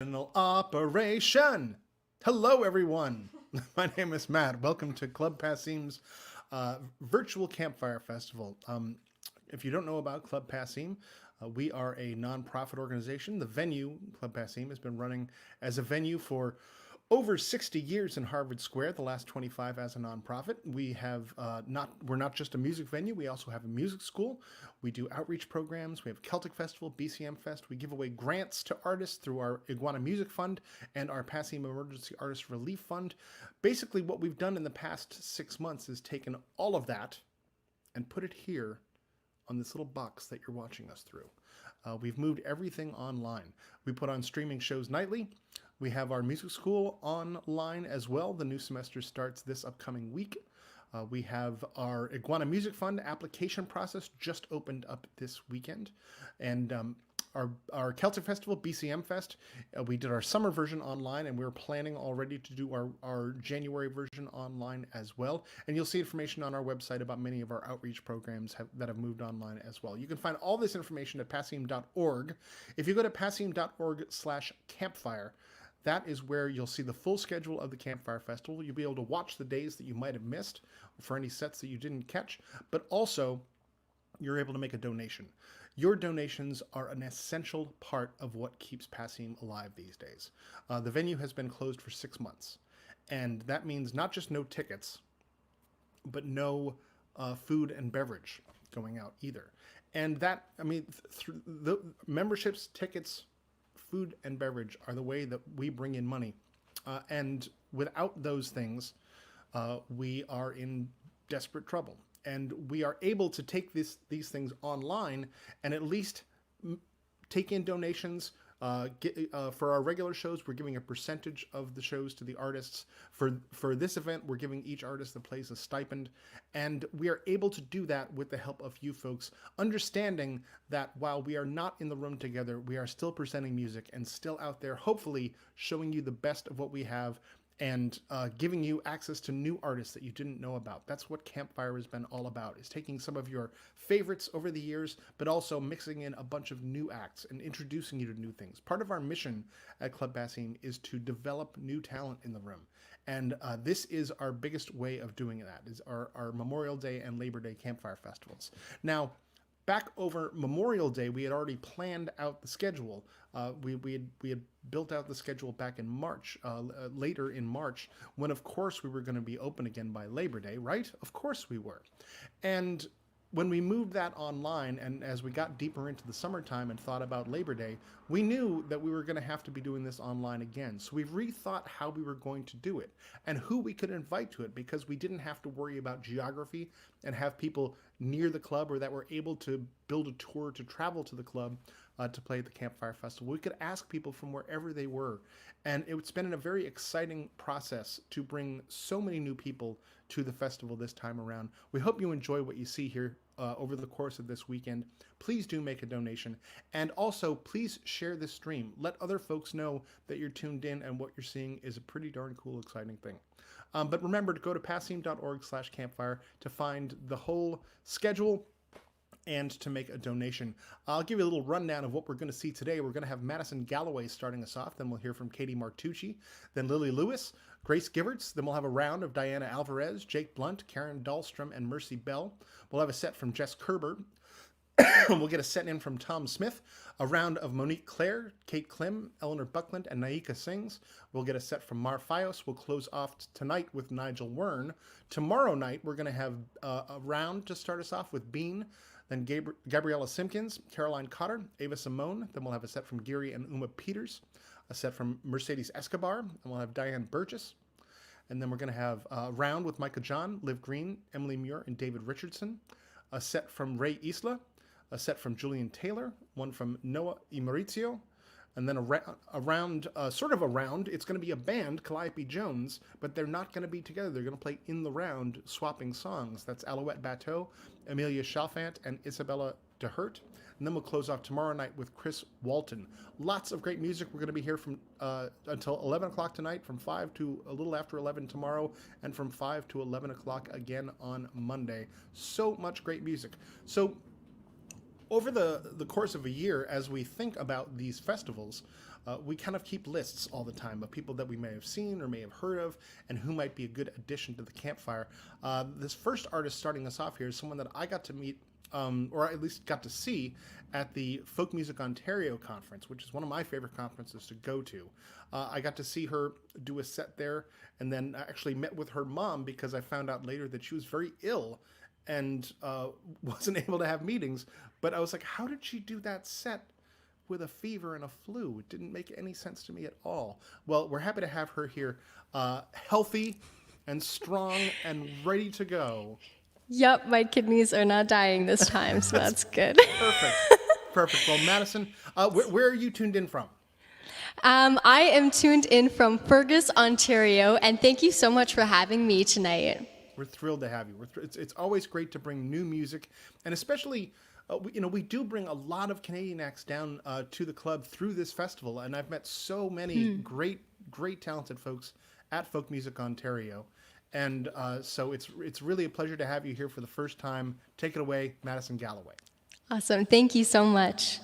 Operation. Hello, everyone. My name is Matt. Welcome to Club Passim's virtual campfire festival. If you don't know about Club Passim, we are a nonprofit organization. The venue, Club Passim, has been running as a venue for over 60 years in Harvard Square, the last 25 as a nonprofit. We're not just a music venue, we also have a music school. We do outreach programs. We have Celtic Festival, BCM Fest. We give away grants to artists through our Iguana Music Fund and our Passim Emergency Artist Relief Fund. Basically, what we've done in the past 6 months is taken all of that and put it here on this little box that you're watching us through. We've moved everything online. We put on streaming shows nightly. We have our music school online as well. The new semester starts this upcoming week. We have our Iguana Music Fund application process just opened up this weekend. And our Celtic Festival, BCM Fest, we did our summer version online, and we're planning already to do our January version online as well. And you'll see information on our website about many of our outreach programs that have moved online as well. You can find all this information at passim.org. If you go to passim.org/campfire, that is where you'll see the full schedule of the Campfire Festival. You'll be able to watch the days that you might have missed for any sets that you didn't catch, but also you're able to make a donation. Your donations are an essential part of what keeps Passim alive these days. The venue has been closed for 6 months, and that means not just no tickets, but no food and beverage going out either. And that, I mean, through the memberships, tickets, food, and beverage are the way that we bring in money. And without those things, we are in desperate trouble. And we are able to take these things online and at least take in donations. For our regular shows, we're giving a percentage of the shows to the artists. For this event, we're giving each artist that plays a stipend. And we are able to do that with the help of you folks, understanding that while we are not in the room together, we are still presenting music and still out there, hopefully showing you the best of what we have and giving you access to new artists that you didn't know about. That's what Campfire has been all about, is taking some of your favorites over the years, but also mixing in a bunch of new acts and introducing you to new things. Part of our mission at Club Passim is to develop new talent in the room. And this is our biggest way of doing that, is our Memorial Day and Labor Day Campfire Festivals. Now, back over Memorial Day, we had already planned out the schedule. We had built out the schedule back in March, later in March, when of course we were going to be open again by Labor Day, right? Of course we were. And when we moved that online, and as we got deeper into the summertime and thought about Labor Day, we knew that we were going to have to be doing this online again. So we've rethought how we were going to do it and who we could invite to it, because we didn't have to worry about geography and have people near the club or that were able to build a tour to travel to the club to play at the Campfire Festival. We could ask people from wherever they were. And it's been a very exciting process to bring so many new people to the festival this time around. We hope you enjoy what you see here over the course of this weekend. Please do make a donation. And also, please share this stream. Let other folks know that you're tuned in and what you're seeing is a pretty darn cool, exciting thing. But remember to go to passim.org/campfire to find the whole schedule and to make a donation. I'll give you a little rundown of what we're going to see today. We're going to have Madison Galloway starting us off. Then we'll hear from Katie Martucci. Then Lily Lewis, Grace Giverts. Then we'll have a round of Diana Alvarez, Jake Blunt, Karen Dahlstrom, and Mercy Bell. We'll have a set from Jess Kerber. We'll get a set in from Tom Smith, a round of Monique Claire, Kate Klim, Eleanor Buckland, and Naika Sings. We'll get a set from Mar Fios. We'll close off tonight with Nigel Wern. Tomorrow night, we're going to have a round to start us off with Bean, then Gabriella Simpkins, Caroline Cotter, Ava Simone. Then we'll have a set from Geary and Uma Peters, a set from Mercedes Escobar, and we'll have Diane Burgess. And then we're going to have a round with Micah John, Liv Green, Emily Muir, and David Richardson, a set from Ray Isla, a set from Julian Taylor, one from Noah Imaurizio, and then a round, it's going to be a band, Calliope Jones, but they're not going to be together. They're going to play in the round, swapping songs. That's Alouette Bateau, Amelia Chalfant, and Isabella DeHert. And then we'll close off tomorrow night with Chris Walton. Lots of great music. We're going to be here from until 11 o'clock tonight, from 5 to a little after 11 tomorrow, and from 5 to 11 o'clock again on Monday. So much great music. So over the course of a year, as we think about these festivals, we kind of keep lists all the time of people that we may have seen or may have heard of and who might be a good addition to the campfire. This first artist starting us off here is someone that I got to meet, or at least got to see at the Folk Music Ontario conference, which is one of my favorite conferences to go to. I got to see her do a set there, and then I actually met with her mom because I found out later that she was very ill and wasn't able to have meetings. But I was like, how did she do that set with a fever and a flu? It didn't make any sense to me at all. Well, we're happy to have her here, healthy and strong and ready to go. Yep, my kidneys are not dying this time, so that's good. Perfect. Perfect. Well, Madison, where are you tuned in from? I am tuned in from Fergus, Ontario, and thank you so much for having me tonight. We're thrilled to have you. It's always great to bring new music, and especially, we do bring a lot of Canadian acts down to the club through this festival, and I've met so many great, talented folks at Folk Music Ontario, and so it's really a pleasure to have you here for the first time. Take it away, Madison Galloway. Awesome. Thank you so much.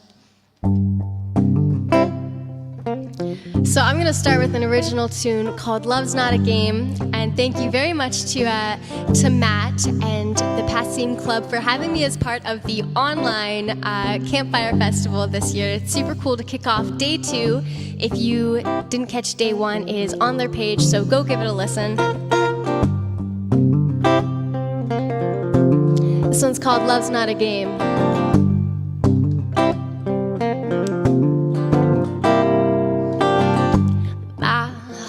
So I'm going to start with an original tune called Love's Not a Game, and thank you very much to Matt and the Passim Club for having me as part of the online Campfire Festival this year. It's super cool to kick off day 2. If you didn't catch day 1, it is on their page, so go give it a listen. This one's called Love's Not a Game.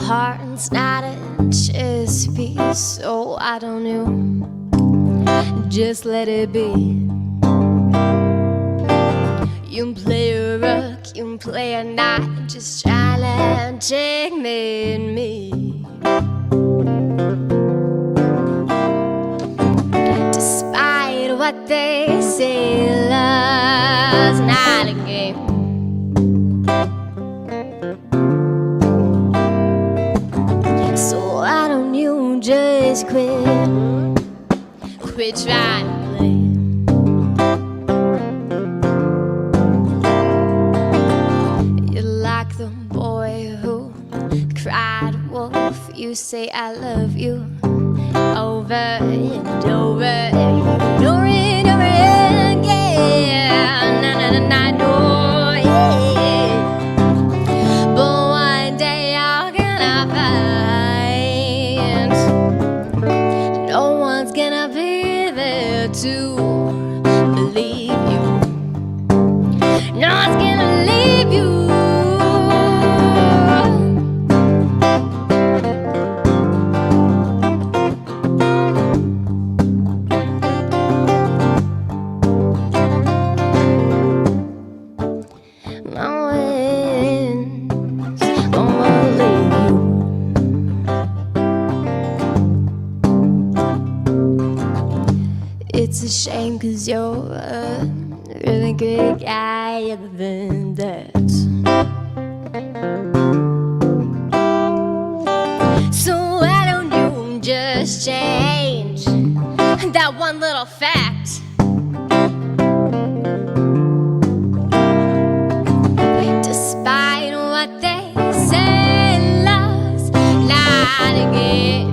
Heart's not a chess piece, so I don't know. Just let it be. You can play a rook, you can play a knight, just try to checkmate me. Despite what they say, love's not a game. Just quit trying to play. You're like the boy who cried wolf. You say I love you over and over and over and over again. Na, na, na, na, no, yeah. But one day you're gonna find no one's gonna be there to believe you. No one's gonna leave you. No one's gonna leave you. It's a shame 'cause you're a really good guy other than that. So why don't you just change that one little fact? Despite what they say, love's not a game.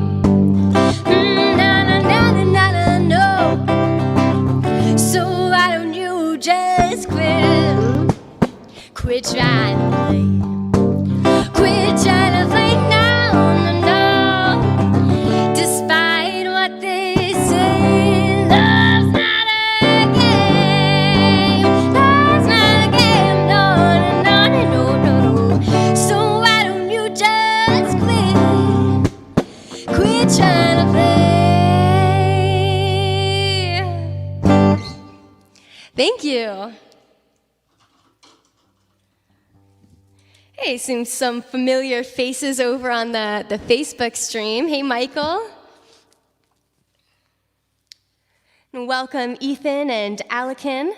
Quit trying to play. Quit trying to play now, no, no. Despite what they say, love's not a game. Love's not a game, no, no, no, no, no, no. So why don't you just quit? Quit trying to play. Thank you. Hey, seeing some familiar faces over on the Facebook stream. Hey, Michael. And welcome, Ethan and Alikin.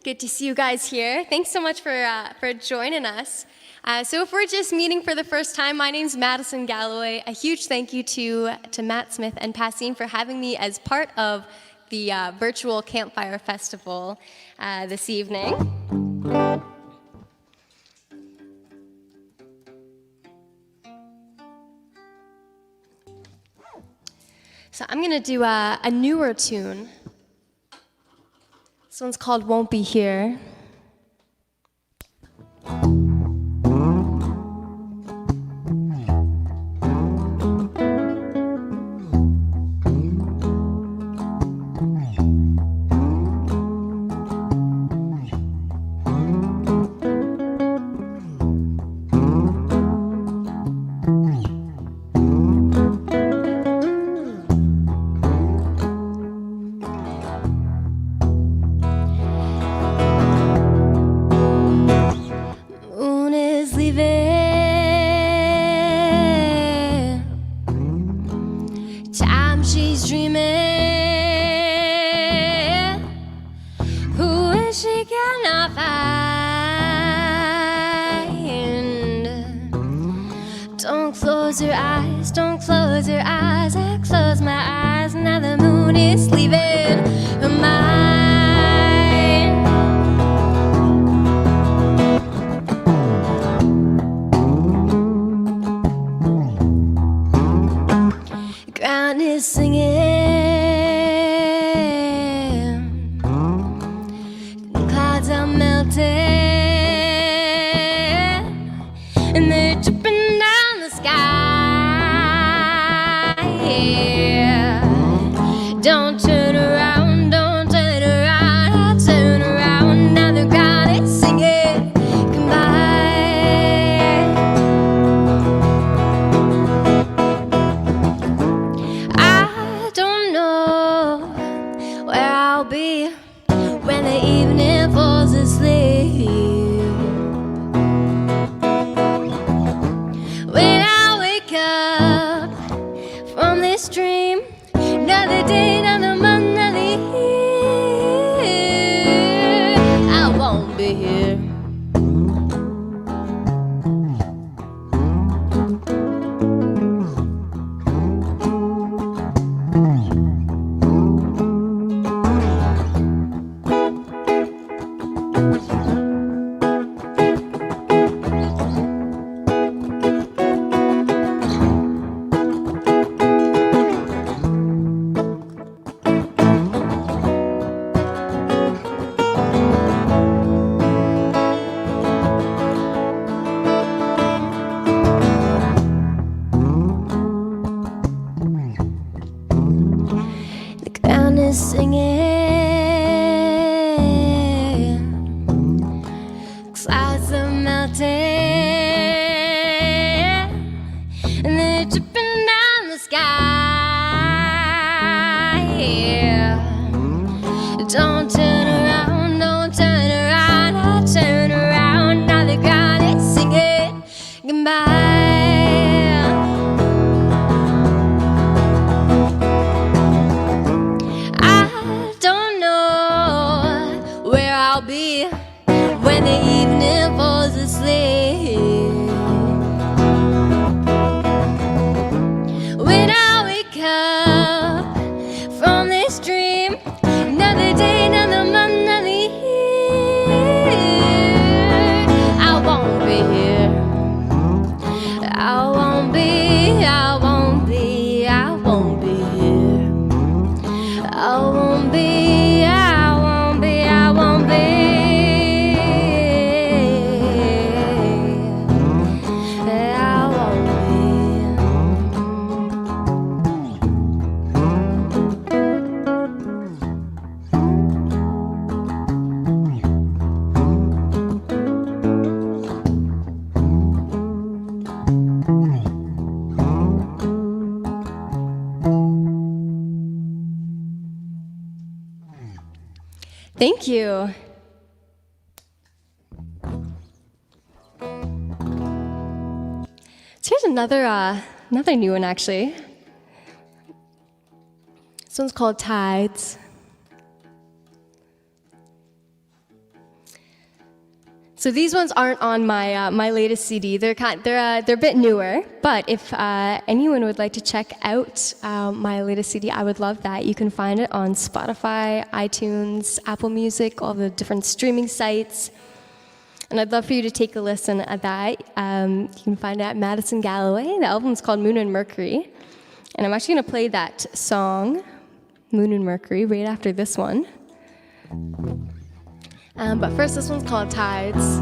Good to see you guys here. Thanks so much for joining us. So if we're just meeting for the first time, my name's Madison Galloway. A huge thank you to Matt Smith and Passim for having me as part of the virtual Campfire Festival this evening. So I'm gonna do a newer tune. This one's called Won't Be Here. Moon is leaving, time she's dreaming. Who is she gonna find? Don't close your eyes, don't close your eyes. I close my eyes, now the moon is leaving her mind. Ground is singing, clouds are melting, and they're dripping down the sky. Yeah. Don't turn around, don't turn around, I'll turn around. Now the ground is singing goodbye. I don't know where I'll be when the evening falls asleep. When I wake up from this dream, another day, another month, another year, I won't be here. The ground is singing, clouds are melting, and they're dripping down the sky. Yeah. Don't turn around, don't turn around, I'll turn around. Now the ground is singing goodbye. I don't know where I'll be when the evening falls asleep. When I wake up from this dream, another day, another month, another year, I won't be here. I won't be, I won't be, I won't be here. I won't be, I won't be, I won't be. I won't Thank you. So here's another new one, actually. This one's called Tides. So these ones aren't on my my latest CD. They're a bit newer. But if anyone would like to check out my latest CD, I would love that. You can find it on Spotify, iTunes, Apple Music, all the different streaming sites. And I'd love for you to take a listen at that. You can find it at Madison Galloway. The album's called Moon and Mercury. And I'm actually going to play that song, Moon and Mercury, right after this one. But first, this one's called Tides.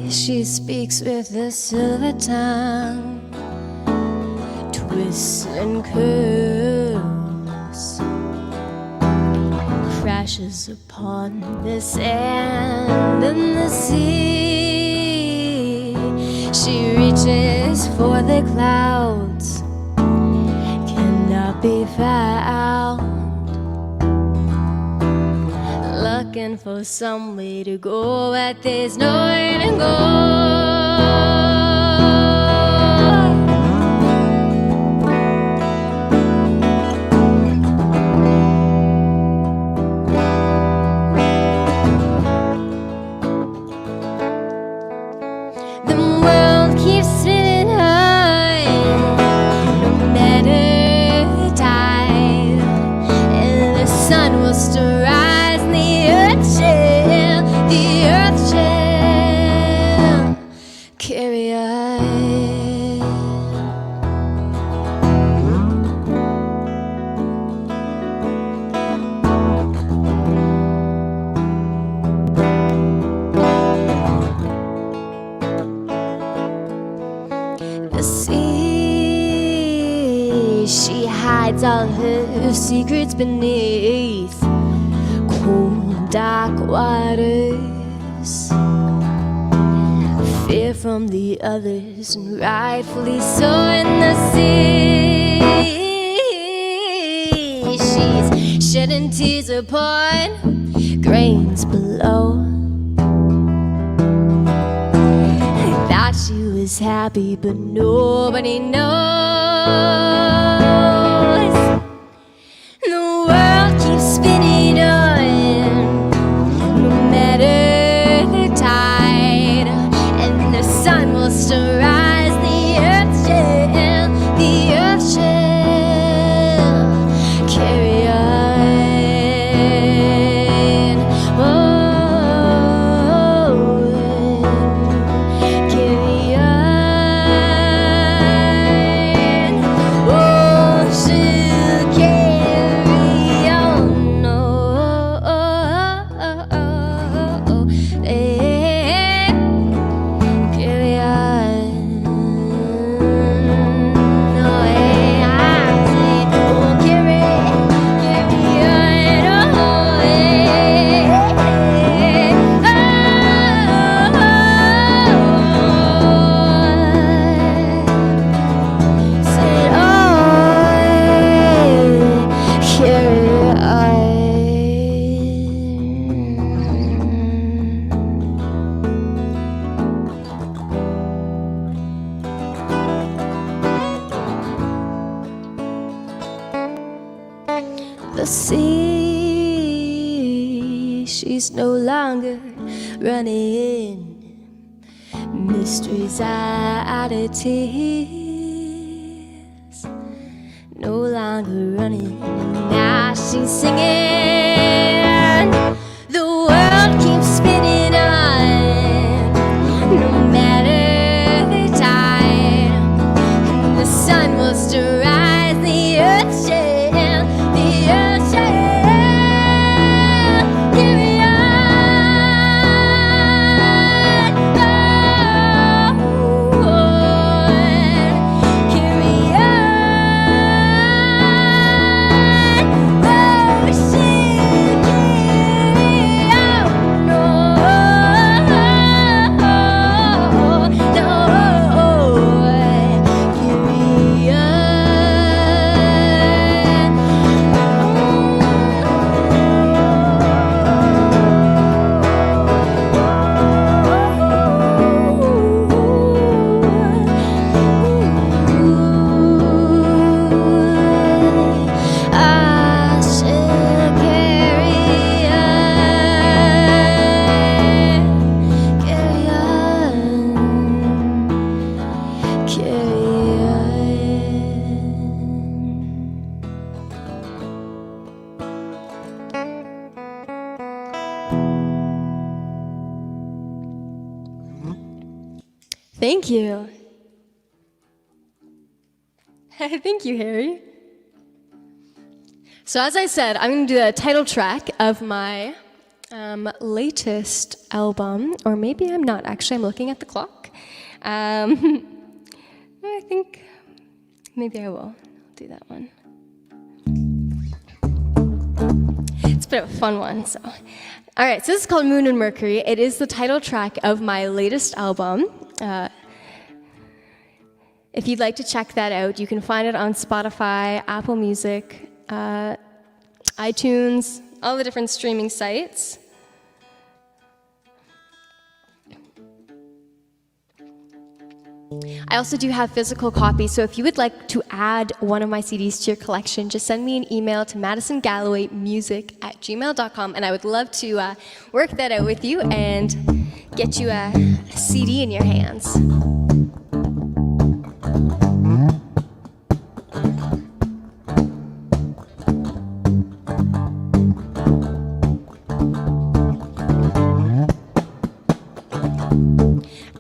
She speaks with a silver tongue, twists and curls, crashes upon the sand and the sea. She reaches for the clouds, cannot be found, looking for some way to go, but there's nowhere to go. The world keeps spinning high, no matter the tide, and the sun will still rise, and the earth shall carry on. The sea, she hides all her secrets beneath cold, dark waters. Fear from the others, and rightfully so in the sea. She's shedding tears upon grains below. Thought she was happy, but nobody knows. The world keeps spinning on, no matter the tide, and the sun will still rise. The earth shall carry on. Oh, carry on. Oh, she'll carry on. Oh, carry on. Oh, I say, oh, carry on. Oh, said, oh, carry on. The sea, she's no longer running, mysteries, oddities, no longer running. Now she's singing. The world keeps spinning on, no matter the tide, and the sun will still rise. The earth shall carry on. Oh, carry on. Oh, she Thank you. Thank you, Harry. So as I said, I'm going to do the title track of my latest album, or maybe I'm not. Actually, I'm looking at the clock. I think maybe I will do that one. It's a bit of a fun one. So, all right. So this is called Moon and Mercury. It is the title track of my latest album. If you'd like to check that out, you can find it on Spotify, Apple Music, iTunes, all the different streaming sites. I also do have physical copies, so if you would like to add one of my CDs to your collection, just send me an email to madisongallowaymusic@gmail.com, and I would love to work that out with you and get you a CD in your hands.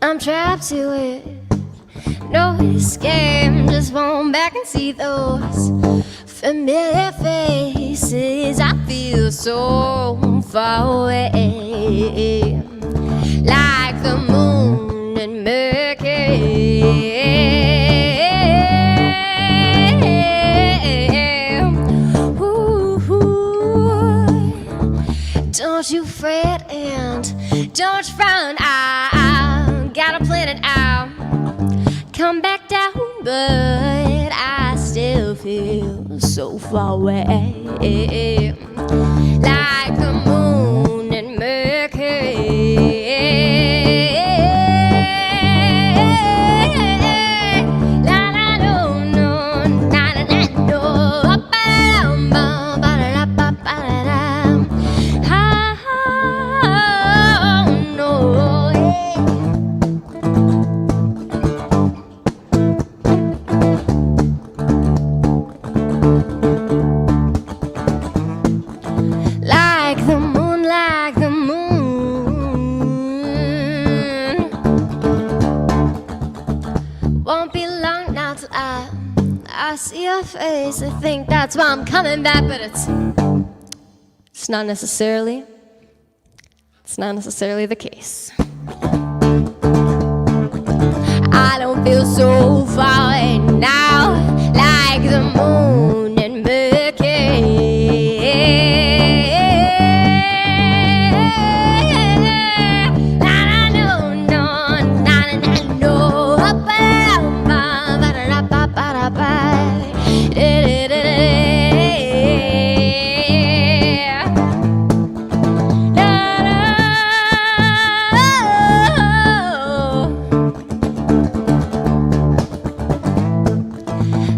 I'm trapped to it, no escape. Just want back and see those familiar faces. I feel so far away, like the moon and Mercury. Ooh, don't you fret and don't you frown. I got a planet out, come back down, but I still feel so far away, like the moon and Mercury. La la no no, na na na no, ba da ba ba da ba ba da. Oh no. Like the moon, like the moon. Won't be long now till I see your face. I think that's why I'm coming back, but it's not necessarily the case. I don't feel so far away now, like the moon and Mercury.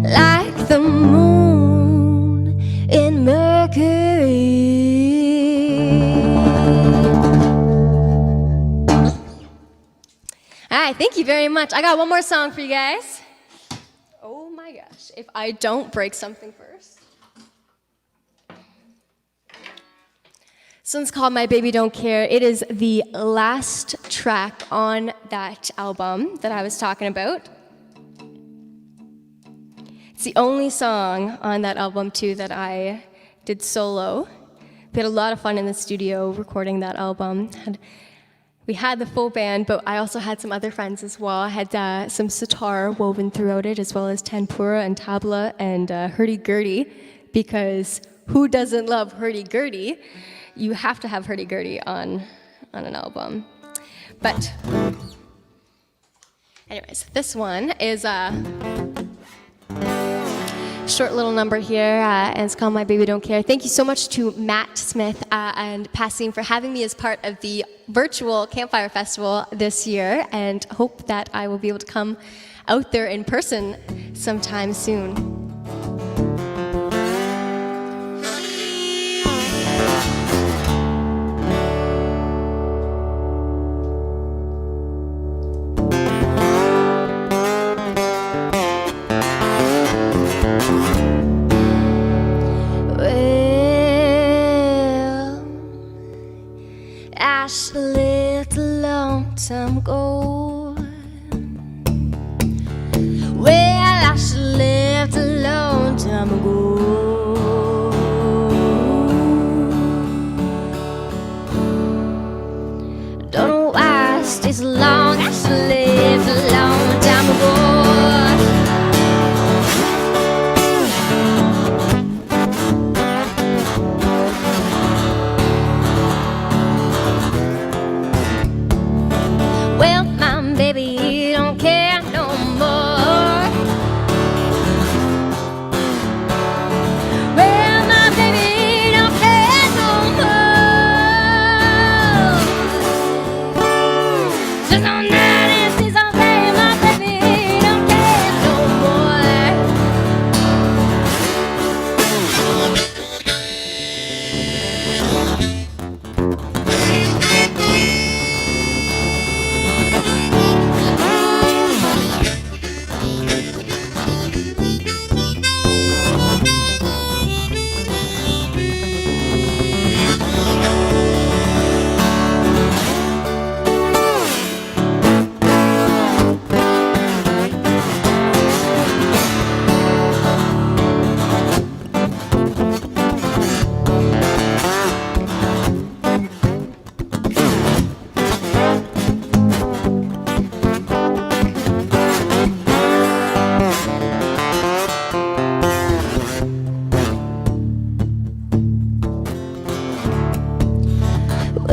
Like the moon in Mercury. All right, thank you very much. I got one more song for you guys. Oh my gosh, if I don't break something first. This one's called My Baby Don't Care. It is the last track on that album that I was talking about. It's the only song on that album, too, that I did solo. We had a lot of fun in the studio recording that album. We had the full band, but I also had some other friends as well. I had some sitar woven throughout it, as well as tanpura and tabla and hurdy-gurdy, because who doesn't love hurdy-gurdy? You have to have hurdy-gurdy on an album. But anyways, this one is a short little number here, and it's called My Baby Don't Care. Thank you so much to Matt Smith and Passim for having me as part of the virtual Campfire Festival this year, and hope that I will be able to come out there in person sometime soon. Ash lit a long time ago,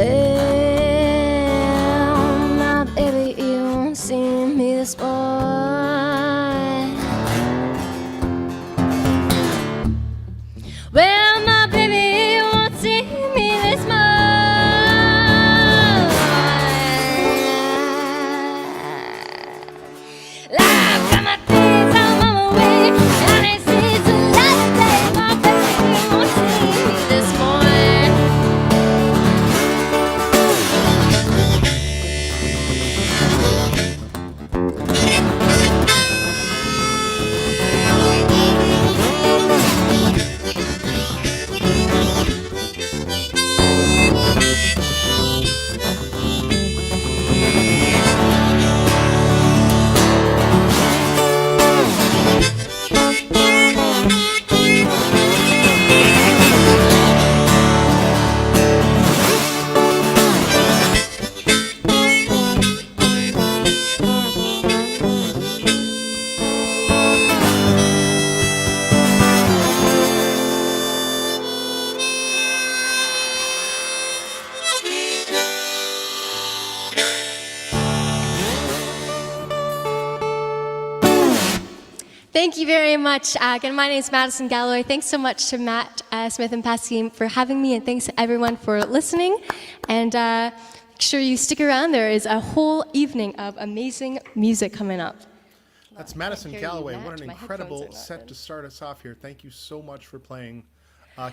Well, my baby, you won't see me this morning. Well, my baby, you won't see me this morning. I've got my things on my way, and it's easy last day. My baby, you won't see me this morning. Thank you very much. Again, my name is Madison Galloway. Thanks so much to Matt Smith and Passim for having me, and thanks to everyone for listening. And make sure you stick around. There is a whole evening of amazing music coming up. That's Madison Galloway. Matt. What an My incredible headphones are not set in. to start us off here. Thank you so much for playing.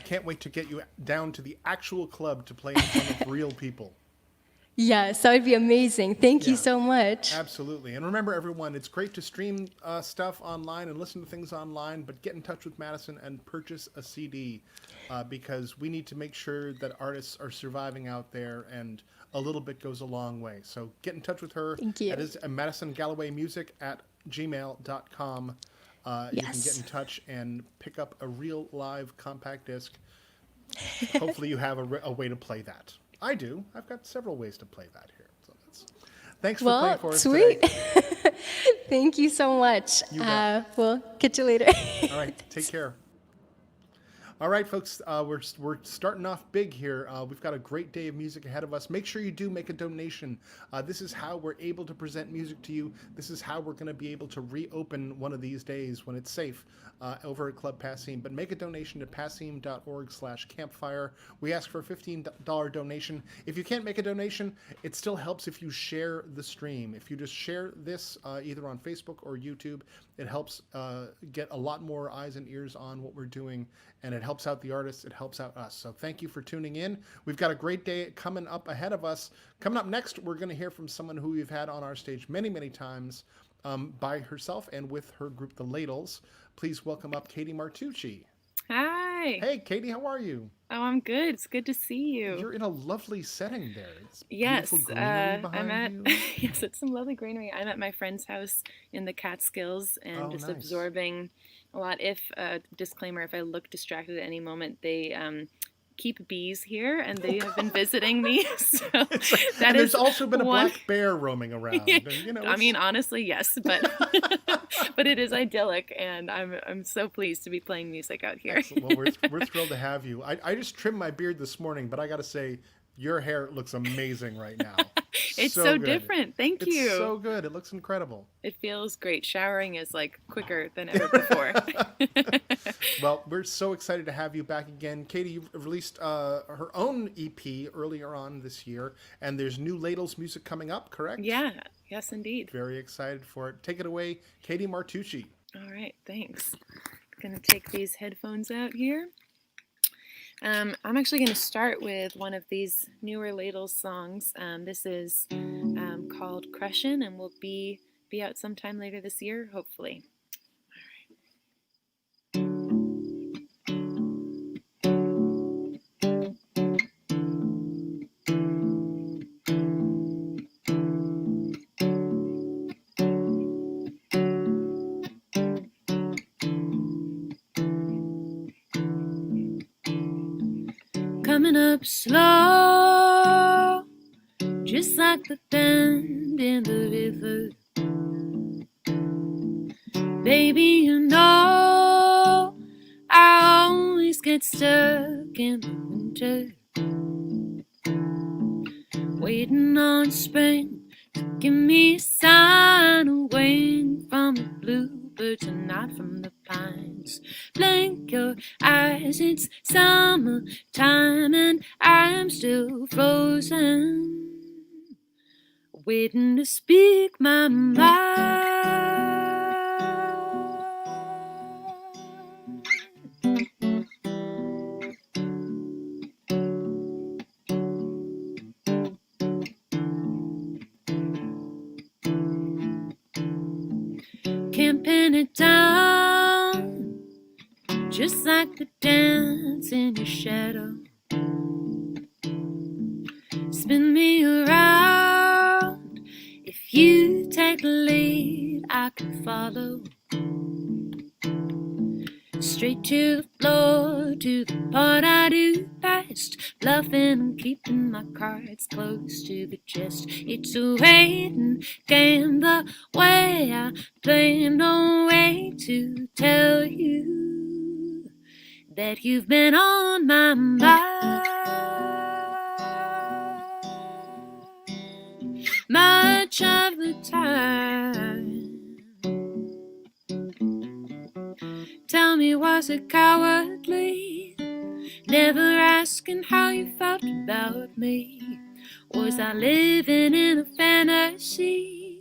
Can't wait to get you down to the actual club to play in front of real people. Yes, that would be amazing. Thank you Yeah. so much. Absolutely. And remember, everyone, it's great to stream stuff online and listen to things online, but get in touch with Madison and purchase a CD because we need to make sure that artists are surviving out there, and a little bit goes a long way. So get in touch with her. Thank you. That is Madison Galloway Music at gmail.com. You can get Yes. in touch and pick up a real live compact disc. Hopefully you have a way to play that. I do. I've got several ways to play that here. So thanks for playing Well, for us sweet. today. Thank you so much. You bet. We'll catch you later. All right, take care. All right, folks, we're starting off big here. We've got a great day of music ahead of us. Make sure you do make a donation. This is how we're able to present music to you. This is how we're going to be able to reopen one of these days when it's safe over at Club Passim. But make a donation to passim.org/campfire. We ask for a $15 donation. If you can't make a donation, it still helps if you share the stream. If you just share this either on Facebook or YouTube, it helps get a lot more eyes and ears on what we're doing, and it helps out the artists, it helps out us. So thank you for tuning in. We've got a great day coming up ahead of us. Coming up next, we're going to hear from someone who we've had on our stage many, many times by herself and with her group, The Ladles. Please welcome up Katie Martucci. Hi. Hey, Katie, how are you? Oh, I'm good. It's good to see you. You're in a lovely setting there. It's Yes, beautiful greenery behind I'm at you. yes, it's some lovely greenery. I'm at my friend's house in the Catskills and Oh, just nice. absorbing a lot. If disclaimer, if I look distracted at any moment, they keep bees here and they have been visiting me. So It's like- that and is there's also been a one. black bear roaming around. Yeah, And, you know, I mean, it's- honestly, yes, but but it is idyllic, and I'm so pleased to be playing music out here. Excellent. Well, we're thrilled to have you. I just trimmed my beard this morning, but I got to say, your hair looks amazing right now. It's so good. different. Thank It's you. so good. It looks incredible. It feels great. Showering is like quicker than ever before. Well, we're so excited to have you back again. Katie, you released her own EP earlier on this year, and there's new Ladles music coming up, correct? Yeah, yes, indeed. Very excited for it. Take it away, Katie Martucci. All right, thanks. Gonna take these headphones out here. I'm actually going to start with one of these newer Ladles songs. This is called Crushin' and will be out sometime later this year, hopefully. Coming up slow, just like the bend in the river. Baby, you know I always get stuck in the winter. on spring. Give me a sign, a wink from the bluebirds and not from the pines. Blink your eyes, it's summertime and I'm still frozen, waiting to speak my mind. Can't pin it down, just like the dance in your shadow. Spin me around, if you take the lead, I can follow. Straight to the floor, to the part I do best, bluffing and keeping my cards close to the chest. It's a waiting game, the way I play, no way to tell you that you've been on my mind. Much of the time. Tell me, was it cowardly, never asking how you felt about me? Was I living in a fantasy,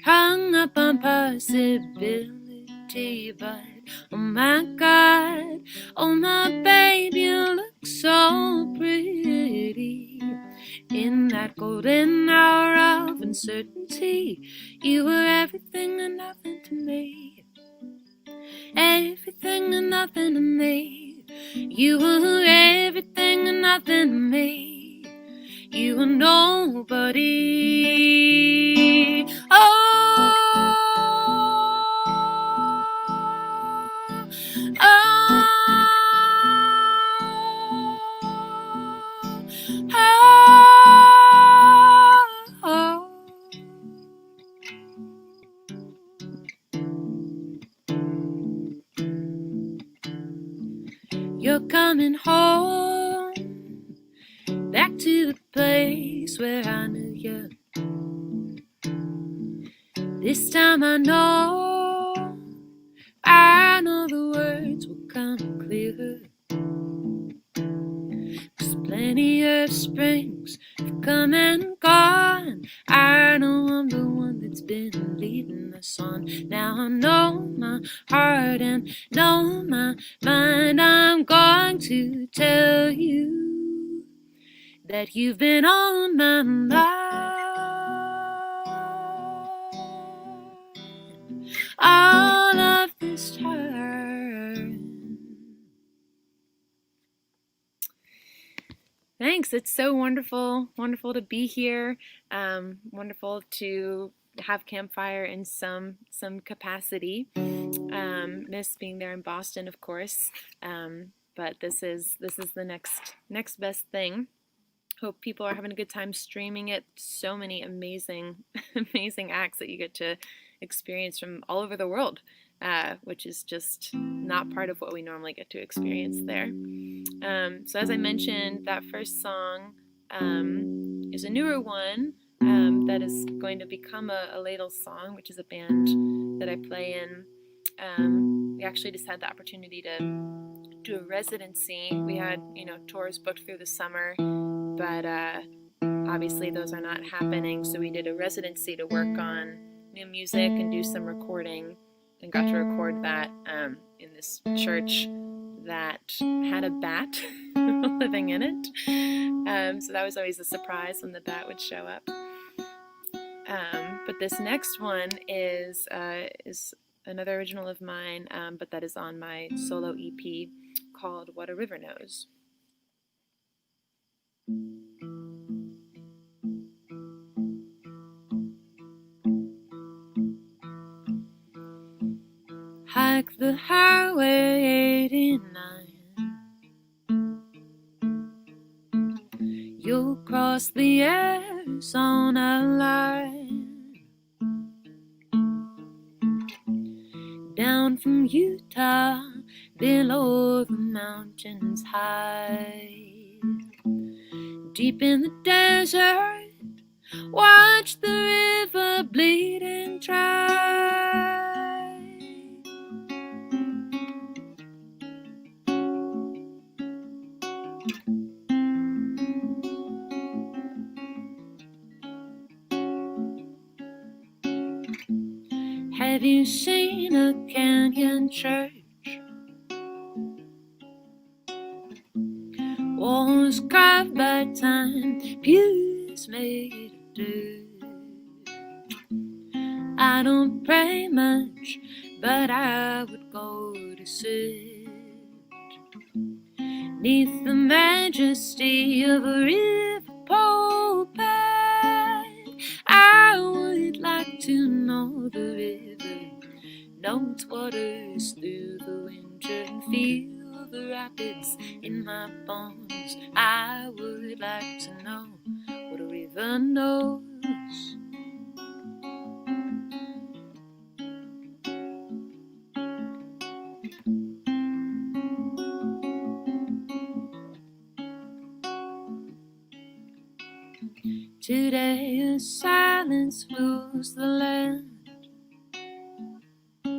hung up on possibility? But oh my God, oh my babe, you look so pretty. In that golden hour of uncertainty, you were everything and nothing to me. Everything and nothing to me. You were everything and nothing to me. You were nobody. Oh, oh, oh, oh. You're coming home, back to the place where I knew you. This time I know the words will come clearer. 'Cause plenty of springs have come and gone. I know I'm the one that's been leading us on. Now I know my heart and know my mind. I'm going to tell you that you've been on my mind all of this time. Thanks. It's so wonderful to be here. Wonderful to have Campfire in some capacity. Miss being there in Boston, of course. But this is the next best thing. Hope people are having a good time streaming it. So many amazing acts that you get to experience from all over the world, which is just not part of what we normally get to experience there. So as I mentioned, that first song is a newer one that is going to become a Ladle song, which is a band that I play in. We actually just had the opportunity to do a residency. We had tours booked through the summer, but obviously those are not happening, so we did a residency to work on new music and do some recording, and got to record that in this church that had a bat living in it. So that was always a surprise when the bat would show up. But this next one is another original of mine, but that is on my solo EP called What a River Knows. Hike the highway 89. You'll cross the Arizona line. Down from Utah, below the mountains high. Deep in the desert, watch the river bleed and dry. Have you seen a canyon church? Walls carved by time, pews made of dirt. I don't pray much, but I would go to sit 'neath the majesty of a river pulpit. I would like to know the river, know its waters through the winter, and feel the rapids in my bones. I would like to know what a river knows. Today a silence rules the land. The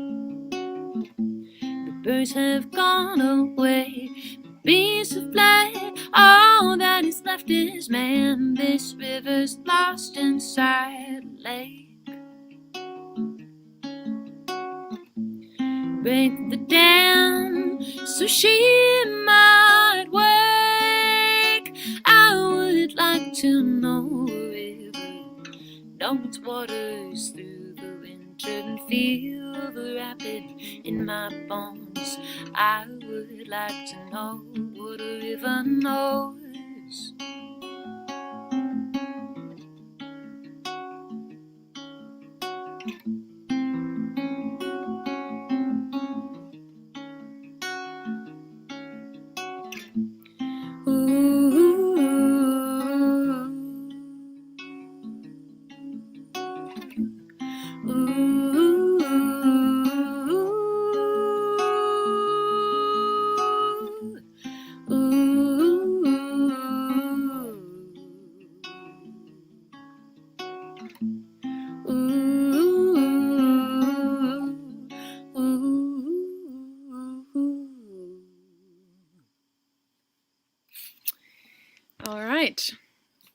birds have gone away, the bees have fled. All that is left is man. This river's lost inside a lake. Break the dam so she might wake. I would like to know a river, know its waters through the winter, and feel the rapid in my bones. I would like to know what a river knows. All right,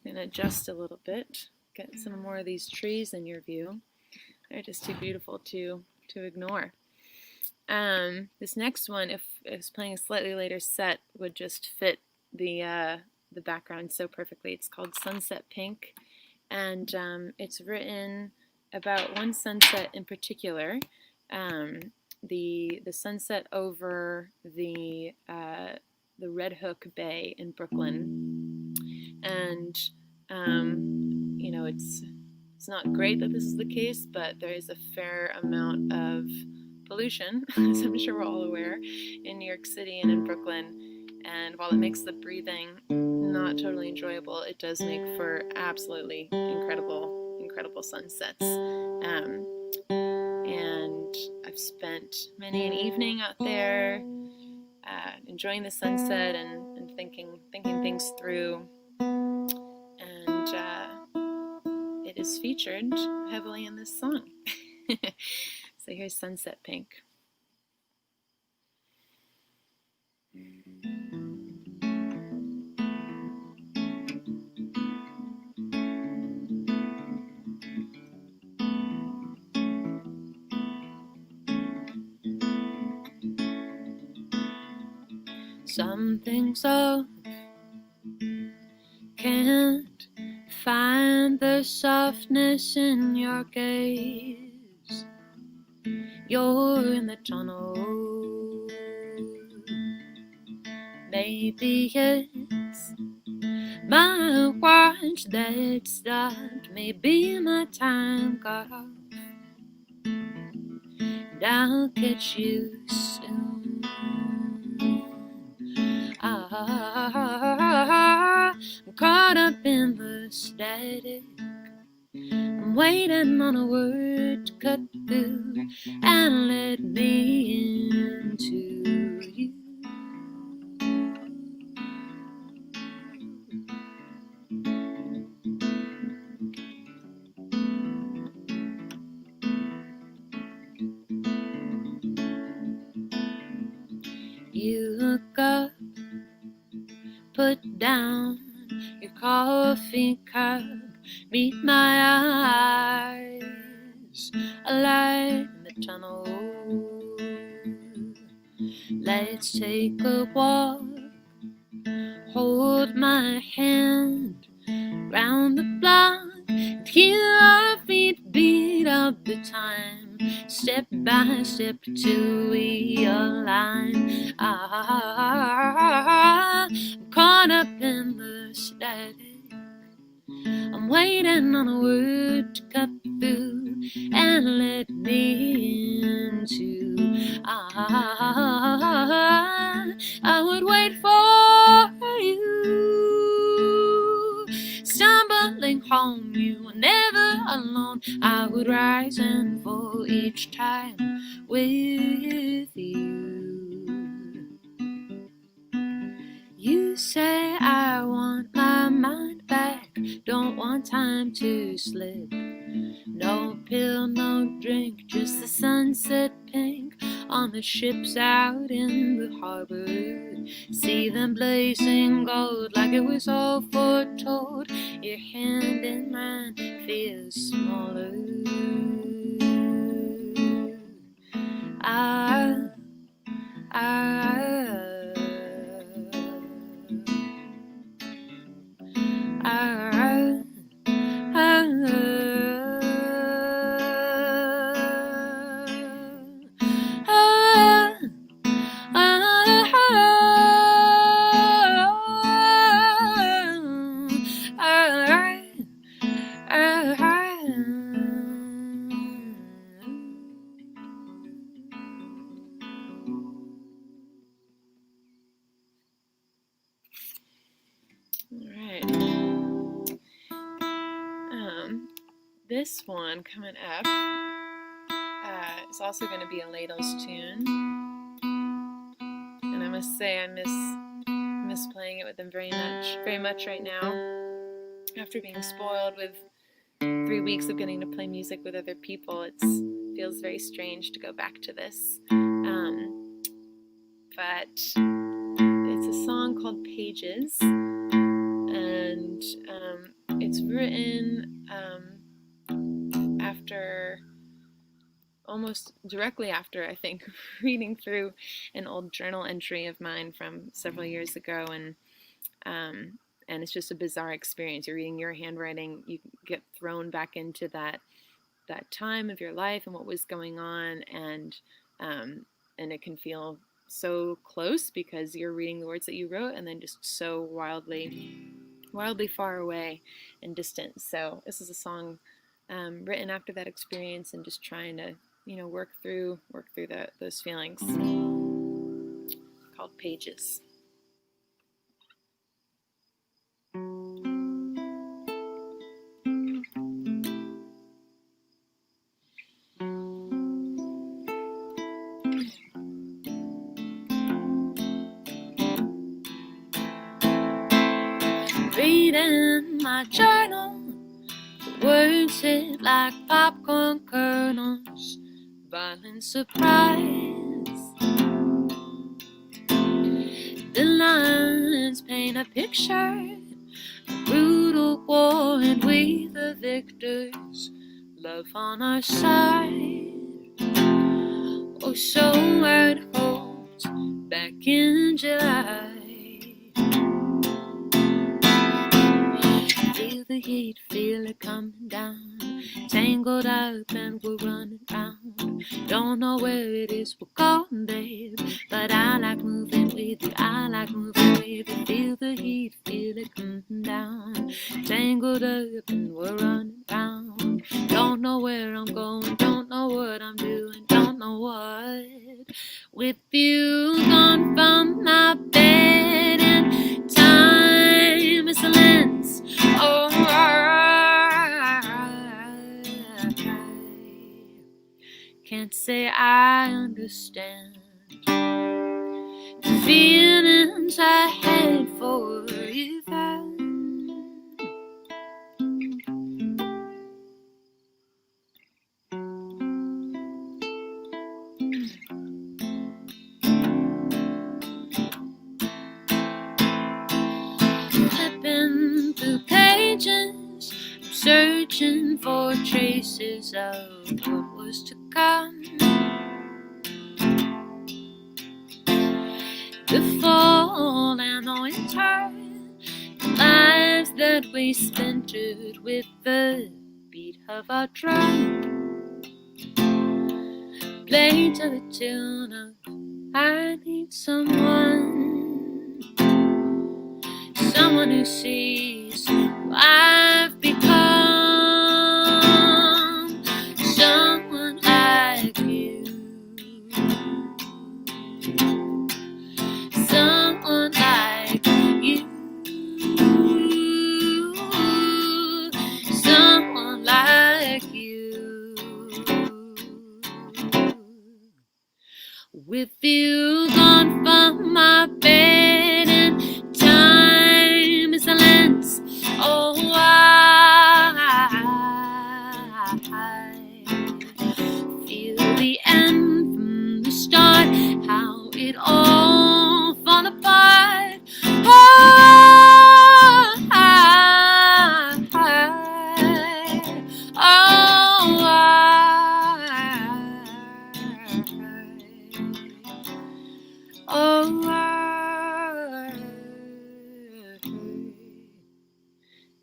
I'm gonna adjust a little bit, get some more of these trees in your view. They're just too beautiful to ignore. This next one, if I was playing a slightly later set, would just fit the background so perfectly. It's called Sunset Pink, and it's written about one sunset in particular, the sunset over the Red Hook Bay in Brooklyn. And you know, it's not great that this is the case, but there is a fair amount of pollution, as I'm sure we're all aware, in New York City and in Brooklyn. And while it makes the breathing not totally enjoyable, it does make for absolutely incredible sunsets. And I've spent many an evening out there enjoying the sunset and thinking things through. And it is featured heavily in this song. So here's Sunset Pink. Something's off, can't find the softness in your gaze. You're in the tunnel. Maybe it's my watch that stopped. Maybe my time got off. And I'll catch you soon. I'm caught up in the static. I'm waiting on a word to cut through and let me into you. put down your coffee cup, meet my eyes, a light in the tunnel. Let's take a walk, hold my hand round the block, and hear our feet beat up the time, step by step till we align. I'm caught up in the static, I'm waiting on a word to cut through and let me into. I would wait for you, stumbling home, you were never alone. I would rise and fall each time with you. You say I want my mind back, don't want time to slip. No pill, no drink, just the sunset pink on the ships out in the harbor. See them blazing gold like it was all foretold. Your hand in mine feels smaller. This one coming up is also going to be a Ladles tune, and I must say I miss playing it with them very much right now. After being spoiled with 3 weeks of getting to play music with other people, it feels very strange to go back to this. But it's a song called Pages, and it's written after, almost directly after, I think, reading through an old journal entry of mine from several years ago, and it's just a bizarre experience. You're reading your handwriting, you get thrown back into that time of your life and what was going on, and it can feel so close because you're reading the words that you wrote, and then just so wildly far away and distant. So this is a song written after that experience, and just trying to, work through those feelings, called Pages. Reading my journal, the words hit like popcorn kernels, violent surprise. The lines paint a picture, a brutal war, and we the victors, love on our side. Oh, so it holds back in July. Feel the heat, feel it coming down, tangled up and we're running round. Don't know where it is we're going, babe, but I like moving with you, I like moving with you. Feel the heat, feel it coming down, tangled up and we're running round. Don't know where I'm going, don't know what I'm doing, don't know what. With you gone from my bed and time is a lens. Oh, I can't say I understand the feelings I had for you then. searching for traces of what was to come. The fall and the winter, the lives that we splintered with the beat of our drum, played to the tune of I need someone, someone who sees who I've become, someone like you, someone like you, someone like you. With you gone from my bed and time is a lens, oh I feel the end from the start, how it all fall apart. Oh, I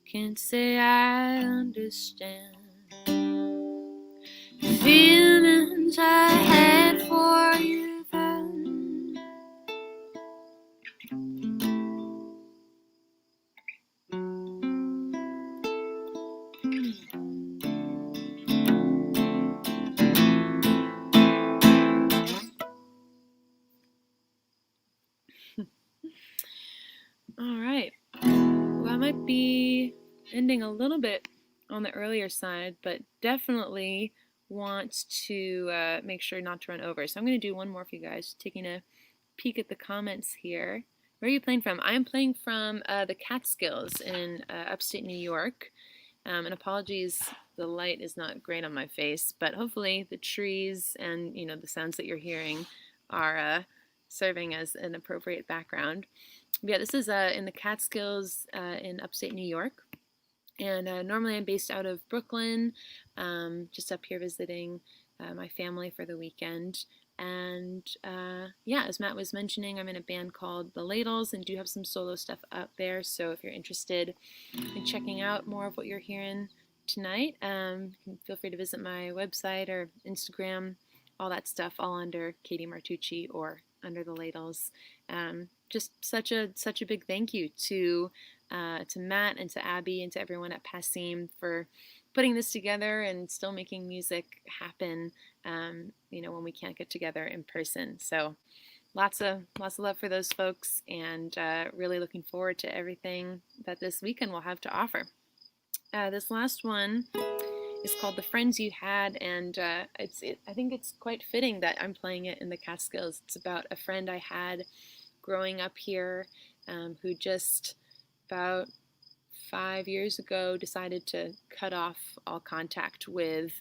can't say I understand the feelings I had for you then. All right. Well, I might be ending a little bit on the earlier side, but definitely want to make sure not to run over. So I'm going to do one more for you guys, taking a peek at the comments here. Where are you playing from? I'm playing from the Catskills in upstate New York. And apologies, the light is not great on my face, but hopefully the trees and the sounds that you're hearing are serving as an appropriate background. Yeah, this is in the Catskills in upstate New York. And normally I'm based out of Brooklyn, just up here visiting my family for the weekend. And yeah, as Matt was mentioning, I'm in a band called The Ladles and do have some solo stuff out there. So if you're interested in checking out more of what you're hearing tonight, feel free to visit my website or Instagram, all that stuff, all under Katie Martucci or under The Ladles. Just such a big thank you to Matt and to Abby and to everyone at Passim for putting this together and still making music happen, when we can't get together in person. So lots of love for those folks, and really looking forward to everything that this weekend will have to offer. This last one is called The Friends You Had, and I think it's quite fitting that I'm playing it in the Catskills. It's about a friend I had growing up here who just about 5 years ago decided to cut off all contact with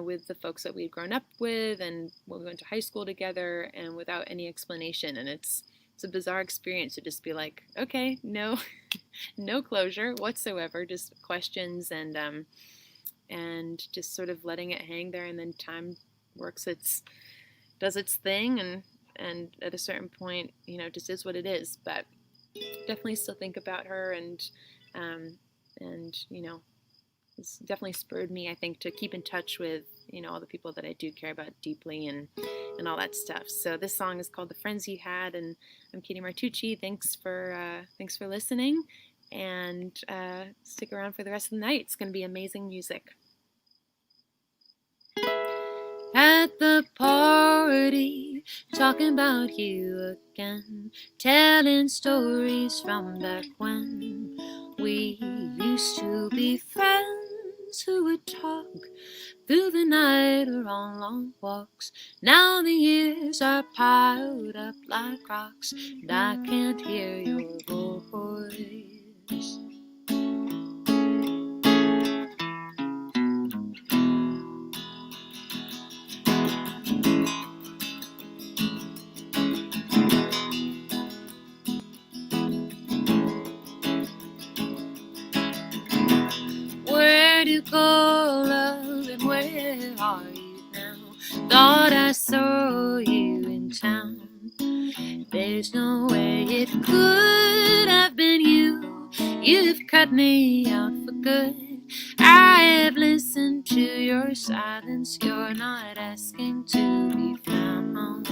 with the folks that we had grown up with, and we went to high school together, and without any explanation. And it's a bizarre experience to just be like, okay, no closure whatsoever, just questions and just sort of letting it hang there, and then time does it's thing, and at a certain point, just is what it is. But definitely still think about her, and it's definitely spurred me, I think, to keep in touch with all the people that I do care about deeply and all that stuff. So this song is called The Friends You Had, and I'm Katie Martucci. Thanks for listening, and stick around for the rest of the night. It's going to be amazing music. At the party, talking about you again, telling stories from back when we used to be friends who would talk through the night or on long walks. Now the years are piled up like rocks, and I can't hear your voice. cut me out for good. I have listened to your silence. You're not asking to be found.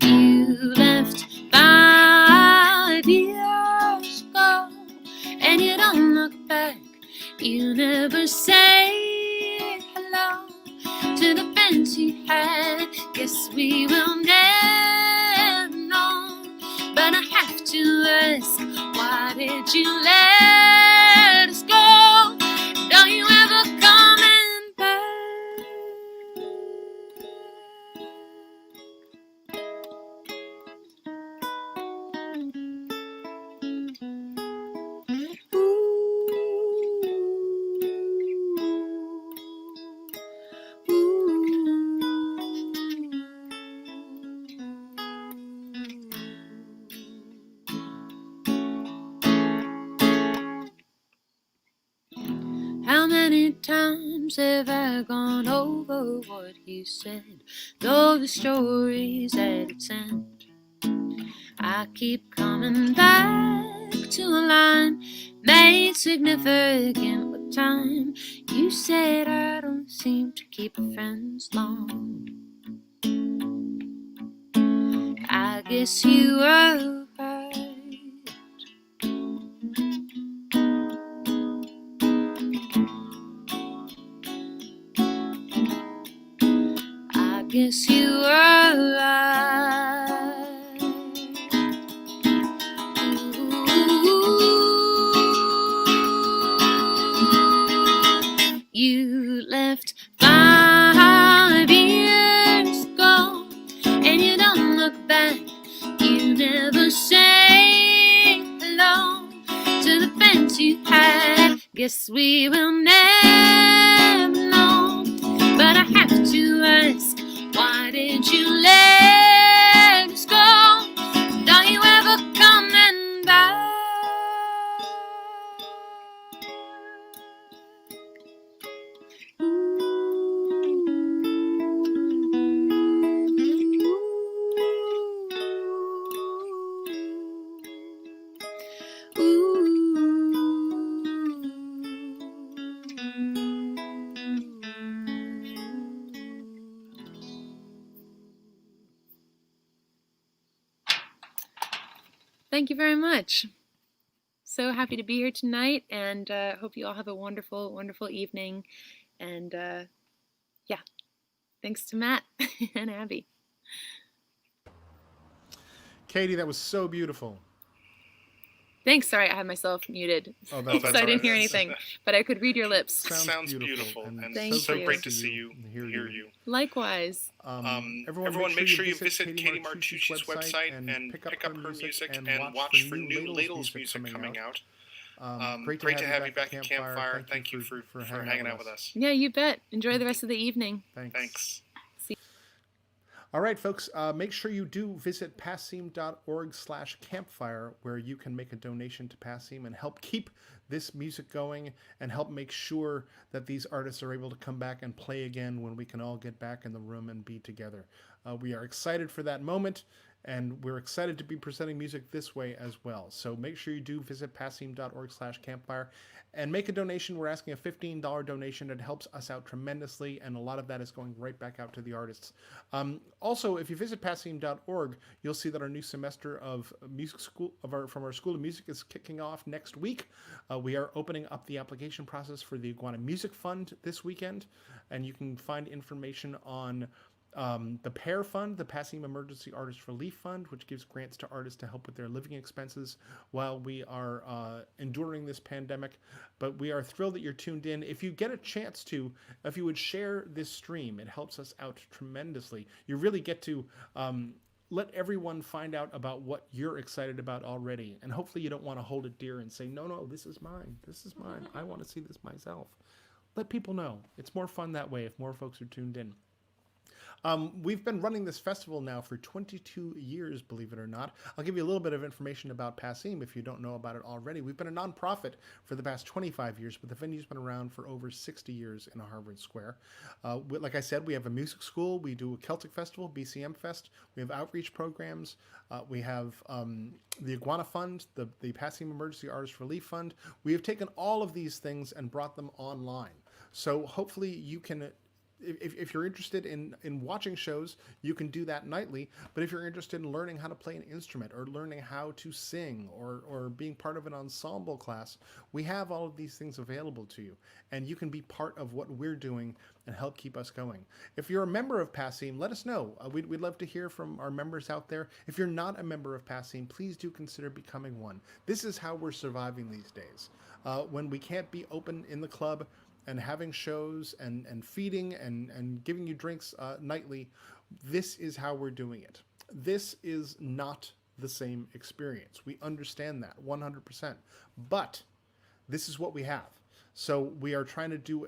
You left 5 years ago, and you don't look back. You never say hello to the friends you had. Guess we will never know. But I have to ask, why did you let us go? Don't you ever coming back? How many times have I gone over what you said? Though the story's at its end, I keep coming back to a line made significant with time. You said I don't seem to keep friends long. I guess you were right. I guess you were right. Ooh, you left 5 years ago, and you don't look back. You never say hello to the friends you had. Guess we will never know. But I have to ask, why did you let us go? Don't you ever coming back? Thank you very much. So happy to be here tonight, and hope you all have a wonderful, wonderful evening. And yeah, thanks to Matt and Abby. Katie, that was so beautiful. Thanks. Sorry, I had myself muted, Oh, so I didn't hear anything, but I could read your lips. Sounds beautiful, and Thank so you. great to see you and hear you. Likewise. Everyone, make sure you visit Katie Martucci's website and pick up her music and watch for new Ladles music coming out. Great to have you back at Campfire. Thank you for hanging out with us. Yeah, you bet. Enjoy the rest of the evening. Thanks. All right, folks, make sure you do visit passim.org/campfire, where you can make a donation to Passim and help keep this music going and help make sure that these artists are able to come back and play again when we can all get back in the room and be together. We are excited for that moment, and we're excited to be presenting music this way as well. So make sure you do visit passim.org/campfire and make a donation. We're asking a $15 donation. It helps us out tremendously, and a lot of that is going right back out to the artists. Also, if you visit passim.org, you'll see that our new semester of music school from our School of Music is kicking off next week. We are opening up the application process for the Iguana Music Fund this weekend, and you can find information on the PAIR Fund, the Passim Emergency Artist Relief Fund, which gives grants to artists to help with their living expenses while we are enduring this pandemic. But we are thrilled that you're tuned in. If you get a chance to, if you would share this stream, it helps us out tremendously. You really get to let everyone find out about what you're excited about already. And hopefully you don't want to hold it dear and say, no, this is mine. This is mine. I want to see this myself. Let people know. It's more fun that way if more folks are tuned in. We've been running this festival now for 22 years, believe it or not. I'll give you a little bit of information about Passim if you don't know about it already. We've been a nonprofit for the past 25 years, but the venue's been around for over 60 years in Harvard Square. Like I said, we have a music school, we do a Celtic festival, BCM Fest, we have outreach programs, we have the Iguana Fund, the Passim Emergency Artist Relief Fund. We have taken all of these things and brought them online. So hopefully you can, if you're interested in watching shows, you can do that nightly. But if you're interested in learning how to play an instrument or learning how to sing or being part of an ensemble class, we have all of these things available to you. And you can be part of what we're doing and help keep us going. If you're a member of Passim, let us know. We'd love to hear from our members out there. If you're not a member of Passim, please do consider becoming one. This is how we're surviving these days. When we can't be open in the club and having shows and feeding and giving you drinks nightly, this is how we're doing it. This is not the same experience. We understand that 100%. But this is what we have. So we are trying to do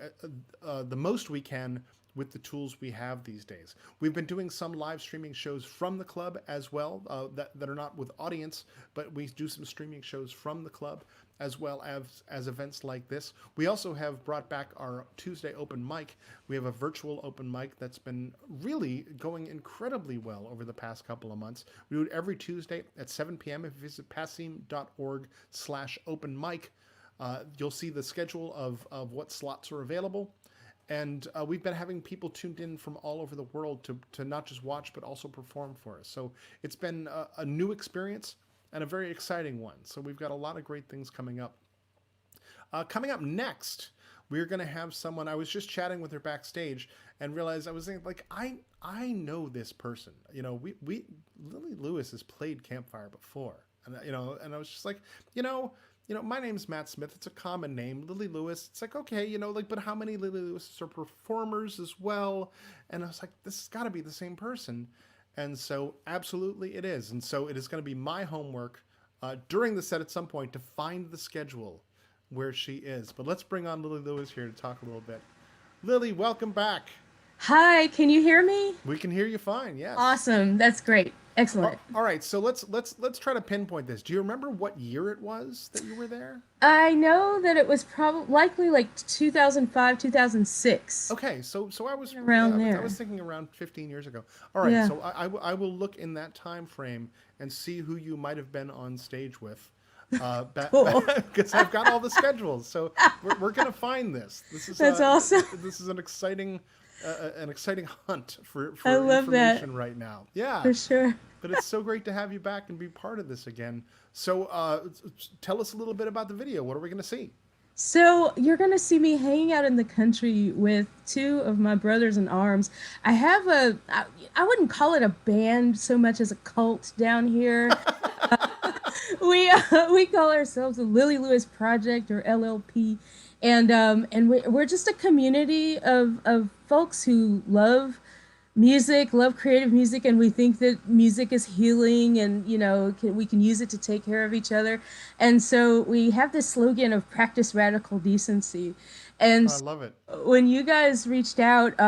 the most we can with the tools we have these days. We've been doing some live streaming shows from the club as well that are not with audience, but we do some streaming shows from the club as well as events like this. We also have brought back our Tuesday open mic. We have a virtual open mic that's been really going incredibly well over the past couple of months. We do it every Tuesday at 7 p.m. If you visit passim.org/open mic, you'll see the schedule of what slots are available. And we've been having people tuned in from all over the world to not just watch, but also perform for us. So it's been a new experience and a very exciting one. So we've got a lot of great things coming up. Coming up next, we're going to have someone. I was just chatting with her backstage and realized I was thinking, like, I know this person. You know, Lily Lewis has played Campfire before. And, and I was just like, my name's Matt Smith. It's a common name, Lily Lewis. It's like, okay, but how many Lily Lewises are performers as well? And I was like, this has got to be the same person. And so absolutely it is. And so it is going to be my homework during the set at some point to find the schedule where she is. But let's bring on Lily Lewis here to talk a little bit. Lily, welcome back. Hi, can you hear me? We can hear you fine, yes. Awesome, that's great. Excellent. All right, so let's try to pinpoint this. Do you remember what year it was that you were there? I know that it was probably likely like 2005, 2006. Okay, so I was around there. I was thinking around 15 years ago. All right, Yeah. so I will look in that time frame and see who you might have been on stage with. Cool. Because I've got all the schedules, so we're gonna find this. This is That's awesome. This is an exciting hunt for I love that. information right now. Yeah, For sure. but it's so great to have you back and be part of this again. So tell us a little bit about the video. What are we going to see? So you're going to see me hanging out in the country with two of my brothers in arms. I have I wouldn't call it a band so much as a cult down here. We call ourselves the Lily Lewis Project, or LLP. And we're just a community of folks who love music, love creative music, and we think that music is healing, and we can use it to take care of each other. And so we have this slogan of practice radical decency. And I love it. when you guys reached out,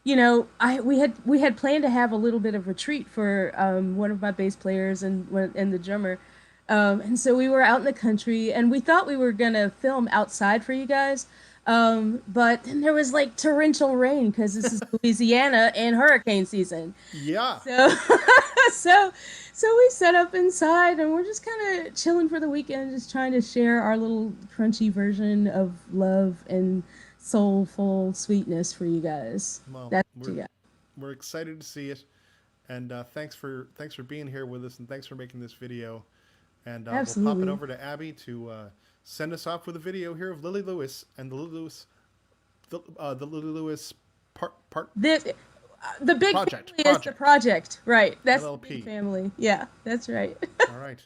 we had planned to have a little bit of retreat for one of my bass players and the drummer. And so we were out in the country, and we thought we were gonna film outside for you guys. But then there was like torrential rain because this is Louisiana and hurricane season. Yeah. So we set up inside, and we're just kind of chilling for the weekend, just trying to share our little crunchy version of love and soulful sweetness for you guys. Well, That's what you got. we're excited to see it, and thanks for being here with us, and thanks for making this video. And we'll pop Absolutely. it over to Abby to send us off with a video here of Lily Lewis and the Lily Lewis part. The big Project. family is the project, right? That's the LLP. big family. Yeah, that's right. All right.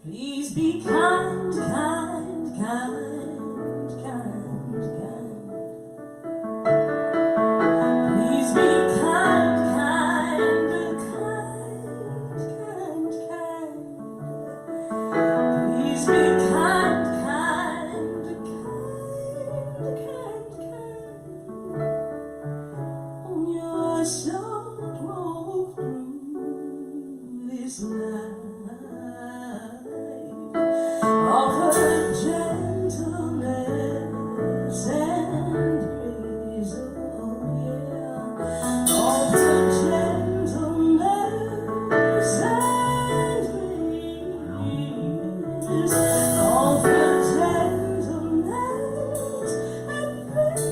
Please be kind, kind, kind, kind, kind. Please be kind, kind, kind, kind, kind. Please be kind, kind, kind, kind, kind. On your short walk through this life. Offer gentleness and grace, oh yeah. Offer gentleness and grace. Offer gentleness and grace.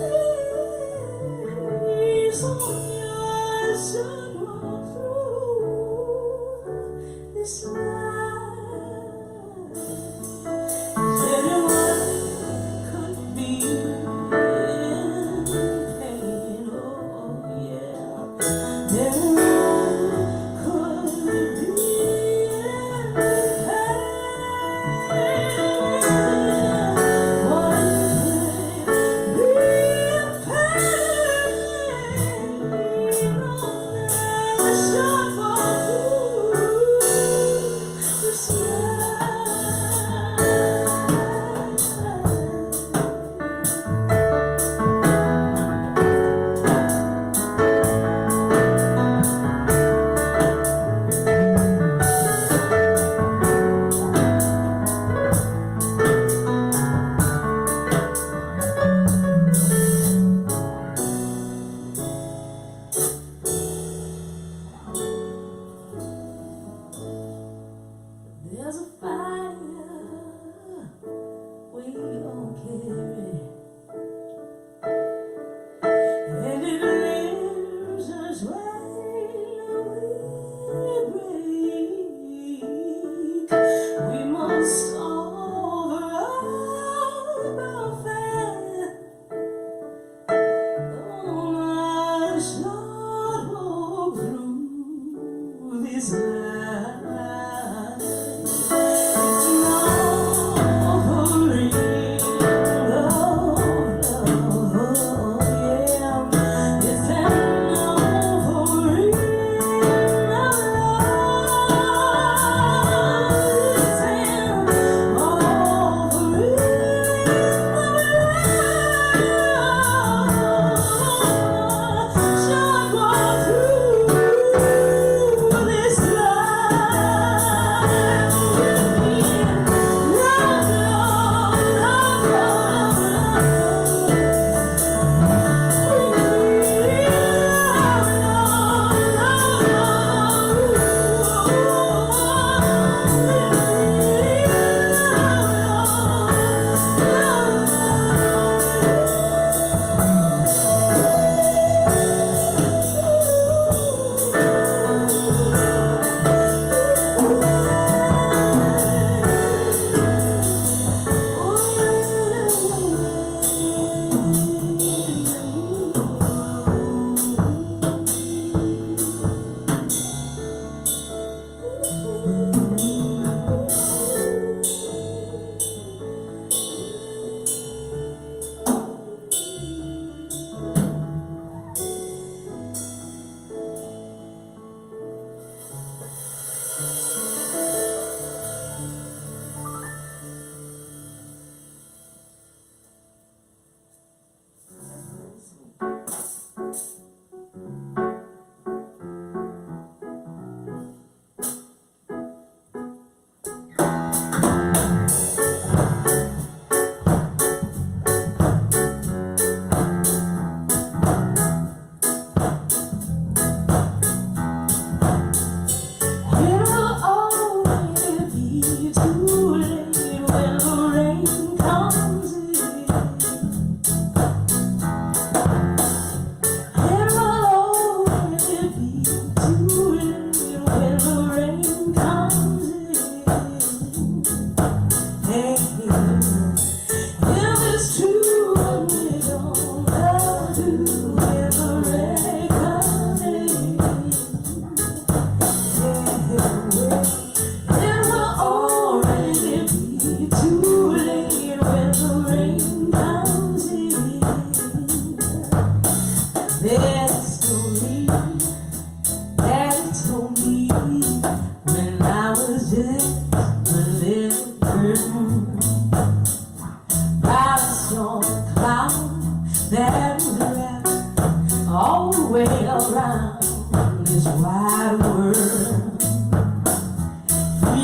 Oh yeah, should walk through this life. There's a fire we all carry, and it lives as well we break. We must overcome our faith on our short walk through this life. It's not offering love.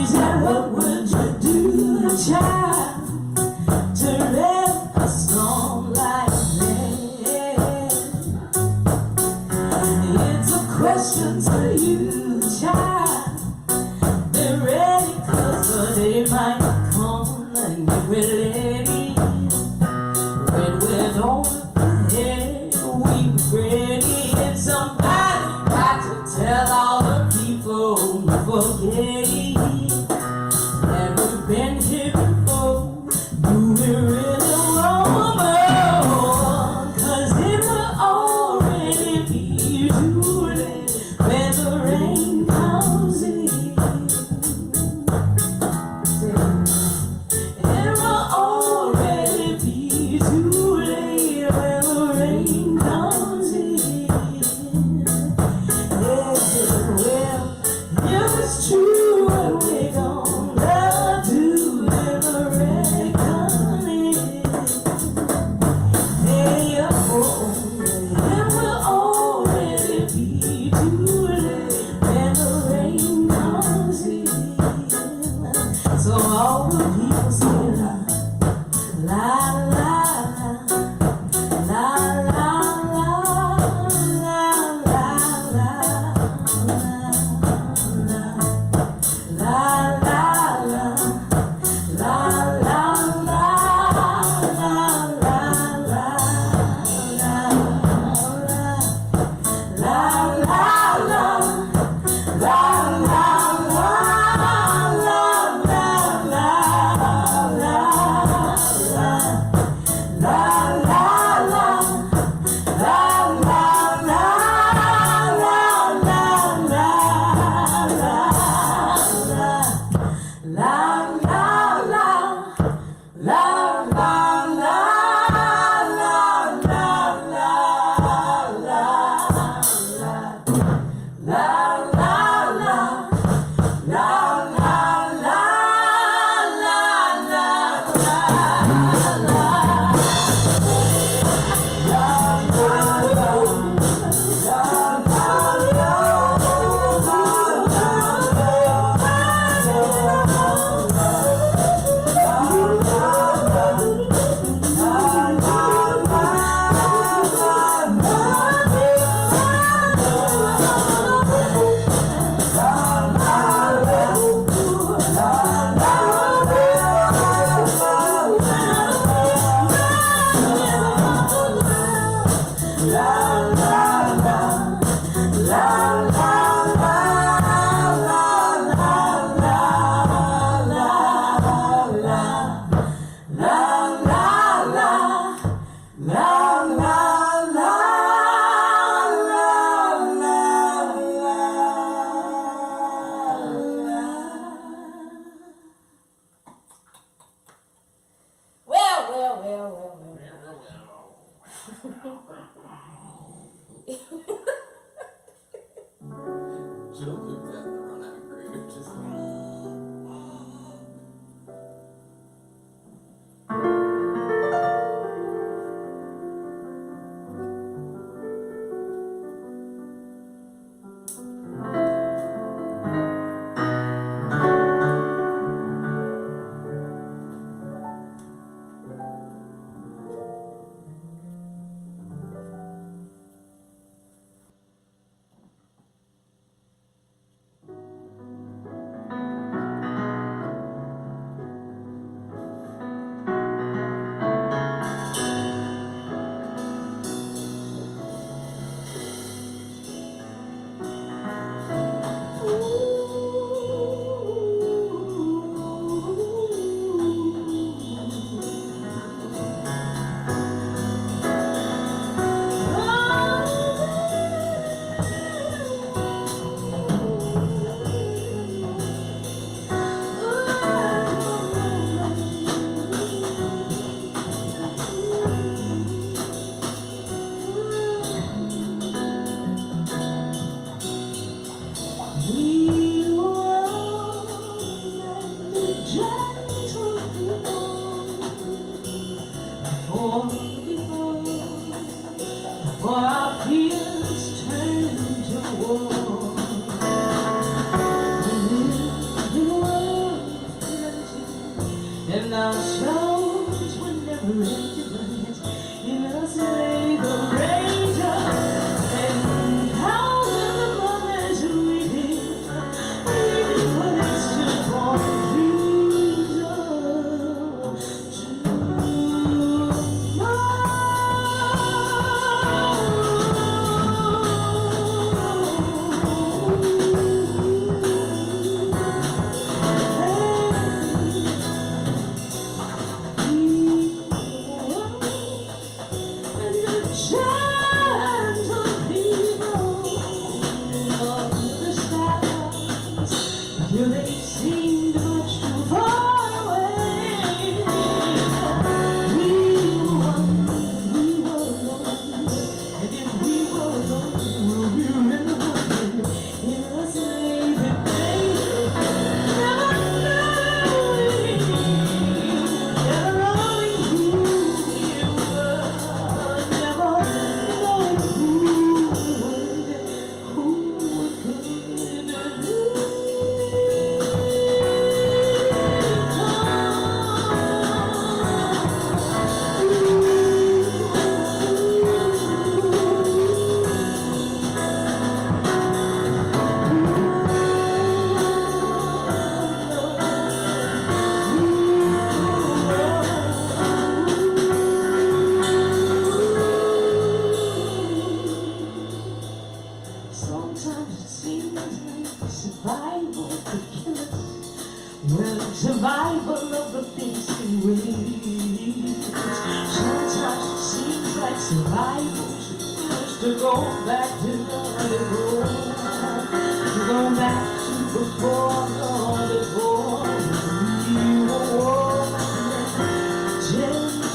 said, what would you do, child, to let a storm like that? It's a question to you, child. Be ready, 'cause the day might come and you will let it. When we're over the head, we be ready. And somebody got to tell all the people to forget it. That we've been here before. Do we really want more? 'Cause it will already be too late when the rain comes. till they seemed much too far away. We were alone, and if we were alone, we'll be living in a sleeping place. Never knowing who we were, never knowing who could sometimes it seems like survival could kill us. Well, survival of the things we need. Sometimes it seems like survival should kill us to go back to the road, to go back to before we were walking gently.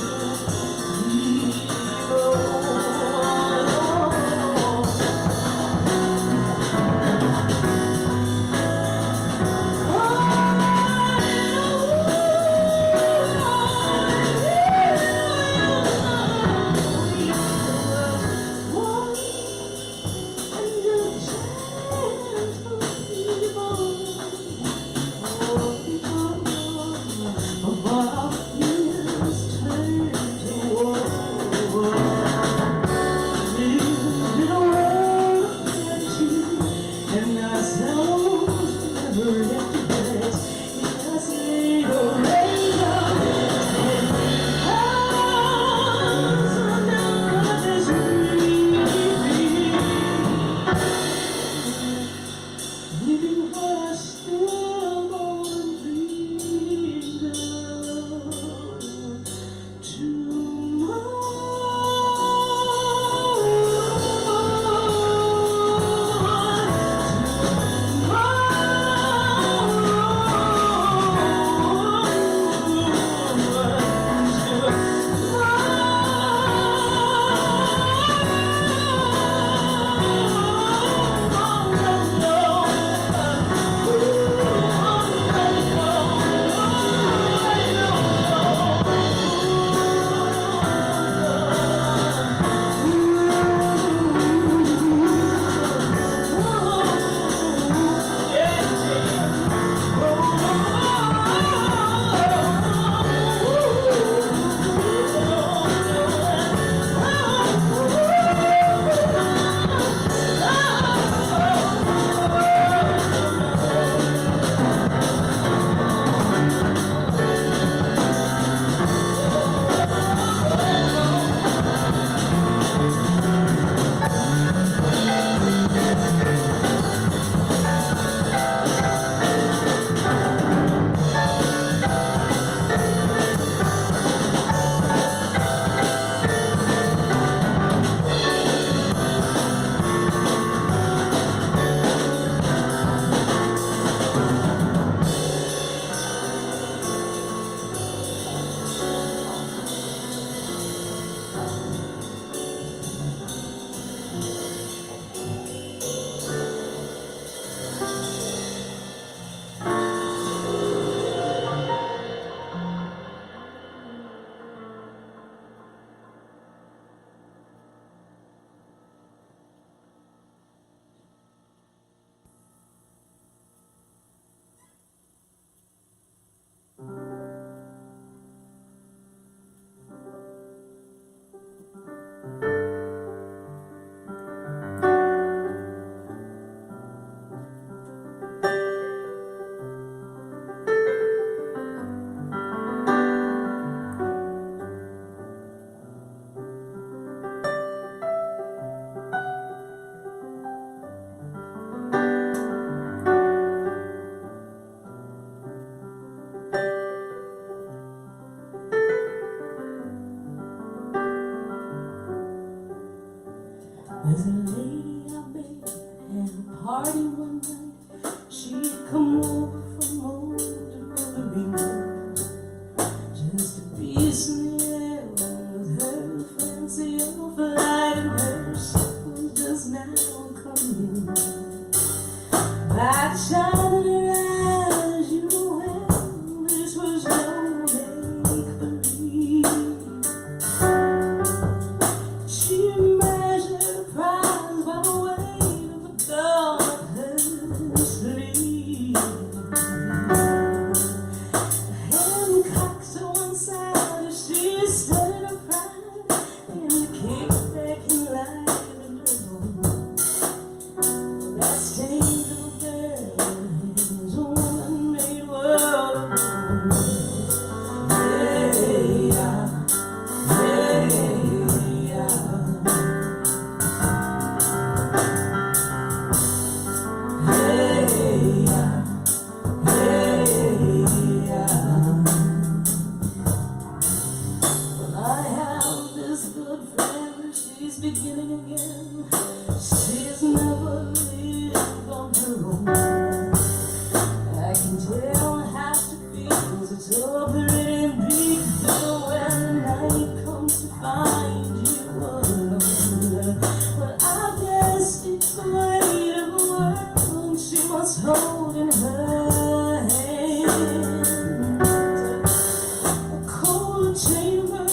Cold chamber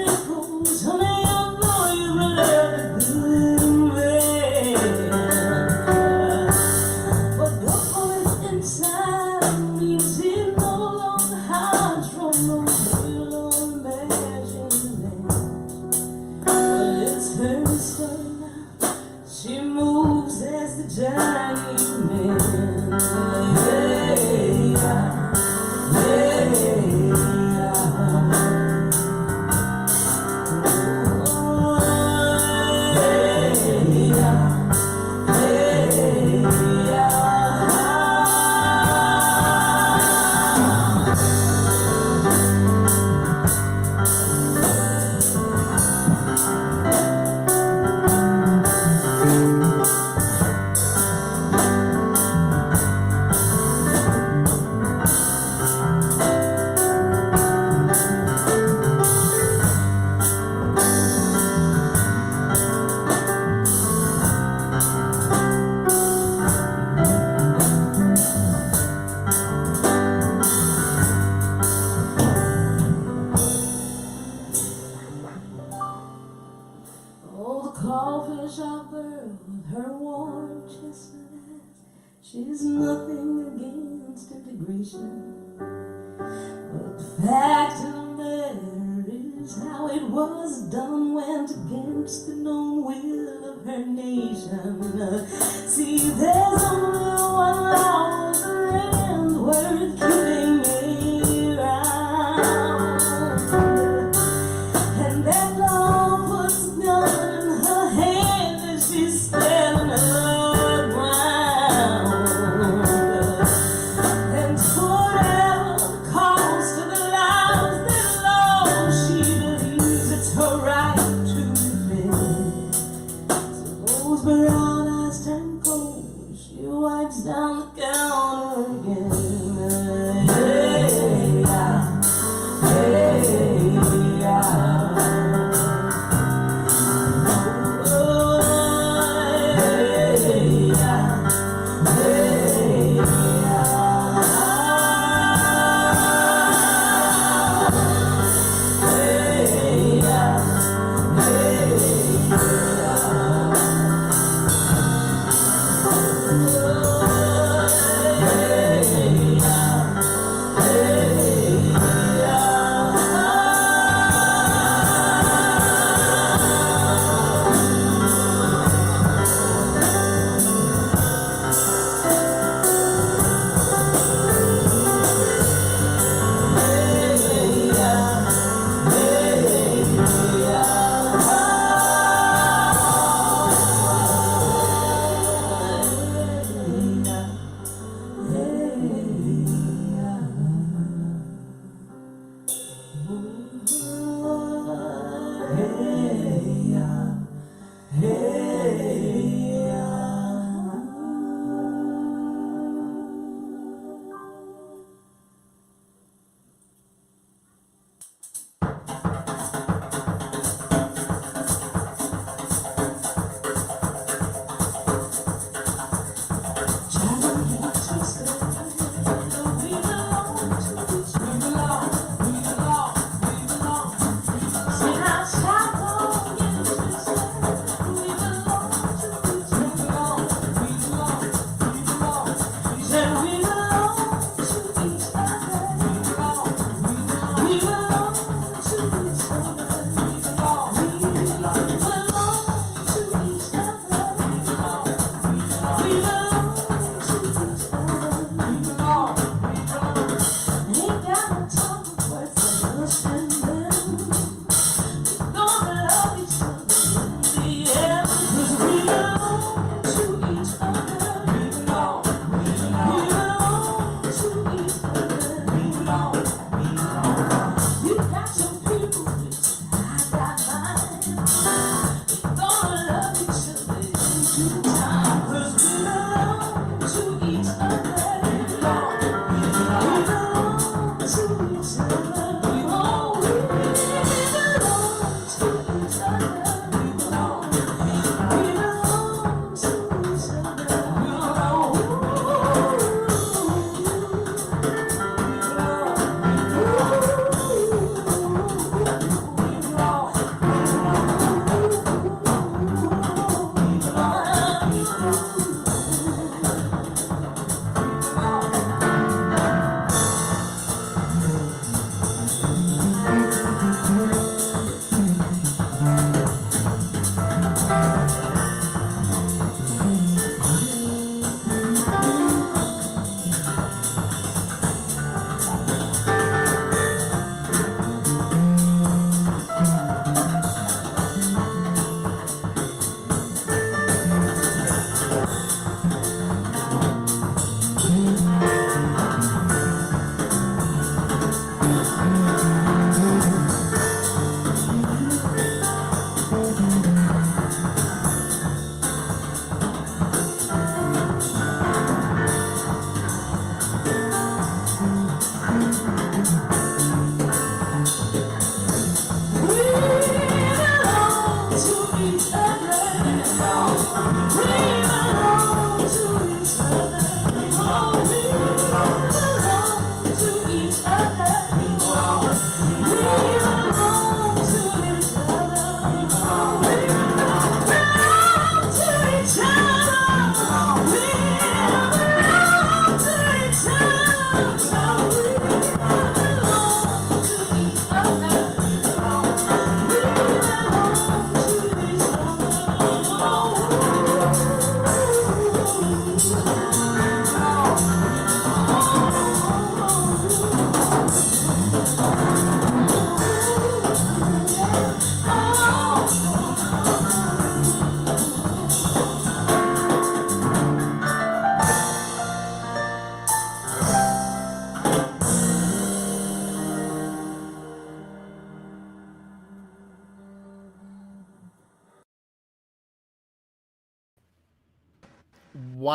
echoes, honey, I know you love me, but the voice inside means it no longer hides from no real imagining. But it's her story now. She moves as the giant man. Hey, oh, the crawfish out there with her warm chestnut eyes. She's nothing against integration, but the fact of the matter is how it was done went against the known will of her nation. See, there's only one law of the land worth keeping me around, and that law puts a gun in her hand as she's standing her ground. And whatever the cost of the lives that lost, she believes it's her right to defend. So those brown eyes turn cold, she wipes down the counter again. Hey, yeah. Hey, yeah.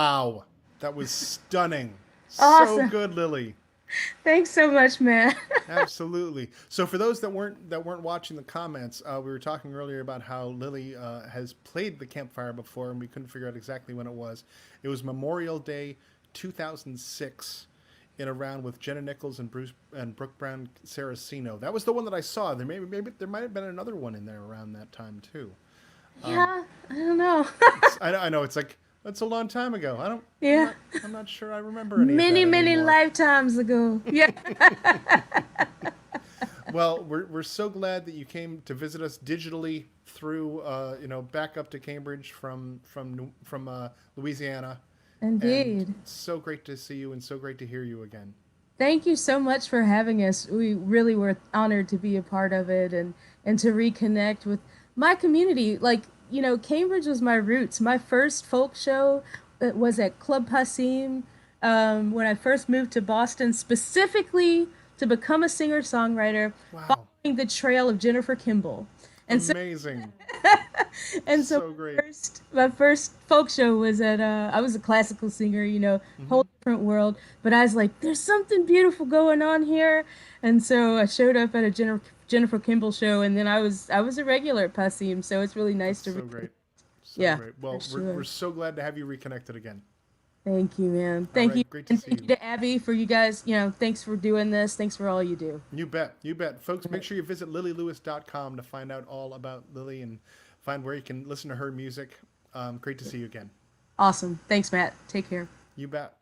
Wow, that was stunning. So Awesome. good, Lily. Thanks so much, man. Absolutely. So for those that weren't watching the comments, we were talking earlier about how Lily has played the campfire before, and we couldn't figure out exactly when it was. It was Memorial Day, 2006, in a round with Jenna Nichols and Bruce and Brooke Brown Saraceno. That was the one that I saw. Maybe there might have been another one in there around that time too. Yeah, I don't know. I know it's like that's a long time ago. I don't. I'm Yeah, not. I'm not sure I remember any of many, that many anymore. lifetimes ago. Yeah. Well, we're so glad that you came to visit us digitally through back up to Cambridge from Louisiana, and Indeed. so great to see you and so great to hear you again. Thank you so much for having us. We really were honored to be a part of it and to reconnect with my community. Like, Cambridge was my roots. My first folk show was at Club Passim when I first moved to Boston, specifically to become a singer-songwriter, Wow, following the trail of Jennifer Kimball. And so amazing, and so so great. my first folk show was at I was a classical singer, Hmm. whole different world, but I was like, there's something beautiful going on here. And so I showed up at a Jennifer Kimball show, and then I was a regular at Passim, so it's really nice That's to so great, so yeah, great. for Well, we're sure. so glad to have you reconnected again. Thank you, man. All Thank you. right, great to And see thank you you. to Abby for you guys, thanks for doing this. Thanks for all you do. You bet. You bet. Folks, make sure you visit lilylewis.com to find out all about Lily and find where you can listen to her music. Great to see you again. Awesome. Thanks, Matt. Take care. You bet.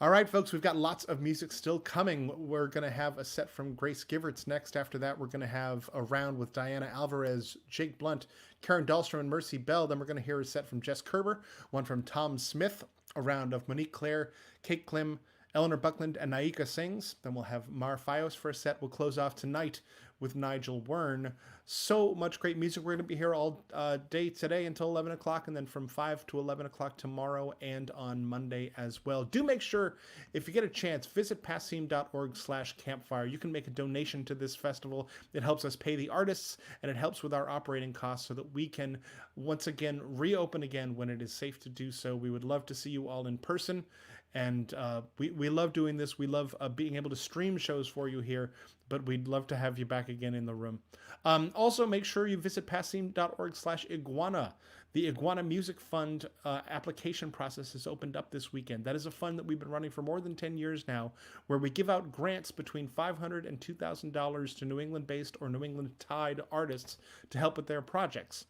All right, folks, we've got lots of music still coming. We're going to have a set from Grace Giverts next. After that, we're going to have a round with Diana Alvarez, Jake Blunt, Karen Dahlstrom, and Mercy Bell. Then we're going to hear a set from Jess Kerber, one from Tom Smith, a round of Monique Claire, Kate Klim, Eleanor Buckland, and Naika Sings. Then we'll have Mar Fios for a set. We'll close off tonight with Nigel Wern. So much great music. We're going to be here all day today until 11 o'clock, and then from 5 to 11 o'clock tomorrow and on Monday as well. Do make sure, if you get a chance, visit passim.org/campfire. You can make a donation to this festival. It helps us pay the artists, and it helps with our operating costs so that we can once again reopen again when it is safe to do so. We would love to see you all in person. And we love doing this. We love being able to stream shows for you here, but we'd love to have you back again in the room. Also, make sure you visit passim.org/iguana. The Iguana Music Fund application process has opened up this weekend. That is a fund that we've been running for more than 10 years now, where we give out grants between $500 and $2,000 to New England-based or New England-tied artists to help with their projects.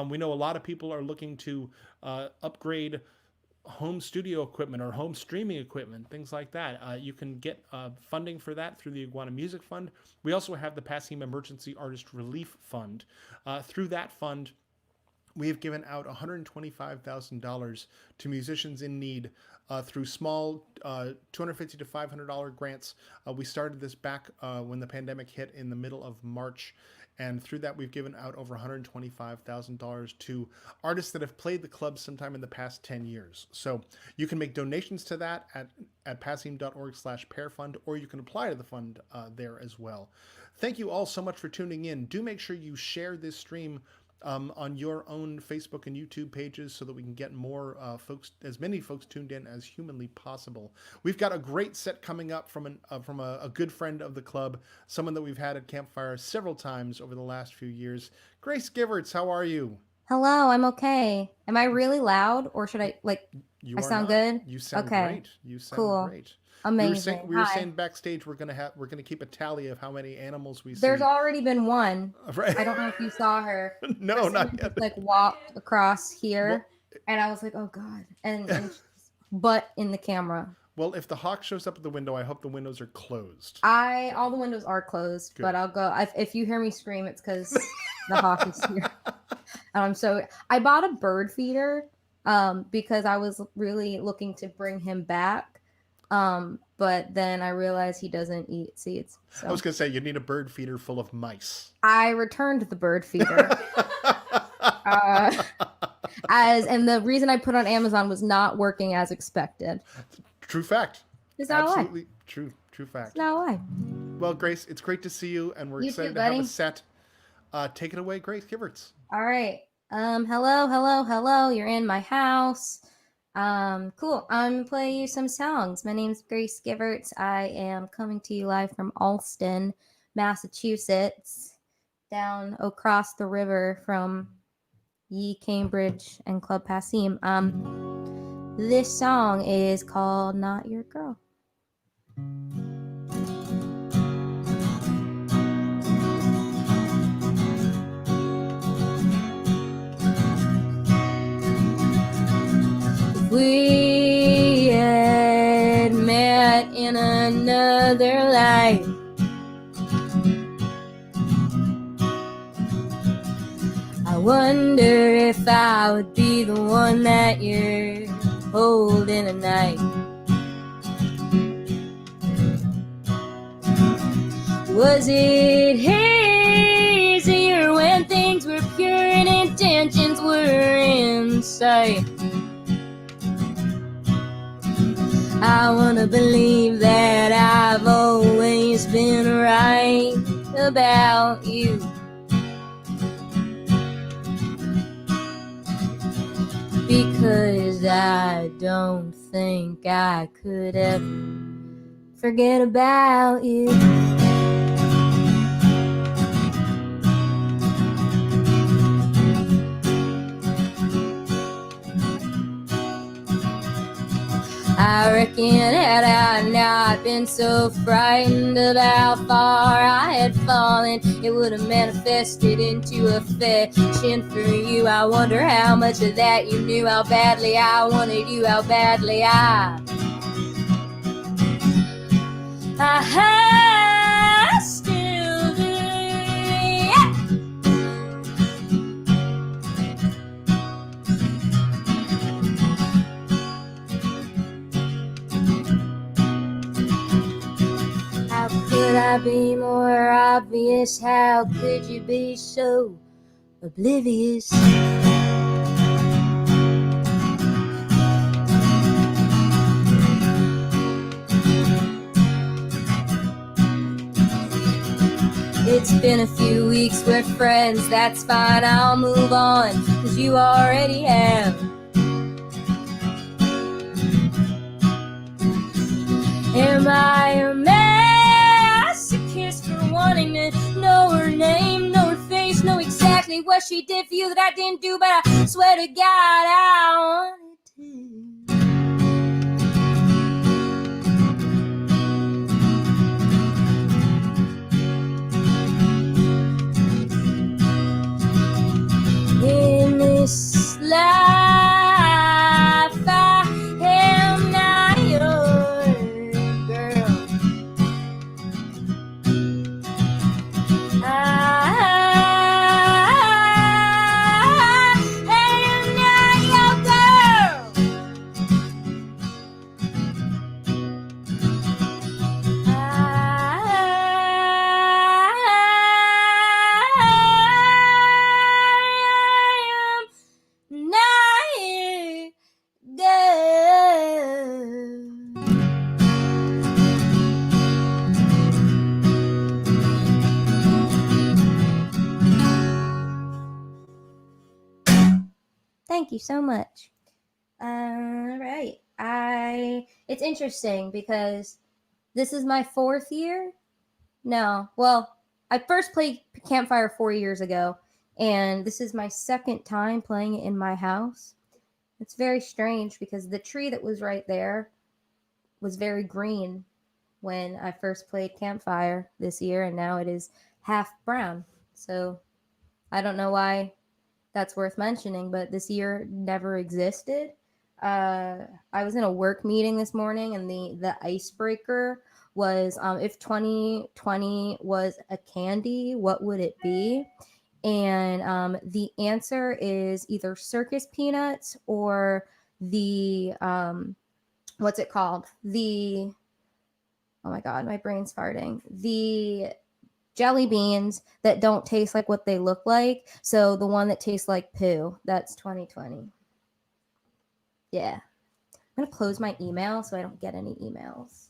We know a lot of people are looking to upgrade home studio equipment or home streaming equipment, things like that. You can get funding for that through the Iguana Music Fund. We also have the Passim Emergency Artist Relief Fund. Through that fund, we have given out $125,000 to musicians in need through small $250 to $500 grants. We started this back when the pandemic hit in the middle of March. And through that, we've given out over $125,000 to artists that have played the club sometime in the past 10 years. So you can make donations to that at passim.org/pairfund, or you can apply to the fund there as well. Thank you all so much for tuning in. Do make sure you share this stream on your own Facebook and YouTube pages so that we can get more folks, as many folks tuned in as humanly possible. We've got a great set coming up from a good friend of the club, someone that we've had at Campfire several times over the last few years. Grace Giverts, how are you? Hello, I'm okay. Am I really loud or should You I are sound not. good? You sound Okay, great. You sound cool, great. amazing. We were Hi. saying backstage we're gonna keep a tally of how many animals we There's see. already been one. Right? I don't know if you saw her. No, Priscilla not just yet. walked across Well, here, and I was like, oh God, and she's butt in the camera. well, if the hawk shows up at the window, I hope the windows are closed. All the windows are closed, Good. but I'll go. If you hear me scream, it's because the hawk is here. I bought a bird feeder, because I was really looking to bring him back. But then I realized he doesn't eat seeds. I was So gonna say you need a bird feeder full of mice. I returned the bird feeder. Uh, and the reason I put on Amazon was not working as expected. True fact. It's not a lie. Absolutely true. True It's fact. not a lie. Well, Grace, it's great to see you, and we're You excited too, to have a buddy. set. Take it away, Grace Giverts. All right. Hello. You're in my house. Cool. I'm gonna play you some songs. My name's Grace Giverts. I am coming to you live from Alston, Massachusetts, down across the river from Ye Cambridge and Club Passim. This song is called Not Your Girl. We had met in another life. I wonder if I would be the one that you're holding at night. Was it hazier when things were pure and intentions were in sight? I wanna believe that I've always been right about you. Because I don't think I could ever forget about you. I reckon had I not been so frightened of how far I had fallen, it would have manifested into affection for you. I wonder how much of that you knew, how badly I wanted you, how badly I still do. Yeah. How could I be more obvious? How could you be so oblivious? It's been a few weeks, we're friends, that's fine, I'll move on, 'cause you already have. Am I a masochist for wanting to know her name, know her face, know exactly what she did for you that I didn't do, but I swear to God I wanted to. In this life I am not your girl. I am not your girl. Thank you so much. All right. It's interesting because this is my 4th year. No, well, I first played Campfire 4 years ago, and this is my 2nd time playing it in my house. It's very strange because the tree that was right there was very green when I first played Campfire this year, and now it is half brown. So I don't know why that's worth mentioning, but this year never existed. I was in a work meeting this morning, and the icebreaker was if 2020 was a candy, what would it be? And the answer is either circus peanuts or the what's it called? The oh my god, my brain's farting. The jelly beans that don't taste like what they look like. So the one that tastes like poo, that's 2020. Yeah. I'm going to close my email so I don't get any emails.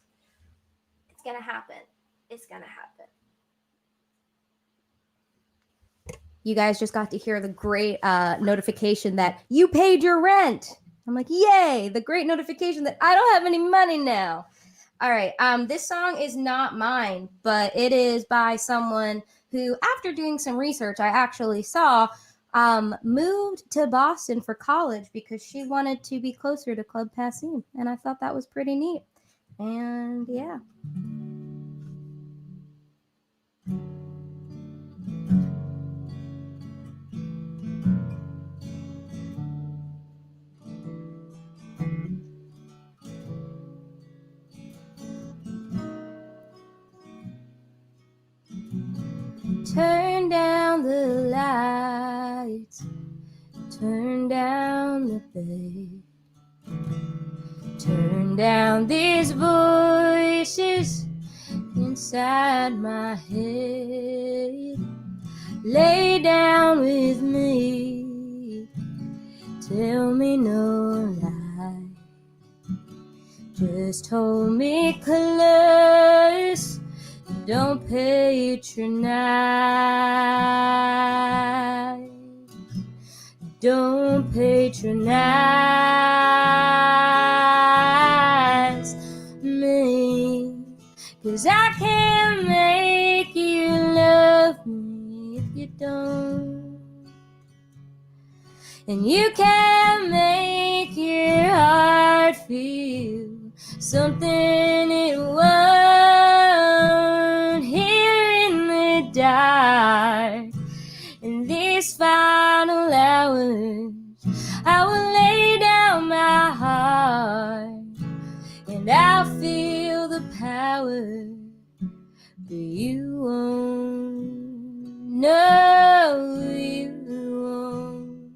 It's going to happen. It's going to happen. You guys just got to hear the great notification that you paid your rent. I'm like, yay, the great notification that I don't have any money now. All right, this song is not mine, but it is by someone who, after doing some research, I actually saw moved to Boston for college because she wanted to be closer to Club Passim, and I thought that was pretty neat. And yeah. Turn down the lights, turn down the bed, turn down these voices inside my head. Lay down with me, tell me no lie, just hold me close, don't patronize, don't patronize me, 'cause I can't make you love me if you don't, and you can't make your heart feel something it won't. Here in the dark, in these final hours, I will lay down my heart, and I'll feel the power, but you won't. No, you won't,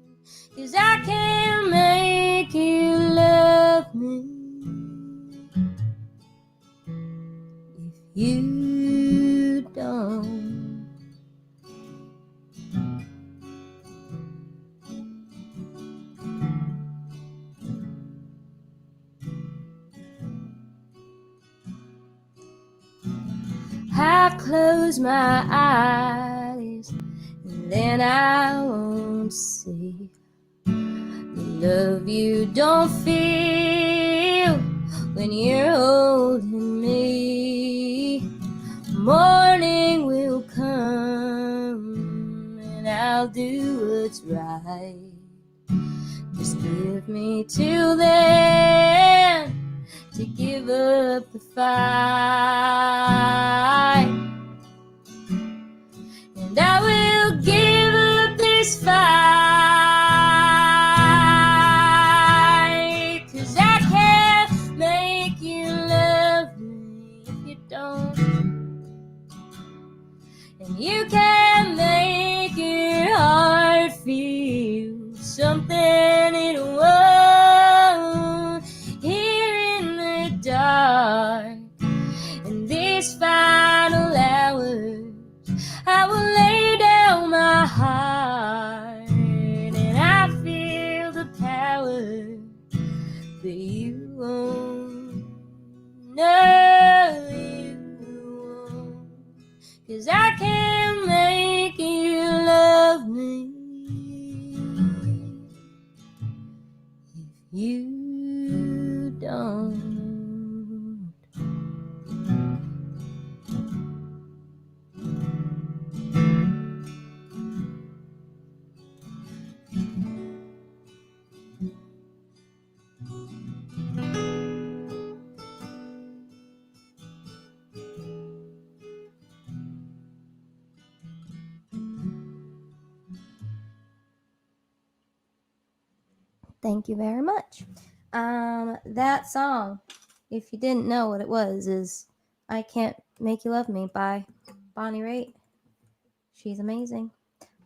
'cause I can't make you love me if you don't. I close my eyes, and then I won't see the love you don't feel when you're holding me. Morning will come, and I'll do what's right. Just give me till then to give up the fight, and I will give up this fight, 'cause I can't make you love me if you don't, and you can't make your heart feel something it won't. Here in the dark, in these final hours, I will lay down my heart, and I feel the power, but you won't. No, you won't, 'cause I can't make you love me if you don't. Thank you very much. That song, if you didn't know what it was, is I Can't Make You Love Me by Bonnie Raitt. She's amazing.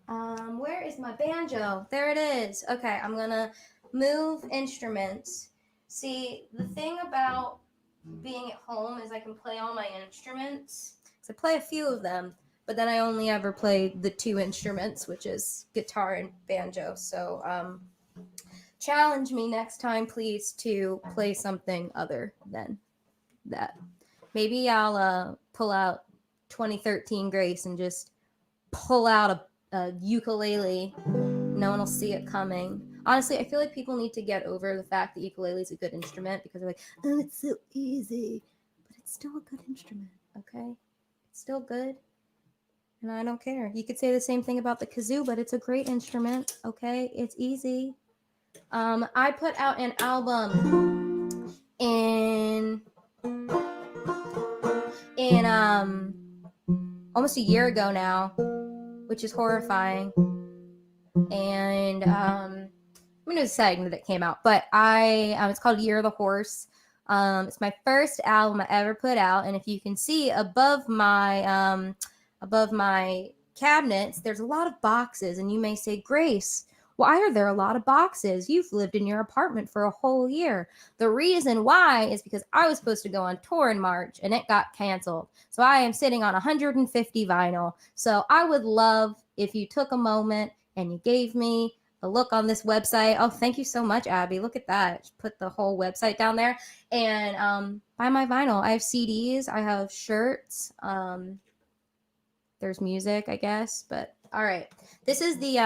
Where is my banjo? There it is. Okay, I'm gonna move instruments. See, the thing about being at home is I can play all my instruments. So I play a few of them, but then I only ever play the two instruments, which is guitar and banjo. So challenge me next time, please, to play something other than that. Maybe I'll pull out 2013 Grace and just pull out a ukulele. No one will see it coming. Honestly, I feel like people need to get over the fact that ukulele is a good instrument because they're like, oh, it's so easy. But it's still a good instrument, okay? It's still good. And I don't care. You could say the same thing about the kazoo, but it's a great instrument, okay? It's easy. I put out an album in almost a year ago now, which is horrifying. And I mean, it was exciting that it came out, but it's called Year of the Horse. It's my first album I ever put out, and if you can see above my cabinets, there's a lot of boxes, and you may say, Grace, why are there a lot of boxes? You've lived in your apartment for a whole year. The reason why is because I was supposed to go on tour in March, and it got canceled. So I am sitting on 150 vinyl. So I would love if you took a moment and you gave me a look on this website. Oh, thank you so much, Abby. Look at that. Just put the whole website down there and buy my vinyl. I have CDs. I have shirts. There's music, I guess. But all right, this is the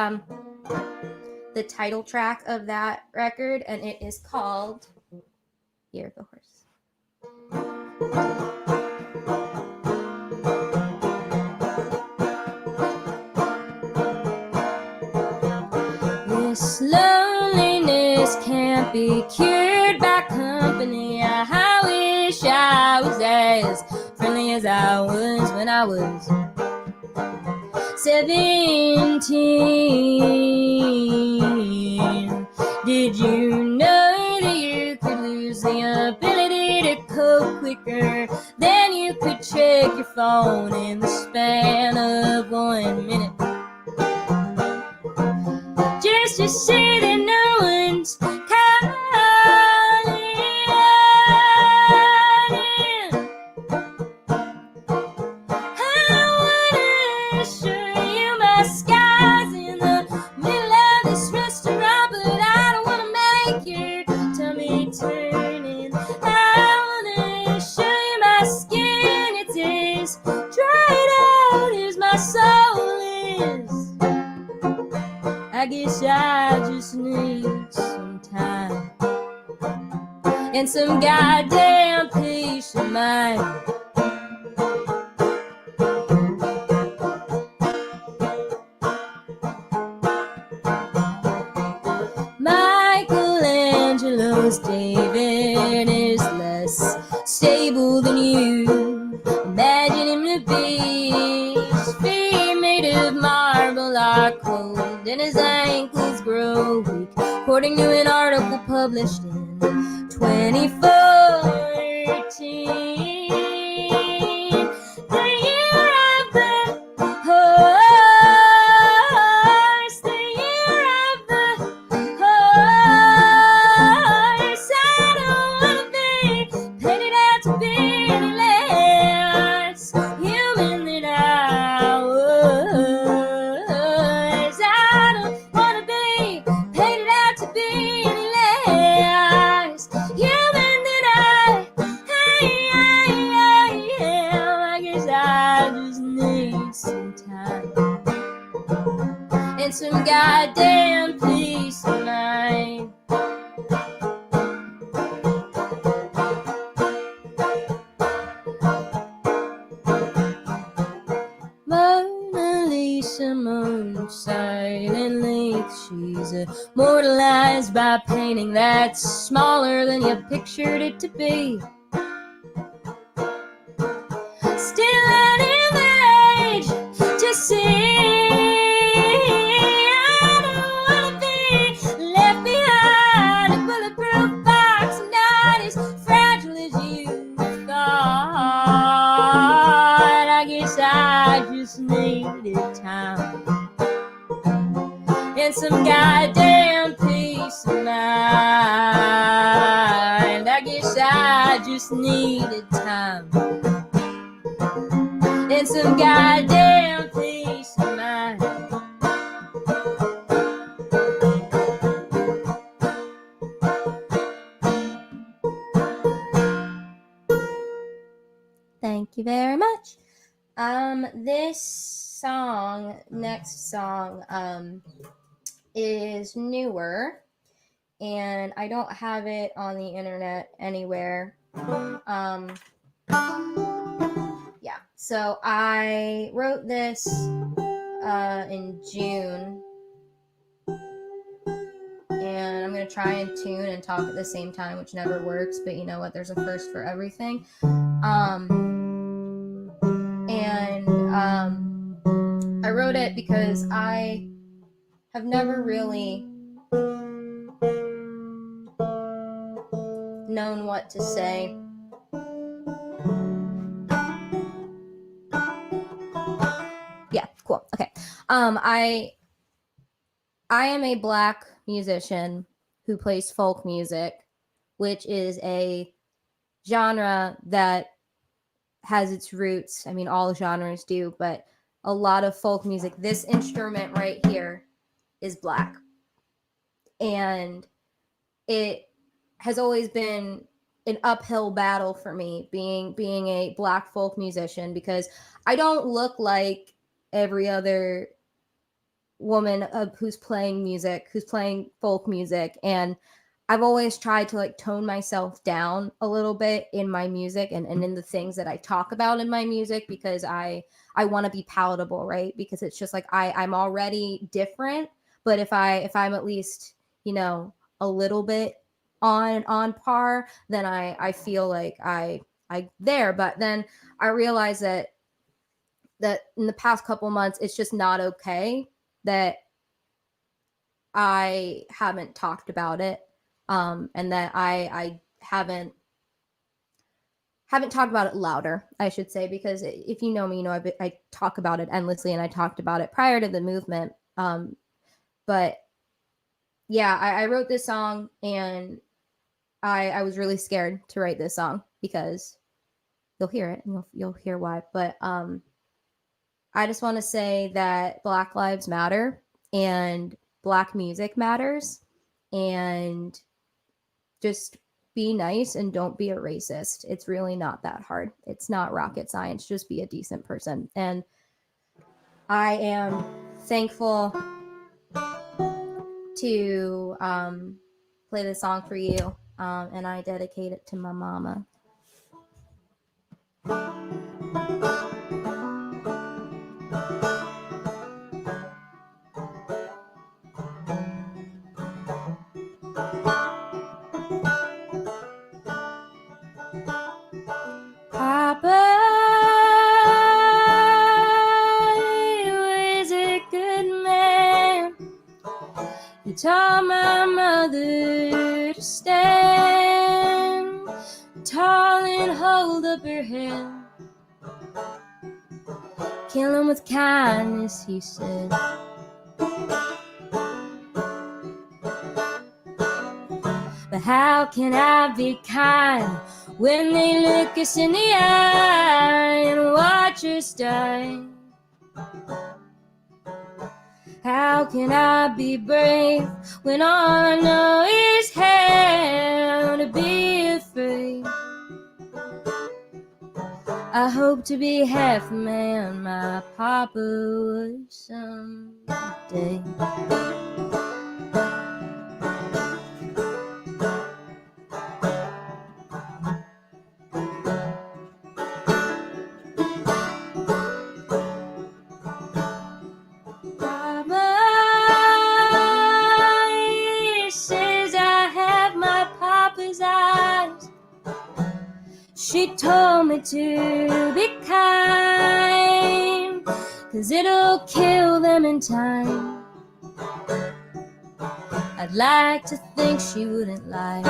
title track of that record, and it is called Year of the Horse. This loneliness can't be cured by company. I wish I was as friendly as I was when I was 17. Did you know that you could lose the ability to cope quicker than you could check your phone in the span of 1 minute? Just to say that no one's calling. I wanna show you my skies in the middle of this restaurant, but I don't wanna make your tummy turning. I wanna show you my skin, it's as dried out as my soul is. I guess I just need some time and some goddamn peace of mind. Michelangelo's David is less stable than you. Imagine him to be. His feet made of marble are cold and his ankles grow weak, according to an article published in 2014. The year of the horse, the year of the horse. I don't wanna be painted out to be any less human than I was. I don't wanna be painted out to be any less human than I am. I guess I just need some time and some goddamn peace of mind. Mona Lisa moans silently. She's immortalized by painting that's smaller than you pictured it to be. Still an image to see. I don't wanna be left behind. A bulletproof box, not as fragile as you thought. I guess I just needed time and some goddamn peace of mind. I guess I just needed time and some goddamn peace of mind. Thank you very much. This song, next song, is newer. and I don't have it on the internet anywhere. Yeah, so I wrote this in June, and I'm gonna try and tune and talk at the same time, which never works, but you know what, there's a first for everything. I wrote it because I have never really known what to say. Yeah, cool. Okay. I am a Black musician who plays folk music, which is a genre that has its roots. I mean, all genres do, but a lot of folk music, this instrument right here is Black. And it has always been an uphill battle for me being a Black folk musician, because I don't look like every other woman who's playing music, who's playing folk music, and I've always tried to like tone myself down a little bit in my music and in the things that I talk about in my music, because I want to be palatable, right? Because it's just like I'm already different, but if I'm at least, you know, a little bit on par, then I feel like I there. But then I realized that in the past couple months, it's just not okay that I haven't talked about it, and that I haven't talked about it louder, I should say, because if you know me, you know I talk about it endlessly, and I talked about it prior to the movement. But yeah, I wrote this song, and I was really scared to write this song, because you'll hear it and you'll hear why. But I just want to say that Black Lives Matter and Black music matters, and just be nice and don't be a racist. It's really not that hard. It's not rocket science. Just be a decent person. And I am thankful to play this song for you, and I dedicate it to my mama. Papa was a good man. He taught my mother to stand tall and hold up her head. Kill him with kindness, he said. But how can I be kind when they look us in the eye and watch us die? How can I be brave when all I know is how to be afraid? I hope to be half a man, my papa was someday. She told me to be kind, 'cause it'll kill them in time. I'd like to think she wouldn't lie.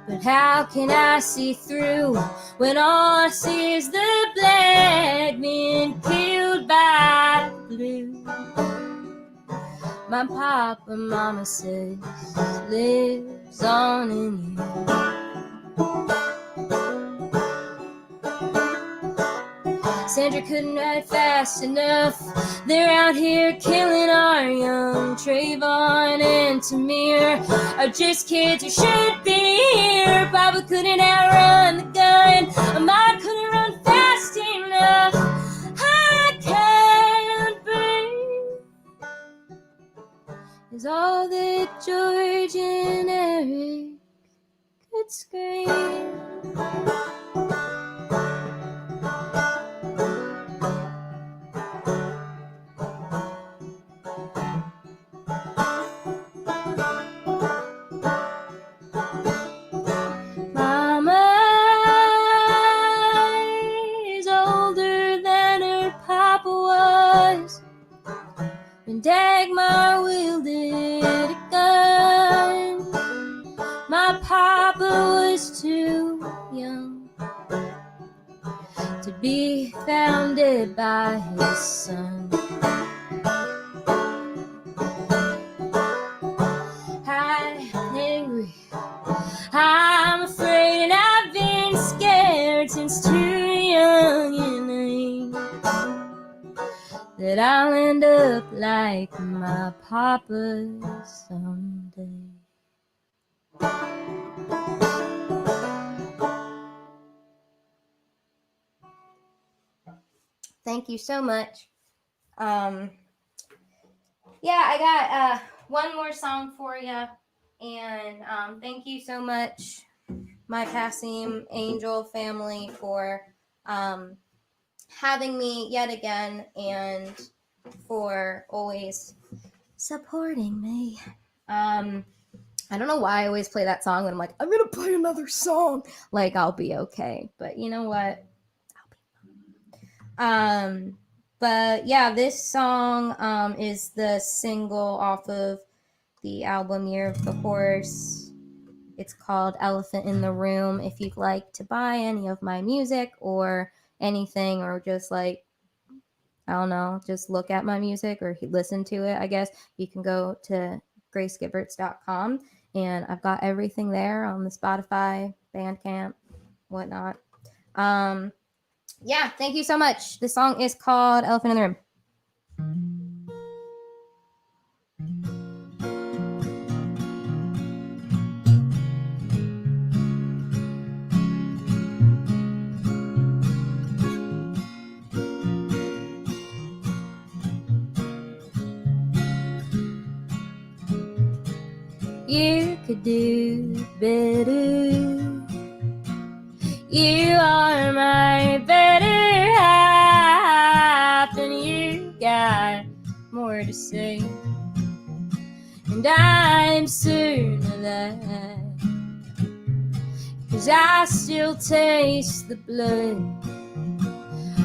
But how can I see through when all I see is the black men killed by blue? My papa, mama says, lives on in you. Sandra couldn't write fast enough. They're out here killing our young. Trayvon and Tamir are just kids who should be here. Papa couldn't outrun the gun. Mama couldn't run fast enough. I can't breathe like George and Eric could scream. Mama's older than her papa was when Dagmar wielded a gun. My papa was too young to be founded by his son. I'm angry, I'm afraid, and I've been scared since too young and lame, that I'll end up like my papa someday. Thank you so much. Yeah, I got one more song for you, and thank you so much, my Passim Angel family, for having me yet again and for always supporting me. I don't know why I always play that song when I'm like, I'm gonna play another song. Like, I'll be okay. But you know what? But yeah, this song is the single off of the album Year of the Horse. It's called Elephant in the Room. If you'd like to buy any of my music or anything, or just like, I don't know, just look at my music or listen to it, I guess, you can go to gracegibberts.com, and I've got everything there on the Spotify, Bandcamp, whatnot. Yeah, thank you so much. The song is called Elephant in the Room. You could do better. You are my better half, and you got more to say, and I'm certain of that, 'cause I still taste the blood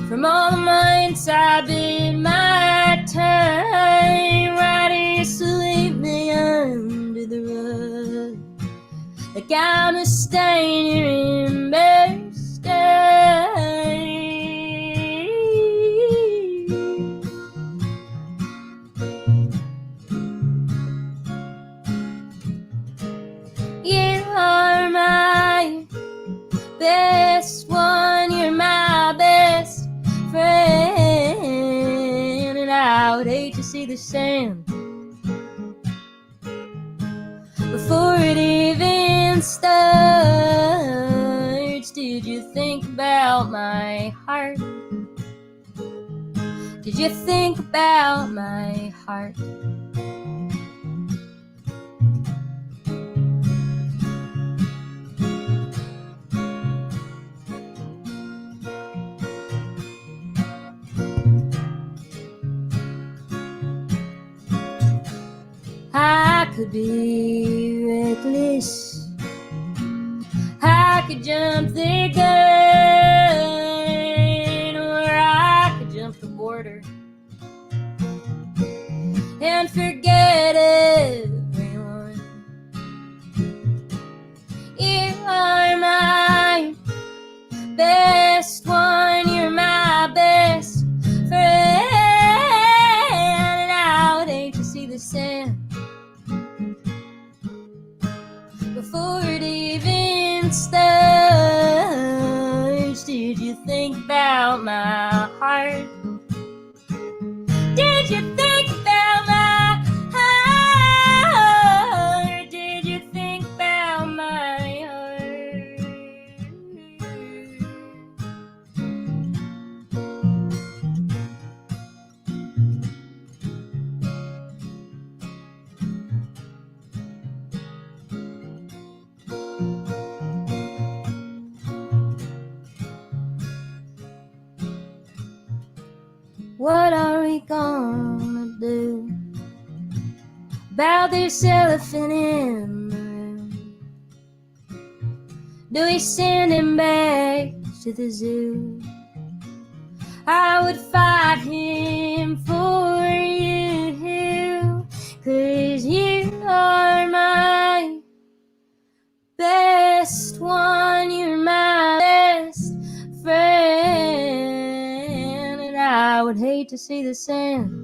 from all the months I bid my time. Why do you sleep me under the rug like I'm a stain you're embarrassed of? You are my best one, you're my best friend, and I would hate to see the sand before it even starts. Did you think about my heart? Did you think about my heart? I could be reckless, I could jump the gun, or I could jump the border and forget everyone. You are my best one, you're my best friend, and I would hate to see the sand before it even starts. Did you think about my heart? Did you think about my heart? Did you think about my heart? What are we gonna do about this elephant in the room? Do we send him back to the zoo? I would fight him for you, 'cause you are my best one, you're my best friend, and I would hate to see this end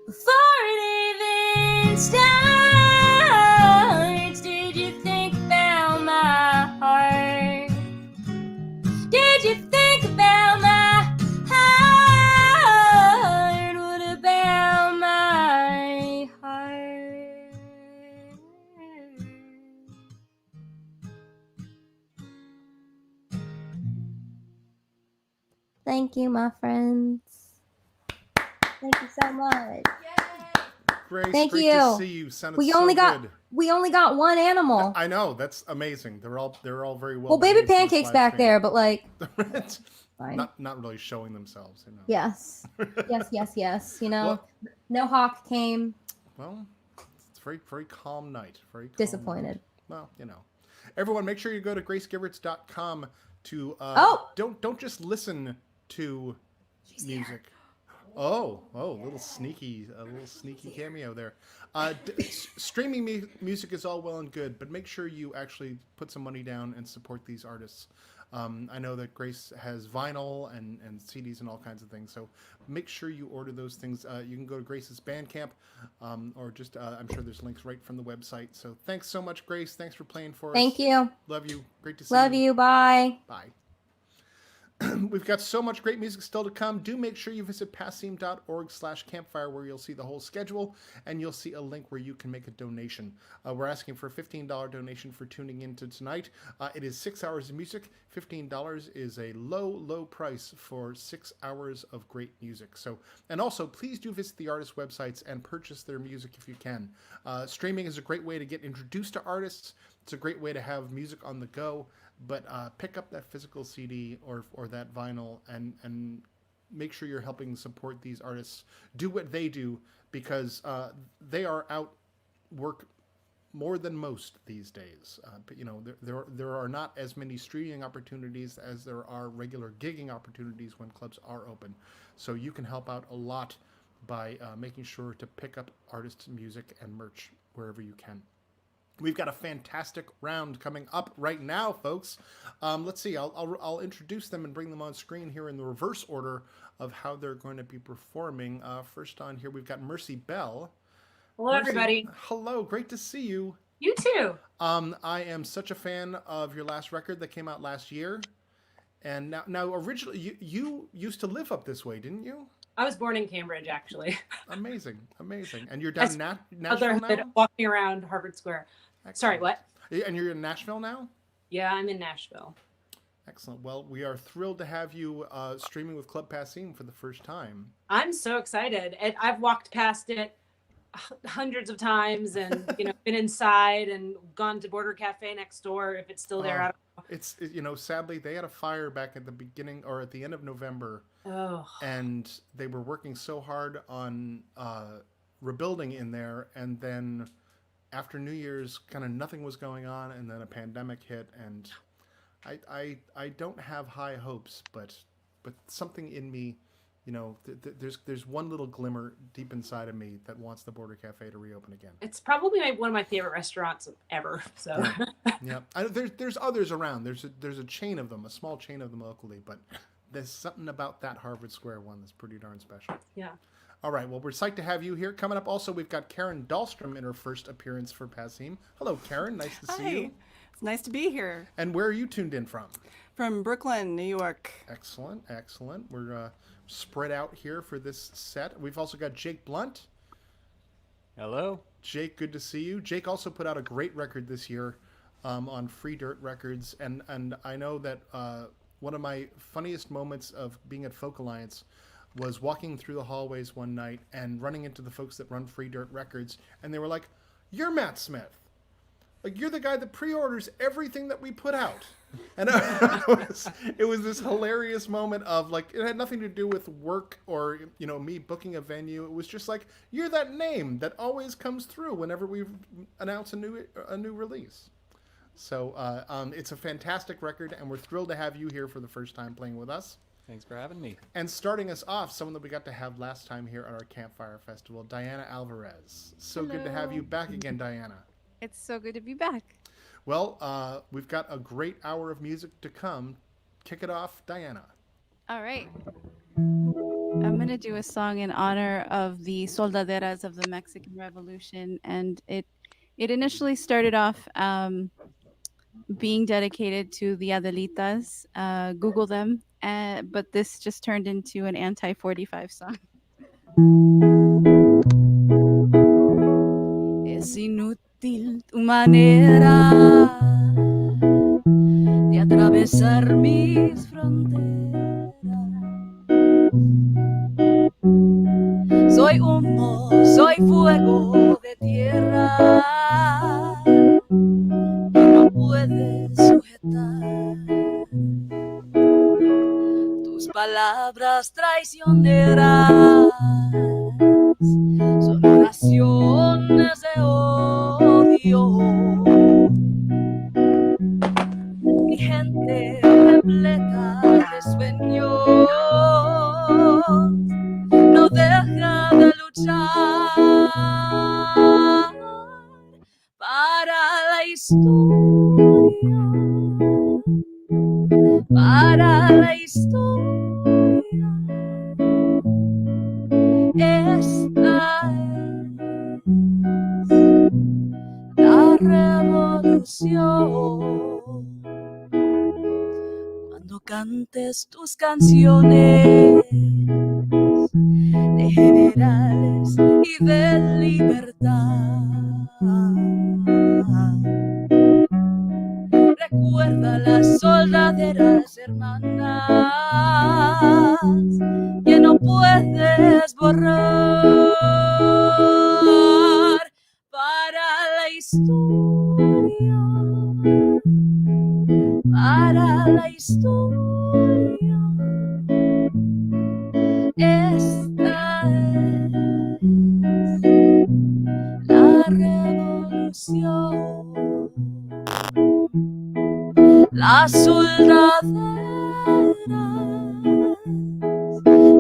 before it even starts. Did you think about my heart? Did you think about my heart? What about my heart? Thank you, my friends. Thank you so much. Grace, Thank great you. to see you. Sounded We so only good. got one animal. I know, that's amazing. They're all very well. Well, baby behaved in this Pancake's live back stream. there, but like, It's fine. not really showing themselves, you know. Yes, yes. You know, Well- no hawk came. Well, it's a very calm night. Very calm Disappointed. night. Well, you know. Everyone, make sure you go to gracegiverts.com to don't just listen to music. Oh, a little sneaky cameo there. Streaming music is all well and good, but make sure you actually put some money down and support these artists. I know that Grace has vinyl and CDs and all kinds of things, so make sure you order those things. You can go to Grace's Bandcamp, or just I'm sure there's links right from the website. So thanks so much, Grace. Thanks for playing for us. Thank you. Love you. Great to see Love you. Bye. Bye. We've got so much great music still to come. Do make sure you visit passim.org/campfire, where you'll see the whole schedule, and you'll see a link where you can make a donation. We're asking for a $15 donation for tuning into tonight. It is 6 hours of music. $15 is a low price for 6 hours of great music. So, and also, please do visit the artists' websites and purchase their music if you can. Streaming is a great way to get introduced to artists. It's a great way to have music on the go. But pick up that physical CD or that vinyl and make sure you're helping support these artists do what they do, because they are out work more than most these days. But you know, there are not as many streaming opportunities as there are regular gigging opportunities when clubs are open. So you can help out a lot by making sure to pick up artists' music and merch wherever you can. We've got a fantastic round coming up right now, folks. Let's see. I'll introduce them and bring them on screen here in the reverse order of how they're going to be performing. First on here, we've got Mercy Bell. Hello, Mercy, everybody. Hello. Great to see you. You too. I am such a fan of your last record that came out last year. And now originally, you used to live up this way, didn't you? I was born in Cambridge, actually. Amazing. And you're down in Nashville Otherhood, now? walking around Harvard Square. Excellent. Sorry, what? And you're in Nashville now? Yeah, I'm in Nashville. Excellent. Well, we are thrilled to have you streaming with Club Passim for the first time. I'm so excited. I've walked past it hundreds of times, and been inside and gone to Border Cafe next door if it's still there. I don't know. It's sadly they had a fire back at the beginning or at the end of November. Oh. And they were working so hard on rebuilding in there, and then after New Year's, kind of nothing was going on, and then a pandemic hit, and I don't have high hopes, but something in me, there's one little glimmer deep inside of me that wants the Border Cafe to reopen again. It's probably one of my favorite restaurants ever. So. Yeah, there's others around. There's a chain of them, a small chain of them locally, but there's something about that Harvard Square one that's pretty darn special. Yeah. All right, well, we're psyched to have you here. Coming up also, we've got Karen Dahlstrom in her first appearance for Passim. Hello, Karen. Nice to see you. It's nice to be here. And where are you tuned in from? From Brooklyn, New York. Excellent. We're spread out here for this set. We've also got Jake Blunt. Hello. Jake, good to see you. Jake also put out a great record this year on Free Dirt Records. And I know that one of my funniest moments of being at Folk Alliance was walking through the hallways one night and running into the folks that run Free Dirt Records, and they were like, "You're Matt Smith. Like, you're the guy that pre-orders everything that we put out. And it was this hilarious moment of, like, it had nothing to do with work or, me booking a venue. It was just like, you're that name that always comes through whenever we announce a new release. So it's a fantastic record, and we're thrilled to have you here for the first time playing with us. Thanks for having me. And starting us off, someone that we got to have last time here at our Campfire Festival, Diana Alvarez. So good to have you back again, Diana. It's so good to be back. Well, we've got a great hour of music to come. Kick it off, Diana. All right. I'm going to do a song in honor of the soldaderas of the Mexican Revolution. And it initially started off being dedicated to the Adelitas. Google them. But this just turned into an anti-45 song. Es inútil tu manera de atravesar mis fronteras. Soy humo, soy fuego de tierra que no puedes sujetar. Tus palabras traicioneras son oraciones de odio. Mi gente repleta de sueños no deja de luchar para la historia, para la historia. Esta es la revolución. Cuando cantes tus canciones de generales y de libertad, recuerda las soldaderas hermanas que no puedes borrar para la historia, para la historia. Esta es la revolución. Las soldaderas,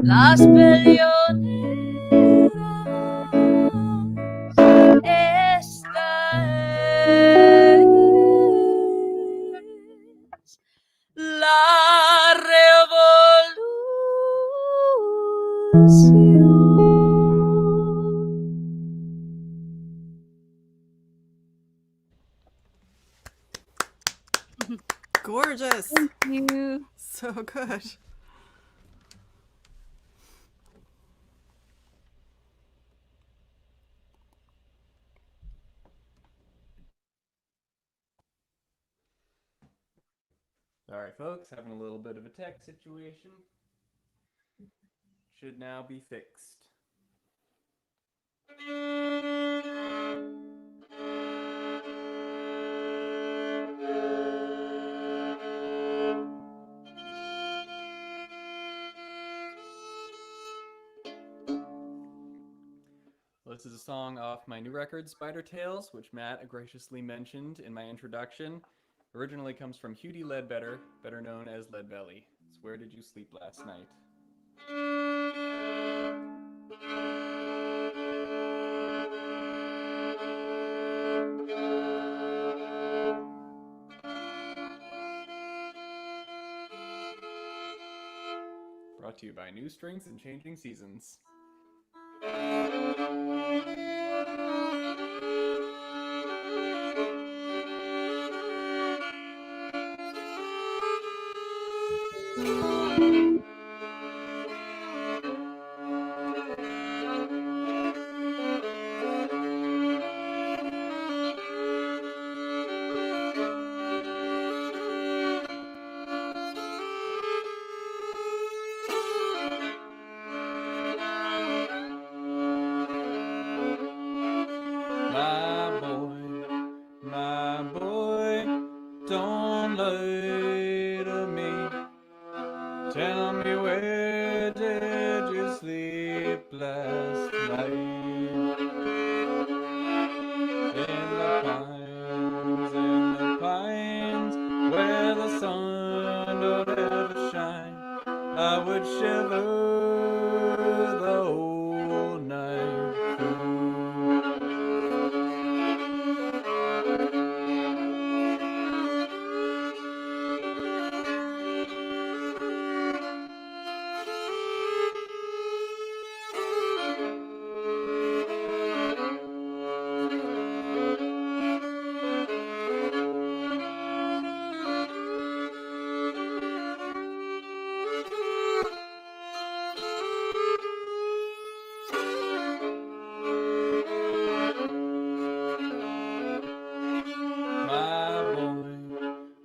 las peleoneras, esta es la revolución. Gorgeous. Thank you. So good. All right, folks, having a little bit of a tech situation. Should now be fixed. This is a song off my new record, Spider Tales, which Matt graciously mentioned in my introduction. Originally comes from Hudie Ledbetter, better known as Leadbelly. It's Where Did You Sleep Last Night? Brought to you by New Strings and Changing Seasons. My don't lie to me. Tell me, where did you sleep last night? In the pines, where the sun don't ever shine, I would shiver the whole night through.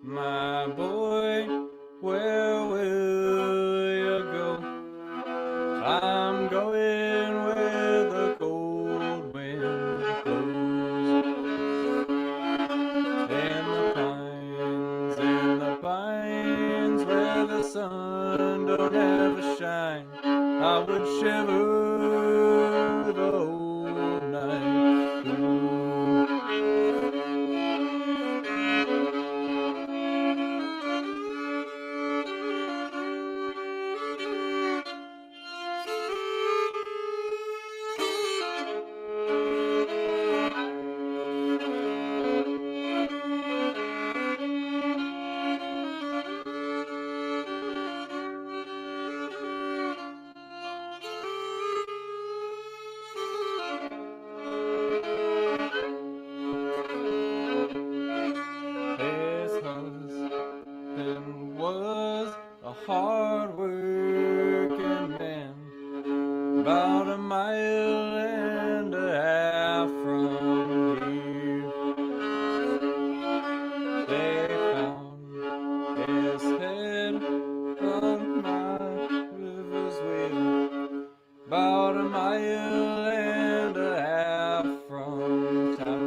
My boy, where will you go? I'm going where the cold wind blows. In the pines where the sun don't ever shine, I would shiver the whole night through. His husband was a hard-working man, about a mile and a half from here. They found his head on my river's wheel, about a mile and a half from town.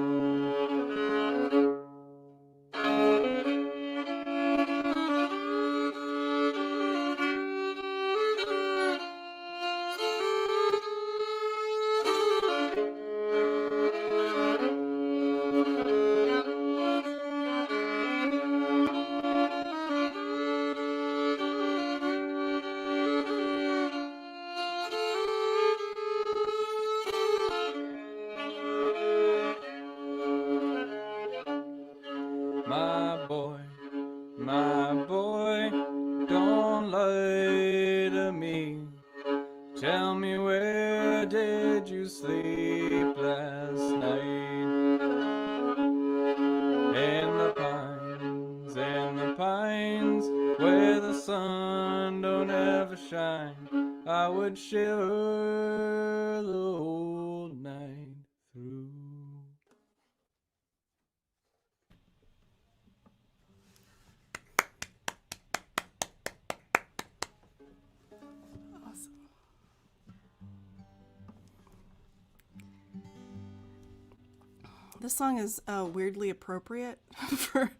My boy, don't lie to me. Tell me, where did you sleep last night? In the pines, where the sun don't ever shine, I would shiver the whole night through. Awesome. This song is weirdly appropriate for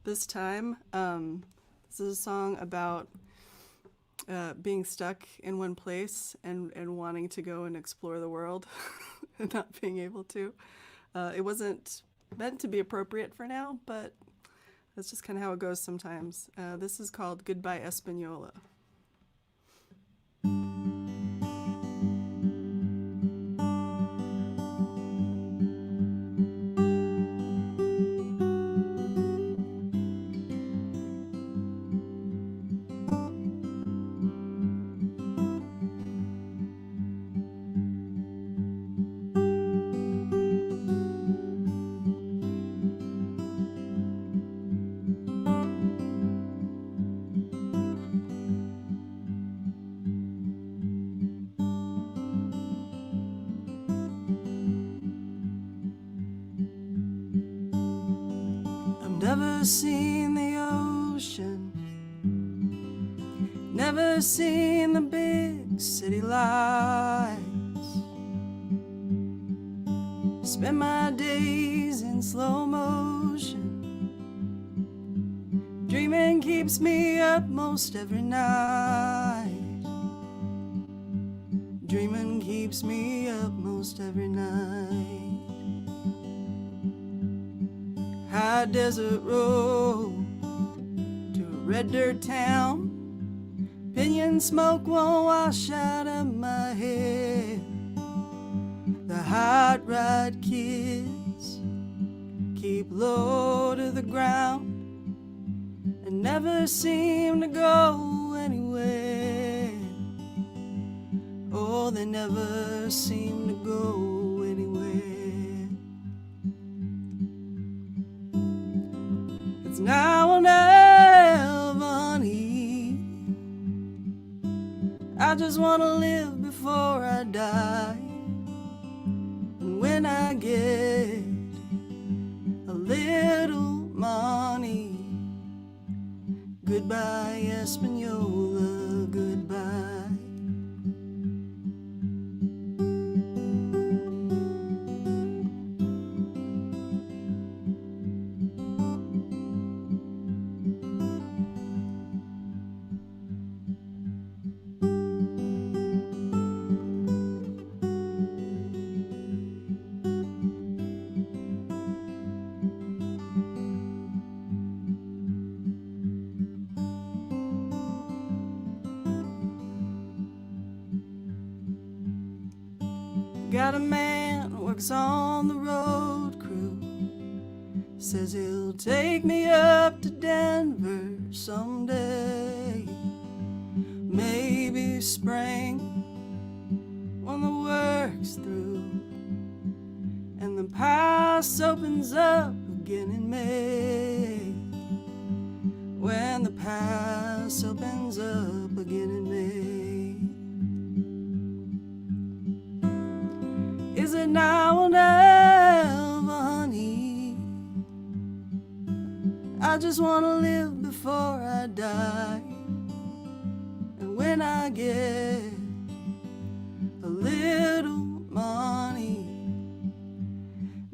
this time. This is a song about being stuck in one place and wanting to go and explore the world and not being able to. It wasn't meant to be appropriate for now, but that's just kind of how it goes sometimes. This is called Goodbye Espanola. Never seen the ocean, never seen the big city lights. Spend my days in slow motion, Dreaming keeps me up most every night. Dreaming keeps me up most every night. High desert road to a red dirt town. Pinion smoke won't wash out of my head. The hot rod kids keep low to the ground and never seem to go anywhere. Oh, they never seem to go anywhere. It's now or never, honey. I just want to live before I die. And when I get a little money, goodbye, Espanola, goodbye. Got a man who works on the road crew, says he'll take me up to Denver someday. Maybe spring when the work's through and the pass opens up again in May. When the pass opens up again in May. Is it now or never, honey? I just want to live before I die. And when I get a little money,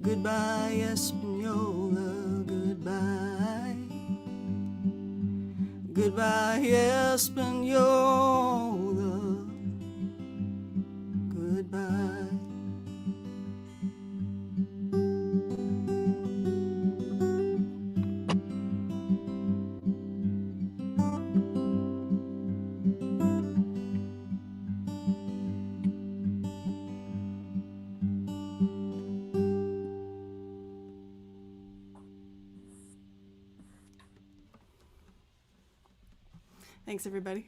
goodbye, Espanola, goodbye. Goodbye, Espanola, goodbye. Thanks, everybody.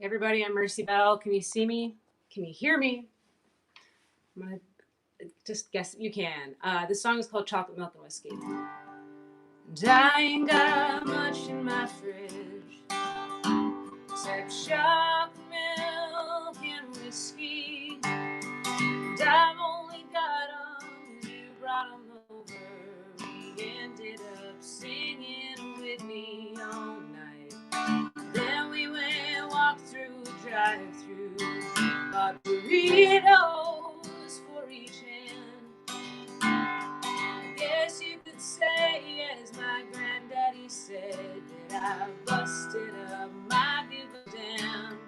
Everybody, I'm Mercy Bell. Can you see me? Can you hear me? I'm gonna just guess you can. This song is called Chocolate Milk and Whiskey. And I ain't got much in my fridge except chocolate milk and whiskey. And I've only got 'em 'cause you brought 'em over. We ended up singing with me all night. Then we went walk through a drive-thru, bought burritos for each hand. I guess you could say, as my granddaddy said, that I busted up my give a damn.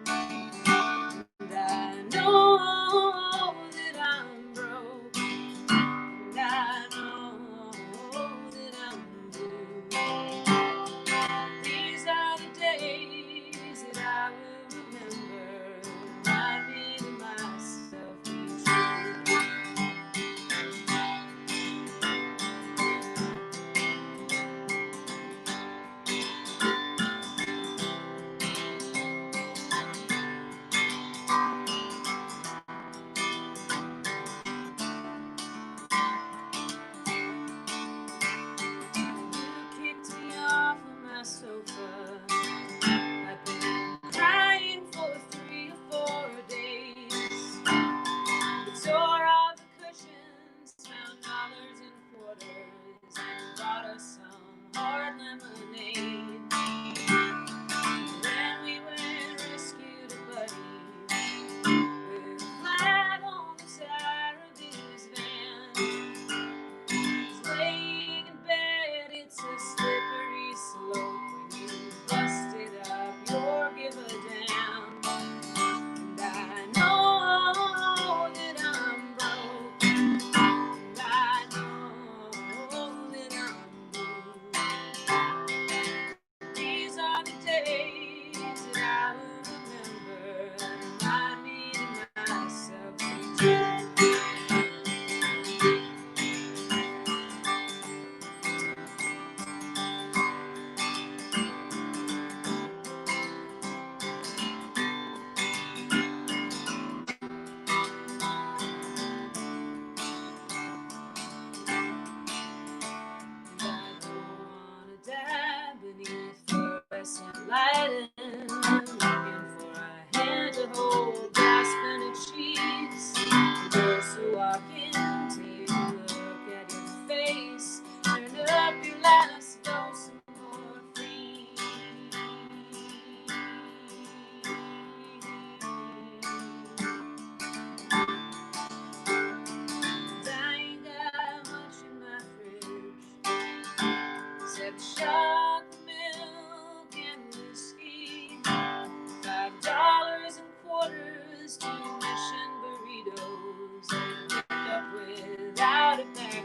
And I know that I'm broke, and I know that I'm blue. These are the days that I will remember. Reminding myself be true. You kicked me off of my sofa. I've been crying for 3 or 4 days. We tore off the cushions, found dollars and quarters, and bought us some hard lemonade. Then we went and rescued a buddy with a flag on the side of his van.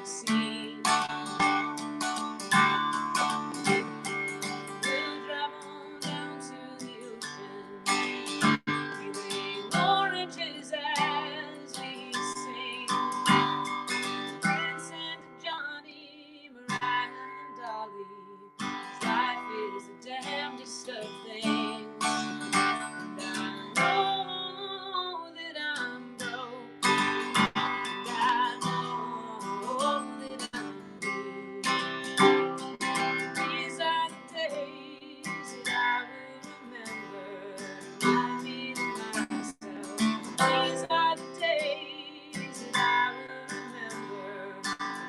sea. We'll drive on down to the ocean, peeling oranges as we sing. Dancing to Johnny, Mariah, and Dolly. 'Cause life is the damnedest of things. And I know that I'm broke. And I know that I'm blue. These are the days that I will remember. I mean myself. These are the days that I will remember.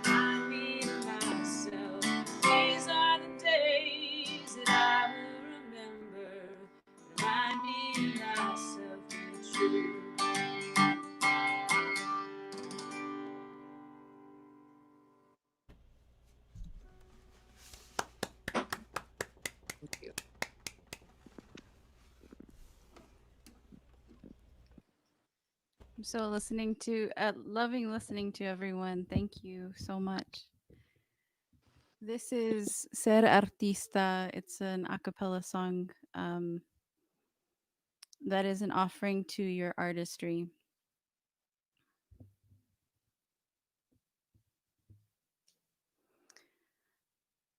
I mean myself. These are the days that I will remember. Remind me of myself to be true. I'm so loving listening to everyone. Thank you so much. This is Ser Artista. It's an a cappella song that is an offering to your artistry.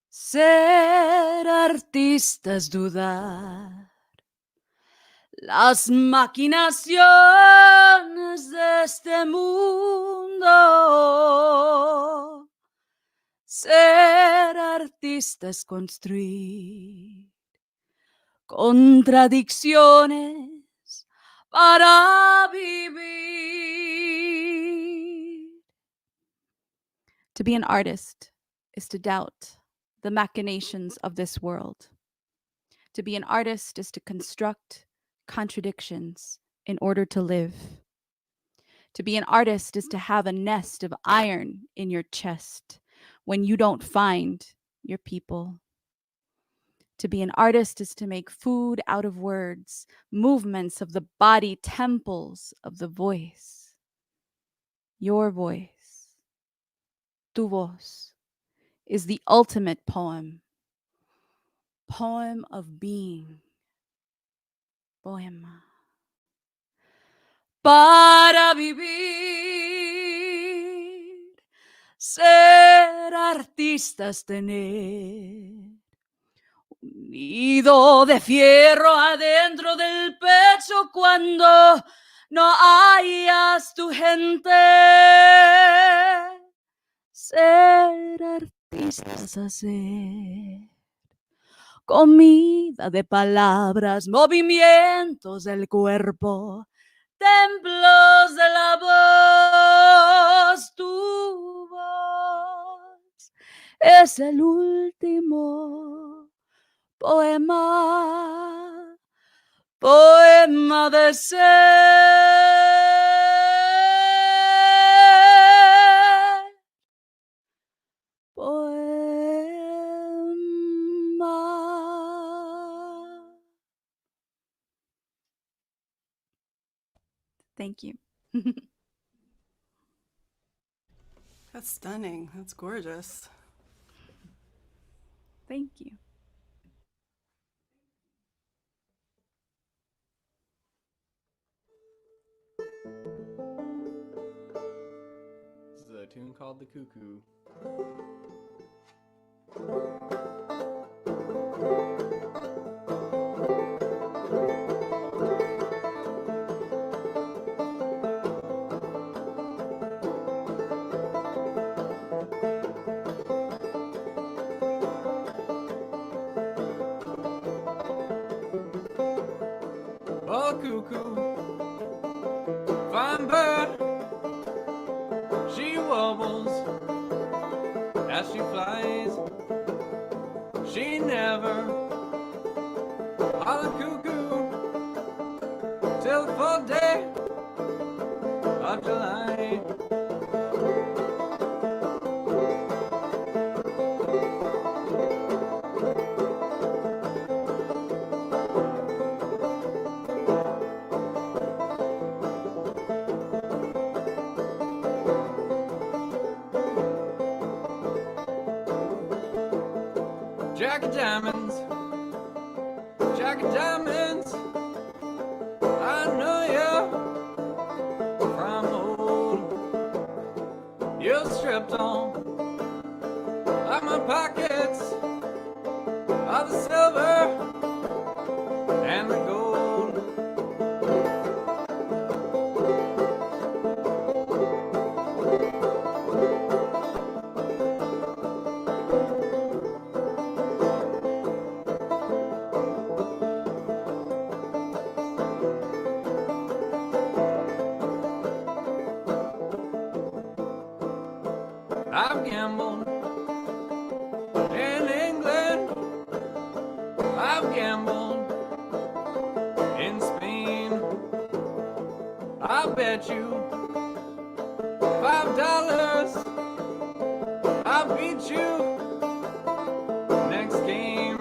Ser artista es dudar las maquinaciones de este mundo. Ser artista es construir contradicciones para vivir. To be an artist is to doubt the machinations of this world. To be an artist is to construct contradictions in order to live. To be an artist is to have a nest of iron in your chest when you don't find your people. To be an artist is to make food out of words, movements of the body, temples of the voice. Your voice, tu voz, is the ultimate poem. Poem of being. Poema. Para vivir, ser artista es tener un nido de fierro adentro del pecho cuando no hayas tu gente. Ser artista es hacer comida de palabras, movimientos del cuerpo, templos de la voz. Tu voz es el último poema, poema de ser. Thank you. That's stunning. That's gorgeous. Thank you. This is a tune called The Cuckoo. Oh, cuckoo, fine bird, she wobbles as she flies. She never holler cuckoo till the full day of July. Jack of diamonds, Jack of diamonds, I know you from old. You're stripped on like my pockets of the silver and the gold. I've gambled in England, I've gambled in Spain. I bet you $5 I'll beat you next game.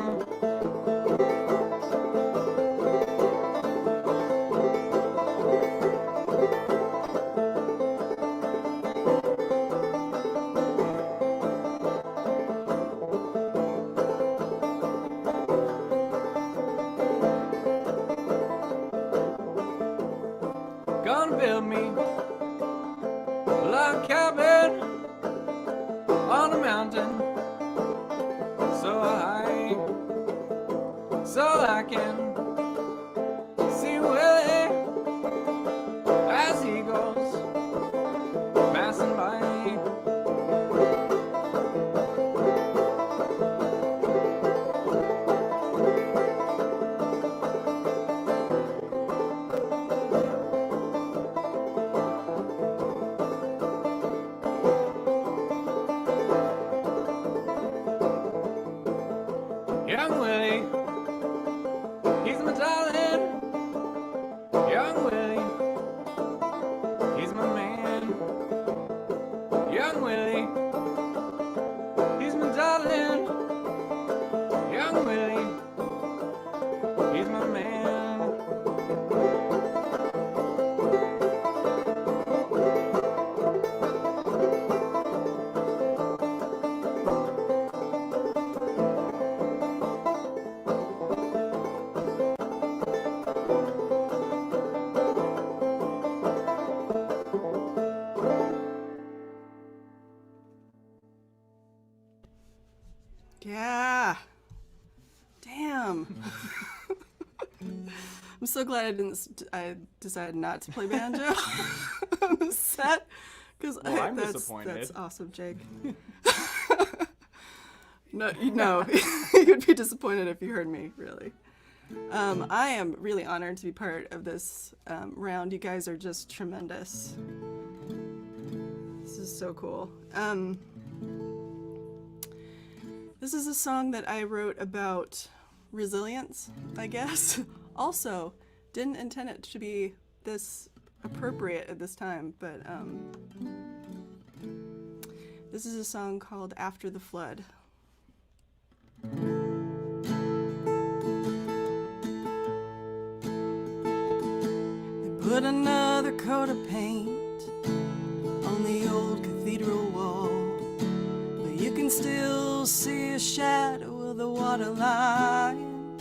Gonna build me a log cabin on a mountain so high, so I can see Willie as he goes passing by. Young Willie, he's my darling. Young Willie, he's my man. Young Willie, he's my darling. Young Willie, he's my man. Yeah. Damn. I'm so glad I decided not to play banjo on the set because Well, I'm disappointed. That's awesome, Jake. No, you'd be disappointed if you heard me, really. I am really honored to be part of this round. You guys are just tremendous. This is so cool. This is a song that I wrote about resilience, I guess. Also, didn't intend it to be this appropriate at this time, but this is a song called After the Flood. They put another coat of paint on the old cathedral wall, but you can still see a shadow of the water line.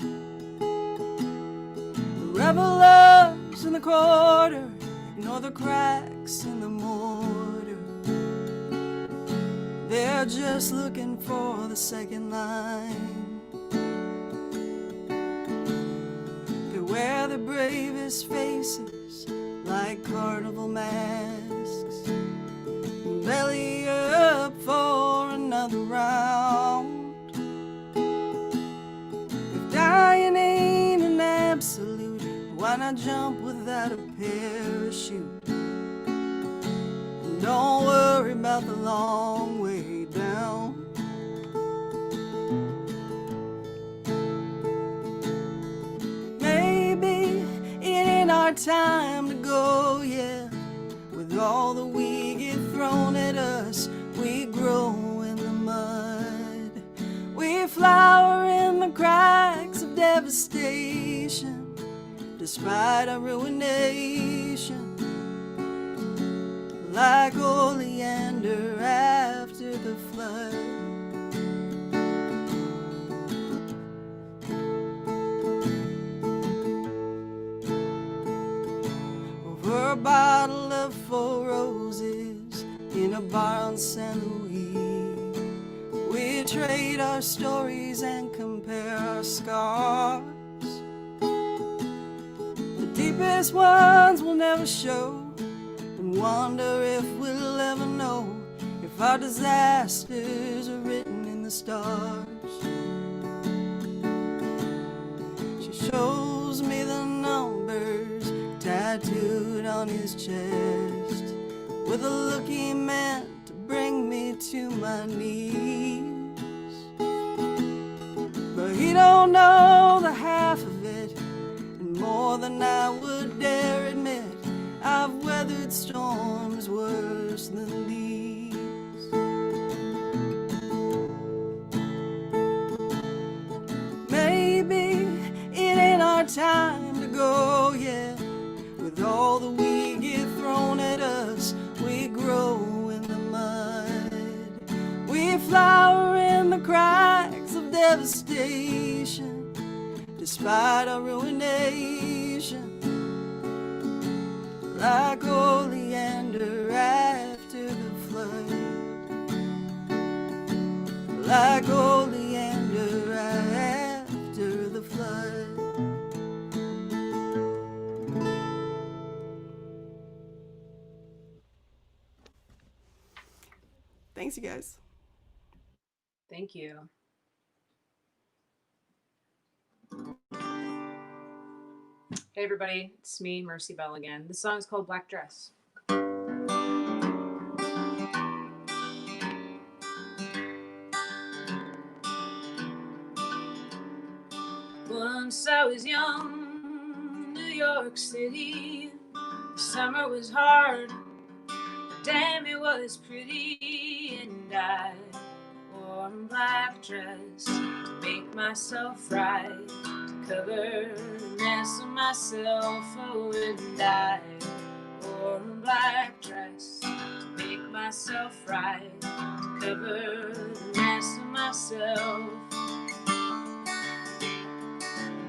The revelers in the quarter ignore the cracks in the mortar. They're just looking for the second line. They wear the bravest faces like carnival masks, belly up for another round. If dying ain't an absolute, why not jump without a parachute? And don't worry about the long way down. Maybe it ain't our time to go yet. With all that we get thrown at us, we grow in the mud. We flower in the cracks of devastation, despite our ruination. Like oleander after the flood. in a bar on San Luis. We trade our stories and compare our scars. The deepest ones will never show, and wonder if we'll ever know if our disasters are written in the stars. She shows me the numbers tattooed on his chest, with a look he meant to bring me to my knees. But he don't know the half of it, and more than I would dare admit, I've weathered storms worse than these. Maybe it ain't our time to go yet. With all that we get thrown at us, we grow in the mud. We flower in the cracks of devastation, despite our ruination. Like oleander after the flood, like oleander after the flood. Thanks, you guys. Thank you. Hey everybody, it's me, Mercy Bell again. The song is called Black Dress. Once I was young, New York City. The summer was hard, but damn it was pretty. And I wore a black dress to make myself right, to cover the mess of myself. Oh, and I wore a black dress to make myself right, to cover the mess of myself.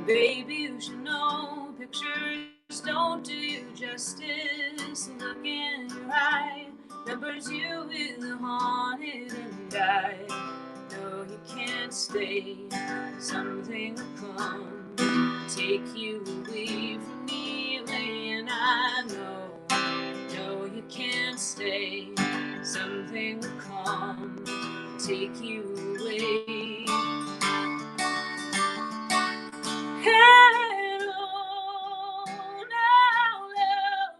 Baby, you should know pictures don't do you justice. Look in your eye, numbers you with the haunted, and I know you can't stay. Something will come, take you away from me, and I know you can't stay. Something will come, take you away. And oh, now, love,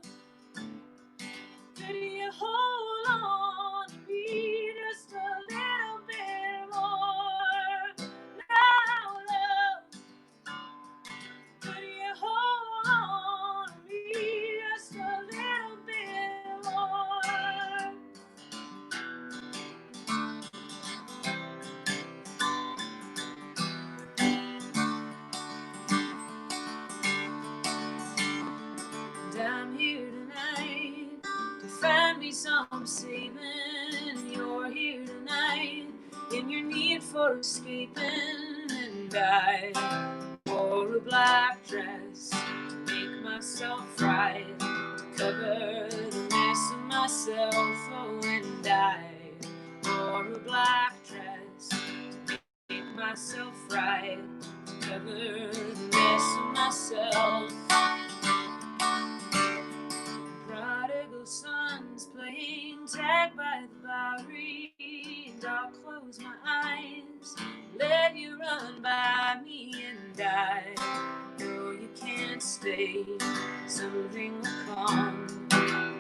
could you hold on to me just a little bit more? Now, love, could you hold on to me just a little bit more? And I'm here tonight to find me some saving. And you're here tonight in your need for escaping. And I wore a black dress to make myself right, to cover the mess of myself. Oh, and I wore a black dress to make myself right, to cover the mess of myself. Prodigal sons playing tag by the Bowery, and I'll close my eyes, let you run by me, and I know you can't stay. Something will come,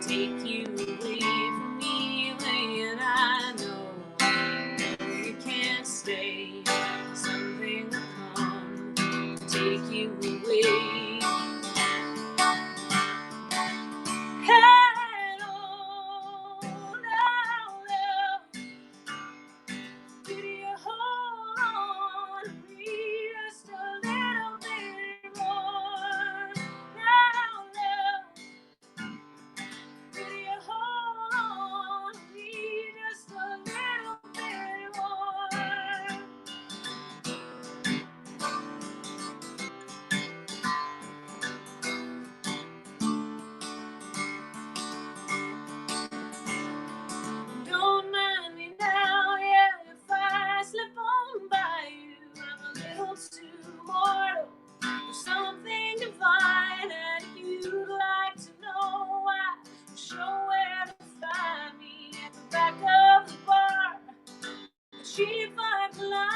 take you away from me, and I know you can't stay. Something will come, take you away. And oh, now, love, could you hold on to me just a little bit more? Now, love, could you hold she find climb.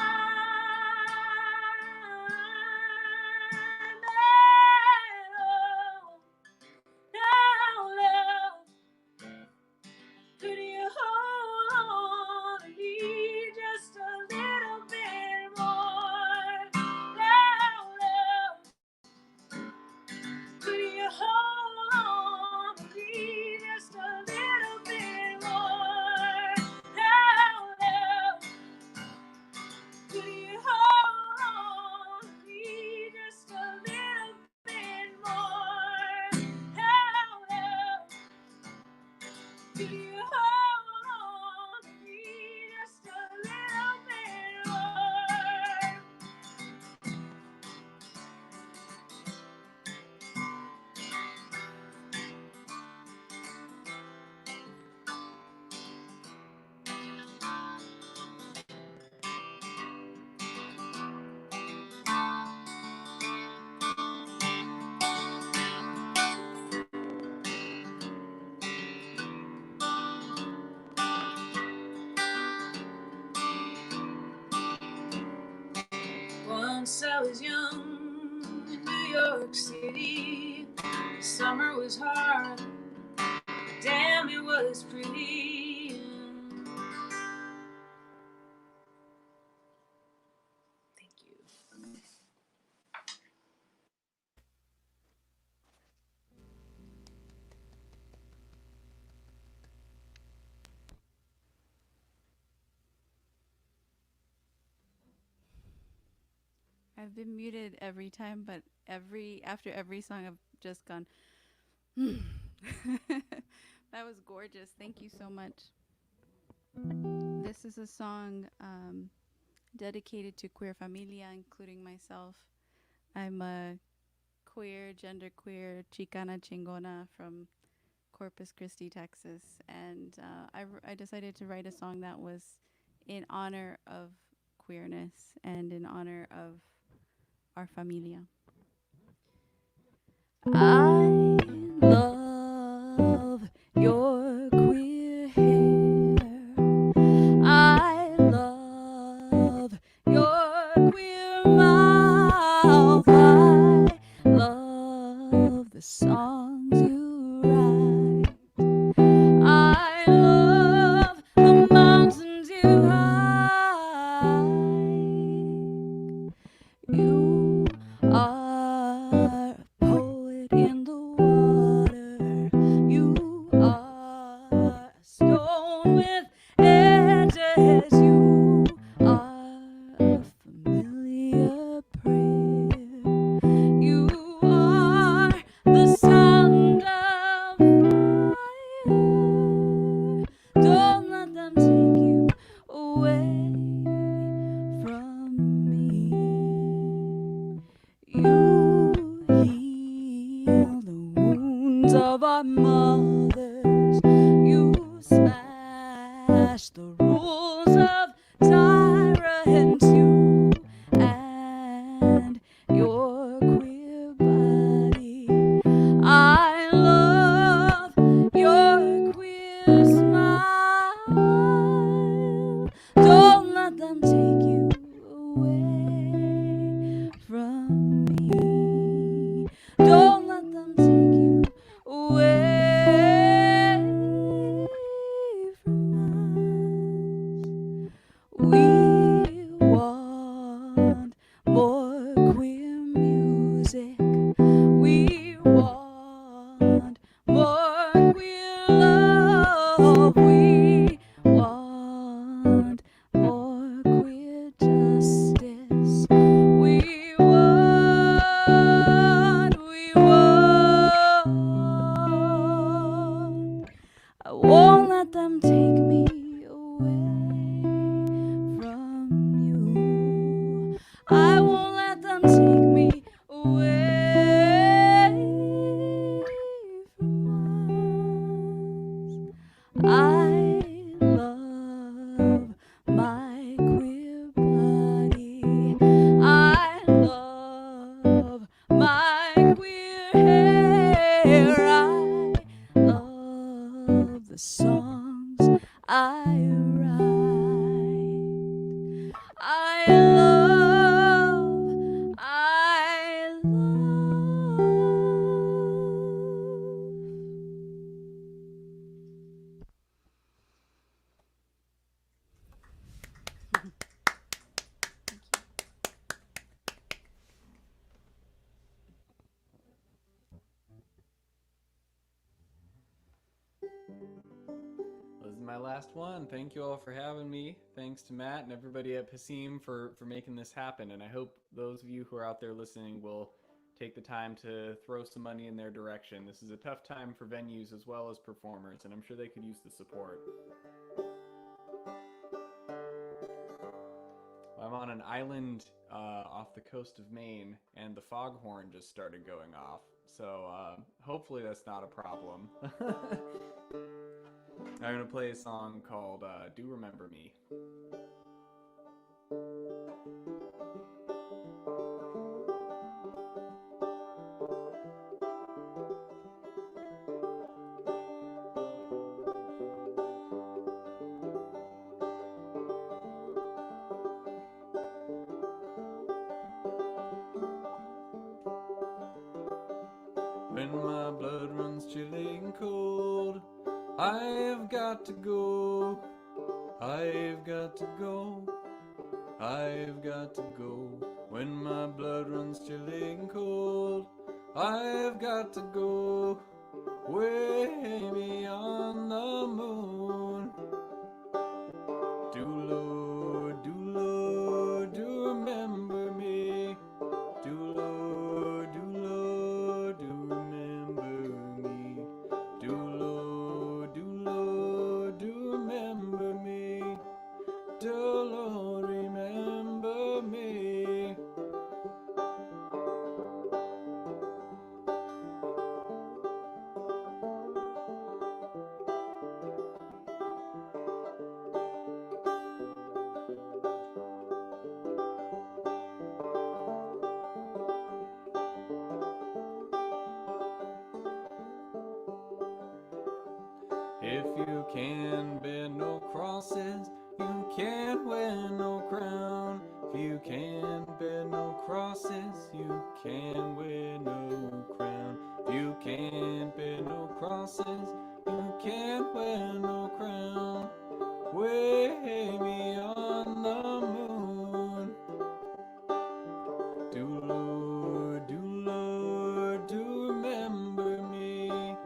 Now, love, could you hold on to me just a little bit more? Now, love, could you hold on to me just a little bit more? Now, love, could you hold on to me just a little bit more? Now, love, could you hold on to me just a little bit more? Once I was young in New York City. The summer was hard, but damn, it was pretty. Thank you. I've been muted every time, but after every song, I've just gone. That was gorgeous. Thank you so much. This is a song dedicated to queer familia, including myself. I'm a queer, genderqueer, Chicana Chingona from Corpus Christi, Texas, and I decided to write a song that was in honor of queerness and in honor of our familia. I love your queer hair. I love your queer mouth. I love the songs you write. I love the mountains you hike. You are a poet in the water. You are a stone with edges. You are a familiar prayer. You are the sound of fire. Don't let them take you away from me. You heal the wounds of our mothers. You smash the rules of tyrants. You and your queer body. I love your queer smile. Don't let them take you away from me. Don't let them take you away from us. We want more queer music. We want more queer love. We want more queer justice. We want. I won't let them take me away from you. I won't let them take me away from us. I love my queer body. I love my queer hair. I love the songs I write. last one. Thank you all for having me. Thanks to Matt and everybody at Passim for making this happen. And I hope those of you who are out there listening will take the time to throw some money in their direction. This is a tough time for venues as well as performers, and I'm sure they could use the support. I'm on an island off the coast of Maine, and the foghorn just started going off. So hopefully that's not a problem. I'm going to play a song called Do Remember Me. When my blood runs chilling cold, I've got to go, I've got to go, I've got to go. When my blood runs chilling cold, I've got to go, way beyond the moon. Do Lord, do remember me. Do Lord, do remember me. Do Lord, do remember me. Do Lord, remember me. If you can bear no crosses, you can't wear no crown. If you can bear no crosses, you can wear no crown. If you can't bear no crosses, you can't wear no crown. Way beyond the moon. Do Lord, do remember me.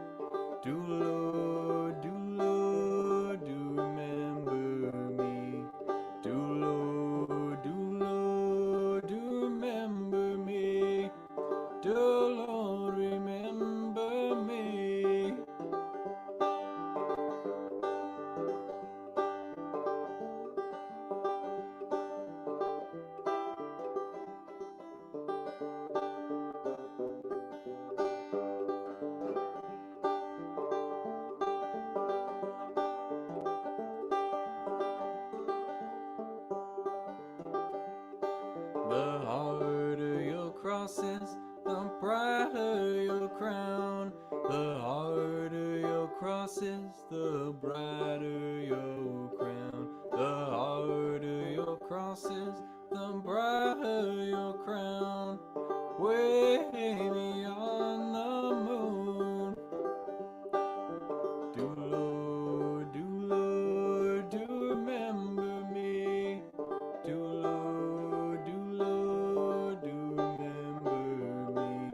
Do Lord, do remember me. Do Lord, do remember me. Do Lord, remember me. The harder your crosses, the brighter your crown. The harder your crosses, the brighter your crown. The harder your crosses, the brighter your crown. Way beyond the moon. Do Lord, do remember me. Do Lord, do remember me.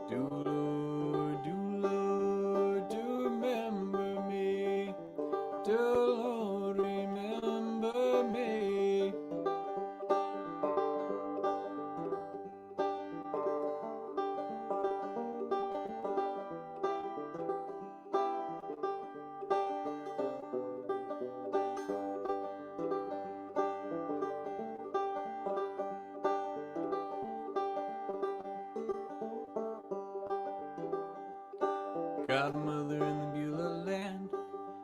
Do Lord, do remember me. Do Lord, remember me. Godmother in the Beulah land,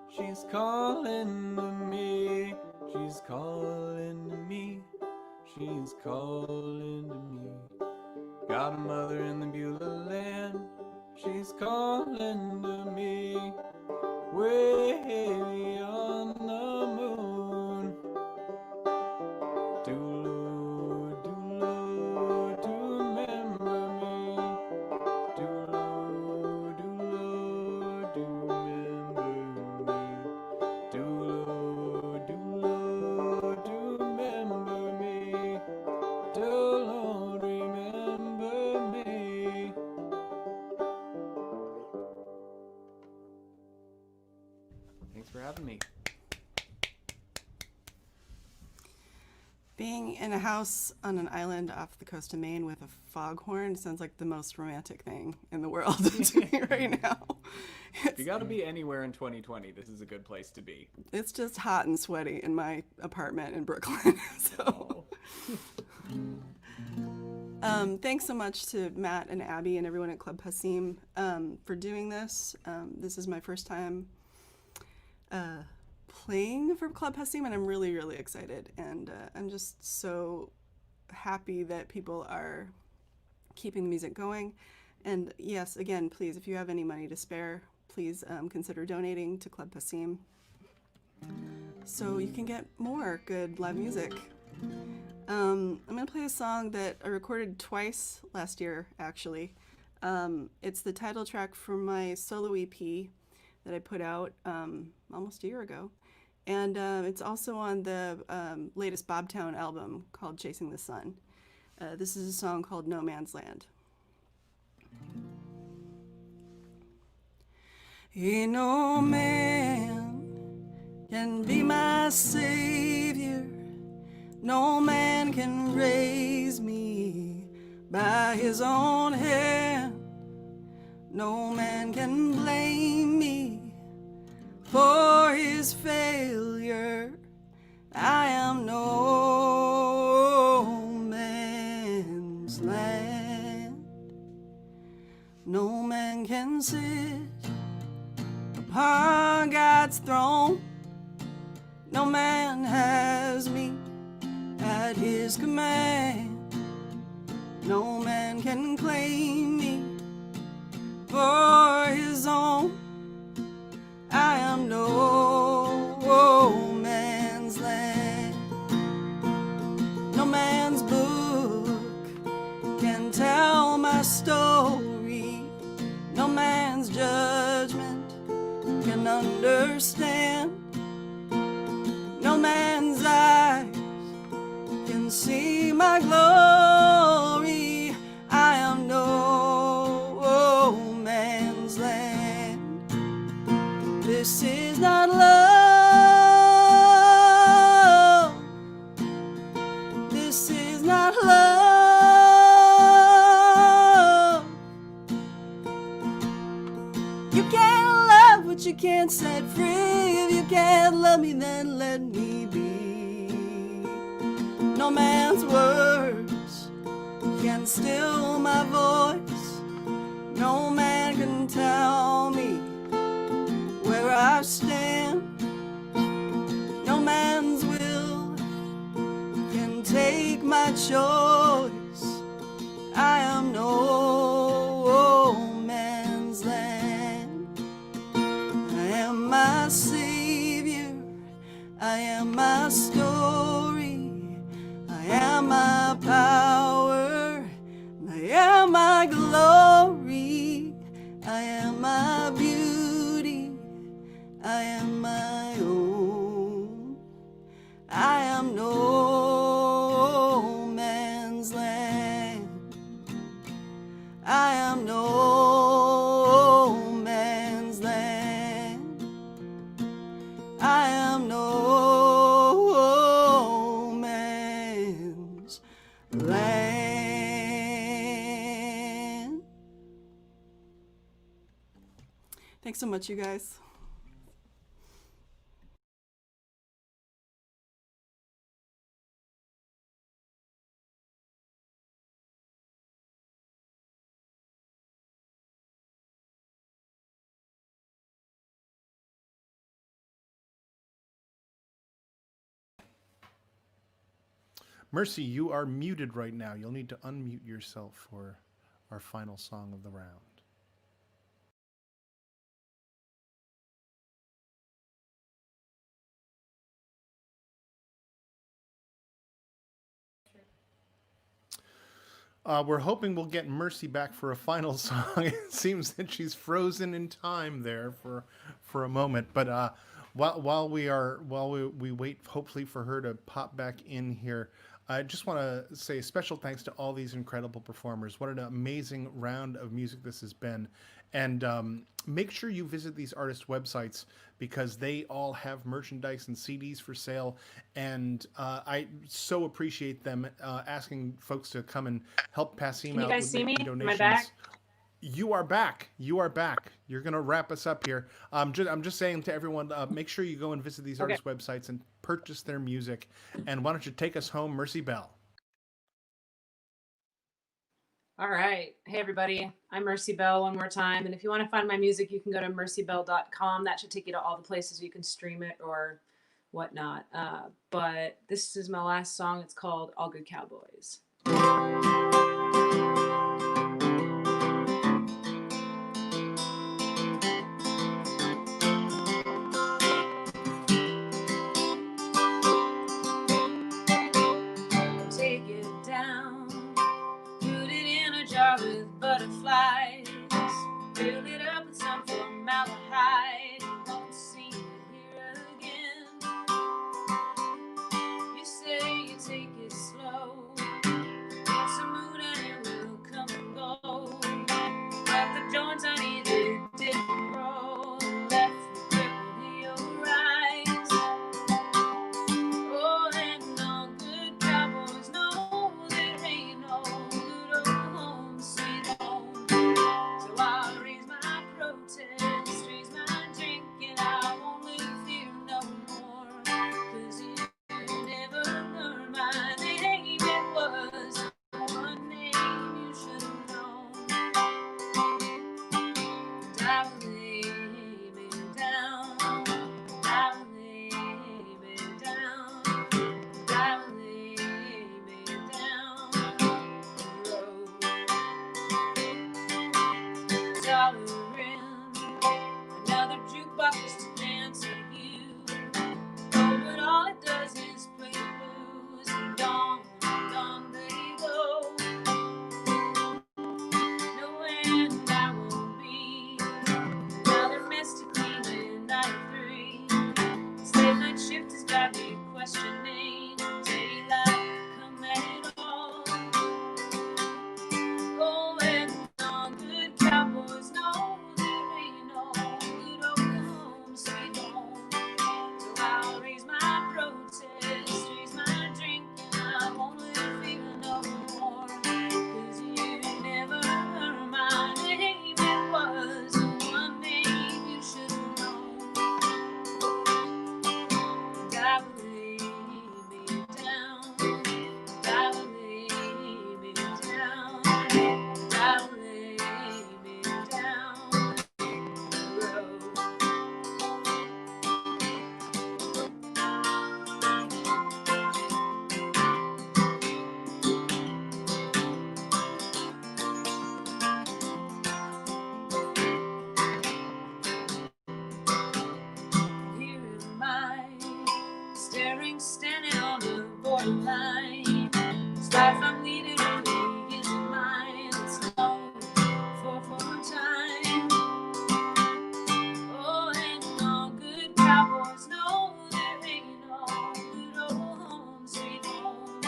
she's calling to me. She's calling to me. She's calling to me. Godmother in the Beulah land, she's calling to me. Way beyond the moon. Do Lord, do remember me. Do Lord, do remember me. Do Lord, do remember me. Do Lord, remember me. Thanks for having me. Being in a house on an island off the coast of Maine with a foghorn sounds like the most romantic thing in the world to me right now. If you got to be anywhere in 2020, this is a good place to be. It's just hot and sweaty in my apartment in Brooklyn. So, thanks so much to Matt and Abby and everyone at Club Passim for doing this. This is my first time playing for Club Passim, and I'm really, really excited. And I'm just so happy that people are keeping the music going. And yes, again, please, if you have any money to spare, please consider donating to Club Passim so you can get more good live music. I'm going to play a song that I recorded twice last year, actually. It's the title track from my solo EP that I put out almost a year ago. And it's also on the latest Bobtown album called Chasing the Sun. This is a song called No Man's Land. Ain't no man can be my savior. No man can raise me by his own hand. No man can blame me for his failure. I am no man's land. No man can sit upon God's throne. No man has me at his command. No man can claim me for his own. I am no man's land. No man's book can tell my story. No man's judgment can understand. No man's eyes can see my glory. I am no man's land. This is not love. This is not love. You can't love what you can't set free. If you can't love me, then let me be. No man's words can still my voice. No man can tell me where I stand. No man's will can take my choice. I am no man's land. I am my savior. I am my story. I am my power. I am my glory. I am my beauty. I am my own. I am no man's land. I am no man's land. I am no man's land. Thanks so much, you guys. Mercy, you are muted right now. You'll need to unmute yourself for our final song of the round. We're hoping we'll get Mercy back for a final song. It seems that she's frozen in time there for a moment. But while we wait, hopefully for her to pop back in here, I just want to say special thanks to all these incredible performers. What an amazing round of music this has been. And make sure you visit these artists' websites because they all have merchandise and CDs for sale. And I so appreciate them asking folks to come and help Passim Can you out guys with see me? making Am I back? donations. You are back. You are back. You're gonna wrap us up here. I'm just saying to everyone, make sure you go and visit these Okay. artists' websites and purchase their music. And why don't you take us home, Mercy Bell? All right. Hey, everybody. I'm Mercy Bell one more time. And if you want to find my music, you can go to mercybell.com. That should take you to all the places you can stream it or whatnot. But this is my last song. It's called All Good Cowboys. Take it down, put it in a jar with butterflies, fill it up with some formaldehyde. You won't see it here again. You say you take it slow, it's a mood and it will come and go. But the joints I needed didn't grow, left me crippled in your eyes. Oh, and all good cowboys know there ain't no good old home, sweet home. So I'll raise my protest, raise my drink, and I won't live fear no more. 'Cause you never learned my name, it was one name you should have known. And I will lay me down, I will lay me down, I will lay me down the road. Tolerant, another jukebox to dance with you. Oh, but all it does is play the blues, and on they go. No, and I won't be another mess to clean at night 3. This late night shift has got me questioning daylight come at all. Oh, and all good cowboys know there ain't no good old home, sweet home. So I'll raise my protest, raise my drink, and I won't live fear no more. 'Cause you never heard my name, it was the one name you should have known. And I will lay me down, I will lay me down, I will lay me down the road. Here am I, staring, standing on the borderline. This life I'm leading really isn't mine. It's no for a time. Oh, and all good cowboys know there ain't no good old home, sweet home.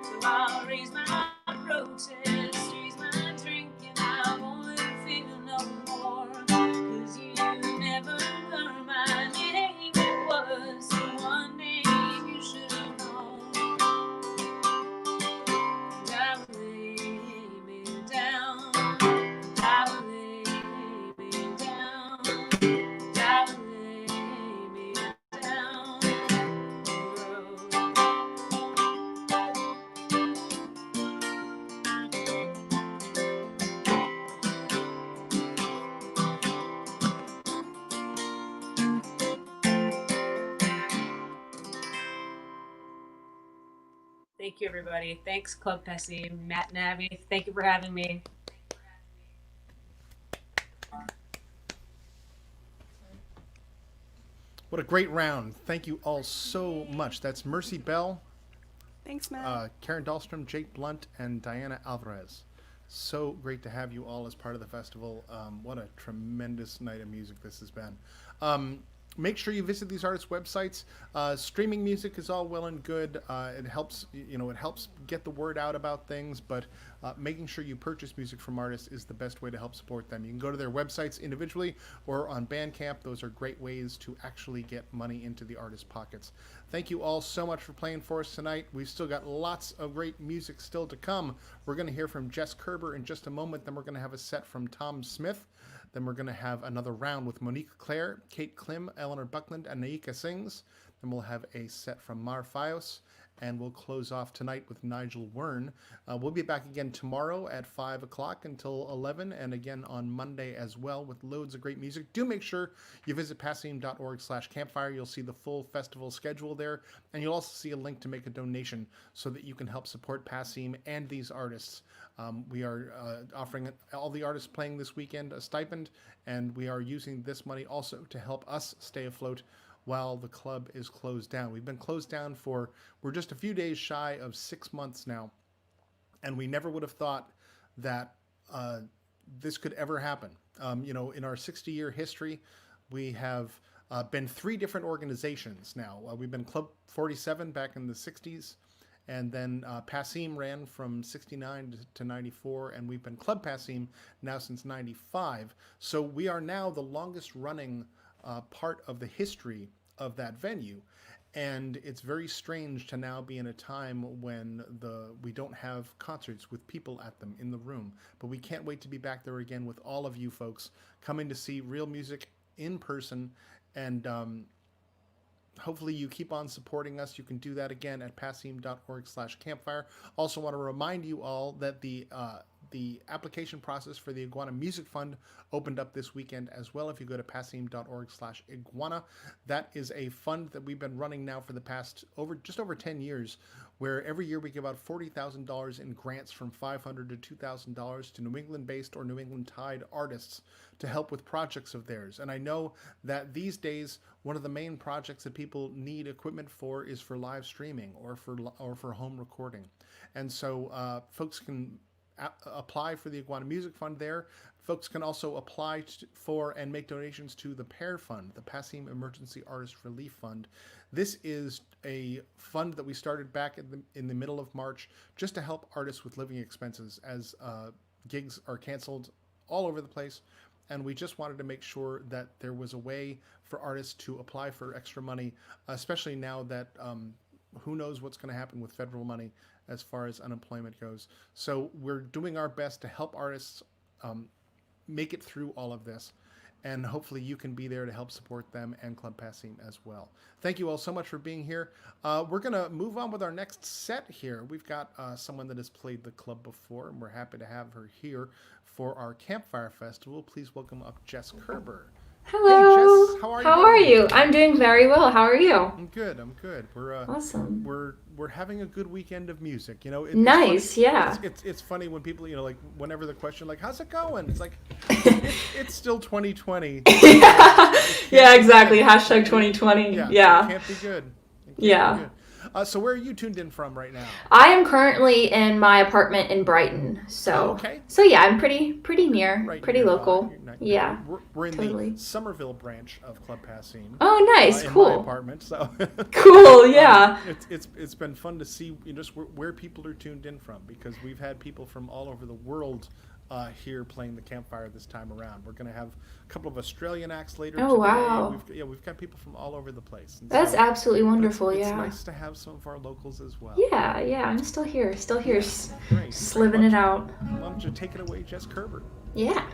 So I'll raise my protest, raise my drink, and I won't live fear no more. 'Cause you never learned my name, it was the one name you should have known. And I will lay me down, I will lay me down, I will lay me down the road. Thank you, everybody. Thanks, Club Passim, Matt and Abby. Thank you for having me. What a great round. Thank you all so much. That's Mercy Bell, Thanks, Matt. Karen Dahlstrom, Jake Blunt, and Diana Alvarez. So great to have you all as part of the festival. What a tremendous night of music this has been. make sure you visit these artists' websites. Streaming music is all well and good. It helps, it helps get the word out about things. But making sure you purchase music from artists is the best way to help support them. You can go to their websites individually or on Bandcamp. Those are great ways to actually get money into the artists' pockets. Thank you all so much for playing for us tonight. We've still got lots of great music still to come. We're going to hear from Jess Kerber in just a moment. Then we're going to have a set from Tom Smith. Then we're going to have another round with Monique Claire, Kate Klim, Eleanor Buckland, and Naika Sings. Then we'll have a set from Mar Fios. And we'll close off tonight with Nigel Wern. We'll be back again tomorrow at 5 o'clock until 11, and again on Monday as well with loads of great music. Do make sure you visit passim.org/campfire. You'll see the full festival schedule there, and you'll also see a link to make a donation so that you can help support Passim and these artists. We are offering all the artists playing this weekend a stipend, and we are using this money also to help us stay afloat while the club is closed down. We've been closed down we're just a few days shy of 6 months now, and we never would have thought that this could ever happen. In our 60-year history, we have been 3 different organizations now. We've been Club 47 back in the 60s, and then Passim ran from 69 to 94, and we've been Club Passim now since 95. So we are now the longest running part of the history of that venue, and it's very strange to now be in a time when we don't have concerts with people at them in the room. But we can't wait to be back there again with all of you folks coming to see real music in person, and hopefully you keep on supporting us. You can do that again at passim.org/campfire. Also want to remind you all that the application process for the Iguana Music Fund opened up this weekend as well. If you go to passim.org/iguana, that is a fund that we've been running now for the past just over 10 years, where every year we give out $40,000 in grants from $500 to $2,000 to New England-based or New England-tied artists to help with projects of theirs. And I know that these days, one of the main projects that people need equipment for is for live streaming or for home recording. And so folks can apply for the Iguana Music Fund there. Folks can also apply for and make donations to the PAIR Fund, the Passim Emergency Artist Relief Fund. This is a fund that we started back in the middle of March just to help artists with living expenses as gigs are canceled all over the place. And we just wanted to make sure that there was a way for artists to apply for extra money, especially now that who knows what's going to happen with federal money as far as unemployment goes. So we're doing our best to help artists make it through all of this. And hopefully you can be there to help support them and Club Passim as well. Thank you all so much for being here. We're going to move on with our next set here. We've got someone that has played the club before, and we're happy to have her here for our Campfire Festival. Please welcome up Jess Kerber. Hello. Hey, Jess, how are you? I'm doing very well. How are you? I'm good. We're awesome. We're having a good weekend of music. Nice. Yeah. It's funny when people, like whenever the question, like, how's it going? It's like, it's still 2020. Yeah, exactly. Hashtag 2020. Yeah. It can't be good. Yeah. So where are you tuned in from right now? I am currently in my apartment in Brighton. So yeah, I'm pretty near, right pretty local. Yeah. We're in totally. the Somerville branch of Club Passim. Oh, nice. Cool. In my apartment. So cool. Yeah. It's been fun to see just where people are tuned in from, because we've had people from all over the world here playing the Campfire this time around. We're going to have a couple of Australian acts later today. Wow. We've got people from all over the place. And that's absolutely wonderful. It's yeah. nice to have some of our locals as well. Yeah. I'm still here. Great. Living it out. Why don't you take it away, Jess Kerber? Yeah.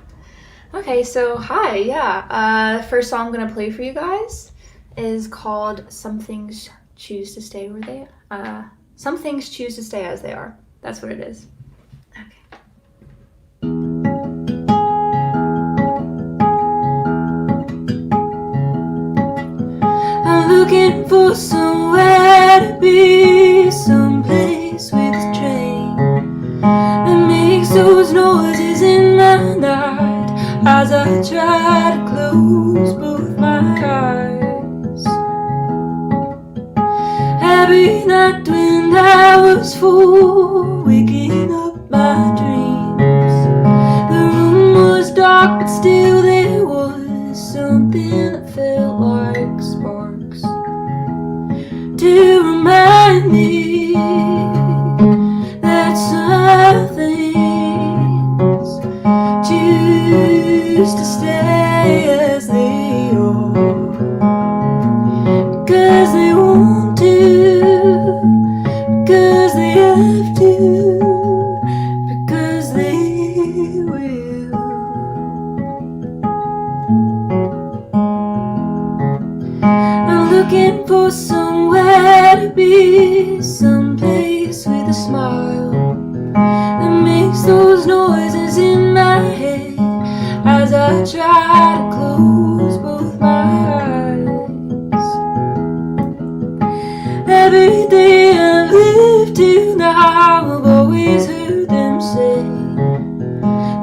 Okay, so hi. Yeah. The first song I'm going to play for you guys is called Some Things Choose to Stay Where They Are. Some Things Choose to Stay As They Are. That's what it is. Looking for somewhere to be, someplace with a train that makes those noises in my night as I try to close both my eyes. Every night when I was full, waking up my dreams, the room was dark but still there was something that felt like to remind me that some things choose to stay as they are, because they want to, because they have to, because they will. I'm looking for somewhere to be, someplace with a smile that makes those noises in my head as I try to close both my eyes. Every day I've lived till now, I've always heard them say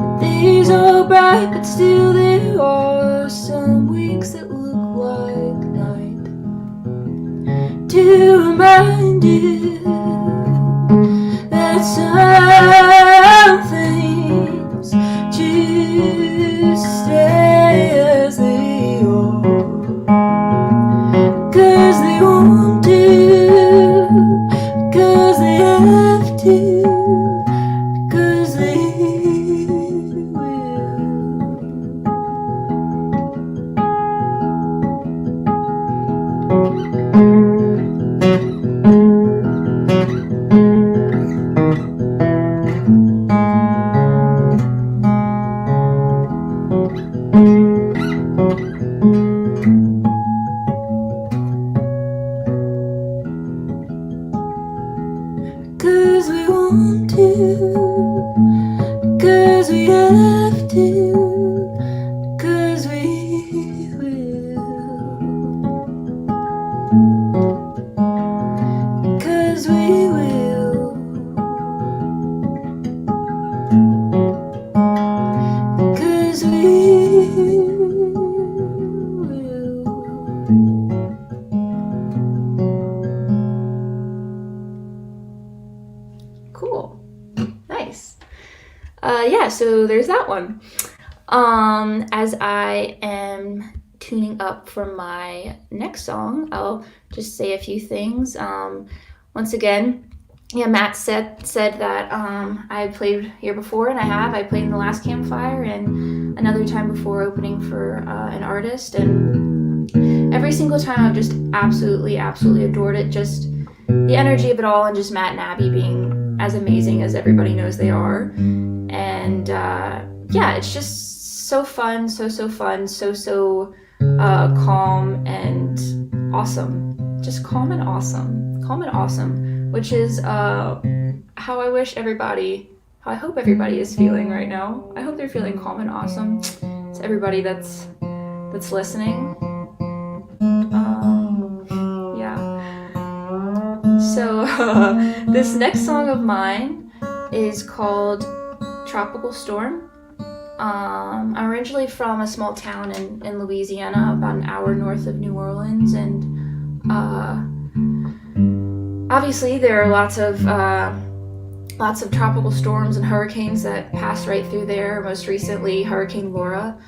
the days are bright, but still there are some weeks that look like night, to remind you that some things choose to stay as they are, because they want to, because they have to, because they will. Cause we want to, cause we have to, cause we will, cause we will, cause we will. Cool. Nice. Yeah, so there's that one. As I am tuning up for my next song, I'll just say a few things. Once again, yeah, Matt said that I played here before, and I have. I played in the last campfire and another time before opening for an artist, and every single time I've just absolutely adored it. Just the energy of it all, and just Matt and Abby being as amazing as everybody knows they are. And yeah, it's just so fun, so fun, so calm and awesome. Just calm and awesome, which is how I wish everybody, how I hope everybody is feeling right now. I hope they're feeling calm and awesome. To everybody that's listening. Yeah. So this next song of mine is called Tropical Storm. I'm originally from a small town in Louisiana, about an hour north of New Orleans, and obviously there are lots of tropical storms and hurricanes that pass right through there. Most recently, Hurricane Laura.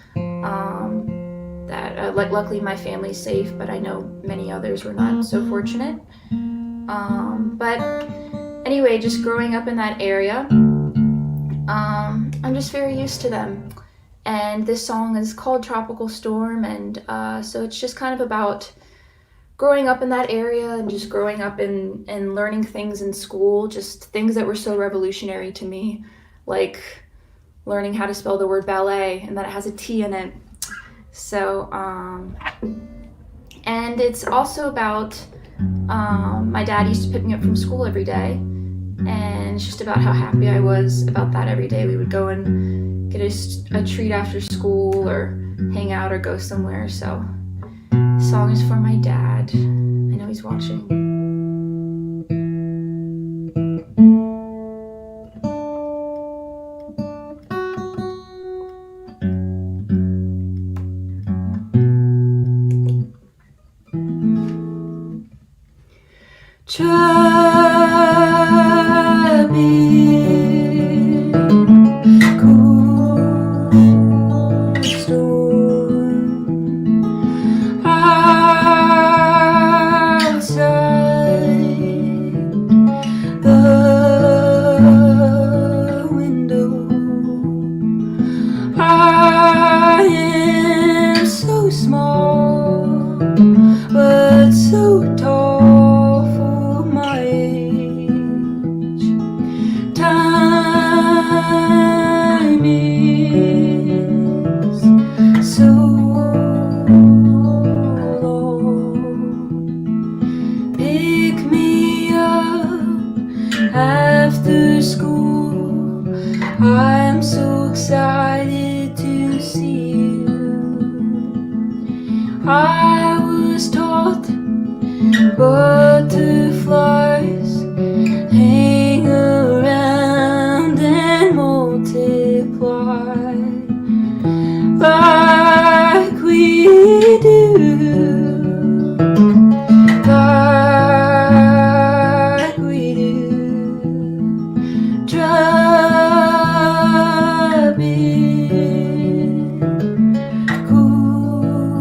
Luckily my family's safe, but I know many others were not so fortunate. But anyway, just growing up in that area, I'm just very used to them. And this song is called Tropical Storm, and so it's just kind of about growing up in that area and just growing up and learning things in school, just things that were so revolutionary to me, like learning how to spell the word ballet and that it has a T in it. So, and it's also about, my dad used to pick me up from school every day, and it's just about how happy I was about that every day. We would go and get a treat after school or hang out or go somewhere. So this song is for my dad. I know he's watching. Outside after school. I'm so excited to see you. I was taught butterflies hang around and multiply like we do, like we do. Driving cool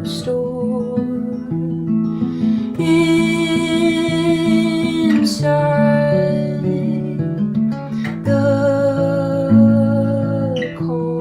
storm inside the car.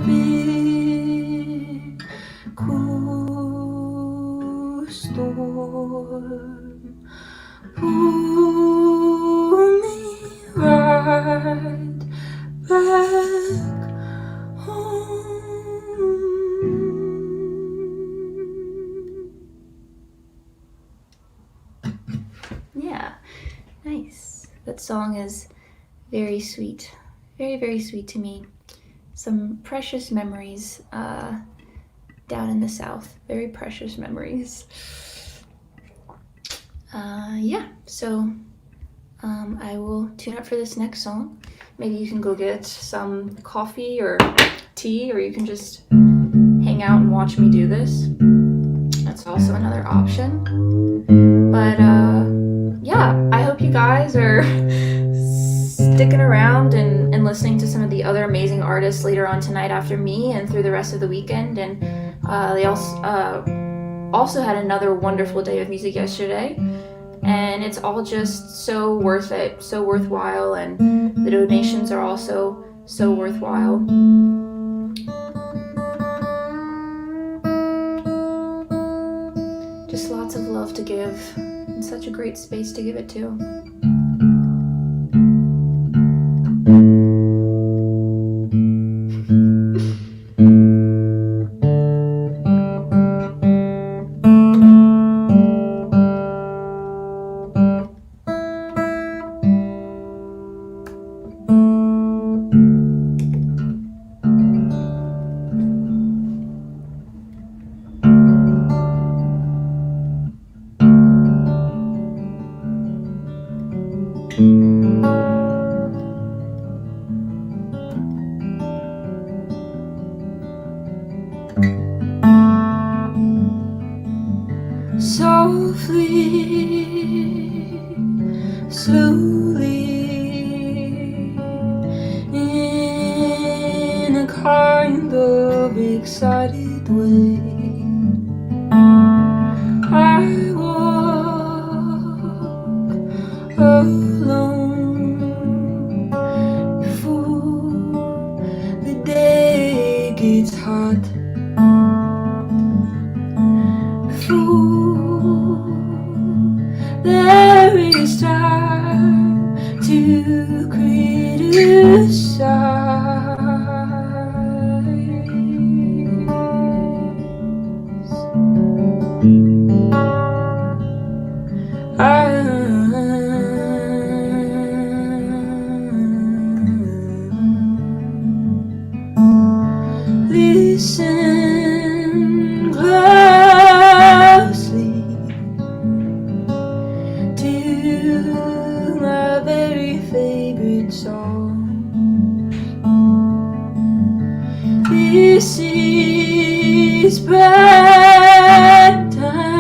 Driving cool storm, pull me right back home. Yeah, nice. That song is very sweet. Very, very sweet to me. Some precious memories down in the South. Very precious memories. Yeah, so I will tune up for this next song. Maybe you can go get some coffee or tea, or you can just hang out and watch me do this. That's also another option. But yeah, I hope you guys are sticking around and listening to some of the other amazing artists later on tonight after me and through the rest of the weekend. And they also had another wonderful day of music yesterday. And it's all just so worth it, so worthwhile, and the donations are also so worthwhile. Just lots of love to give, and such a great space to give it to. Softly, slowly, in a kind of excited way, I walk alone before the day gets hot. There is time to criticize. Listen closely to my very favorite song. This is prime time.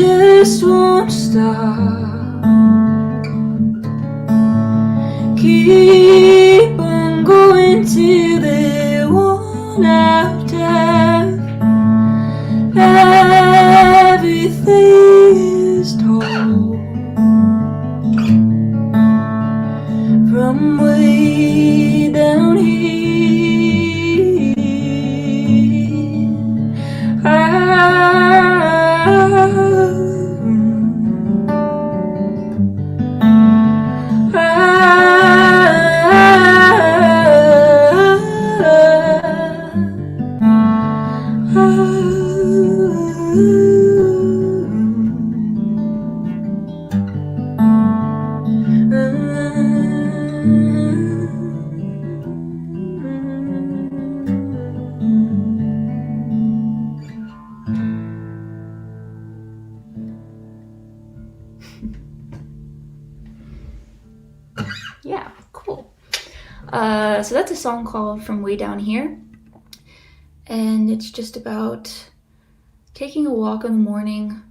just won't stop. Keep on going till they want out of everything is told. From way down here, Yeah, cool. So that's a song called From Way Down Here. And it's just about taking a walk in the morning.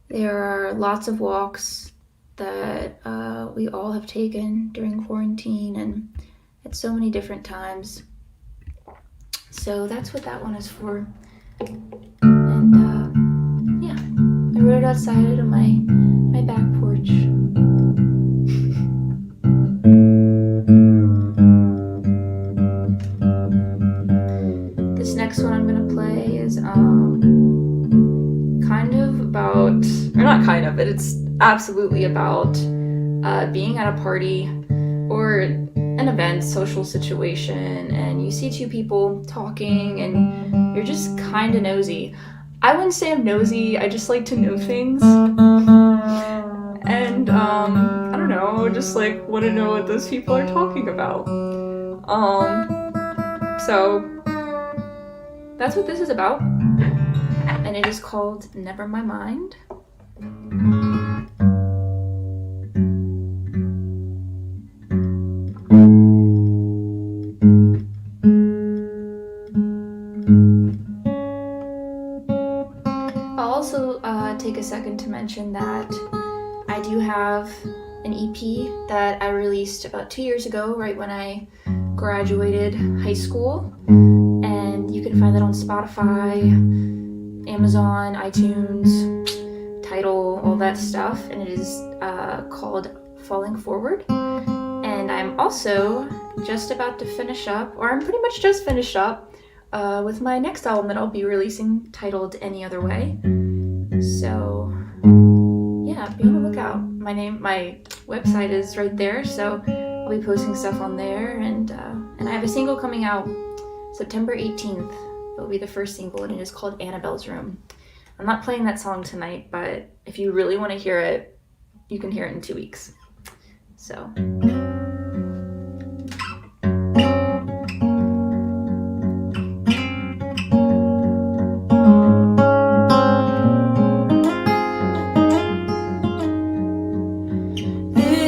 There are lots of walks that we all have taken during quarantine and at so many different times. So that's what that one is for. And yeah, I wrote it outside on my back porch. This next one I'm gonna play is kind of about, or not kind of, but it's absolutely about being at a party or an event, social situation, and you see two people talking and you're just kind of nosy. I wouldn't say I'm nosy, I just like to know things. And I don't know, just like want to know what those people are talking about. So that's what this is about, and it is called Never My Mind. I'll also take a second to mention that I do have an EP that I released about 2 years ago, right when I graduated high school. And you can find that on Spotify, Amazon, iTunes, Tidal, all that stuff. And it is called Falling Forward. And I'm also just about to finish up, or I'm pretty much just finished up, with my next album that I'll be releasing titled Any Other Way. So yeah, be on the lookout. My website is right there, so I'll be posting stuff on there, and I have a single coming out September 18th. It'll be the first single, and it is called Annabelle's Room. I'm not playing that song tonight, but if you really want to hear it, you can hear it in 2 weeks. So.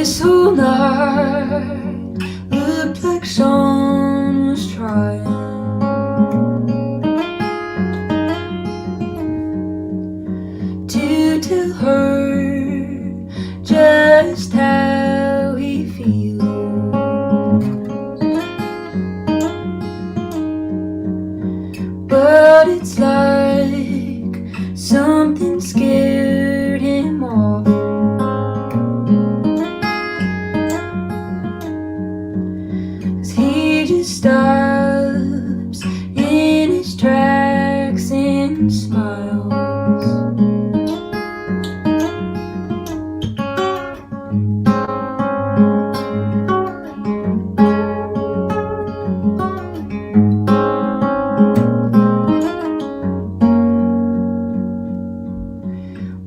this whole night looked like someone was trying to tell her just how he feels, but it's like something scared him off. 'Cause he just stops in his tracks and smiles.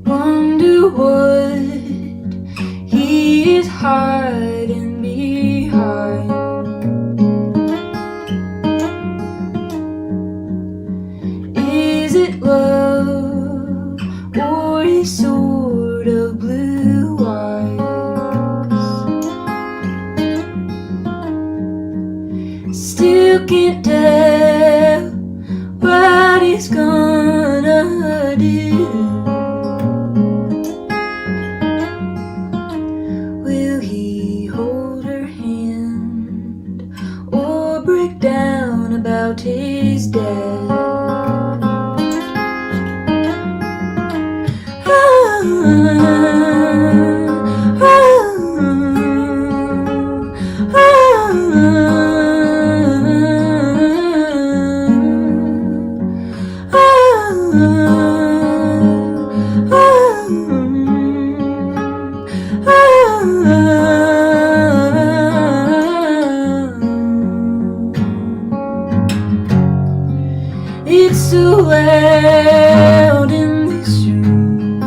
Wonder what he is hiding behind. Is it love or his sort of blue eyes? Still can't tell what he's gonna do. break down about his dad. It's so loud in this room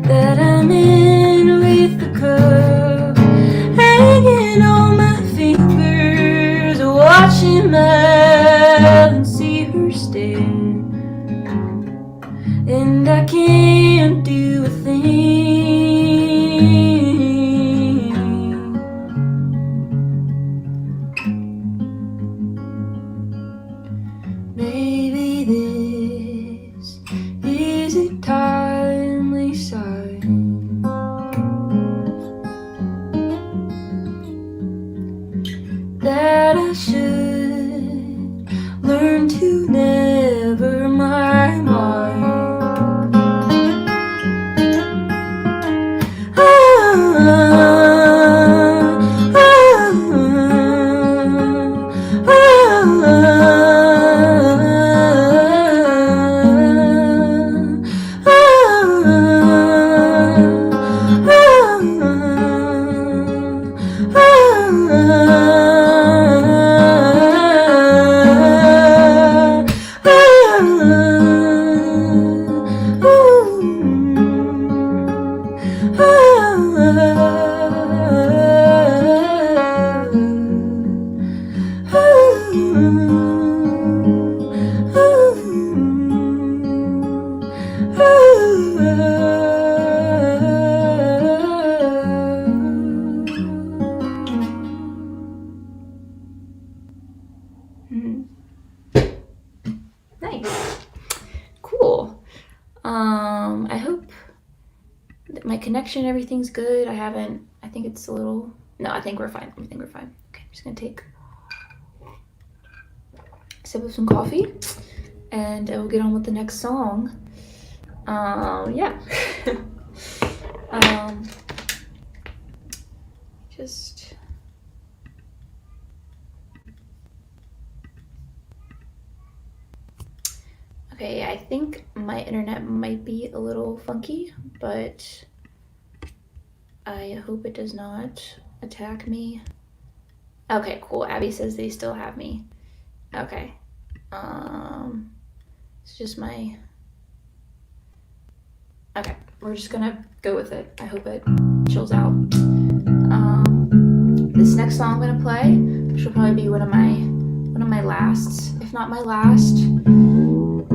that I'm in with the cup hanging on my fingers, watching my and see her stare, and I can't do a thing. Maybe this is a timely sign that I should learn to never my mind. Nice. Cool. I hope that my connection and everything's good. I think it's a little, no, I think we're fine. Okay, I'm just gonna take a sip of some coffee and we'll get on with the next song. Yeah. Just okay, I think my internet might be a little funky, but I hope it does not attack me. Okay, cool. Abby says they still have me. Okay. It's just my... Okay, we're just gonna go with it. I hope it chills out. This next song I'm gonna play, which will probably be one of my lasts, if not my last,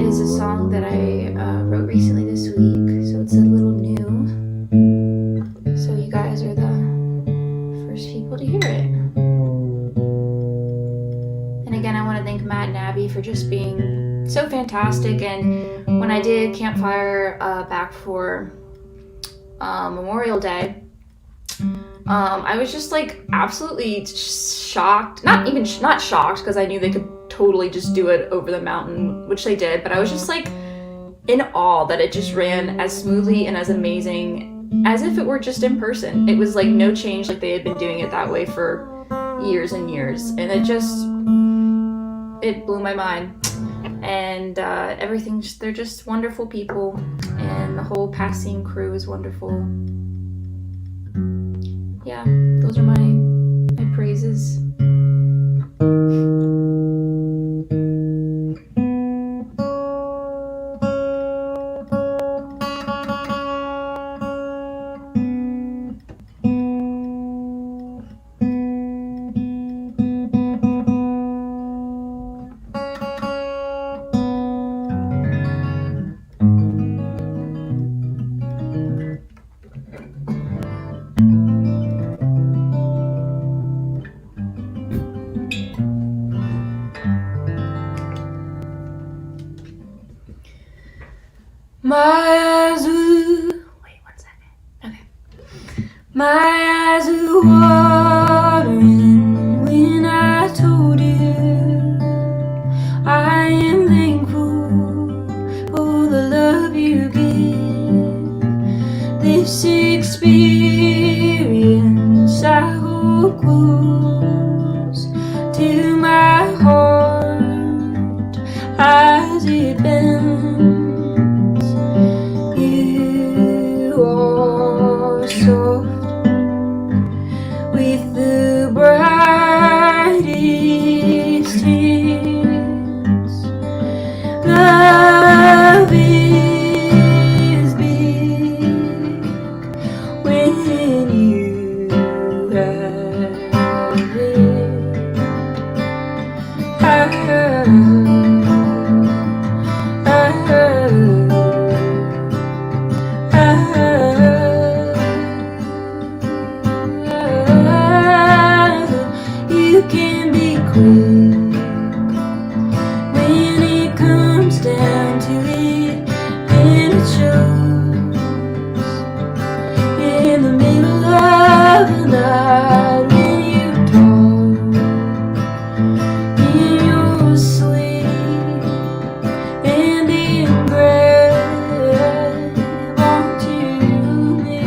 is a song that I wrote recently this week. So it's a little new. So you guys are the first people to hear it. And again, I want to thank Matt and Abby for just being so fantastic. And when I did Campfire back for Memorial Day, I was just like absolutely shocked. Not shocked, because I knew they could totally just do it over the mountain, which they did, but I was just like in awe that it just ran as smoothly and as amazing as if it were just in person. It was like no change, like they had been doing it that way for years and years, and it blew my mind. And everything, they're just wonderful people, and the whole Passim crew is wonderful. Yeah, those are my praises. My eyes will... Wait 1 second. Okay. My eyes are watering when I You can be quick when it comes down to it, and it shows in the middle of the night when you talk in your sleep and then grab onto me.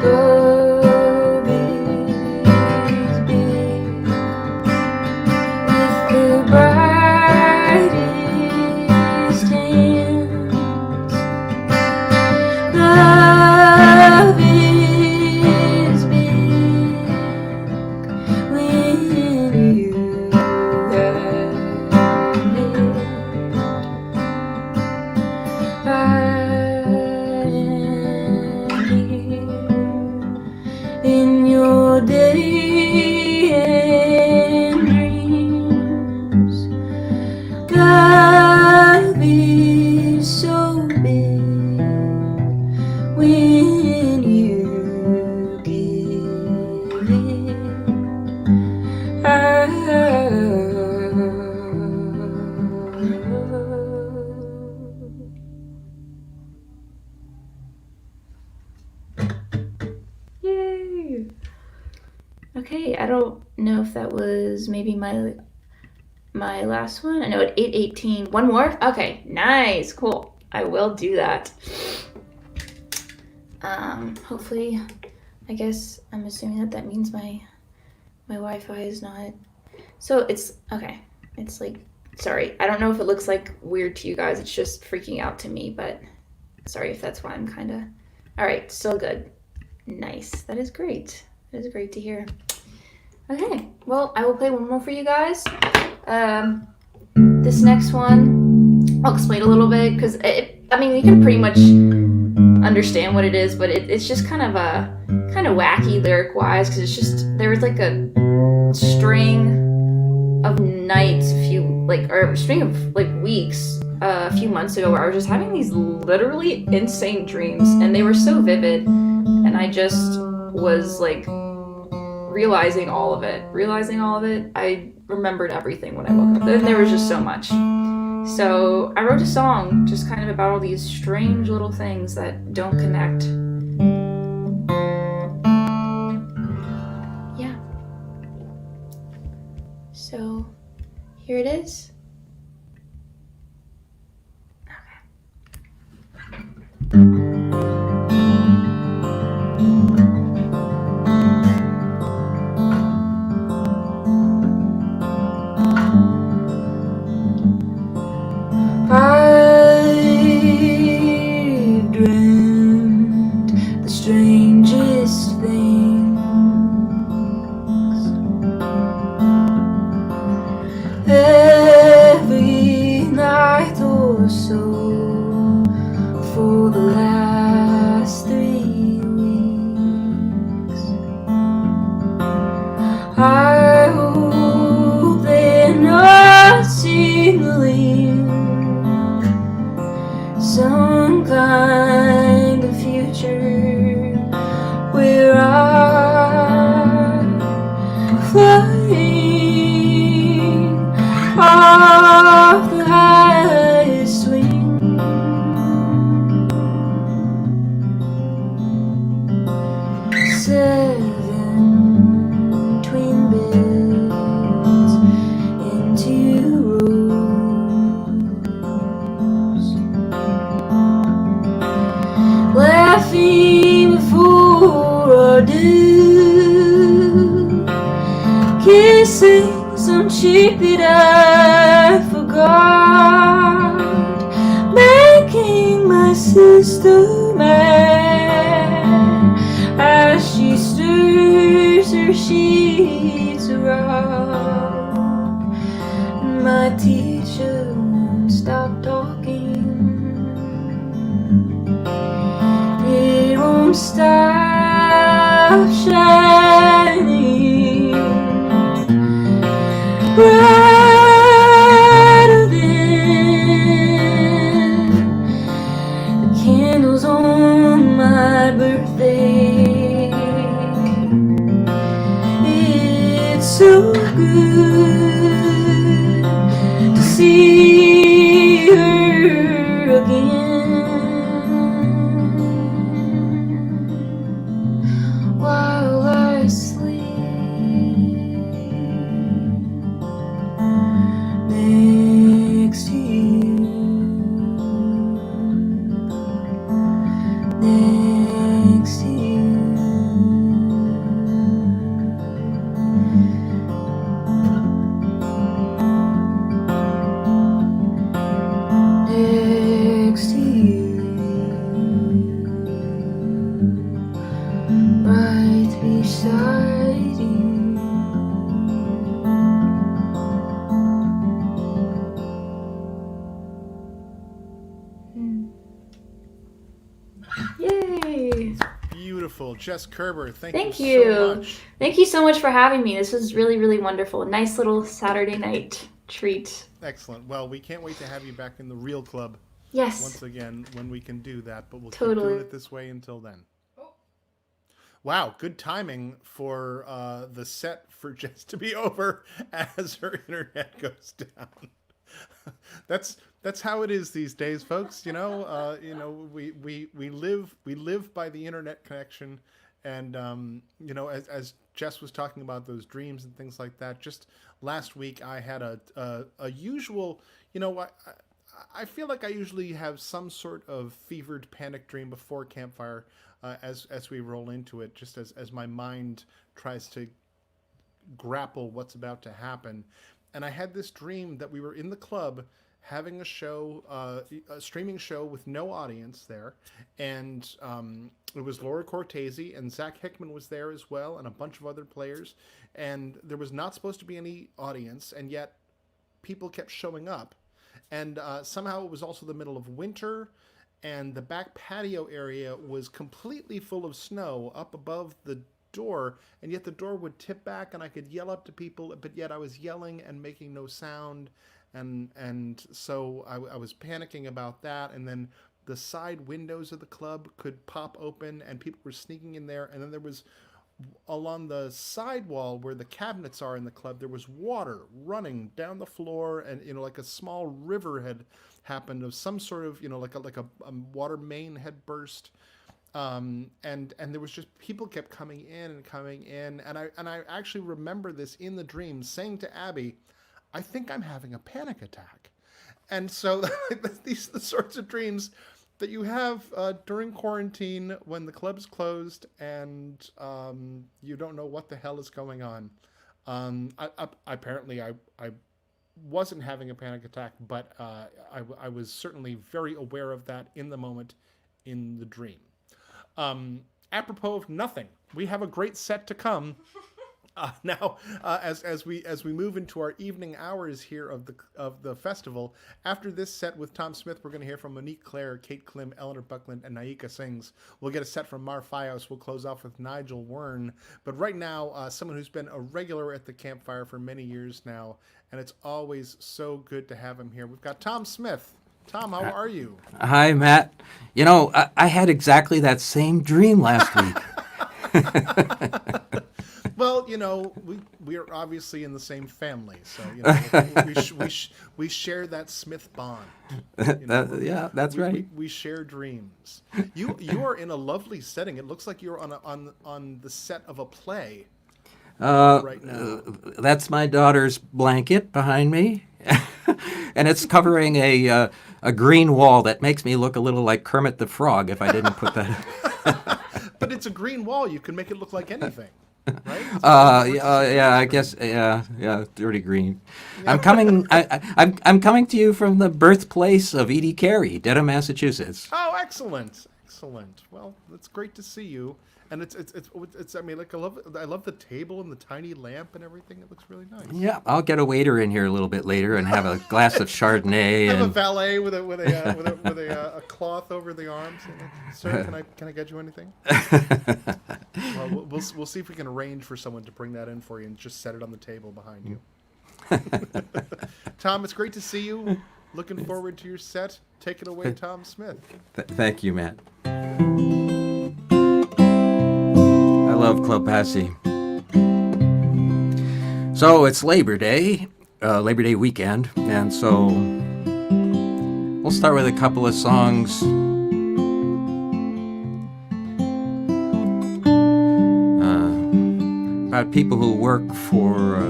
Love is big with the brightest hands. Love is big when you have it. I am here in your day and dreams. Love is so big when you give it. Yay! Okay, I don't know if that was maybe my last one. I know at 8:18. One more? Okay, nice, cool. I will do that. Hopefully, I guess I'm assuming that means my Wi-Fi is not. So it's okay. It's like, sorry. I don't know if it looks like weird to you guys. It's just freaking out to me, but sorry if that's why I'm kind of. All right, still good. Nice. That is great. That is great to hear. Okay, well, I will play one more for you guys. This next one, I'll explain a little bit because I mean, you can pretty much understand what it is, but it's just kind of wacky lyric-wise because it's just there was like a string of nights, or a string of like weeks a few months ago where I was just having these literally insane dreams, and they were so vivid, and I just was like realizing all of it. I remembered everything when I woke up, and there was just so much. So I wrote a song just kind of about all these strange little things that don't connect. Yeah. So here it is. I've dreamt the strangest things. Every night or so for the last 3 weeks. I hope they're not signaling some kind of future where I'm flying off the highest swing. Seven twin beds into rows, laughing before I do, kissing some chick that I forgot, making my sister mad as she stirs her sheets around. My teacher won't stop talking. It won't stop shining bright. Jess Kerber. Thank Thank you you. so much. Thank you so much for having me. This was really, really wonderful. Nice little Saturday night treat. Excellent. Well, we can't wait to have you back in the real club Yes. once again when we can do that, but we'll keep Totally. doing it this way until then. Wow, good timing for the set for Jess to be over as her internet goes down. That's how it is these days, folks. We live by the internet connection, and as Jess was talking about those dreams and things like that. Just last week, I had a usual. I feel like I usually have some sort of fevered panic dream before campfire, as we roll into it, just as my mind tries to grapple what's about to happen. And I had this dream that we were in the club having a show, a streaming show with no audience there, and it was Laura Cortese and Zach Hickman was there as well, and a bunch of other players, and there was not supposed to be any audience, and yet people kept showing up, and somehow it was also the middle of winter, and the back patio area was completely full of snow up above the door, and yet the door would tip back and I could yell up to people, but yet I was yelling and making no sound, and so I was panicking about that. And then the side windows of the club could pop open and people were sneaking in there, and then there was, along the side wall where the cabinets are in the club, there was water running down the floor, and like a small river had happened of some sort of, like a water main had burst. And there was just, people kept coming in, and I actually remember this in the dream, saying to Abby, I think I'm having a panic attack. And so these are the sorts of dreams that you have during quarantine when the club's closed and you don't know what the hell is going on. Apparently I wasn't having a panic attack, but I was certainly very aware of that in the moment in the dream. Apropos of nothing, we have a great set to come. Now, as we move into our evening hours here of the festival, after this set with Tom Smith, we're going to hear from Monique Claire, Kate Klim, Eleanor Buckland, and Naika Sings. We'll get a set from Mar Fios. We'll close off with Nigel Wern. But right now, someone who's been a regular at the campfire for many years now, and it's always so good to have him here. We've got Tom Smith. Tom, how are you? Hi, Matt. I had exactly that same dream last week. Well, we are obviously in the same family, so we share that Smith bond. Yeah, that's right. We share dreams. You are in a lovely setting. It looks like you're on the set of a play right now. That's my daughter's blanket behind me, and it's covering a green wall that makes me look a little like Kermit the Frog if I didn't put that. But it's a green wall. You can make it look like anything. Right? Yeah, I guess, yeah, dirty green. Yeah. I'm coming to you from the birthplace of Edie Carey, Dedham, Massachusetts. Oh, excellent. Well, it's great to see you. And it's I mean, like I love the table and the tiny lamp and everything. It looks really nice. Yeah, I'll get a waiter in here a little bit later and have a glass of Chardonnay. Have a valet with a cloth over the arms. Sir, can I get you anything? Well, we'll see if we can arrange for someone to bring that in for you and just set it on the table behind you. Tom, it's great to see you. Looking forward to your set. Take it away, Tom Smith. Thank you, Matt. I love Club Passim. So it's Labor Day weekend, and so we'll start with a couple of songs about people who work for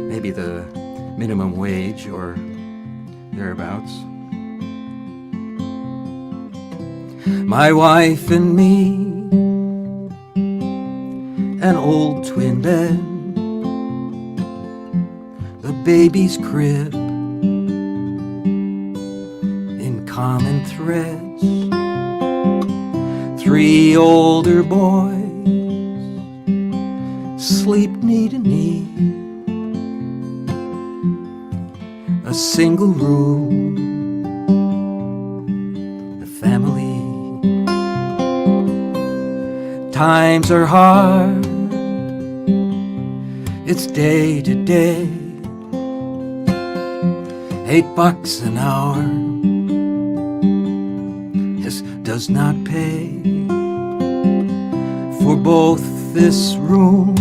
maybe the minimum wage or thereabouts. My wife and me, an old twin bed, the baby's crib, in common threads, 3 older boys, sleep knee to knee, a single room, the family Times are hard, it's day to day. $8 an hour, this does not pay for both this room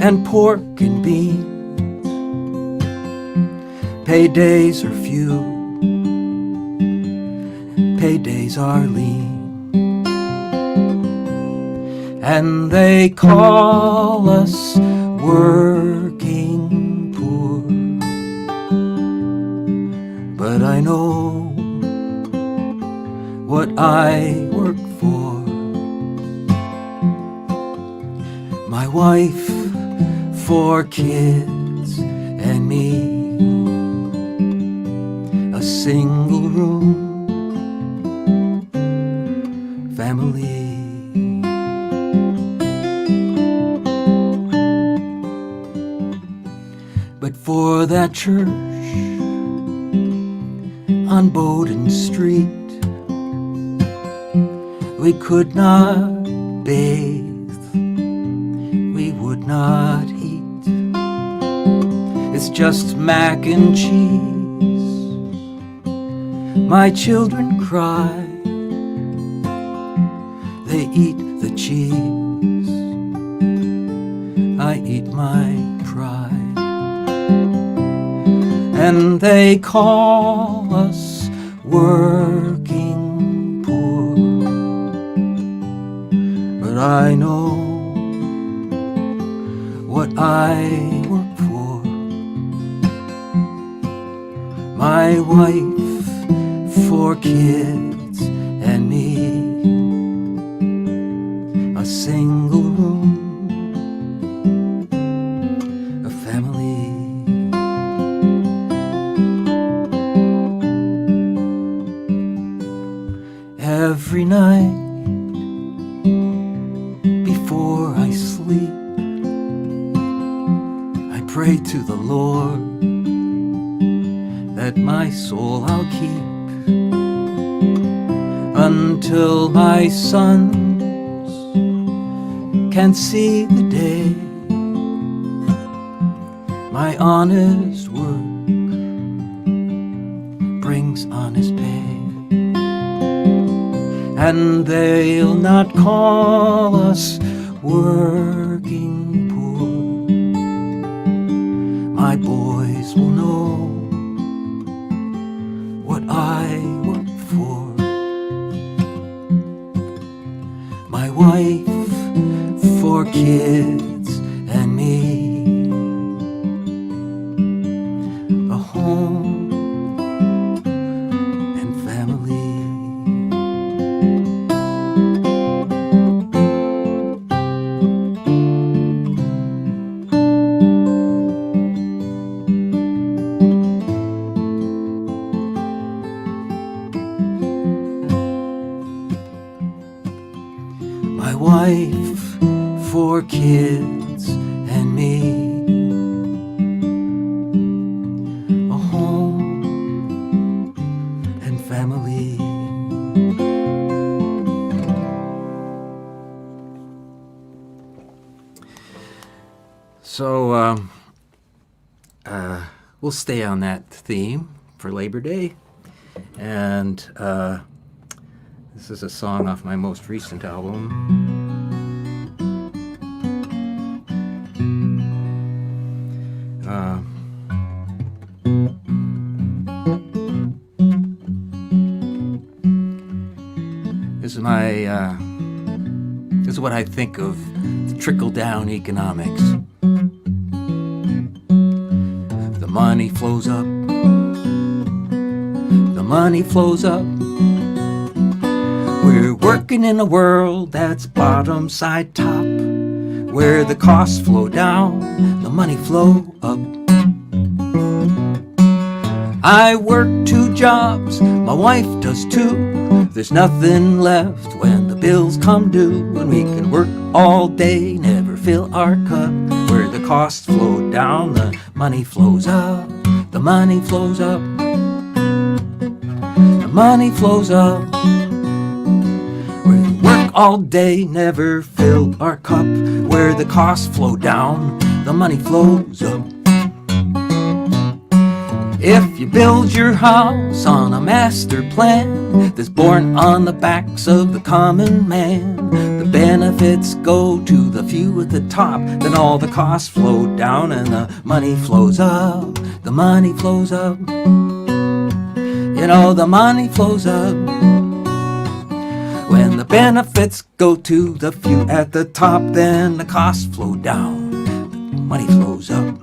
and pork and beans. Paydays are few, paydays are lean, and they call us working poor. But I know what I work for. My wife, 4 kids, and me. A single room family. But for that church on Bowdoin Street, we could not bathe, we would not eat. It's just mac and cheese. My children cry, they eat the cheese, I eat my pride. And they call us working poor. But I know what I work for. My wife, 4 kids, and me. A single room, a family. Every night before I sleep, I pray to the Lord that my soul I'll keep until my sons can see the day. My honest work brings honest pay. And they'll not call us working poor. My boys will know what I work for. My wife, 4 kids, and me. A home and family. My wife, 4 kids, and me. A home and family. So, we'll stay on that theme for Labor Day. And this is a song off my most recent album. This is what I think of trickle-down economics. The money flows up. The money flows up. We're working in a world that's bottom side top, where the costs flow down, the money flow up. I work 2 jobs, my wife does too. There's nothing left when the bills come due, and we can work all day, never fill our cup. Where the costs flow down, the money flows up. The money flows up. The money flows up. We work all day, never fill our cup. Where the costs flow down, the money flows up. If you build your house on a master plan that's born on the backs of the common man, the benefits go to the few at the top, then all the costs flow down and the money flows up. The money flows up. You know, the money flows up. When the benefits go to the few at the top, then the costs flow down. The money flows up.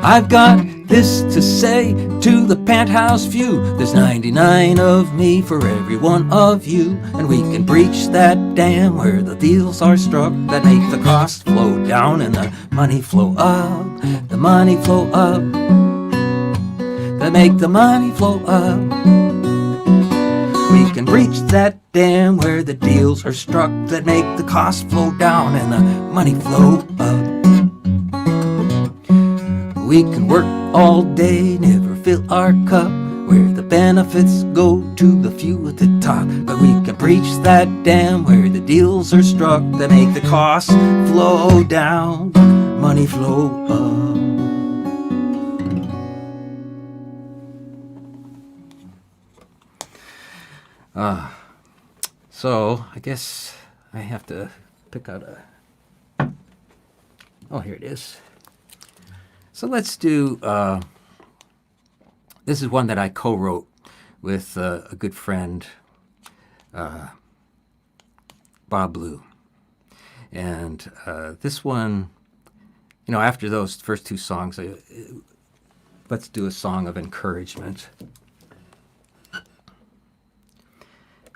I've got this to say to the penthouse few. There's 99 of me for every one of you, and we can breach that dam where the deals are struck that make the cost flow down and the money flow up. The money flow up. That make the money flow up. We can breach that dam where the deals are struck that make the cost flow down and the money flow up. We can work all day, never fill our cup, where the benefits go to the few at the top. But we can breach that dam where the deals are struck that make the costs flow down, money flow up. So I guess I have to pick out a... Oh, here it is. So let's do, this is one that I co-wrote with a good friend, Bob Blue. And this one, you know, after those first two songs, let's do a song of encouragement.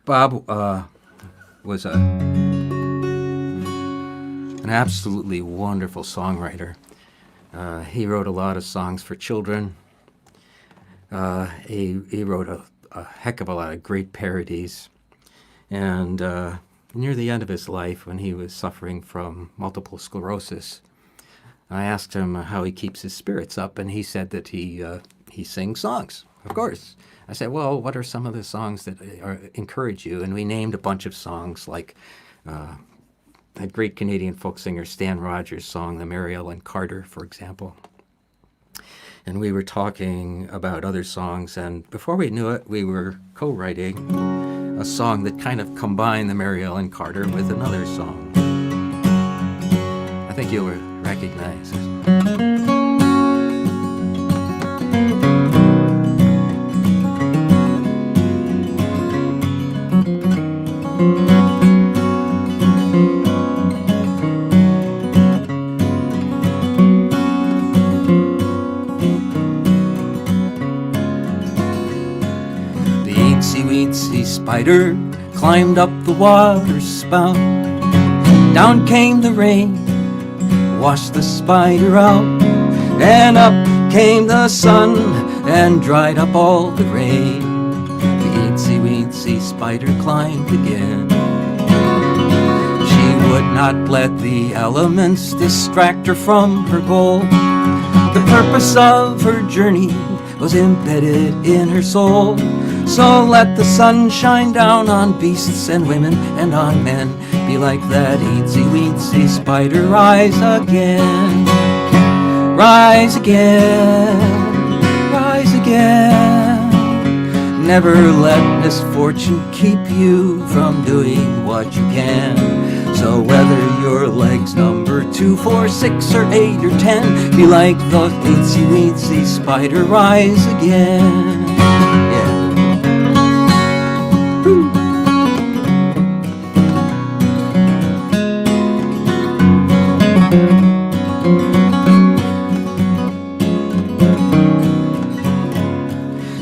Bob was an absolutely wonderful songwriter. He wrote a lot of songs for children. He wrote a heck of a lot of great parodies. And near the end of his life, when he was suffering from multiple sclerosis, I asked him how he keeps his spirits up, and he said that he sings songs, of course. I said, well, what are some of the songs that encourage you? And we named a bunch of songs like that great Canadian folk singer Stan Rogers' song, the Mary Ellen Carter, for example. And we were talking about other songs, and before we knew it, we were co-writing a song that kind of combined the Mary Ellen Carter with another song. I think you'll recognize it. Spider climbed up the water spout. Down came the rain, washed the spider out. And up came the sun and dried up all the rain. The itsy-weensy spider climbed again. She would not let the elements distract her from her goal. The purpose of her journey was embedded in her soul. So let the sun shine down on beasts and women and on men. Be like that eensy-weensy spider, rise again. Rise again, rise again. Never let misfortune keep you from doing what you can. So whether your leg's number 2, 4, 6, or 8, or 10, be like the eensy-weensy spider, rise again. Yeah.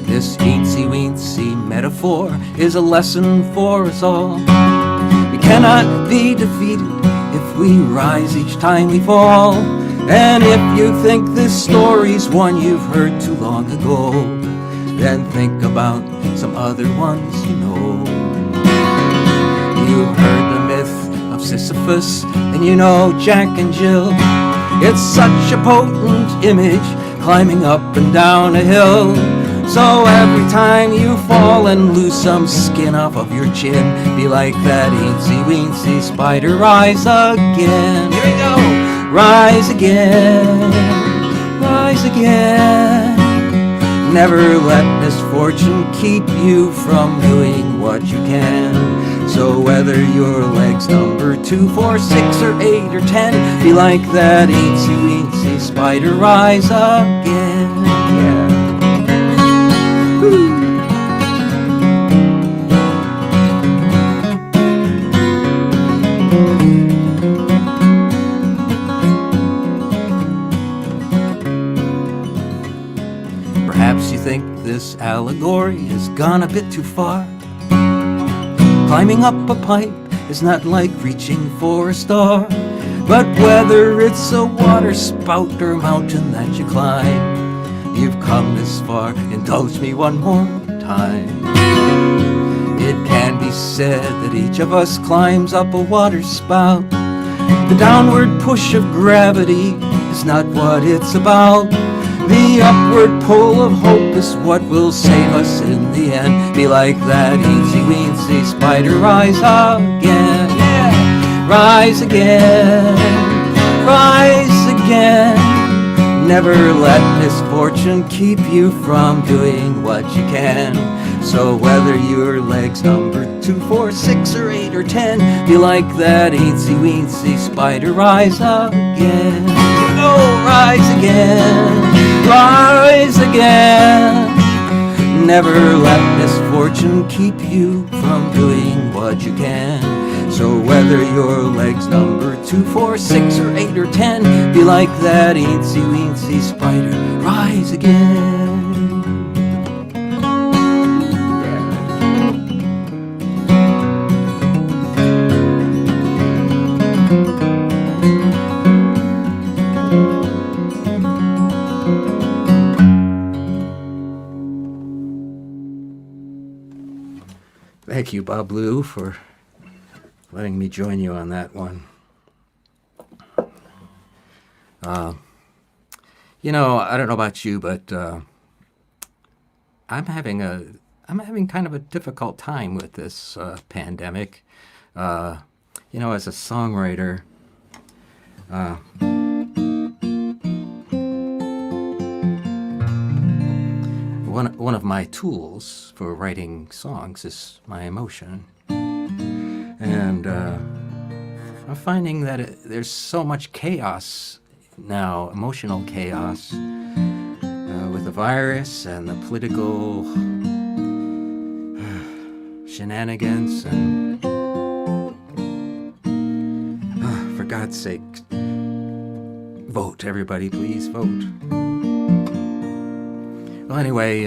This eensy-weensy metaphor is a lesson for us all. We cannot be defeated if we rise each time we fall. And if you think this story's one you've heard too long ago, then think about some other ones you know. You've heard the myth of Sisyphus, and you know Jack and Jill. It's such a potent image, climbing up and down a hill. So every time you fall and lose some skin off of your chin, be like that eensy weensy spider, rise again. Here we go. Rise again, rise again. Never let misfortune keep you from doing what you can. So whether your leg's number 2, 4, 6, or 8, or 10, be like that eensy weensy spider, rise again. Yeah. Woo. Perhaps you think this allegory has gone a bit too far. Climbing up a pipe is not like reaching for a star. But whether it's a water spout or mountain that you climb, you've come this far. Indulge me one more time. It can be said that each of us climbs up a water spout. The downward push of gravity is not what it's about. The upward pull of hope is what will save us in the end. Be like that eensy weensy spider, rise again. Yeah. Rise again, rise again. Never let misfortune keep you from doing what you can. So whether your leg's number 2, 4, 6, or 8, or 10, be like that eensy weensy spider, rise again. Oh, rise again, rise again. Never let misfortune keep you from doing what you can. So whether your leg's number 2, 4, 6, or 8, or 10, be like that eensy weensy spider, rise again. Thank you, Bob Lou, for letting me join you on that one. You know, I don't know about you, but I'm having kind of a difficult time with this pandemic. You know, as a songwriter, one of my tools for writing songs is my emotion. And I'm finding that there's so much chaos now, emotional chaos, with the virus and the political shenanigans. And for God's sake, vote, everybody, please vote. Well, anyway,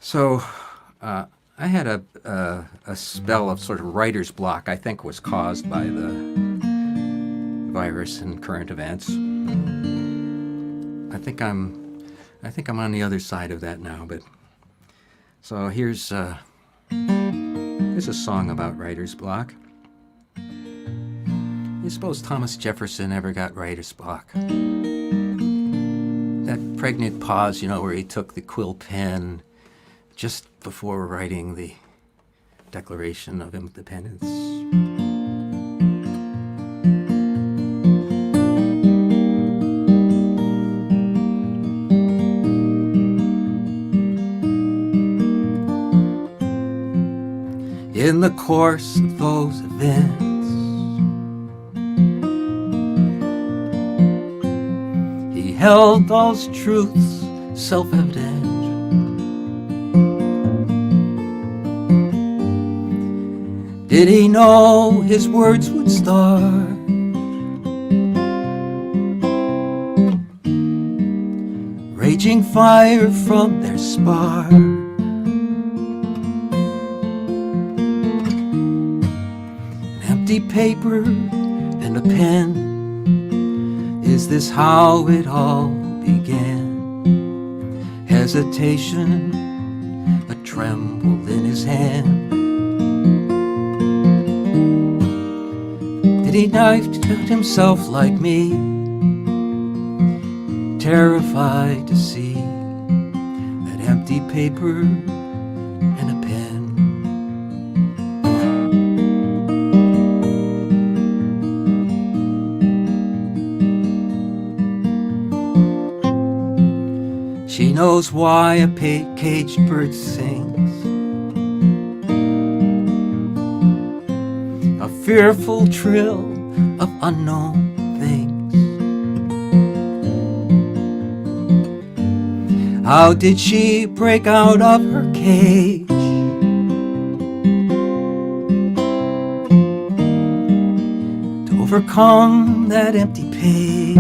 so I had a spell of sort of writer's block. I think was caused by the virus and current events. I think I'm on the other side of that now. But so here's a song about writer's block. You suppose Thomas Jefferson ever got writer's block? That pregnant pause, you know, where he took the quill pen just before writing the Declaration of Independence. In the course of those events, he held those truths self-evident. Did he know his words would start raging fire from their spark? An empty paper and a pen, is this how it all began? Hesitation, a tremble in his hand. He knifed himself like me, terrified to see that empty paper and a pen. She knows why a caged bird sings, a fearful trill of unknown things. How did she break out of her cage? To overcome that empty page.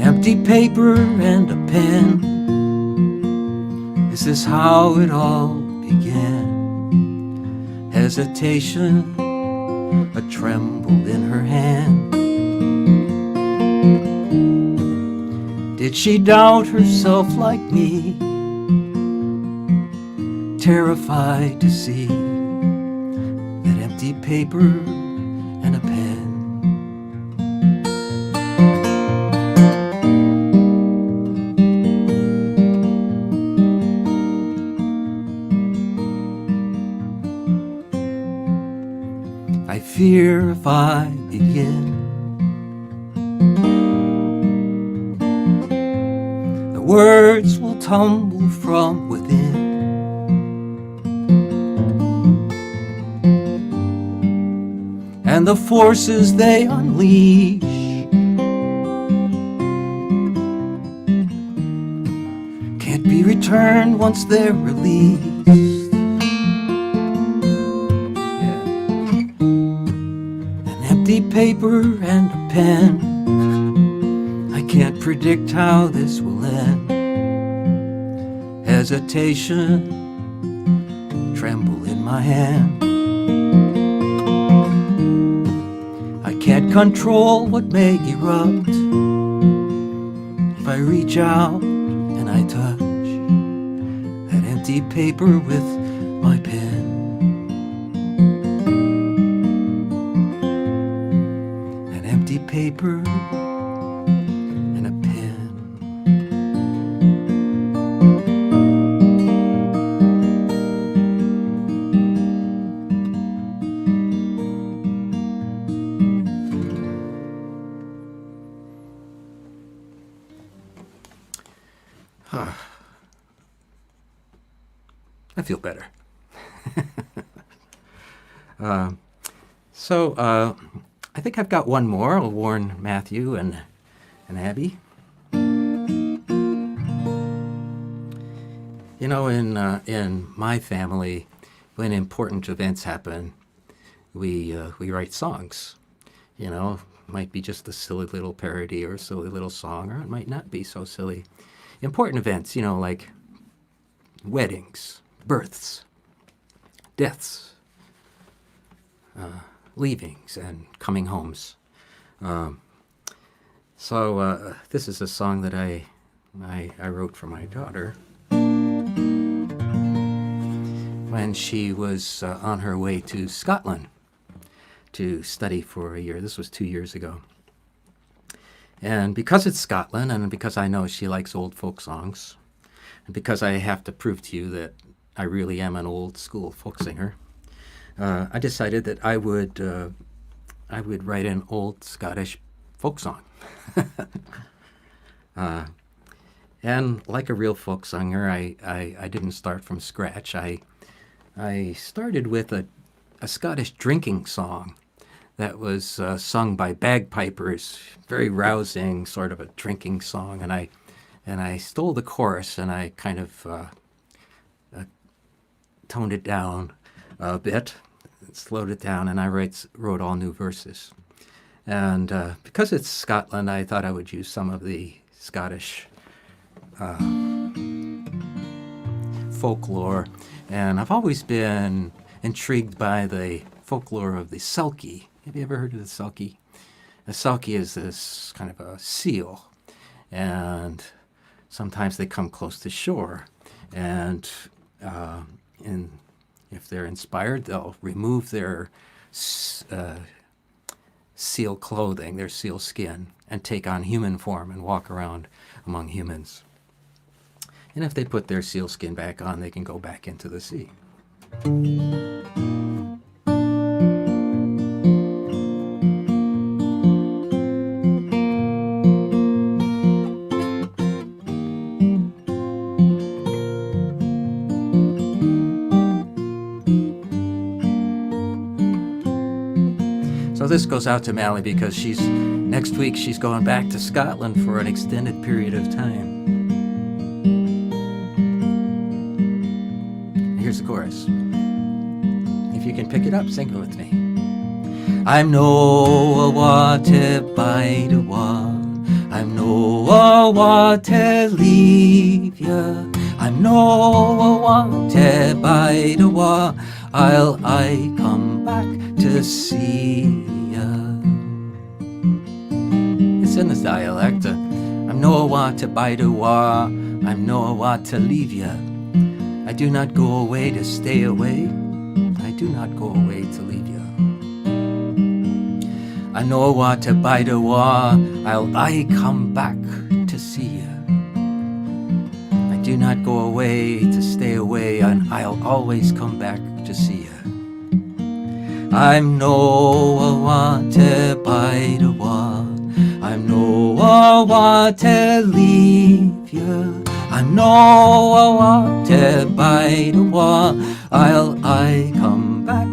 Empty paper and a pen. Is this how it all began? Hesitation, a tremble in her hand. Did she doubt herself like me? Terrified to see that empty paper and a pen. I fear if I begin, the words will tumble from within. And the forces they unleash can't be returned once they're released. Empty paper and a pen. I can't predict how this will end. Hesitation, tremble in my hand. I can't control what may erupt if I reach out and I touch that empty paper with my pen. Paper and a pen. I feel better. I think I've got one more. I'll warn Matthew and Abby. You know, in my family, when important events happen, we write songs. You know, might be just a silly little parody or a silly little song, or it might not be so silly. Important events, you know, like weddings, births, deaths, leavings and coming homes. This is a song that I wrote for my daughter when she was on her way to Scotland to study for a year. This was 2 years ago. And because it's Scotland, and because I know she likes old folk songs, and because I have to prove to you that I really am an old school folk singer, I decided that I would write an old Scottish folk song. And like a real folk singer, I didn't start from scratch. I started with a Scottish drinking song that was sung by bagpipers, very rousing, sort of a drinking song. And I stole the chorus and I kind of toned it down a bit, slowed it down, and I wrote all new verses. And because it's Scotland, I thought I would use some of the Scottish folklore. And I've always been intrigued by the folklore of the Selkie. Have you ever heard of the Selkie? A Selkie is this kind of a seal, and sometimes they come close to shore. And if they're inspired, they'll remove their seal clothing, their seal skin, and take on human form and walk around among humans. And if they put their seal skin back on, they can go back into the sea. So this goes out to Mally because next week she's going back to Scotland for an extended period of time. Here's the chorus. If you can pick it up, sing it with me. I'm no what to bide a while. I'm no what to leave ya. I'm no what to bide a while. I come back to see ya. It's in this dialect. I'm no what to bide a while. I'm no what to leave ya. I do not go away to stay away. I do not go away to leave ya. I know what to bide a while. I come back to see ya. I do not go away to stay away, and I'll always come back to see ya. I'm no one to bide a while. I'm no one to leave ya. I'm no one to bide a while. I come back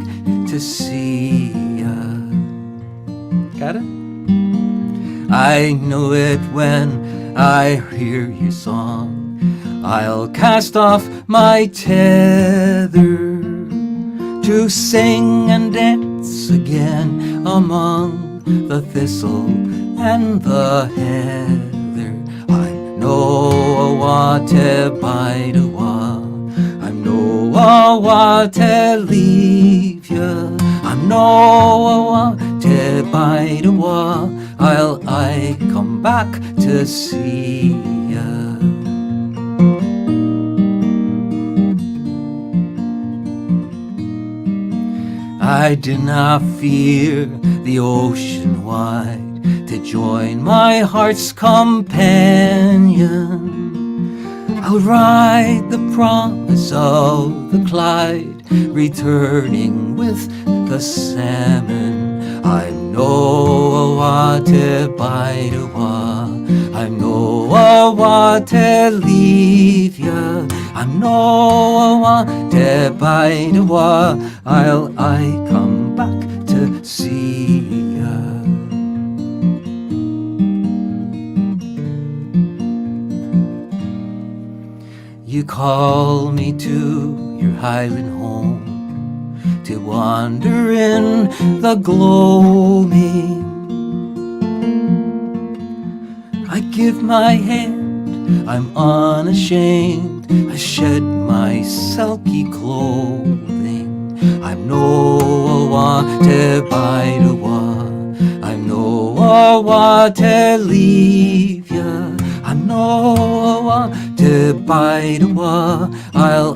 to see ya. Got it? I knew it when I hear your song. I'll cast off my tether to sing and dance again among the thistle and the heather. I'm no what to bide a while. I'm no what to leave ya. I'm no what to bide a while. I come back to see ya. I did not fear the ocean wide to join my heart's companion. I'll ride the promise of the Clyde, returning with the salmon. I'm no what to bide a while. I'm no what to leave ya. I'm no what to bide a while. I come back to see ya. You call me to your highland home to wander in the gloaming. I give my hand, I'm unashamed. I shed my sulky clothing. I'm no one to bide a while. I'm no one to leave ya. I'm no one to bide a while.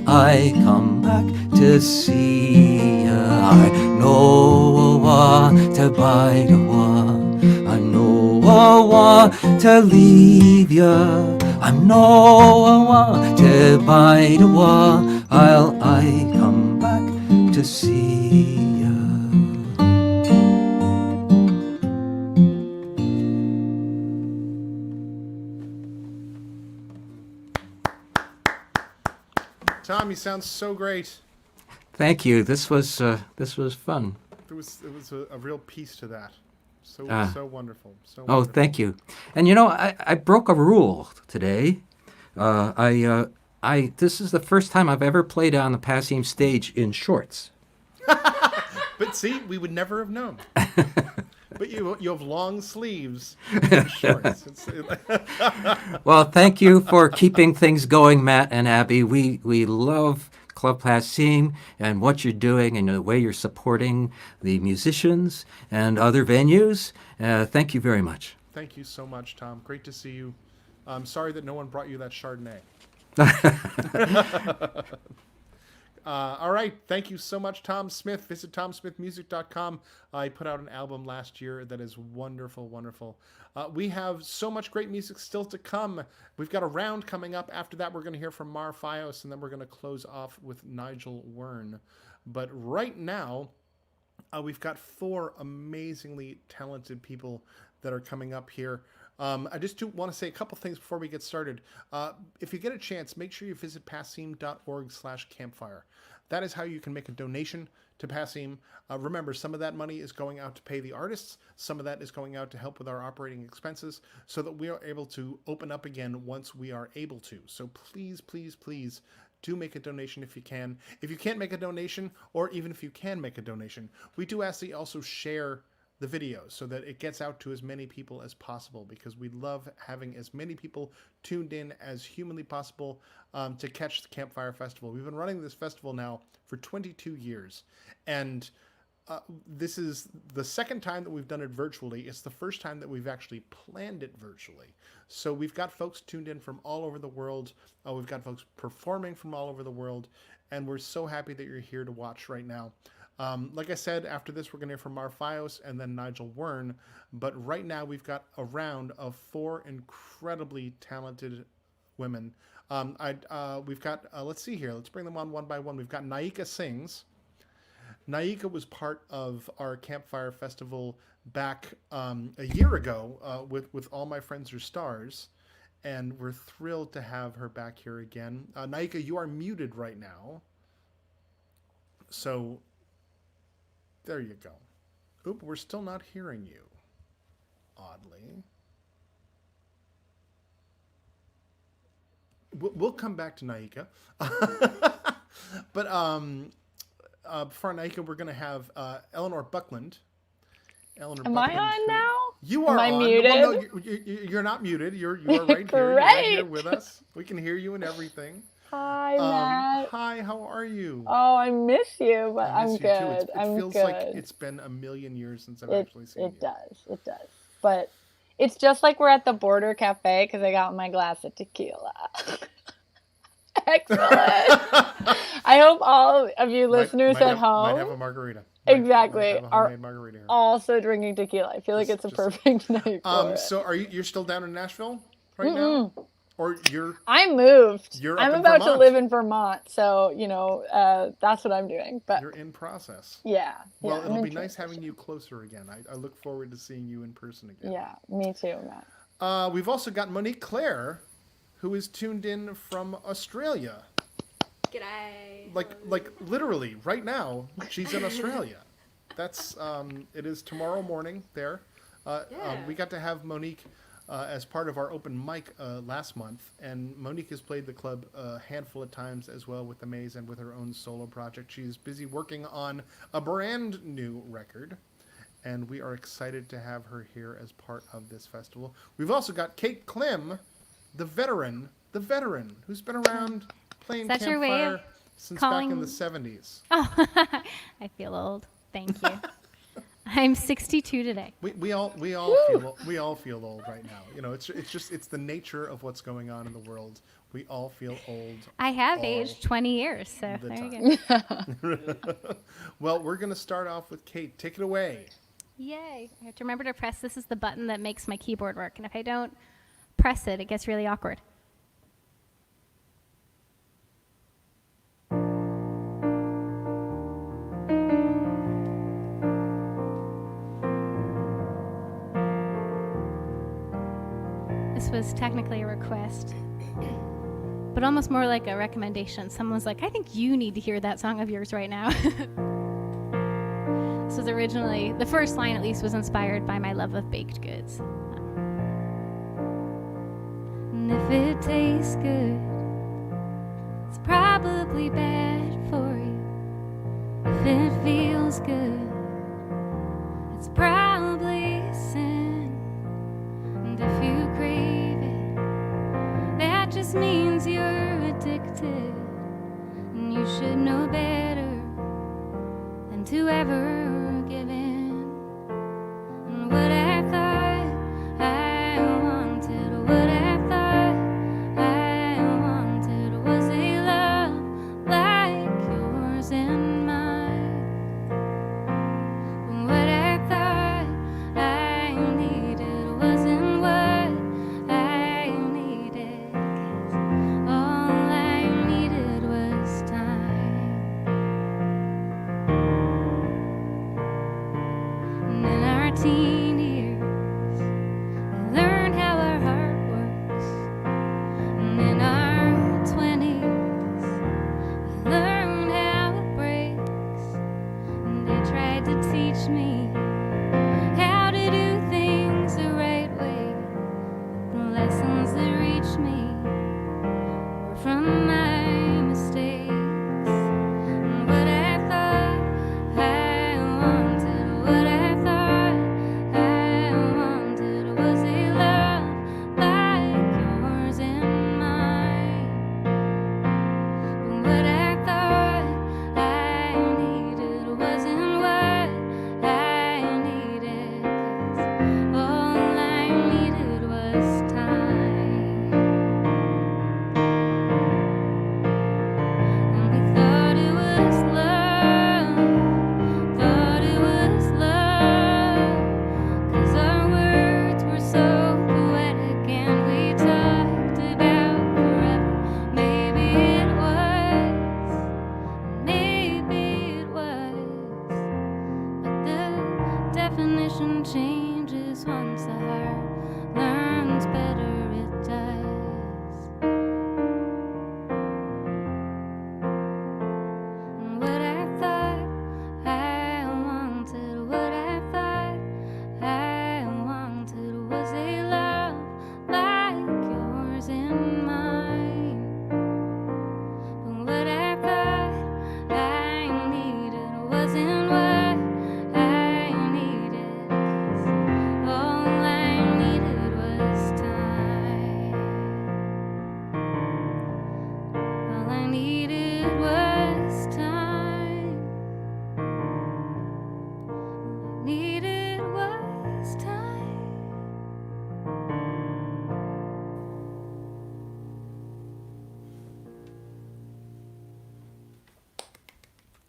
I come back to see ya. I know what to bide a while. I know what to leave ya. I'm no one to bide a while. I come back to see ya. Tom, you sound so great. Thank you. This was fun. It was a real piece to that. So wonderful. So Oh, wonderful. thank you. And you know, I broke a rule today. This is the first time I've ever played on the Passim stage in shorts. But see, we would never have known. But you have long sleeves and shorts. Well, thank you for keeping things going, Matt and Abby. We love Club Passim and what you're doing and the way you're supporting the musicians and other venues. Thank you very much. Thank you so much, Tom. Great to see you. I'm sorry that no one brought you that Chardonnay. All right. Thank you so much, Tom Smith. Visit tomsmithmusic.com. I put out an album last year that is wonderful, wonderful. We have so much great music still to come. We've got a round coming up. After that, we're going to hear from Mar Fios, and then we're going to close off with Nigel Wern. But right now, we've got four amazingly talented people that are coming up here. I just want to say a couple things before we get started. If you get a chance, make sure you visit passim.org/campfire. That is how you can make a donation to Passim. Remember, some of that money is going out to pay the artists. Some of that is going out to help with our operating expenses so that we are able to open up again once we are able to. So please, please, please do make a donation if you can. If you can't make a donation, or even if you can make a donation, we do ask that you also share the video so that it gets out to as many people as possible, because we love having as many people tuned in as humanly possible to catch the Campfire Festival. We've been running this festival now for 22 years, and this is the second time that we've done it virtually. It's the first time that we've actually planned it virtually. So we've got folks tuned in from all over the world. We've got folks performing from all over the world, and we're so happy that you're here to watch right now. Like I said, after this, we're going to hear from Mar Fios and then Nigel Wern. But right now, we've got a round of four incredibly talented women. We've got, let's see here. Let's bring them on one by one. We've got Naika Sings. Naika was part of our Campfire Festival back a year ago with All My Friends Are Stars. And we're thrilled to have her back here again. Naika, you are muted right now. So there you go. Oop, we're still not hearing you. Oddly. We'll come back to Naika. But before Naika, we're going to have Eleanor Buckland. Eleanor Am Buckland, I on now? You are Am I on. muted? Well, no, you're not muted. You are right here. You're right here with us. We can hear you and everything. Hi, Matt. Hi, how are you? Oh, I miss you, but I I'm miss you good. too. It I'm feels good. like it's been a million years since I've actually seen you. It does. It does. But it's just like we're at the Border Cafe because I got my glass of tequila. Excellent. I hope all of you listeners at home might have a margarita. Exactly. Might have a homemade margarita here. Also drinking tequila. I feel like it's a perfect night for it. So you're still down in Nashville right now? Or I moved. I'm about to live in Vermont, so that's what I'm doing. But you're in process. Yeah. Well, it'll be nice having you closer again. I look forward to seeing you in person again. Yeah, me too, Matt. We've also got Monique Claire, who is tuned in from Australia. G'day. Like literally right now, she's in Australia. That's it is tomorrow morning there. We got to have Monique as part of our open mic last month, and Monique has played the club a handful of times as well with the Maze and with her own solo project. She's busy working on a brand new record, and we are excited to have her here as part of this festival. We've also got Kate Klim, the veteran, who's been around playing Campfire since back in the 70s. Oh, I feel old. Thank you. I'm 62 today. We all feel old right now. You know, it's the nature of what's going on in the world. We all feel old. I have aged 20 years, so there you go. Well, we're gonna start off with Kate. Take it away. Yay! I have to remember to press. This is the button that makes my keyboard work, and if I don't press it, it gets really awkward. This was technically a request, but almost more like a recommendation. Someone was like, I think you need to hear that song of yours right now. This was originally, the first line at least, was inspired by my love of baked goods. And if it tastes good, it's probably bad for you. If it feels good, it's probably sin. And if you crave it, that just means you're addicted. And you should know better than to ever give in. And what I thought I wanted, what I thought I wanted was a love like yours. to teach me how to do things the right way. The lessons that reach me were from my mistakes. And what I thought I wanted, what I thought I wanted was a love like yours and mine. But what I thought I needed wasn't what I needed, 'cause all I needed was time. And we thought it was love, thought it was love, 'cause our words were so poetic and we talked about forever. Maybe it was, maybe it was, but the definition changes once the heart learns better, it does. And what I thought I wanted, what I thought I wanted was a love like yours and mine. But what I thought I needed wasn't what I needed, 'cause all I needed was time. All I needed was time. All I needed was time.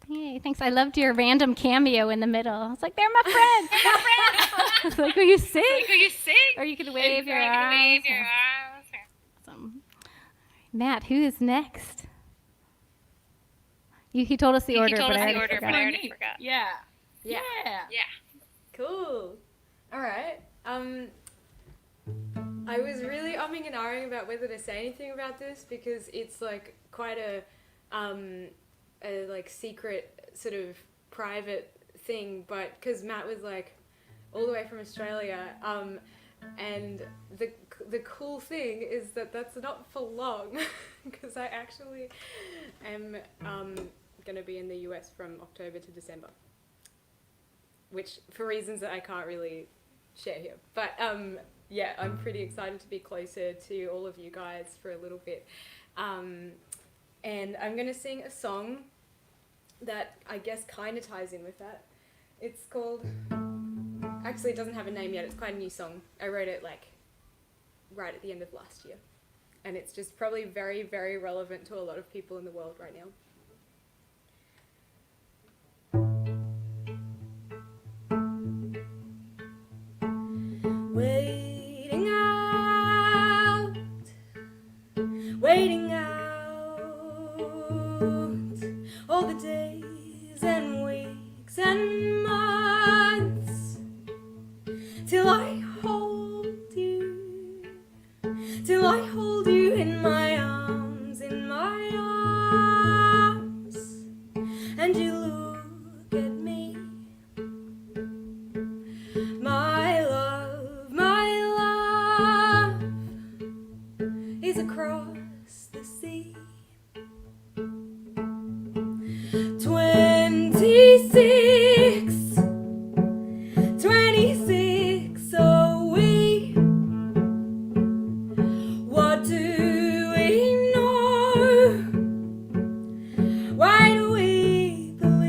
Yay, thanks. I loved your random cameo in the middle. I was like, they're my friends. They're my friends. I was like, will you sing? Or you could wave your arms. Awesome. Matt, who is next? He told us the order, but I already forgot. Yeah. Cool. All right. I was really umming and ahhing about whether to say anything about this because it's like quite a like secret sort of private thing, but because Matt was like all the way from Australia, and the cool thing is that that's not for long because I actually am going to be in the US from October to December, which for reasons that I can't really share here, but yeah, I'm pretty excited to be closer to all of you guys for a little bit, and I'm going to sing a song that I guess kind of ties in with that. It's called, actually it doesn't have a name yet, it's quite a new song. I wrote it like right at the end of last year, and it's just probably very, very relevant to a lot of people in the world right now. Waiting out, waiting out, all the days and weeks and months, till I hold you, till I hold you in my arms, and you look at me, my love is across the sea. 26, oh we, what do we know? Why do we believe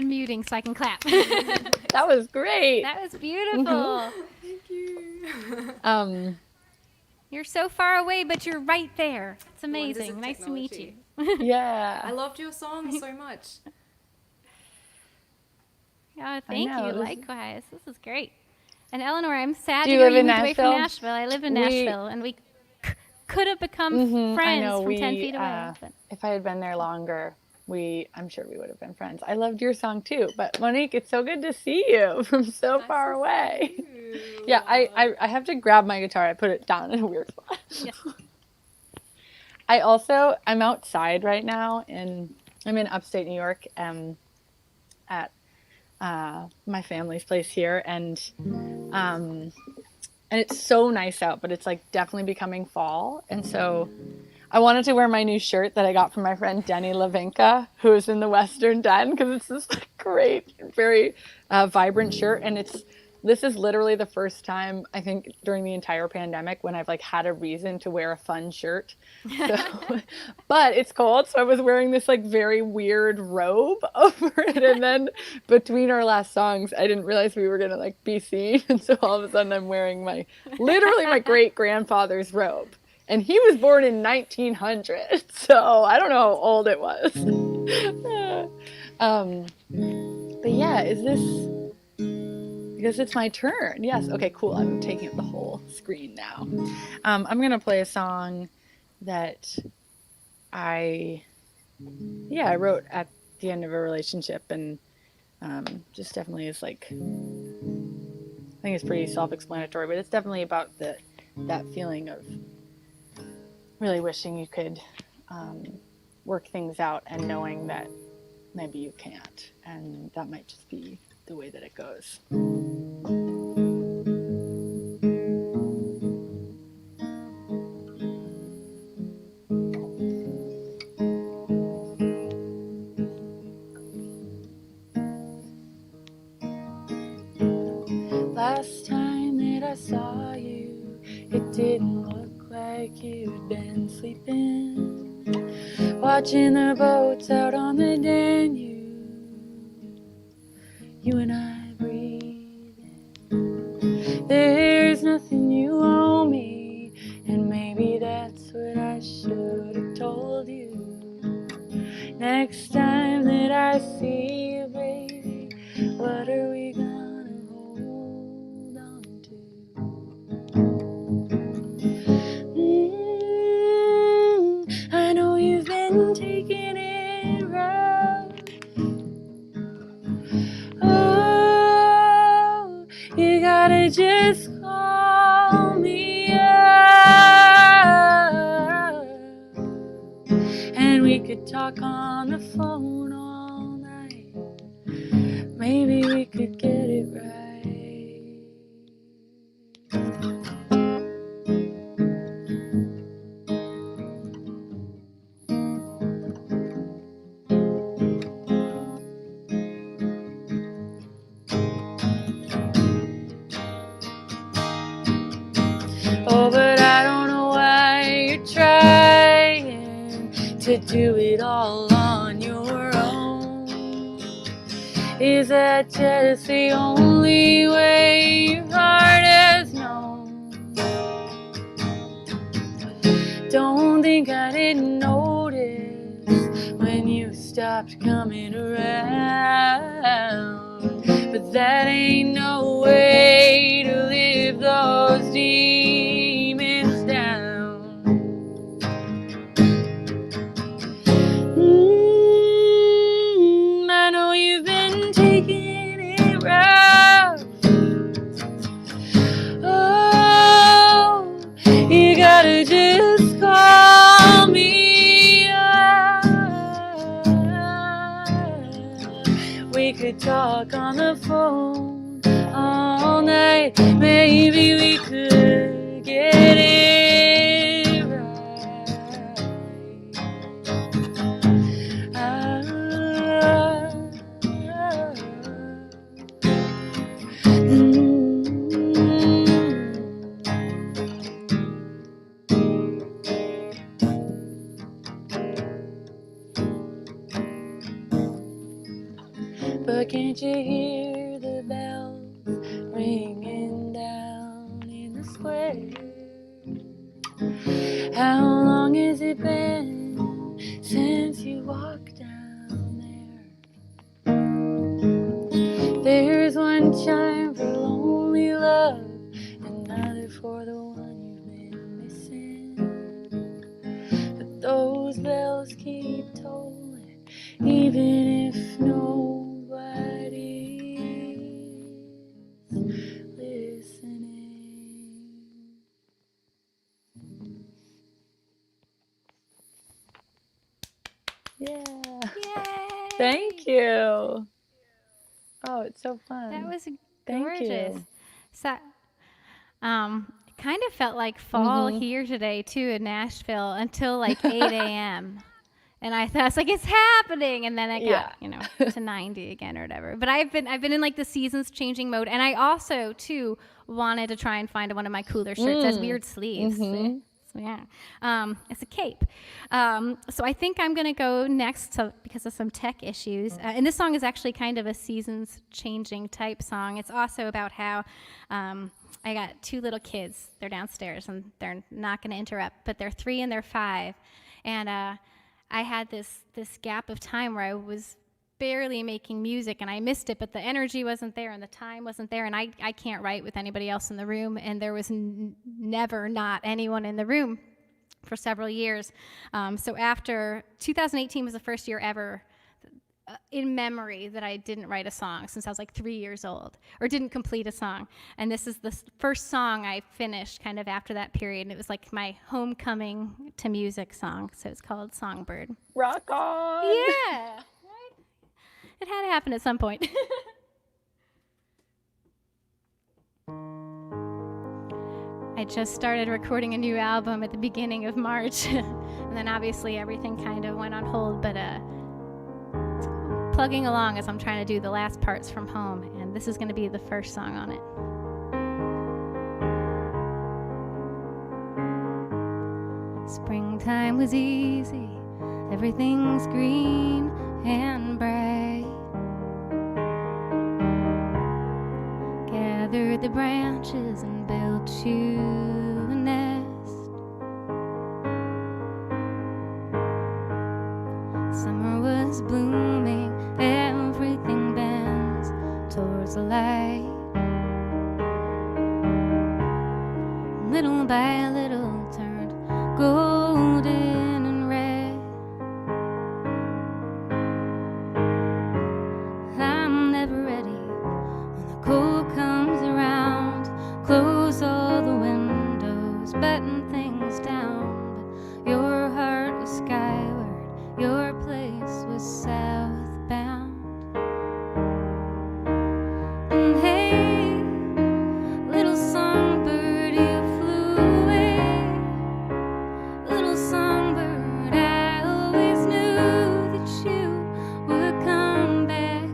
unmuting so I can clap. That was great. That was beautiful. Thank you. You're so far away, but you're right there. It's Wonders amazing. of Nice to meet you. technology. Yeah. I loved your song so much. Oh, thank know, you. this- Likewise. This is great. And Eleanor, I'm sad Do to you hear live you in moved away from Nashville? Nashville. I live in We- Nashville, and we could have become I friends know, from 10 we, feet away. But if I had been there longer, I'm sure we would have been friends. I loved your song too. But Monique, it's so good to see you from so far away. Yeah, I have to grab my guitar. I put it down in a weird spot. Yes. I'm outside right now, and I'm in upstate New York at my family's place here, and it's so nice out, but it's like definitely becoming fall, and so I wanted to wear my new shirt that I got from my friend Denny Lavinka, who is in the Western Den, because it's this great, very vibrant shirt, and this is literally the first time I think during the entire pandemic when I've like had a reason to wear a fun shirt. So, but it's cold, so I was wearing this like very weird robe over it, and then between our last songs, I didn't realize we were gonna like be seen, and so all of a sudden I'm wearing literally my great grandfather's robe. And he was born in 1900, so I don't know how old it was. But yeah, I guess it's my turn. Yes, okay, cool. I'm taking up the whole screen now. I'm going to play a song that I wrote at the end of a relationship, and just definitely is like, I think it's pretty self-explanatory, but it's definitely about that feeling of really wishing you could work things out and knowing that maybe you can't, and that might just be the way that it goes. Last time that I saw you, it didn't look like you'd been sleeping, watching the boats out on the Danube, you and I breathing. There's nothing you owe me, and maybe that's what I should have told you. Next time that I see you, baby, what are we gonna hold on to? I know you've been taking it rough. Oh, you gotta just call me up, and we could talk on the phone all night. Maybe we could get it right. Oh, but I don't know why you're trying to do it all on your own. Is that just the only way your heart has known? Don't think I didn't notice when you stopped coming around, but that ain't no way to live those demons down. I know you've been taking it rough. Oh, you gotta just call me up. We could talk on the phone all night. Maybe we could get it right. But hanging down in the square. How long has it been since you walked down there? There's one chime for lonely love, another for the one you've been missing. But those bells keep tolling, even if nobody's listening. Yeah. Yay! Thank you. Oh, it's so fun. That was Thank gorgeous. you. So, it kind of felt like fall here today too in Nashville until like 8 a.m. And I thought, it's like, it's happening. And then it got, to 90 again or whatever. But I've been in like the seasons changing mode. And I also too wanted to try and find one of my cooler shirts that has weird sleeves. So yeah, it's a cape. So I think I'm gonna go next because of some tech issues. And this song is actually kind of a seasons changing type song. It's also about how I got 2 little kids. They're downstairs and they're not gonna interrupt, but they're 3 and they're 5. And I had this gap of time where I was barely making music and I missed it, but the energy wasn't there and the time wasn't there, and I can't write with anybody else in the room, and there was never not anyone in the room for several years. So after 2018 was the first year ever in memory that I didn't write a song since I was like 3 years old, or didn't complete a song. And this is the first song I finished kind of after that period, and it was like my homecoming to music song, so it's called Songbird. Rock on! Yeah! It had to happen at some point. I just started recording a new album at the beginning of March, and then obviously everything kind of went on hold, but it's plugging along as I'm trying to do the last parts from home, and this is going to be the first song on it. Springtime was easy, everything's green and bright. Gathered the branches and built you a nest. Summer was blooming, everything bends towards the light. Little by little turned golden and red. I'm never ready when the cold comes around. Close all the windows, button things down. But your heart was skyward, your place was southbound. And hey, little songbird, you flew away. Little songbird, I always knew that you would come back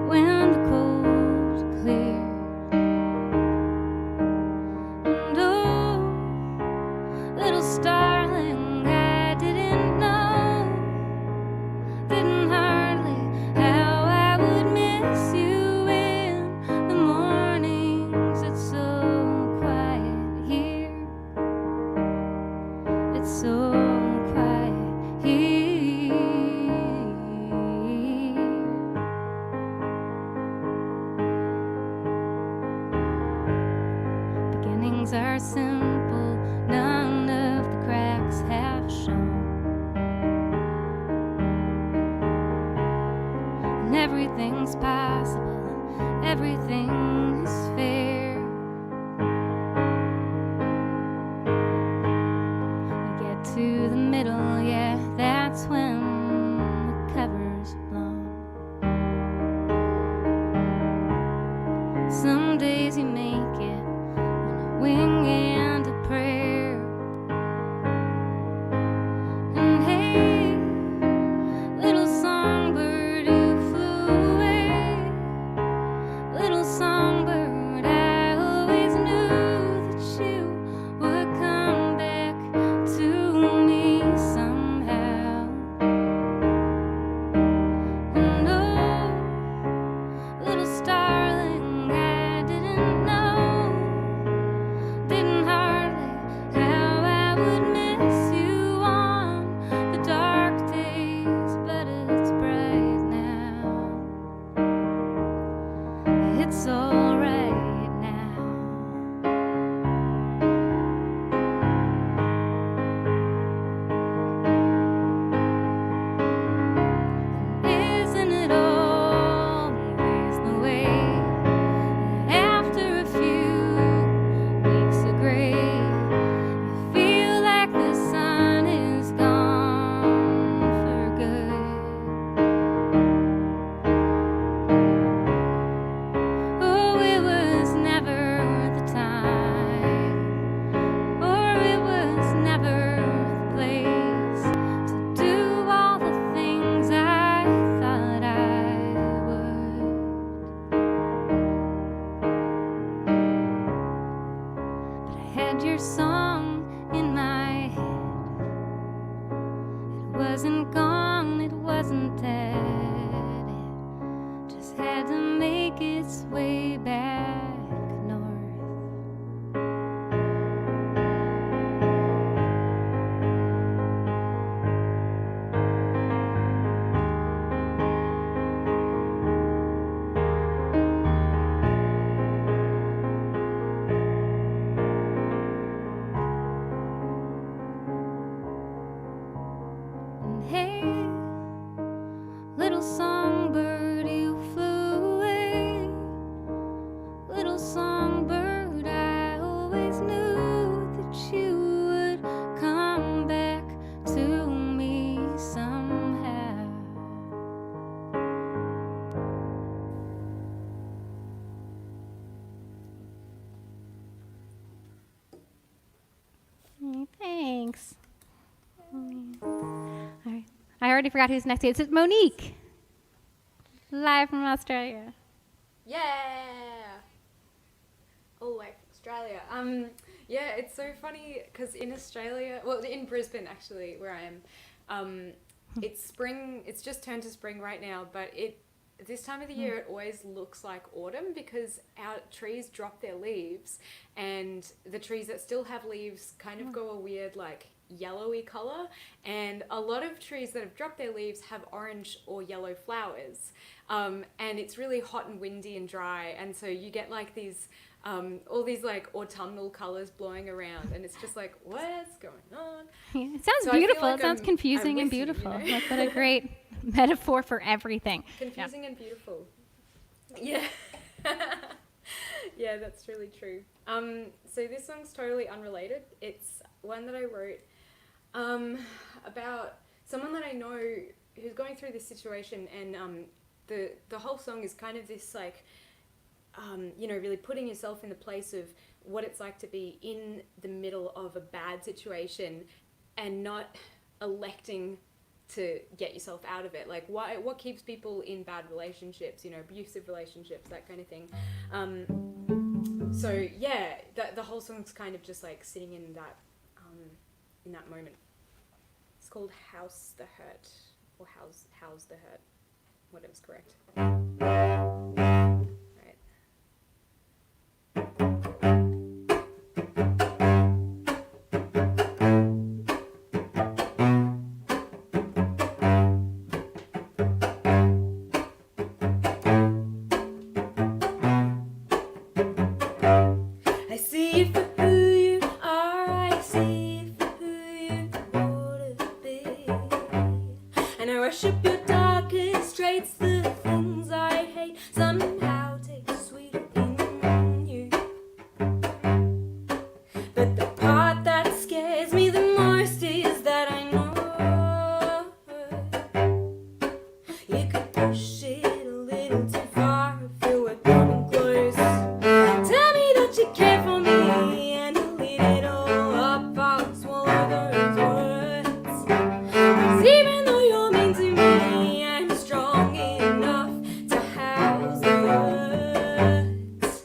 when the cold cleared. And oh, little starling, I didn't know, didn't hardly how I would miss you in the mornings. It's so quiet here. It's so quiet here. Beginnings are simple, none of the cracks have shown. And everything's possible, and everything is fair. We get to the middle, yeah, that's when the cover's blown. Some days you make it on a wing and a prayer. And hey, little songbird, you flew away. Little songbird, had your song in my head. It wasn't gone, it wasn't dead. It just had to make its way back north. And hey, little songbird, you flew away. Little songbird, I always knew that you would come back to me somehow. Thanks. Alright. I already forgot who's next. It's Monique, live from Australia. Yeah. Oh, like Australia. Yeah, it's so funny because in Australia, well, in Brisbane actually, where I am, it's spring. It's just turned to spring right now, but this time of the year it always looks like autumn because our trees drop their leaves, and the trees that still have leaves kind of go a weird like yellowy color, and a lot of trees that have dropped their leaves have orange or yellow flowers, and it's really hot and windy and dry, and so you get like these all these like autumnal colors blowing around, and it's just like, what's going on? Yeah, it sounds So I feel beautiful. like It sounds I'm confusing and with you, beautiful. you know? What a great metaphor for everything. Confusing and beautiful. Yeah. Yeah, that's really true. So this song's totally unrelated. It's one that I wrote about someone that I know who's going through this situation, and the whole song is kind of this like, you know, really putting yourself in the place of what it's like to be in the middle of a bad situation and not electing to get yourself out of it. Like, what keeps people in bad relationships, you know, abusive relationships, that kind of thing. So yeah, the whole song's kind of just like sitting in that moment. It's called House the Hurt, or House the Hurt, whatever's correct. I see you for who you are, I see you for who you want to be, and I worship your darkest traits, the things I hate somehow taste sweet in you. But the part that scares me the most is that I know you could push it a little too far if you were coming close. Tell me that you care for me, and I'll eat it all up, I'll swallow those words. 'Cause even though you're mean to me, I'm strong enough to house the hurts.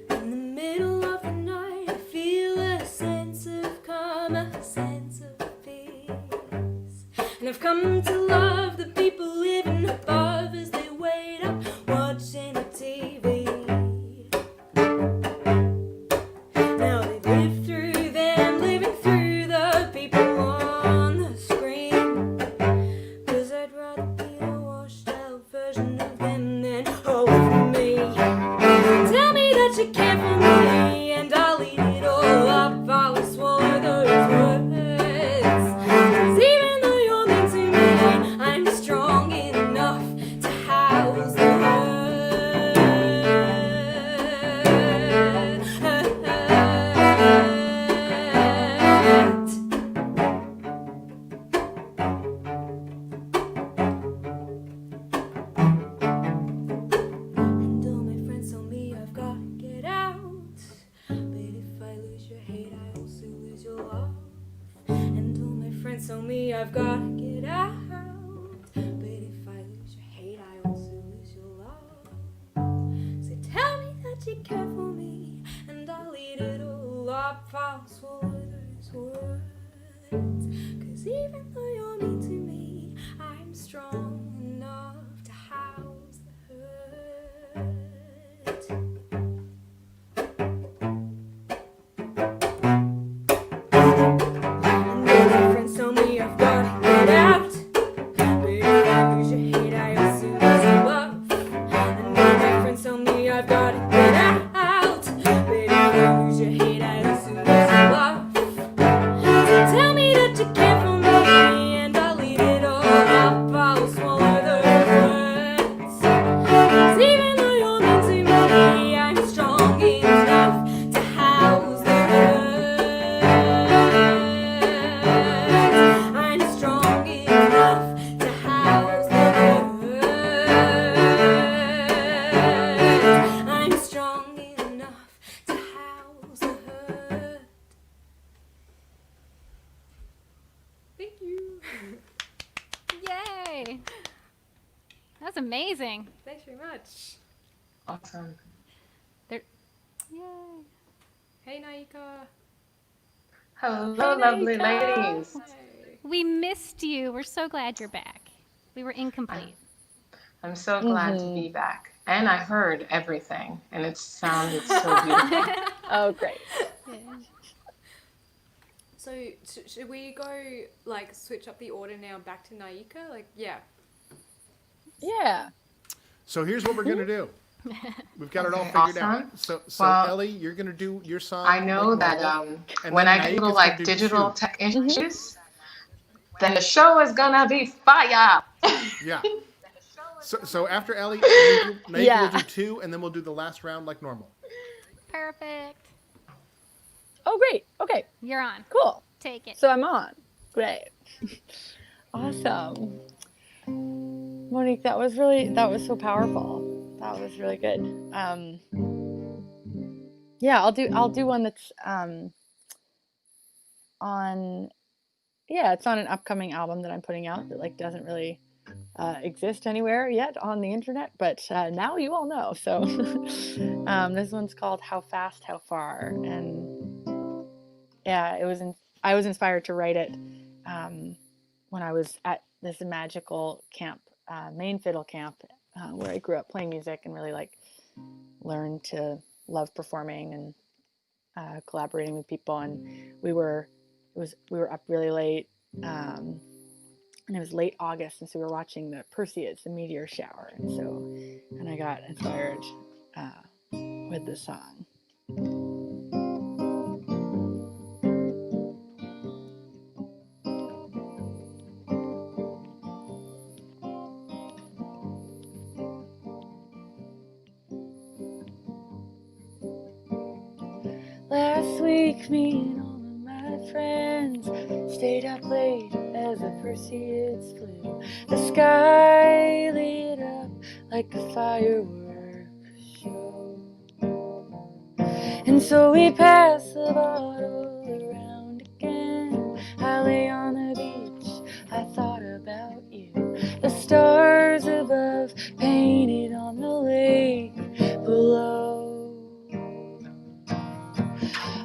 In the middle of the night, I feel a sense of calm, a sense of peace. And I've come to love the people living above as they wait up, watching the TV. Now they live through them, living through the people on the screen. 'Cause I'd rather be a washed out version of them than all of me. Tell me that you care for me, and I'll eat it all up, I'll swallow those words. 'Cause even though you're mean to me, friends tell me I've gotta get out. But if I lose your hate, I also lose your love. So tell me that you care for me, and I'll eat it all up. I'll swallow those words. 'Cause even though you're mean to me, I'm strong enough to house the hurt. And though my friends tell me I've gotta get out, but if I lose your hate, I also lose your love. And though my friends tell me I've gotta get out, but if I lose your hate, I also lose your love. So tell me that you care for me, and I'll eat it all up. I'll swallow those words. 'Cause even though you're mean to me, I'm strong enough to house the hurt. I'm strong enough to house the hurt. I'm strong enough to house the hurt. Thank you. Yay! That's amazing. Thanks very much. Awesome. There. Yay! Hey, Naika. Hello, Hey, lovely Naika. ladies. We missed you. We're so glad you're back. We were incomplete. I'm so glad to be back. And I heard everything, and it sounded so beautiful. Oh, great. So should we go like switch up the order now back to Naika? Like, yeah. Yeah. So here's what we're gonna do. We've got it all Okay, figured awesome. out. So Well, Ellie, you're gonna do your song. I know like that normal, and when then I get Naika's little gonna like do digital two. tech issues, then the show is gonna be fire. Yeah. So after Ellie, Naika Yeah. will do two, and then we'll do the last round like normal. Perfect. Oh, great. Okay. You're on. Cool. Take it. So I'm on. Great. Awesome. Monique, that was so powerful. That was really good. Yeah, I'll do one that's it's on an upcoming album that I'm putting out that like doesn't really exist anywhere yet on the internet, but now you all know. So this one's called How Fast, How Far, and yeah, I was inspired to write it when I was at this magical camp, Maine Fiddle Camp, where I grew up playing music and really like learned to love performing and collaborating with people. And we were up really late, and it was late August, and so we were watching the Perseids, the meteor shower, and I got inspired with the song. Last week, me and all of my friends stayed up late as the Perseids flew. The sky lit up like a fireworks show. And so we passed the bottle around again. I lay on the beach, I thought about you. The stars above painted on the lake below.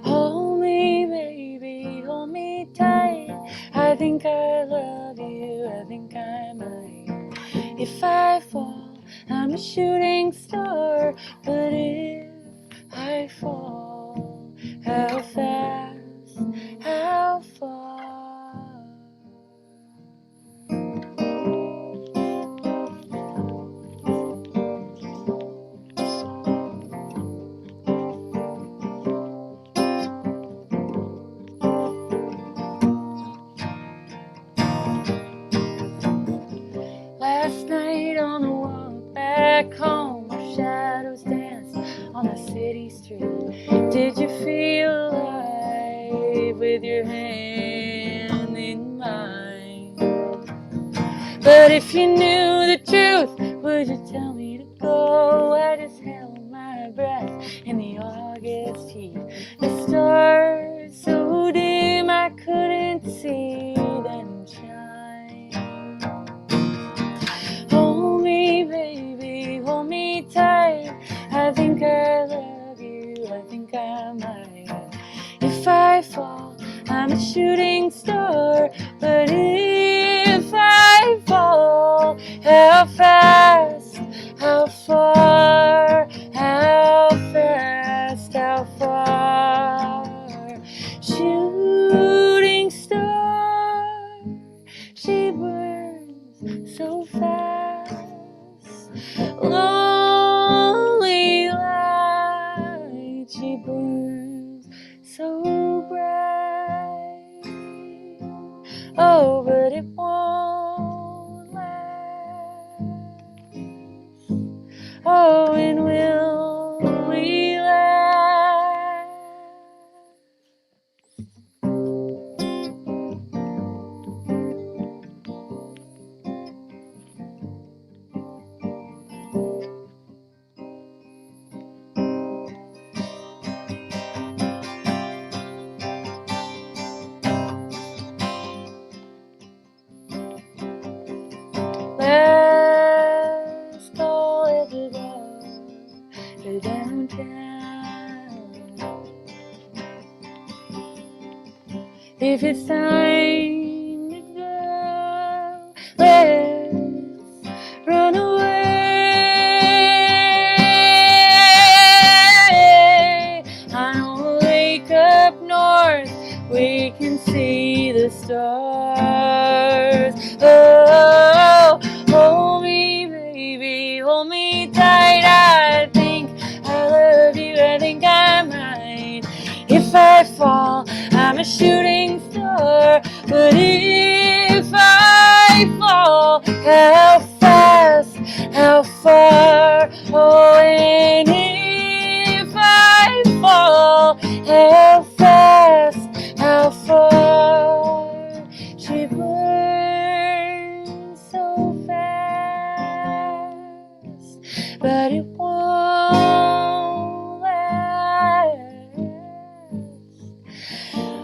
Hold me, baby, hold me tight. I think I love you, I think I might. If I fall, I'm a shooting star. But if I fall, how fast, how far? Last night on the walk back home, our shadows danced on the city street. Did you feel alive with your hand in mine? But if you knew the truth, would you tell me to go? I just held my breath in the August heat. The stars so dim I couldn't see them I fall, I'm a shooting star. But if I fall, how fast, how far, how fast, how far? Shooting star, she burns so fast. Lonely light, she burns so bright. Oh, but it won't last. Oh, and will we last? Let's call it the bar, the downtown. If it's time to go, let's run away. On a lake up north, we can see the stars. Oh, hold me, baby, hold me tight. I think I love you, I think I might. If I fall, I'm a shooting star. But if I fall, how fast, how far? Oh, and if I fall, how fast, how far? She burns so fast, but it won't last.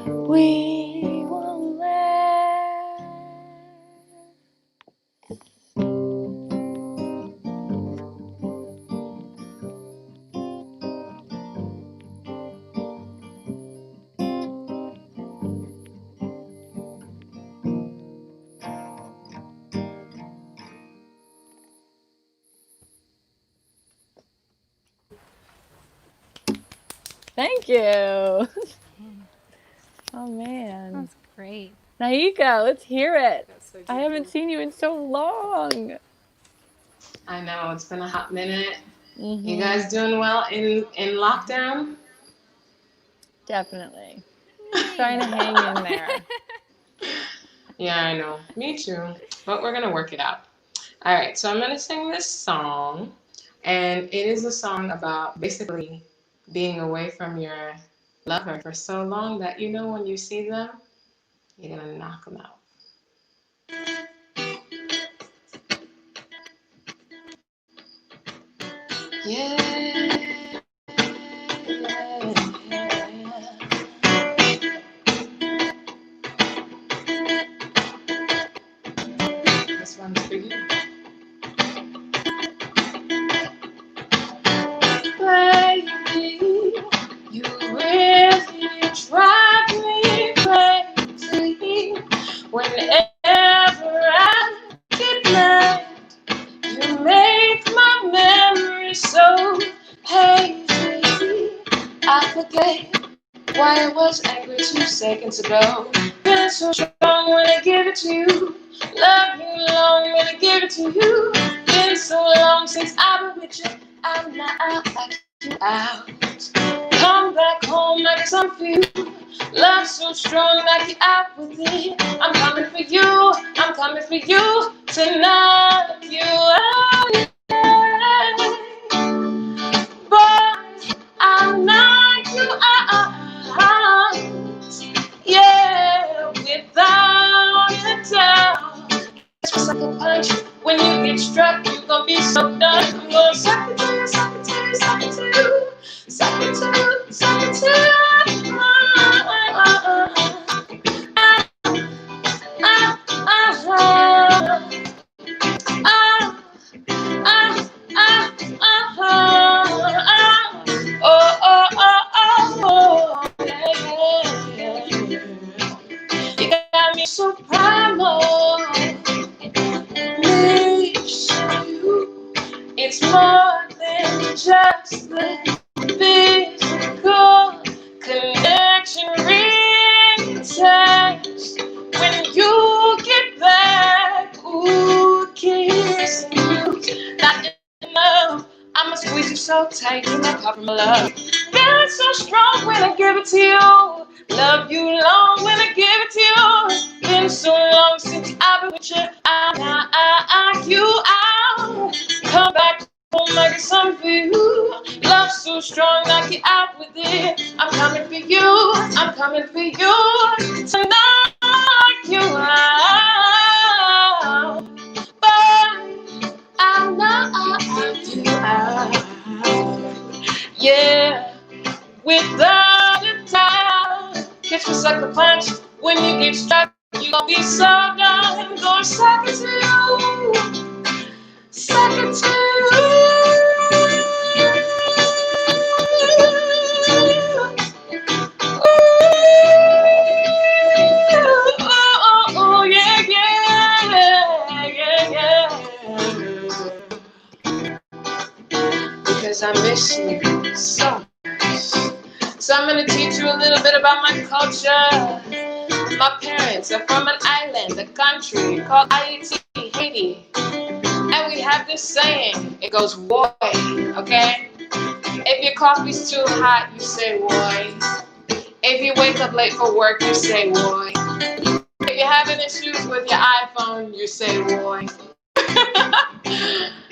We won't last. Thank you. Oh man. That's great. Naika, let's hear it. So I haven't seen you in so long. I know, it's been a hot minute. Mm-hmm. You guys doing well in lockdown? Definitely. Trying to hang in there. Yeah, I know. Me too. But we're going to work it out. All right, so I'm going to sing this song. And it is a song about basically being away from your lover for so long that you know when you see them, you're going to knock them out. Yeah. This one's for you. Baby, you really drive me crazy. Whenever I get mad, you make my memory so hazy. I forget why I was angry 2 seconds ago. Been so strong when I give it to you. Love you long when I give it to you. Been so long since I've been with you. I'm not out like you out. Come back home like some few. Love so strong like you out with it. I'm coming for you. I'm coming for you tonight. You out. But I'm not you out. Yeah, without a doubt. It's just like a punch. When you get struck, you gon' be so done. I'm gonna suck it to you, suck it to you, suck it to you. Suck it to you, suck it to you. so primal. Miss you. It's more than just the physical connection. Reattached when you get back. Ooh, kissing you. Not enough. I'ma squeeze you so tight, you make up from love. Feeling so strong when I give it to you. Love you long when I give it to you. Been so long since I've been with you. I'll come back home like it's something for you. Love so strong, knock you out with it. I'm coming for you. I'm coming for you. To knock you out. But I'll knock you out. Yeah, without a doubt. Catch me sucker punch when you get struck. You gon' be so done. Going second to you. Second to you. Oh, yeah, because I miss you so much. So I'm gonna teach you a little bit about my culture. My parents are from an island, a country called Haiti, Haiti. And we have this saying, it goes, "Woy," okay? If your coffee's too hot, you say, "Woy." If you wake up late for work, you say, "Woy." If you're having issues with your iPhone, you say, "Woy."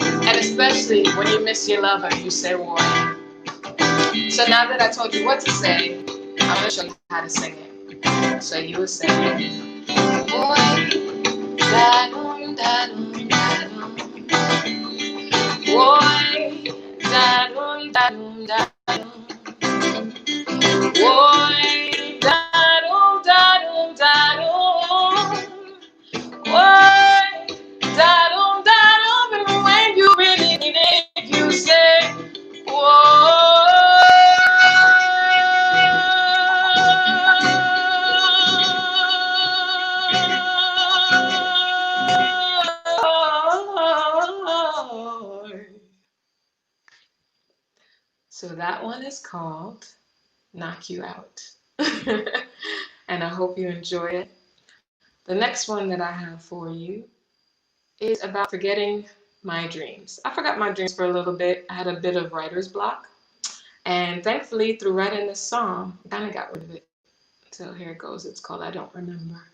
And especially when you miss your lover, you say, "Woy." So now that I told you what to say, I'm gonna show you how to sing it. So you will say, "Boy, da-dum, da-dum, da-dum. Boy, da-dum, da-dum, da-dum. Boy, da-dum, da-dum, da-dum. Boy, da-dum, da-dum. And when you really need it, you say, whoa. So that one is called Knock You Out. And I hope you enjoy it. The next one that I have for you is about forgetting my dreams. I forgot my dreams for a little bit. I had a bit of writer's block. And thankfully, through writing this song, I kind of got rid of it. So here it goes. It's called I Don't Remember.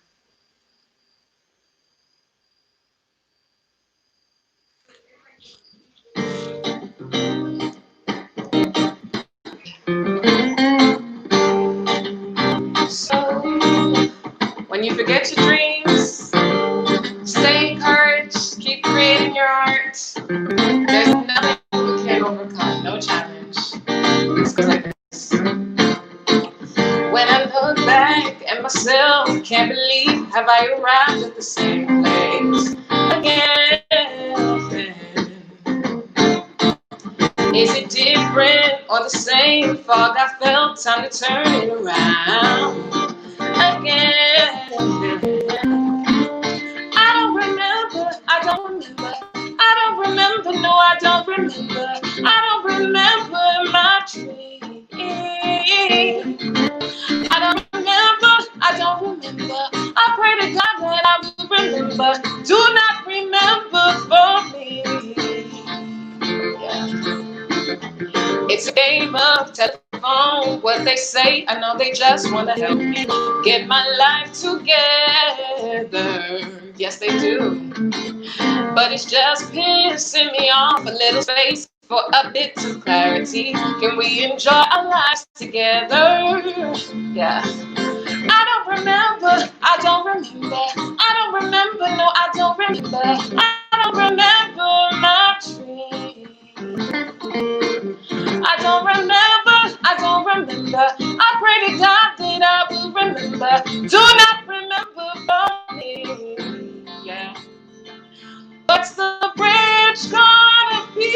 So, when you forget your dreams, stay encouraged, keep creating your art. There's nothing you can't overcome, no challenge. It goes like this. When I look back at myself, can't believe have I arrived at the same place again. Is it different or the same? Fog I felt, time to turn it around again. I don't remember, I don't remember, I don't remember, no, I don't remember, I don't remember my dream. I don't remember, I don't remember, I pray to God that I will remember, do not remember for me. Yeah. It's a game of telephone, what they say, I know they just want to help me get my life together. Yes, they do. But it's just pissing me off. A little space for a bit of clarity. Can we enjoy our lives together? Yeah. I don't remember, I don't remember, I don't remember, no, I don't remember, I don't remember my dream. I don't remember, I don't remember, I pray to God that I will remember, do not remember for me, yeah. What's the bridge gonna be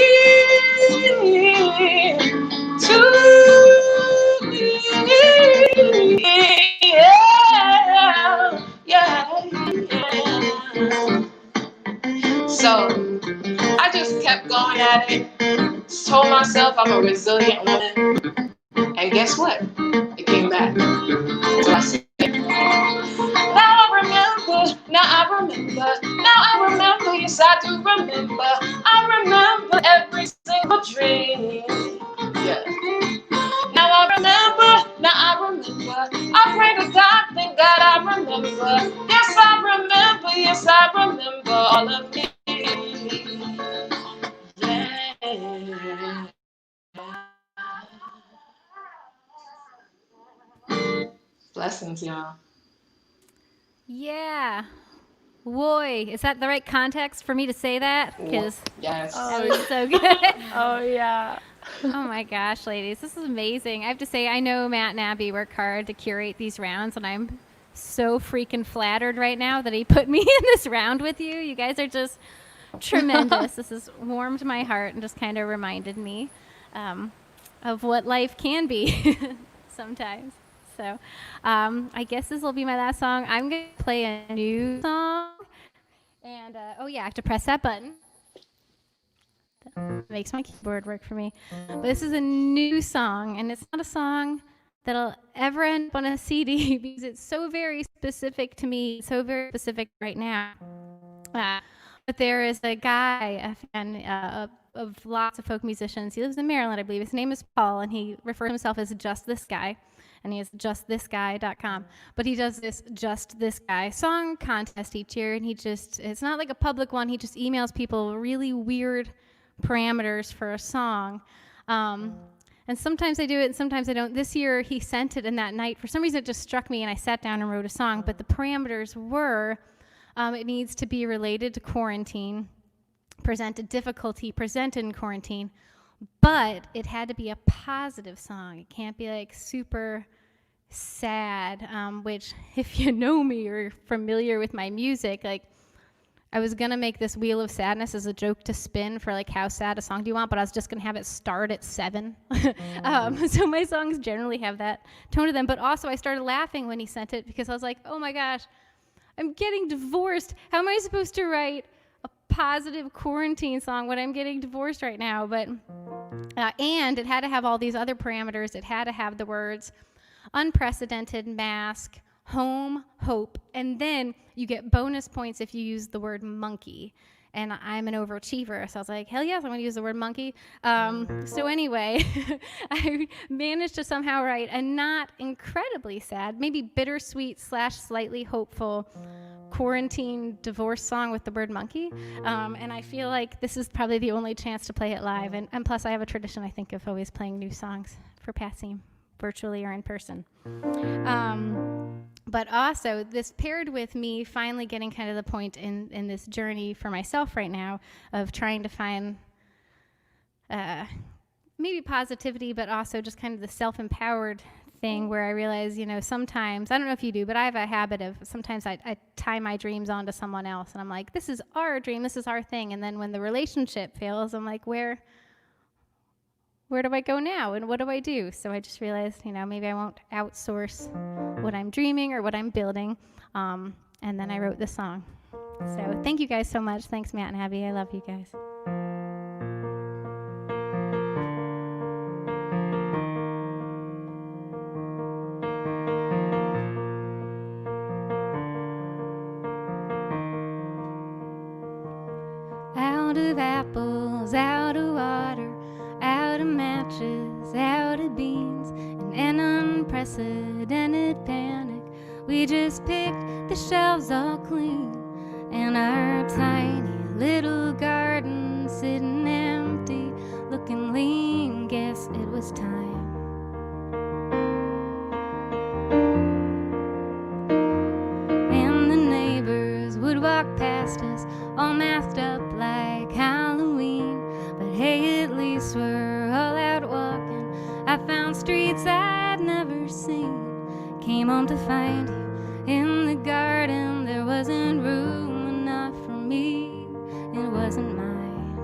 to me? Yeah, yeah, at it. Just told myself I'm a resilient woman. And guess what? It came back. So I said, now I remember, now I remember, now I remember, yes I do remember. I remember every single dream. Yeah. Now I remember, now I remember. I pray to God, thank God I remember. Yes I remember all of me. Yeah. Blessings, y'all. Yeah. Woy. Is that the right context for me to say that? Because yes. that was so good. Oh, yeah. Oh my gosh, ladies. This is amazing. I have to say, I know Matt and Abby work hard to curate these rounds, and I'm so freaking flattered right now that he put me in this round with you. You guys are just tremendous. This has warmed my heart and just kind of reminded me of what life can be sometimes. So I guess this will be my last song. I'm going to play a new song. And, oh yeah, I have to press that button. That makes my keyboard work for me. But this is a new song, and it's not a song that'll ever end up on a CD because it's so very specific to me, so very specific right now. But there is a guy, a fan of lots of folk musicians. He lives in Maryland, I believe. His name is Paul, and he refers to himself as Just This Guy. And he has justthisguy.com. But he does this Just This Guy song contest each year, and it's not like a public one. He just emails people really weird parameters for a song. And sometimes I do it, and sometimes I don't. This year, he sent it, and that night, for some reason, it just struck me, and I sat down and wrote a song. But the parameters were, it needs to be related to quarantine, present a difficulty presented in quarantine, but it had to be a positive song. It can't be like super sad, which if you know me or you're familiar with my music, like I was gonna make this Wheel of Sadness as a joke to spin for like how sad a song do you want, but I was just gonna have it start at 7. So my songs generally have that tone to them, but also I started laughing when he sent it because I was like, oh my gosh, I'm getting divorced. How am I supposed to write a positive quarantine song when I'm getting divorced right now? But and it had to have all these other parameters. It had to have the words unprecedented, mask, home, hope, and then you get bonus points if you use the word monkey. And I'm an overachiever, so I was like, hell yes, I'm gonna use the word monkey. So anyway, I managed to somehow write a not incredibly sad, maybe bittersweet / slightly hopeful quarantine divorce song with the word monkey. And I feel like this is probably the only chance to play it live. And plus I have a tradition, I think, of always playing new songs for Passim, virtually or in person. But also, this paired with me finally getting kind of the point in this journey for myself right now of trying to find maybe positivity, but also just kind of the self-empowered thing where I realize, sometimes, I don't know if you do, but I have a habit of sometimes I tie my dreams onto someone else, and I'm like, this is our dream, this is our thing, and then when the relationship fails, I'm like, where do I go now, and what do I do? So I just realized, maybe I won't outsource what I'm dreaming or what I'm building, and then I wrote this song. So thank you guys so much. Thanks, Matt and Abby. I love you guys. Out of apples, out of water, out of matches, out of beans, in an unprecedented panic, we just picked the shelves all clean, and our tiny little garden sitting empty, looking lean, guess it was time. And the neighbors would walk past us, all masked up like Halloween, but hey, at least we're all out walking. I found streets I'd never seen, came home to find you in the garden. There wasn't room enough for me, it wasn't mine.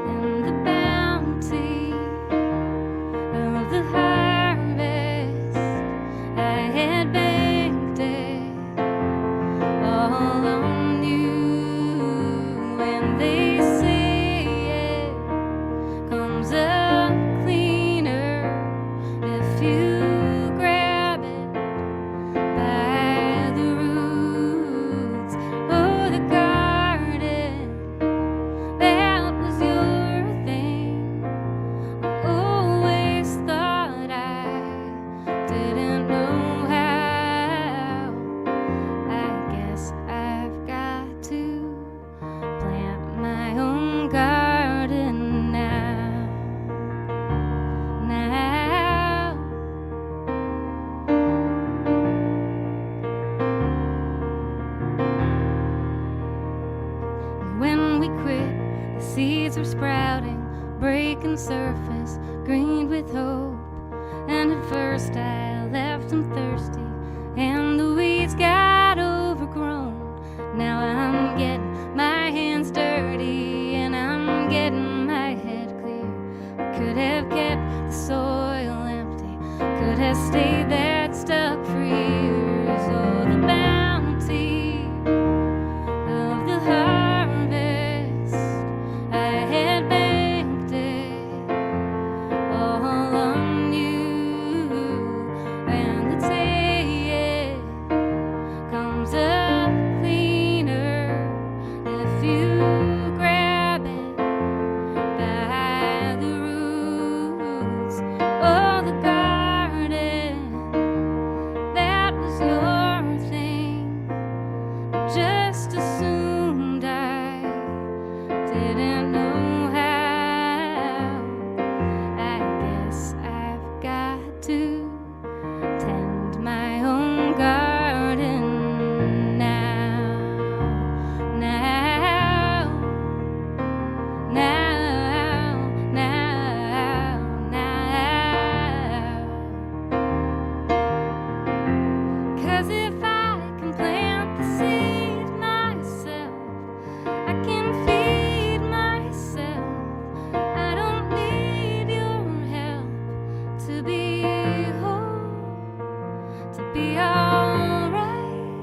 And the bounty of the harvest, I had banked it all on aching surface greened with hope. And at first I left him thirsty, and the weeds got overgrown. Now I'm getting my hands dirty, and I'm getting my head clear. I could have kept the soil empty, could have stayed that stuck for years. Oh, the bounty of the harvest, I had banked it all on you, and the day comes up cleaner if you grab it by the roots. Oh, the garden, that was your thing. I just assumed I didn't know how. I guess I've got to tend my own garden now, now, now, now, now. 'Cause if I can plant the seeds myself, I can feed myself. I don't need your help to be whole, to be alright,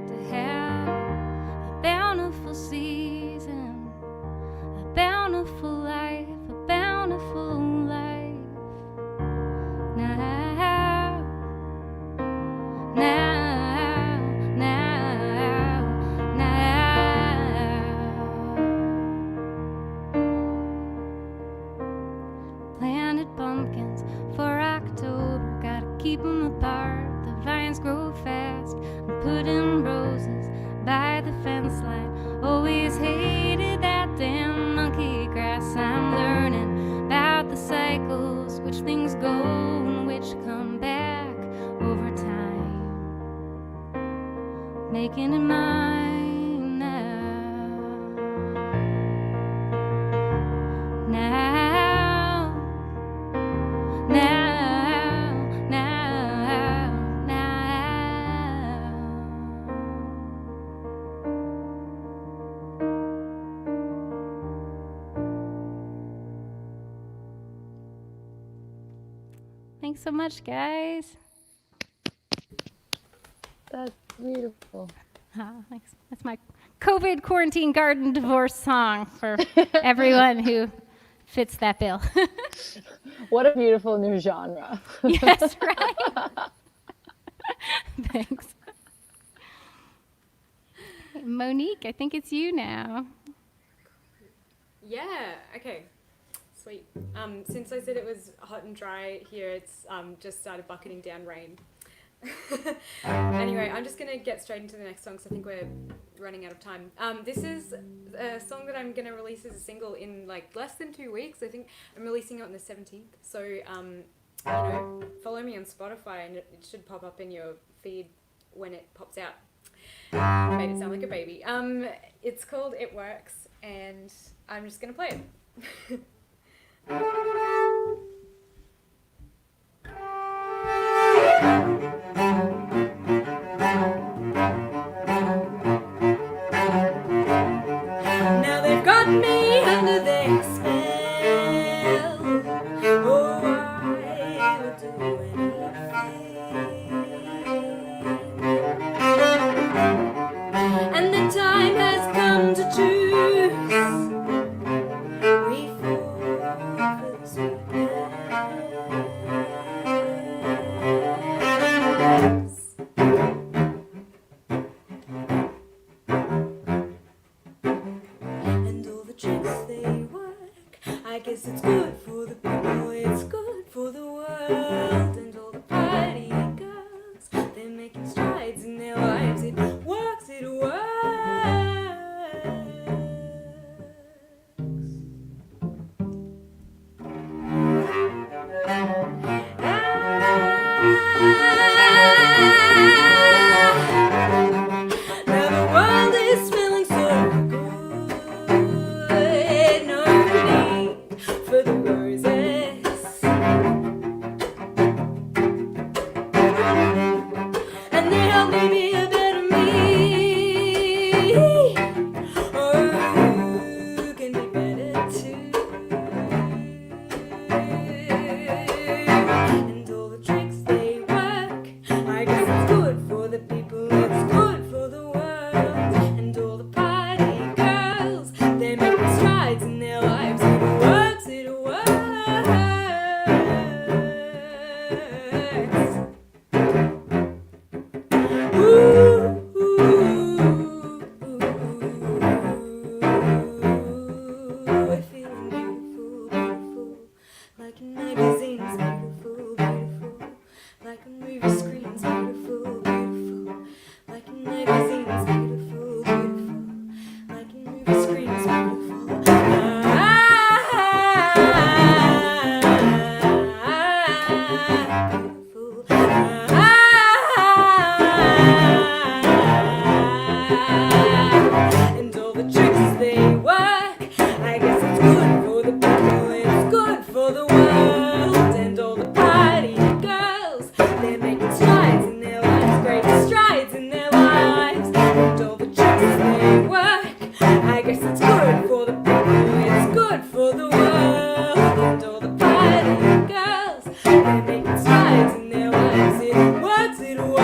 to have a bountiful season, a bountiful life, a bountiful life. Now, now, now, now. Planted pumpkins for October, gotta keep 'em apart, the vines grow fast. I'm putting roses by the fence line, always hated that damn monkey grass. I'm learning about the cycles, which things go and which come back over time, making it mine now, now, now, now, now. Thanks so much, guys. That's beautiful. Thanks. That's my COVID quarantine garden divorce song for everyone who fits that bill. What a beautiful new genre. Yes, right? Thanks. Monique, I think it's you now. Yeah, okay. Sweet. Since I said it was hot and dry here, it's just started bucketing down rain. Anyway, I'm just going to get straight into the next song because I think we're running out of time. This is a song that I'm going to release as a single in like less than 2 weeks. I think I'm releasing it on the 17th. So, you know, follow me on Spotify and it should pop up in your feed when it pops out. Made it sound like a baby. It's called It Works, and I'm just going to play it. Now they've got me under their spell. Oh, I would do anything. And the time has come to choose. We fall for the sweetness. And all the tricks they work, I guess it's good for the people, it's good for the world. And all the party girls, they're making strides in their lives. It works, it works. Now the world is smelling so good. No need for magazines, beautiful, beautiful. Like a movie screens, beautiful, beautiful. Like in magazines, beautiful, beautiful. Like in movie screens, beautiful. And all the tricks they work, I guess it's good for the people, it's good for the world. And all the party girls, they're making strides in their lives, great strides in their lives. And all the tricks they work, I guess it's good for the people, it's good for the world. And all the party girls, they're making strides in their lives, it works, it works.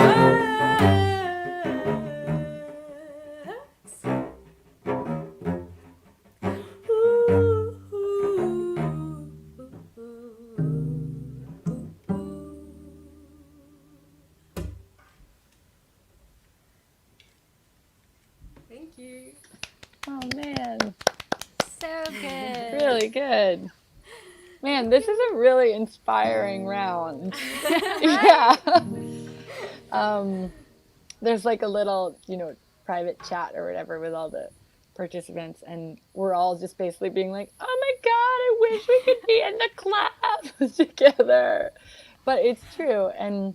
Thank you. Oh man, So good. really good. Man, this is a really inspiring round. Yeah. There's like a little, private chat or whatever with all the participants, and we're all just basically being like, oh my God, I wish we could be in the class together. But it's true. And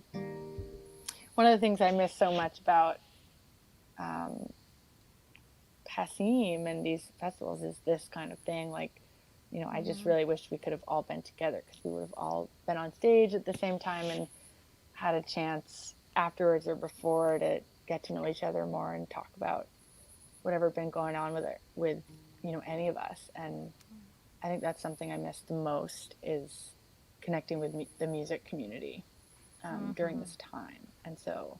one of the things I miss so much about Passim and these festivals is this kind of thing. Like, I just really wish we could have all been together, because we would have all been on stage at the same time and had a chance afterwards or before to get to know each other more and talk about whatever been going on with any of us. And I think that's something I miss the most, is connecting with the music community during this time. And so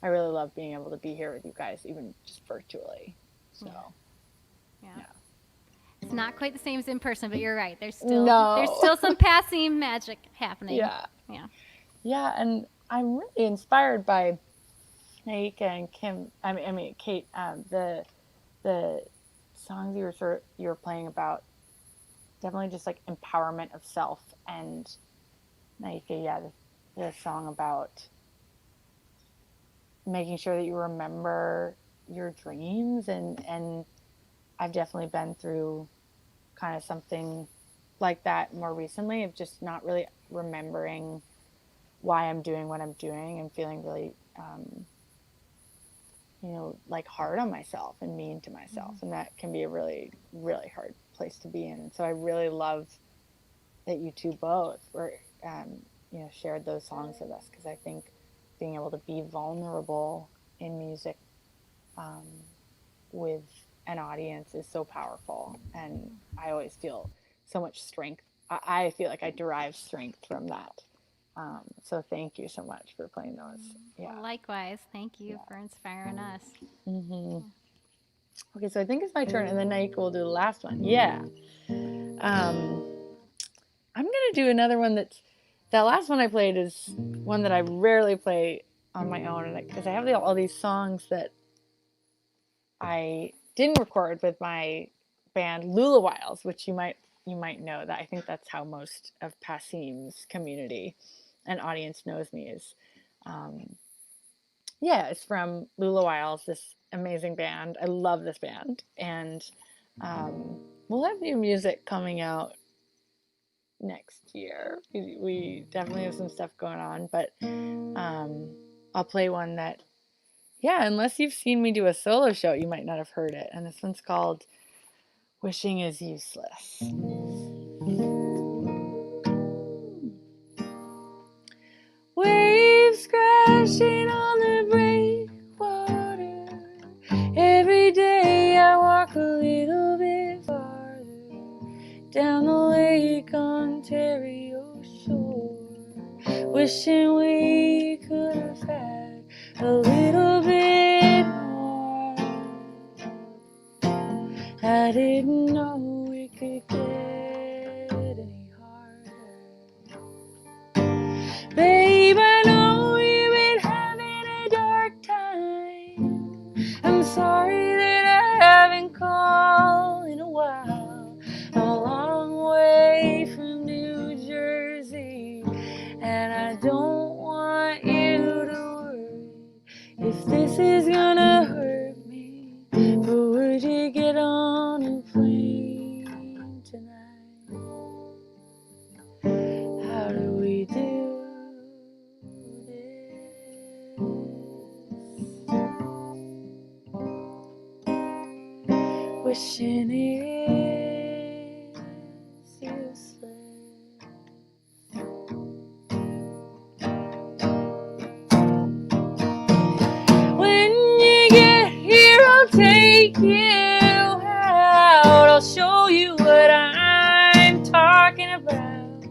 I really love being able to be here with you guys, even just virtually. So Yeah. yeah. It's not quite the same as in person, but you're right. There's still some Passim magic happening. Yeah. Yeah. Yeah, and I'm really inspired by Naika and Kim. I mean Kate. The songs you were playing about, definitely just like empowerment of self, and Naika, yeah, the song about making sure that you remember your dreams, and I've definitely been through kind of something like that more recently, of just not really remembering why I'm doing what I'm doing, and feeling really like hard on myself and mean to myself. And that can be a really, really hard place to be in. And so I really love that you two both were, shared those songs with us, because I think being able to be vulnerable in music with an audience is so powerful. And I always feel so much strength. I feel like I derive strength from that. So thank you so much for playing those. Yeah. Well, likewise, thank you for inspiring us. Mm-hmm. Okay, so I think it's my turn, and then Naika will do the last one. Yeah. I'm gonna do another one that last one I played is one that I rarely play on my own, because I have all these songs that I didn't record with my band Lula Wiles, which you might know. That I think that's how most of Passim's community and audience knows me, is it's from Lula Wiles, this amazing band. I love this band, and we'll have new music coming out next year. We definitely have some stuff going on, but I'll play one that, unless you've seen me do a solo show, you might not have heard it. And this one's called Wishing is Useless. Waves crashing on the breakwater. Every day I walk a little bit farther down the Lake Ontario shore, wishing we could have had a little bit more. I didn't know it could get any harder. Babe, I know you've been having a dark time. I'm sorry that I haven't called in a while. I'm a long way from New Jersey I don't want you to worry if this is gonna hurt me. But would you get on a plane tonight? How do we do this? Wishing is useless. When you get here, I'll take you out. I'll show you what I'm talking about.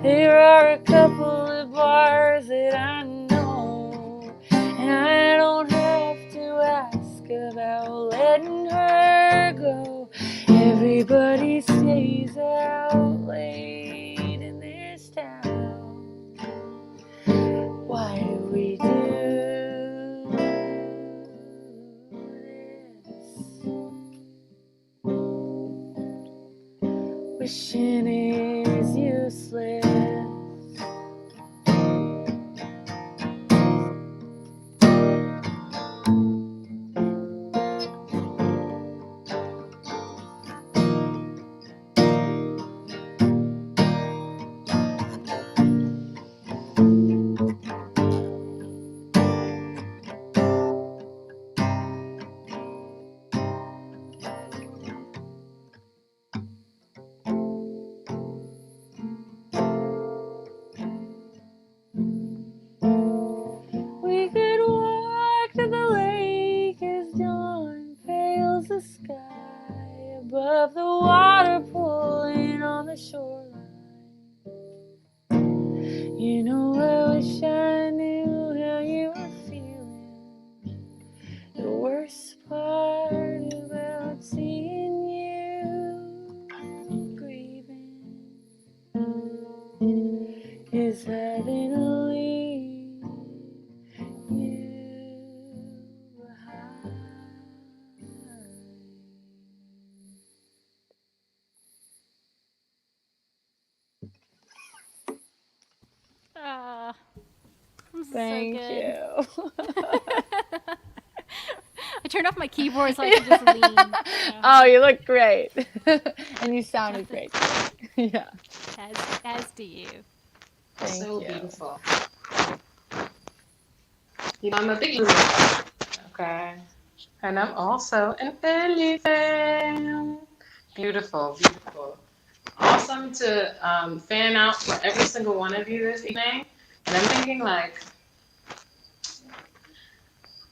There are a couple of bars that I know, and I don't have to ask about letting her go. Everybody stays out late in this town. Why do we do this? Wishing is useless. We could walk to the lake as dawn pales the sky above the water pulling on the shoreline. You know, I wish I knew how you were feeling. The worst part about seeing you grieving is having to leave you behind. Ah, this is Thank so you. good. I turned off my keyboard so I could just lean. Yeah. Oh, you look great. And you sounded great. Yeah. As do you. Thank So you. beautiful. You know, I'm a big fan. Okay. And I'm also an Ellie fan. Beautiful, beautiful. Awesome to fan out for every single one of you this evening. And I'm thinking, like,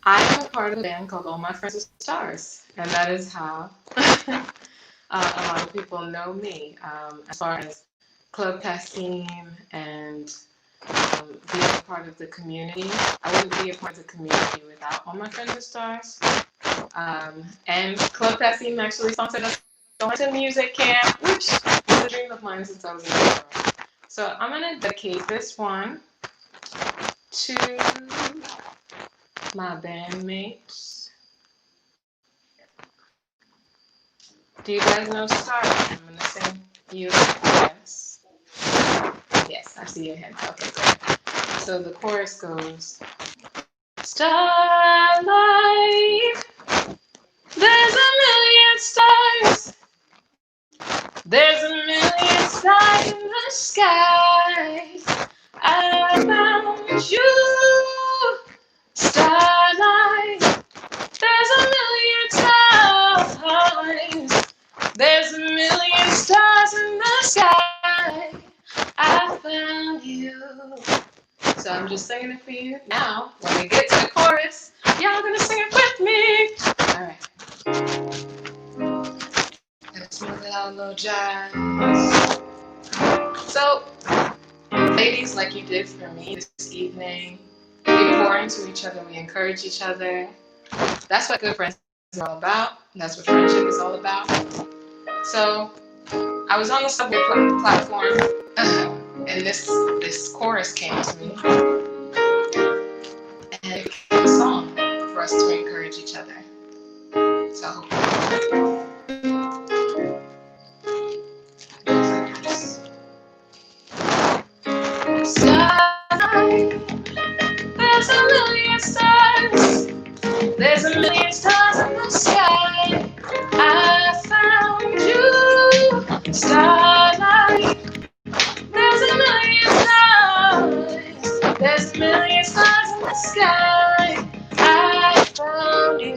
I am a part of a band called All My Friends Are Stars. And that is how a lot of people know me. As far as Club Passim and being a part of the community. I wouldn't be a part of the community without All My Friends Are Stars. And Club Passim actually sponsored us going to music camp, which was a dream of mine since I was a little girl. So I'm going to dedicate this one to my bandmates. Do you guys know the start? I'm going to sing you. Yes. Yes, I see your hands. Okay, great. So the chorus goes, starlight, there's a million stars. There's a million stars in the sky. I found you, starlight. There's a million stars. There's a million stars in the sky. I found you. So I'm just singing it for you. Now, when we get to the chorus, y'all gonna sing it with me. All right. Let's move it out a little jazz. So, ladies, like you did for me this evening, we pour into each other, we encourage each other. That's what good friends are all about. That's what friendship is all about. So, I was on the subway platform, and this chorus came to me. And it became a song for us to encourage each other. So I hope you There's a million stars. There's a million stars in the sky. I found you, starlight. There's a million stars. There's a million stars in the sky. I found you.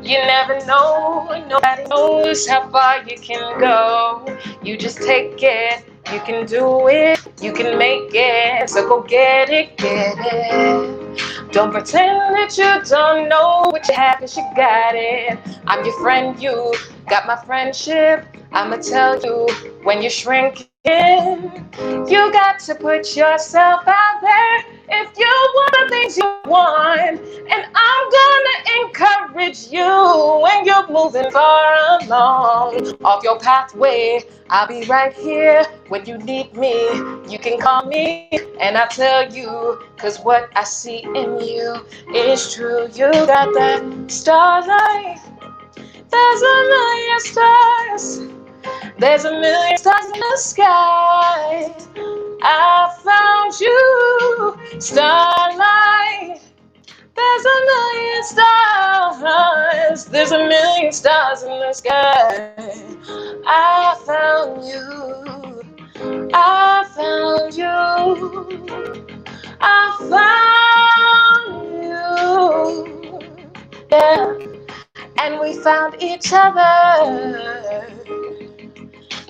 You never know, nobody knows how far you can go. You just take it, you can do it, you can make it. So go get it, get it. Don't pretend that you don't know what you have, 'cause you got it. I'm your friend, you got my friendship. I'ma tell you when you're shrinking. You got to put yourself out there if you want the things you want. And I'm gonna encourage you when you're moving far along off your pathway. I'll be right here when you need me. You can call me and I'll tell you, 'cause what I see in you is true. You got that starlight. There's a million stars. There's a million stars in the sky. I found you, starlight. There's a million stars. There's a million stars in the sky. I found you. I found you. I found you. Yeah. And we found each other.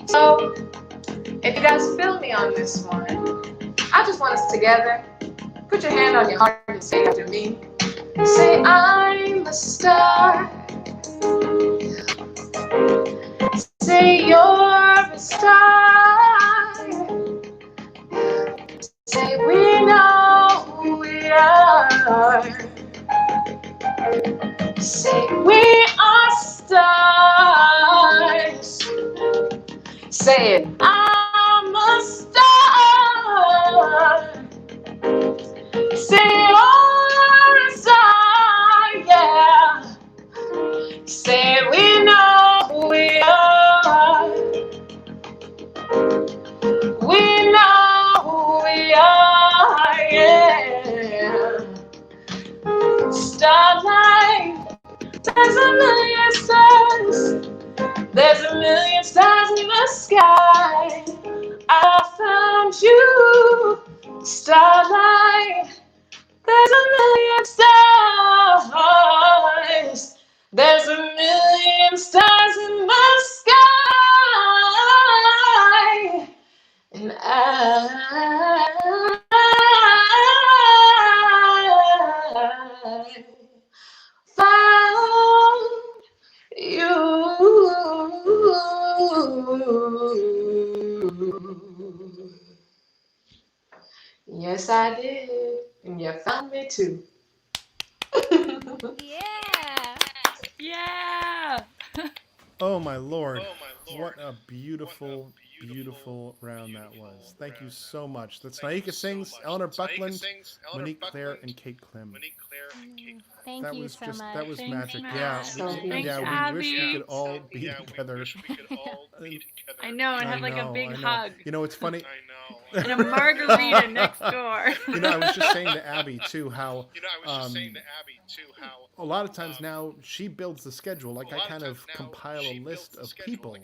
So, if you guys feel me on this one, I just want us together. Put your hand on your heart and say after me. Say, I'm the star. Say, you're the star. Say, we know who we are. Say, we are stars. Say it, I'm a star. Say, you're a star, yeah. Say, we know who we are. We know who we are, yeah. Starlight, there's a million stars. There's a million stars in the sky. I found you, starlight. There's a million stars. There's a million stars in the sky. And I found you. Yes, I did. And you found me too. Yeah. Yeah. Oh my lord. What a beautiful, beautiful round that was. Thank you so much. That's Naika Sings, Eleanor Buckland, Monique Claire, and Kate Clem. Thank That you was so just much. that was Thanks, magic. Matt. Yeah, So we, beautiful. yeah, Thanks, we wish we Abby. could all be together. I know, and have like a big I know. hug. You know, it's funny. And a margarita next door. You know, I was just saying to Abby too how a lot of times now she builds the schedule. Like I kind of compile a list of people.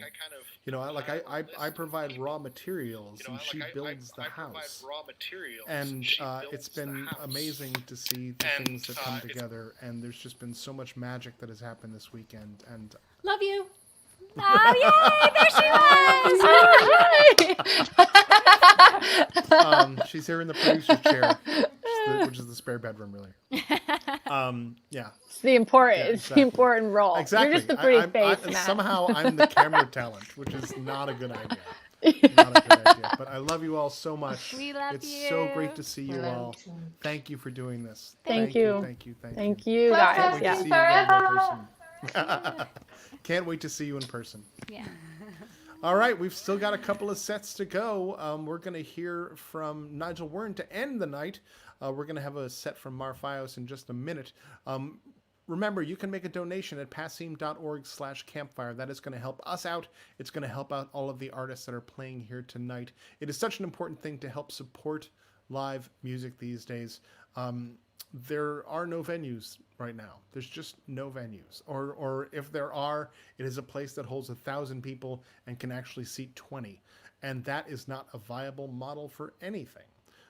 You know, I provide raw materials and she builds the house. And it's been amazing to see the things that come together. And there's just been so much magic that has happened this weekend. And Love you. Oh, yay! There she was! she's here in the producer's chair, which is the spare bedroom, really. Yeah. It's the important, Yeah, it's exactly. the important role. Exactly. You're just the pretty face, Matt. Somehow I'm the camera talent, which is not a good idea. Not a good idea. But I love you all so much. We love it's you. so great to see you all. Thank you for doing this. Thank you. Thank you. Thank you, Club guys. Can't wait to Yeah. see you again in person. Can't wait to see you in person. Yeah. All right, we've still got a couple of sets to go. We're going to hear from Nigel Wern to end the night. We're going to have a set from Mar Fios in just a minute. Remember, you can make a donation at passim.org/campfire. That is going to help us out. It's going to help out all of the artists that are playing here tonight. It is such an important thing to help support live music these days. There are no venues right now. There's just no venues. Or if there are, it is a place that holds 1,000 people and can actually seat 20. And that is not a viable model for anything.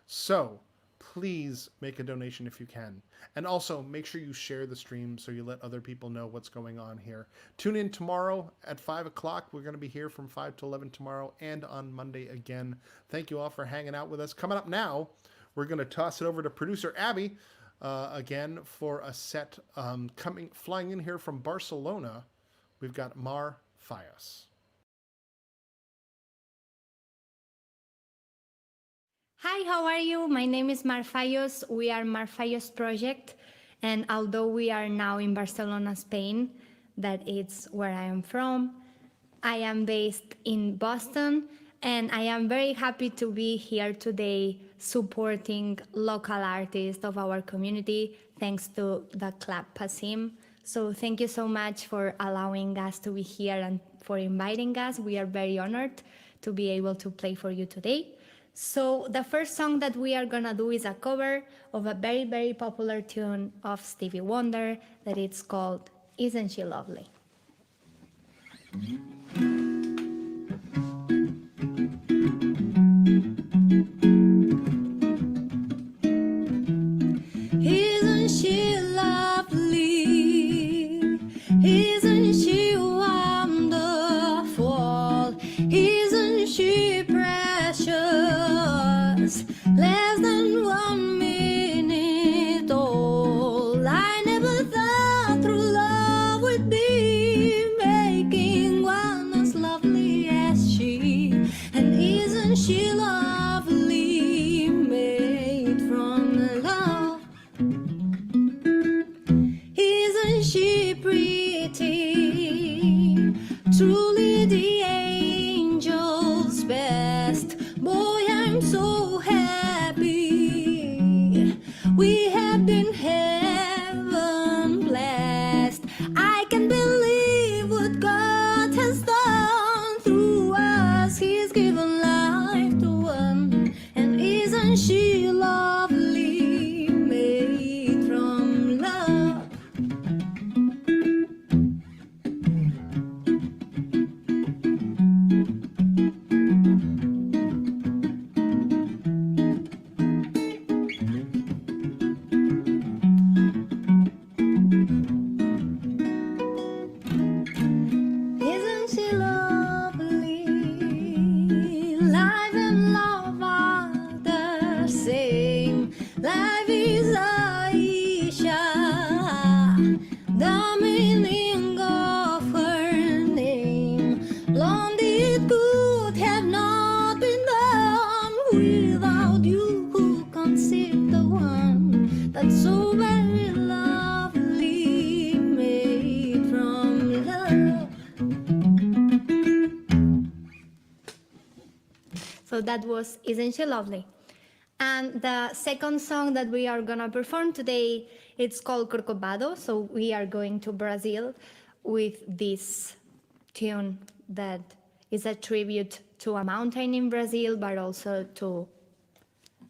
So please make a donation if you can. And also make sure you share the stream so you let other people know what's going on here. Tune in tomorrow at 5 o'clock. We're going to be here from 5 to 11 tomorrow and on Monday again. Thank you all for hanging out with us. Coming up now, we're going to toss it over to producer Abby again for a set flying in here from Barcelona. We've got Mar Fias. Hi, how are you? My name is Marfayos. We are Marfayos Project, and although we are now in Barcelona, Spain, that is where I am from, I am based in Boston, and I am very happy to be here today supporting local artists of our community thanks to the Club Passim. So thank you so much for allowing us to be here and for inviting us. We are very honored to be able to play for you today. So the first song that we are gonna do is a cover of a very, very popular tune of Stevie Wonder that it's called Isn't She Lovely? Isn't she lovely? Isn't she wonderful? Isn't she precious? Less than 1 minute old. I never thought through love would be making one as lovely as she. And isn't she lovely? Made from love. Isn't she pretty? Truly the angel's best. Boy, I'm so happy. We have been heaven blessed. I can't believe what God has done through us. He's given life to one. And isn't she lovely? Made from love. Isn't she lovely? Life and love are the same. Life is Aisha, the meaning of her name. Blondie, it could have not been done without you who conceived the one that's so very lovely, made from love. So that was Isn't She Lovely? And the second song that we are gonna perform today, it's called Corcovado. So we are going to Brazil with this tune that is a tribute to a mountain in Brazil, but also to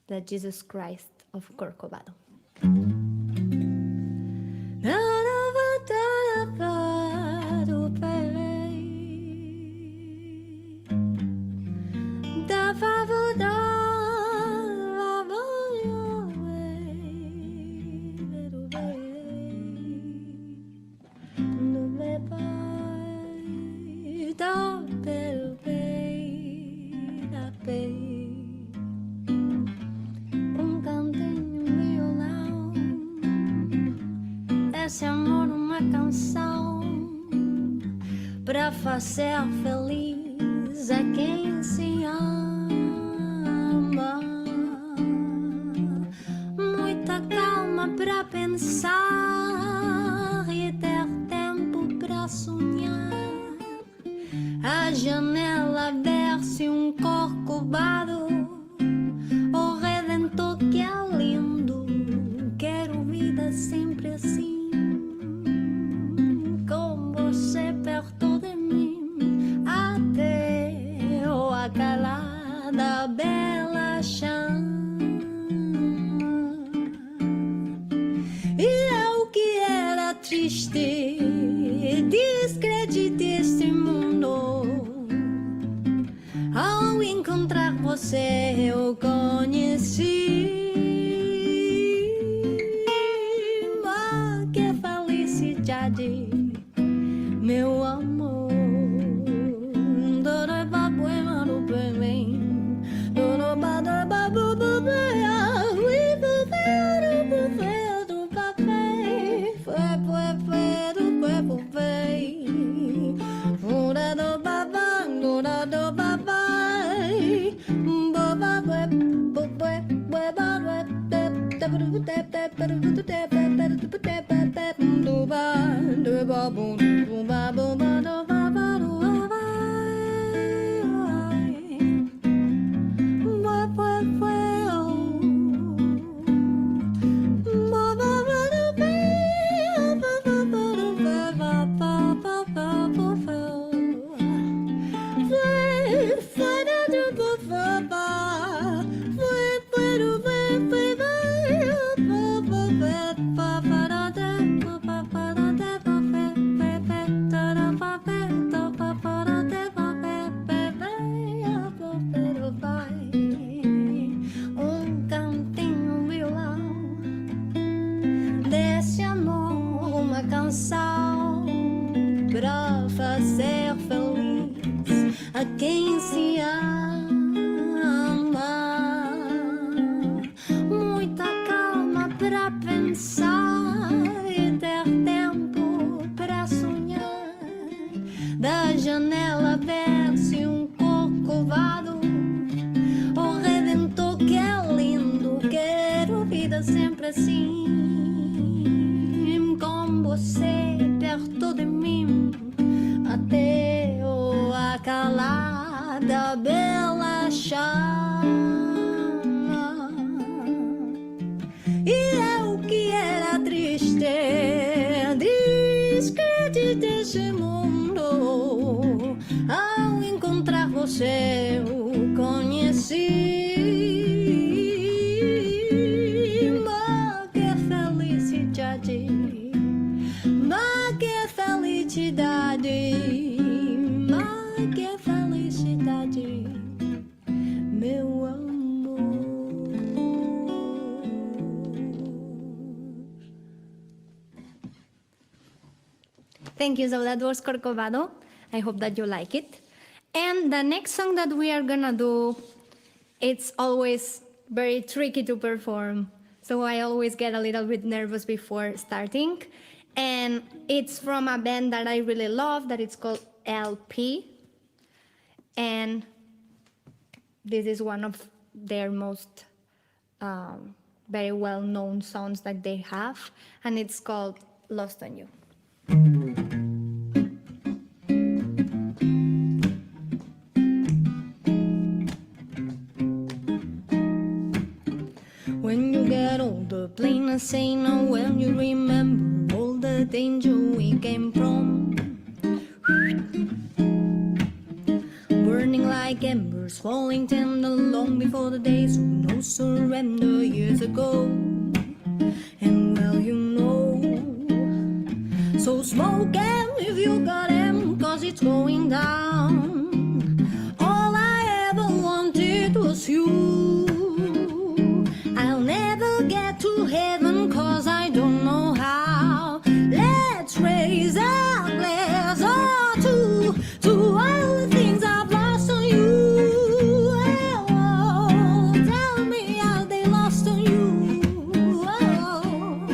the Jesus Christ of Corcovado. Esse amor uma canção pra fazer feliz a quem se ama. Muita calma pra pensar e ter tempo pra sonhar. A janela abre-se corcovado, o Redentor que é lindo. Quero vida sempre assim. Com você perto de mim, até o acalada bela chama. triste, descredite este mundo. Ao encontrar você, eu conheci. Que felicidade, meu amor. Desse amor uma canção pra fazer feliz a quem se ama. Muita calma pra pensar e ter tempo pra sonhar. Da janela ver-se um corcovado, o redentor que é lindo. Quero vida sempre assim, com você perto de mim, até o acalar da bela chama. E eu que era triste, descrente desse mundo, ao encontrar você eu conheci. Que felicidade, meu amor. Thank you. So that was Corcovado. I hope that you like it. And the next song that we are gonna do, it's always very tricky to perform. So I always get a little bit nervous before starting. And it's from a band that I really love, that it's called LP. And this is one of their most very well-known songs that they have, and it's called Lost on You. When you get older, plain as say no, when you remember all the danger we came from. Burning like embers, falling tender long before the days of no surrender years ago. And well, you know, so smoke them if you got them, cause it's going down. All I ever wanted was you. I'll never get to heaven cause I don't know how. Let's raise our glass to all the things I've lost on you. Oh, tell me how they lost on you. Oh,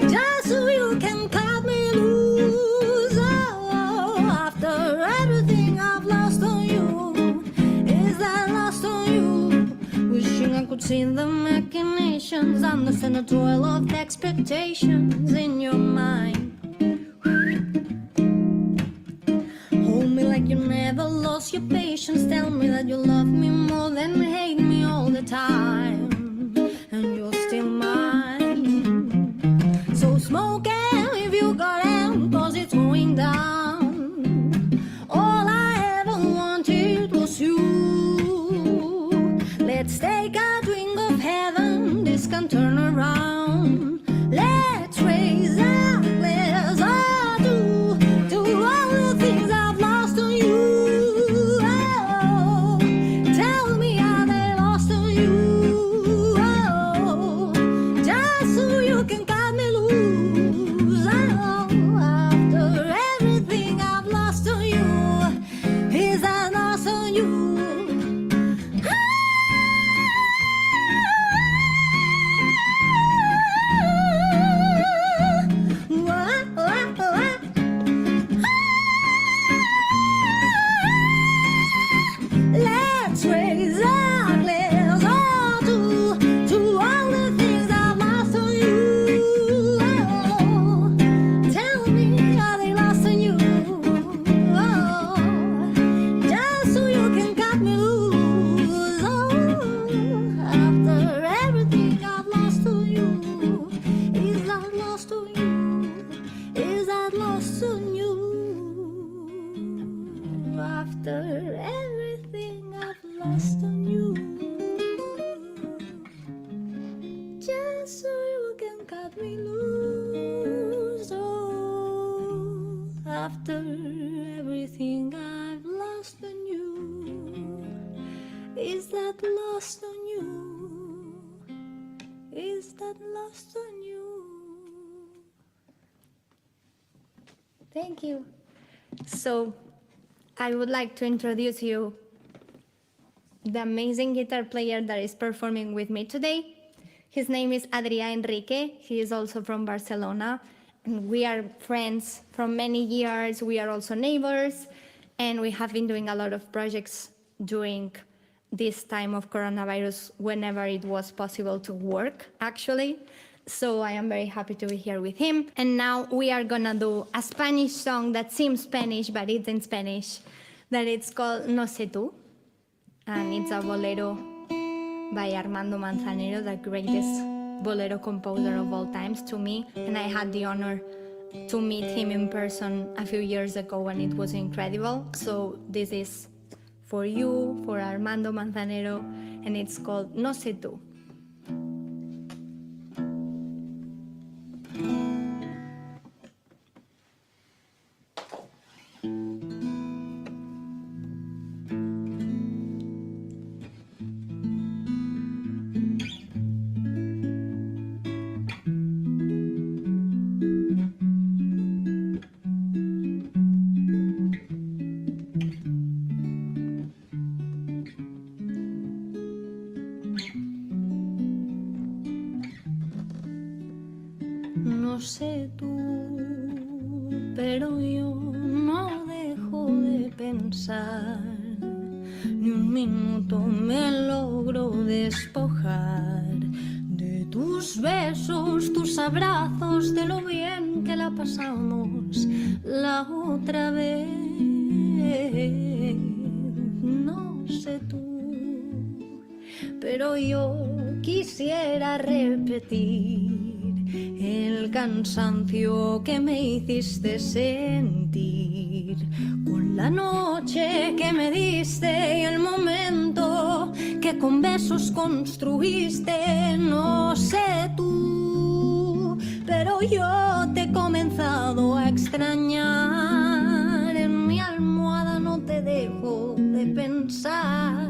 just so you can cut me loose. Oh, after everything I've lost on you, is that lost on you? Wishing I could see the machinations, understand the toil of the expectations in your mind. Hold me like you never lost your patience. Tell me that you love me more than hate me all the time, and you're still mine. So smoke them if you got them, cause it's going down. All I ever wanted was you. Let's take a drink of heaven, this can turn around. Let's raise our glass me lose all after everything I've lost on you. Is that lost on you? Is that lost on you? Thank you. So, I would like to introduce you the amazing guitar player that is performing with me today. His name is Adrià Enrique. He is also from Barcelona. And we are friends from many years. We are also neighbors. And we have been doing a lot of projects during this time of coronavirus whenever it was possible to work, actually. So I am very happy to be here with him. And now we are gonna do a Spanish song that seems Spanish, but it's in Spanish, that it's called No sé tú. And it's a bolero by Armando Manzanero, the greatest bolero composer of all times to me. And I had the honor to meet him in person a few years ago, and it was incredible. So this is for you, for Armando Manzanero, and it's called No sé tú. No sé tú, pero yo no dejo de pensar. Ni un minuto me logro despojar de tus besos, tus abrazos, de lo bien que la pasamos la otra vez. No sé tú, pero yo quisiera repetir el cansancio que me hiciste sentir, con la noche que me diste y el momento que con besos construiste. No sé tú, pero yo te he comenzado a extrañar. En mi almohada no te dejo de pensar,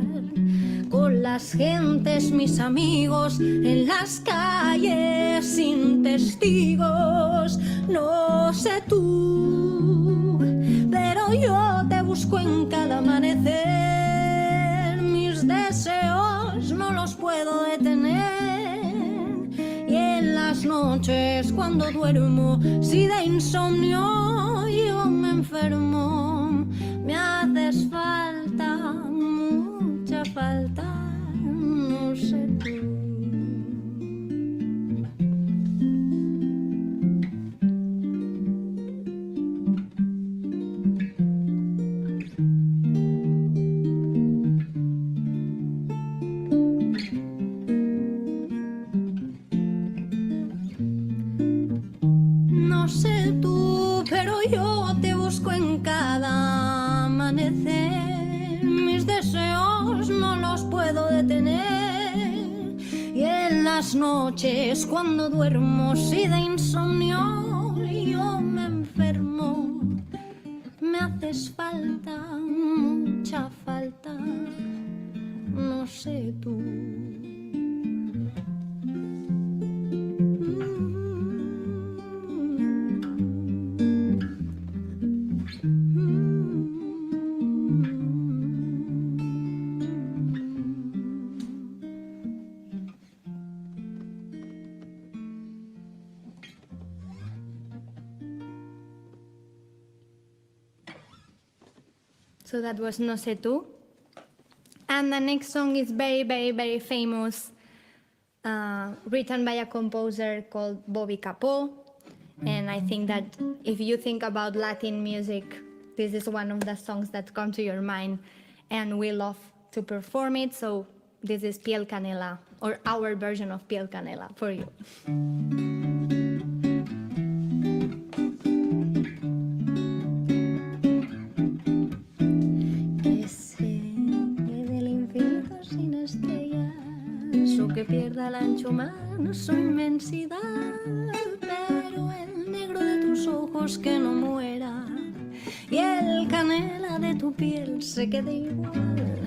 con las gentes, mis amigos, en las calles sin testigos. No sé tú, pero yo te busco en cada amanecer. Mis deseos no los puedo detener, y en las noches cuando duermo, si de insomnio yo me enfermo, me haces falta, mucha falta. No sé tú. No sé tú, pero yo te busco en cada amanecer. Mis deseos no los puedo detener, y en las noches cuando duermo, si de insomnio yo me enfermo, me haces falta, mucha falta. No sé tú. So that was No sé tú. And the next song is very, very, very famous, written by a composer called Bobby Capó. And I think that if you think about Latin music, this is one of the songs that come to your mind, and we love to perform it. So this is Piel Canela, or our version of Piel Canela for you. Del infinito sin estrellas o que pierda el ancho mar su inmensidad, pero el negro de tus ojos que no muera y el canela de tu piel se quede igual.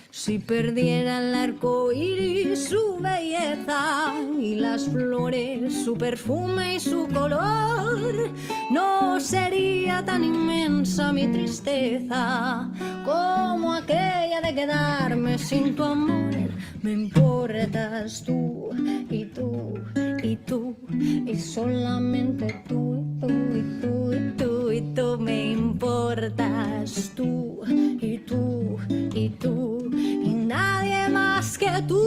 Si perdiera el arco iris su belleza y las flores su perfume y su color, no sería tan inmensa mi tristeza como aquella de quedarme sin tu amor. Me importas tú y tú y tú y solamente tú y tú y tú y tú y tú. Me importas tú y tú y tú y nadie más que tú.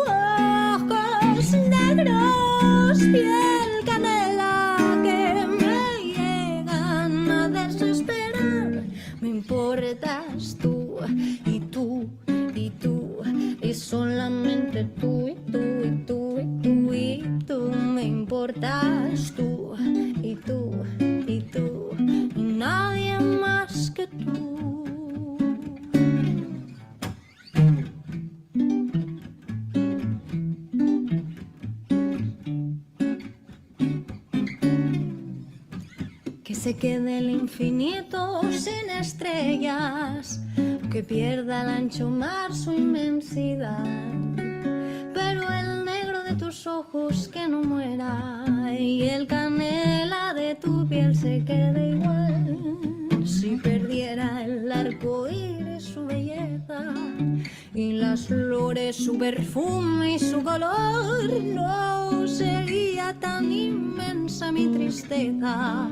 Ojos negros, piel canela que me llegan a desesperar. Me importas tú y tú y tú y solamente tú y tú y tú y tú y tú. Me importas tú y tú y tú y nadie más que tú. Que se quede el infinito sin estrellas, que pierda el ancho mar su inmensidad, pero el negro de tus ojos que no muera y el canela de tu piel se quede igual. Si perdiera el arco iris su belleza y las flores su perfume y su color, no sería tan inmensa mi tristeza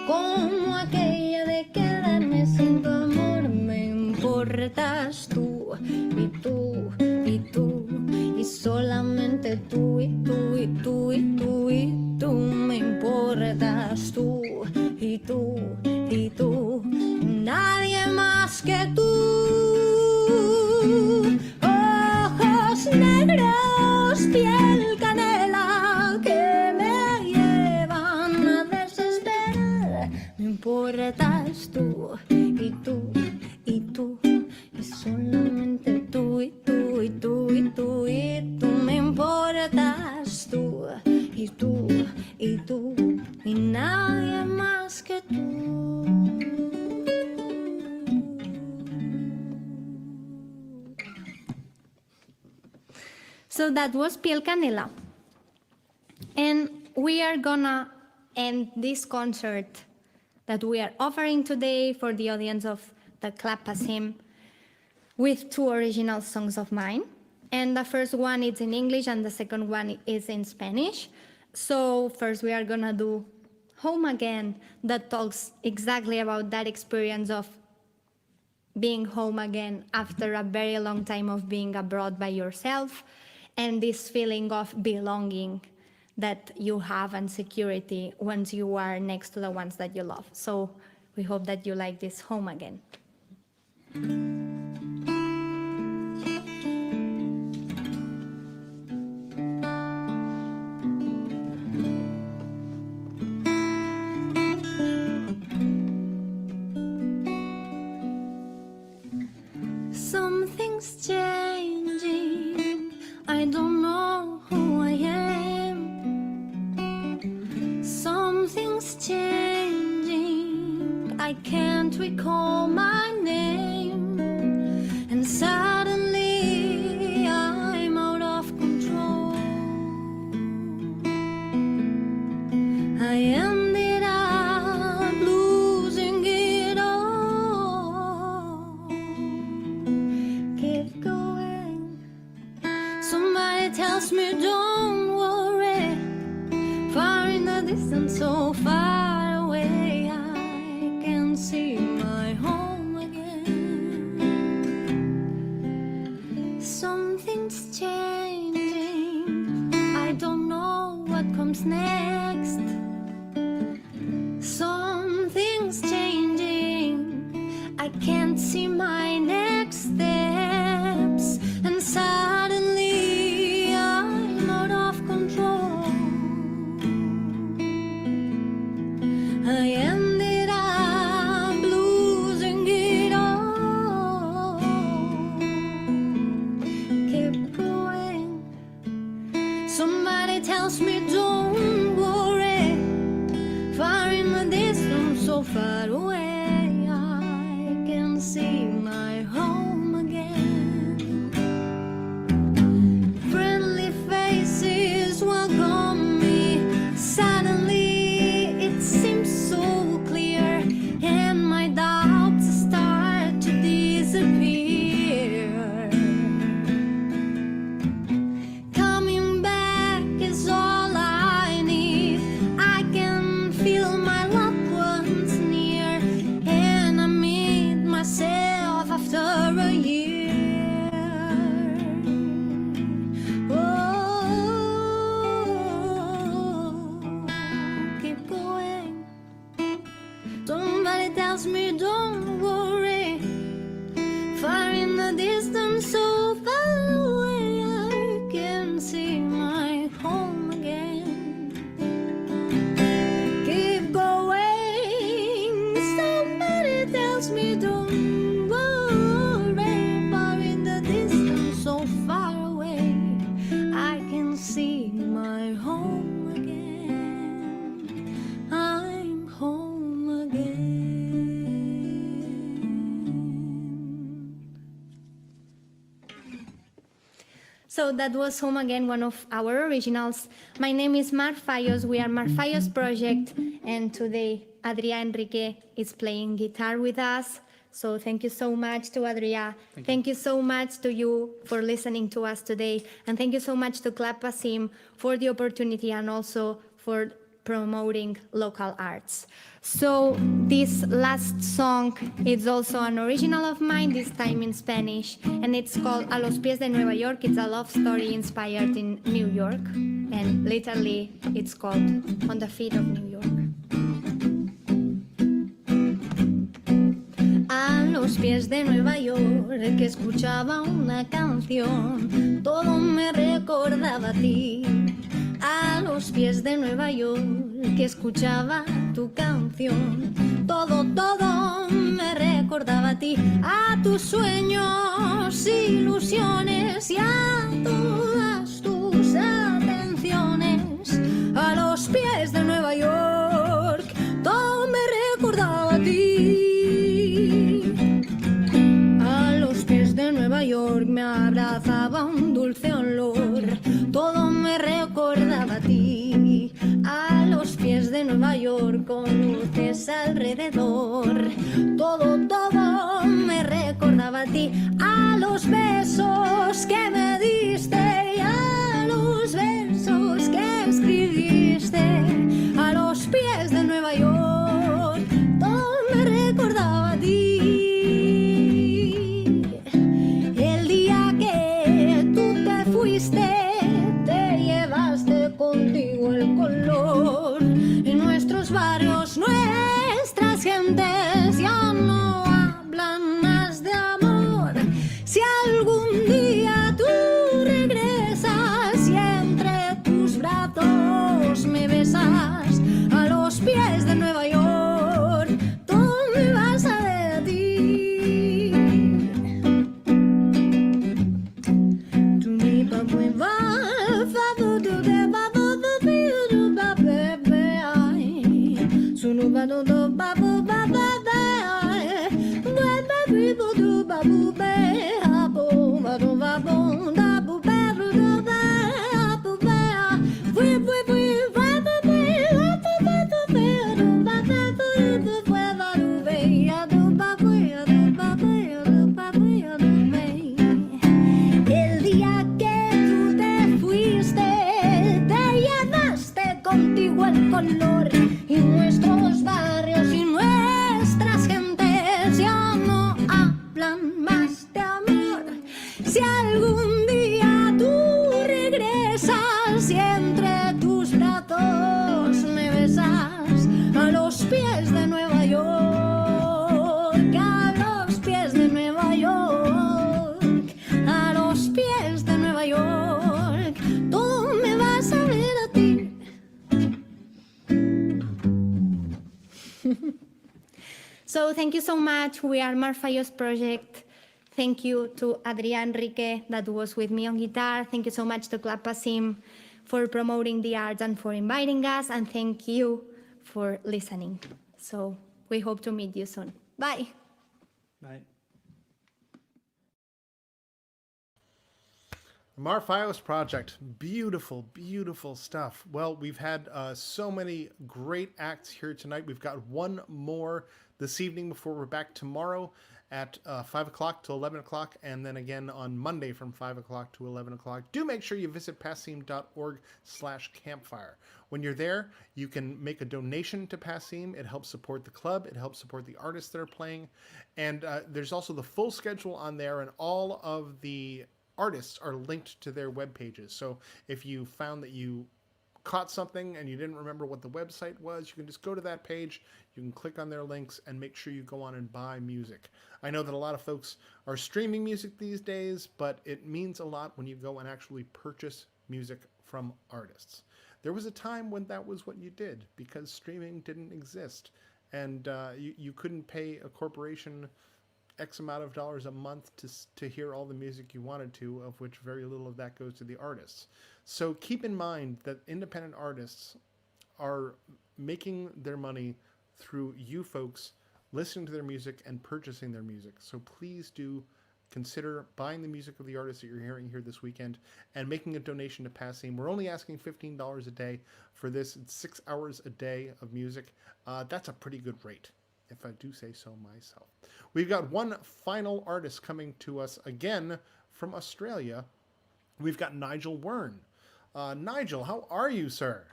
como aquella de quedarme sin tu amor. Me importas tú y tú y tú y solamente tú y tú y tú y tú y tú. Me importas tú y tú y tú, nadie más que tú. Ojos negros, piel canela que me llevan a desesperar. Me importas tú y tú y tú y solamente tú y tú y tú y tú y tú. Me importas tú y tú y tú y nadie más que tú. So that was Piel Canela. And we are gonna end this concert that we are offering today for the audience of the Club Passim with two original songs of mine. And the first one is in English and the second one is in Spanish. So first we are gonna do Home Again, that talks exactly about that experience of being home again after a very long time of being abroad by yourself, and this feeling of belonging that you have and security once you are next to the ones that you love. So we hope that you like this Home Again. Something's changing, I don't know who I am. Something's changing, I can't recall my name. And suddenly I'm out of control. I ended up losing it all. Keep going. Somebody tells me don't worry. Far in the distance, so far away, I can see my home again. Something's changing, I don't know what comes next. Something's changing, I can't see my next steps. And suddenly I'm out of control. I ended up losing it all. tells me don't worry, far in the distance, so far away, I can see my home again. Friendly faces welcome me, suddenly it seems so clear, and my doubts start to disappear. Coming back is all I need. I can feel my loved ones near, and I meet myself after a year. Oh, keep going. Somebody tells me don't worry, far in the distance, so far away, I can see my home again. Keep going. Somebody tells me don't worry, far in the distance, so far away, I can see my home again. I'm home again. So that was Home Again, one of our originals. My name is Mar Fallos. We are Mar Fallos Project, and today Adria Enrique is playing guitar with us. So thank you so much to Adria. Thank you so much to you for listening to us today. And thank you so much to Club Passim for the opportunity and also for promoting local arts. So this last song is also an original of mine, this time in Spanish, and it's called A los pies de Nueva York. It's a love story inspired in New York, and literally it's called On the Feet of New York. A los pies de Nueva York, que escuchaba una canción, todo me recordaba a ti. A los pies de Nueva York, que escuchaba tu canción, todo me recordaba a ti, a tus sueños, ilusiones y a todas tus atenciones. A los pies de Nueva York, todo me recordaba a ti. A los pies de Nueva York me abrazaba un dulce olor, todo me recordaba a ti. A los pies de Nueva York con luces alrededor, todo me recordaba a ti. A los besos que me diste y a los versos que escribiste. A los pies de Nueva York, todo me recordaba a ti. El día que tú te fuiste, te llevaste contigo el color. En nuestros barrios, nuestras gentes ya no hablan más de amor. Si algún día tú regresas y entre tus brazos me besas, a los pies de Nueva York, tú me vas a ver a ti. To me, but we el día que tú te fuiste, te llevaste contigo el color. Y nuestros barrios y nuestras gentes ya no hablan más de amor. Si algún día tú regresas y entre tus brazos me besas, a los pies de Nueva York, a los pies de Nueva York, a los pies de Nueva York, tú me vas a ver a ti. So thank you so much. We are Mar Fallos Project. Thank you to Adria Enrique that was with me on guitar. Thank you so much to Club Passim for promoting the arts and for inviting us. And thank you for listening. So we hope to meet you soon. Bye. Bye. The Marfios Project, beautiful, beautiful stuff. Well, we've had so many great acts here tonight. We've got one more this evening before we're back tomorrow at 5 o'clock to 11 o'clock, and then again on Monday from 5 o'clock to 11 o'clock. Do make sure you visit passim.org/campfire. When you're there, you can make a donation to Passim. It helps support the club. It helps support the artists that are playing. And there's also the full schedule on there, and all of the artists are linked to their web pages. So if you found that you caught something and you didn't remember what the website was, you can just go to that page, you can click on their links and make sure you go on and buy music. I know that a lot of folks are streaming music these days, but it means a lot when you go and actually purchase music from artists. There was a time when that was what you did because streaming didn't exist, and you couldn't pay a corporation X amount of dollars a month to hear all the music you wanted to, of which very little of that goes to the artists. So keep in mind that independent artists are making their money through you folks listening to their music and purchasing their music. So please do consider buying the music of the artists that you're hearing here this weekend and making a donation to Passim. We're only asking $15 a day for this. It's 6 hours a day of music. That's a pretty good rate, if I do say so myself. We've got one final artist coming to us again from Australia. We've got Nigel Wern. Nigel, how are you, sir?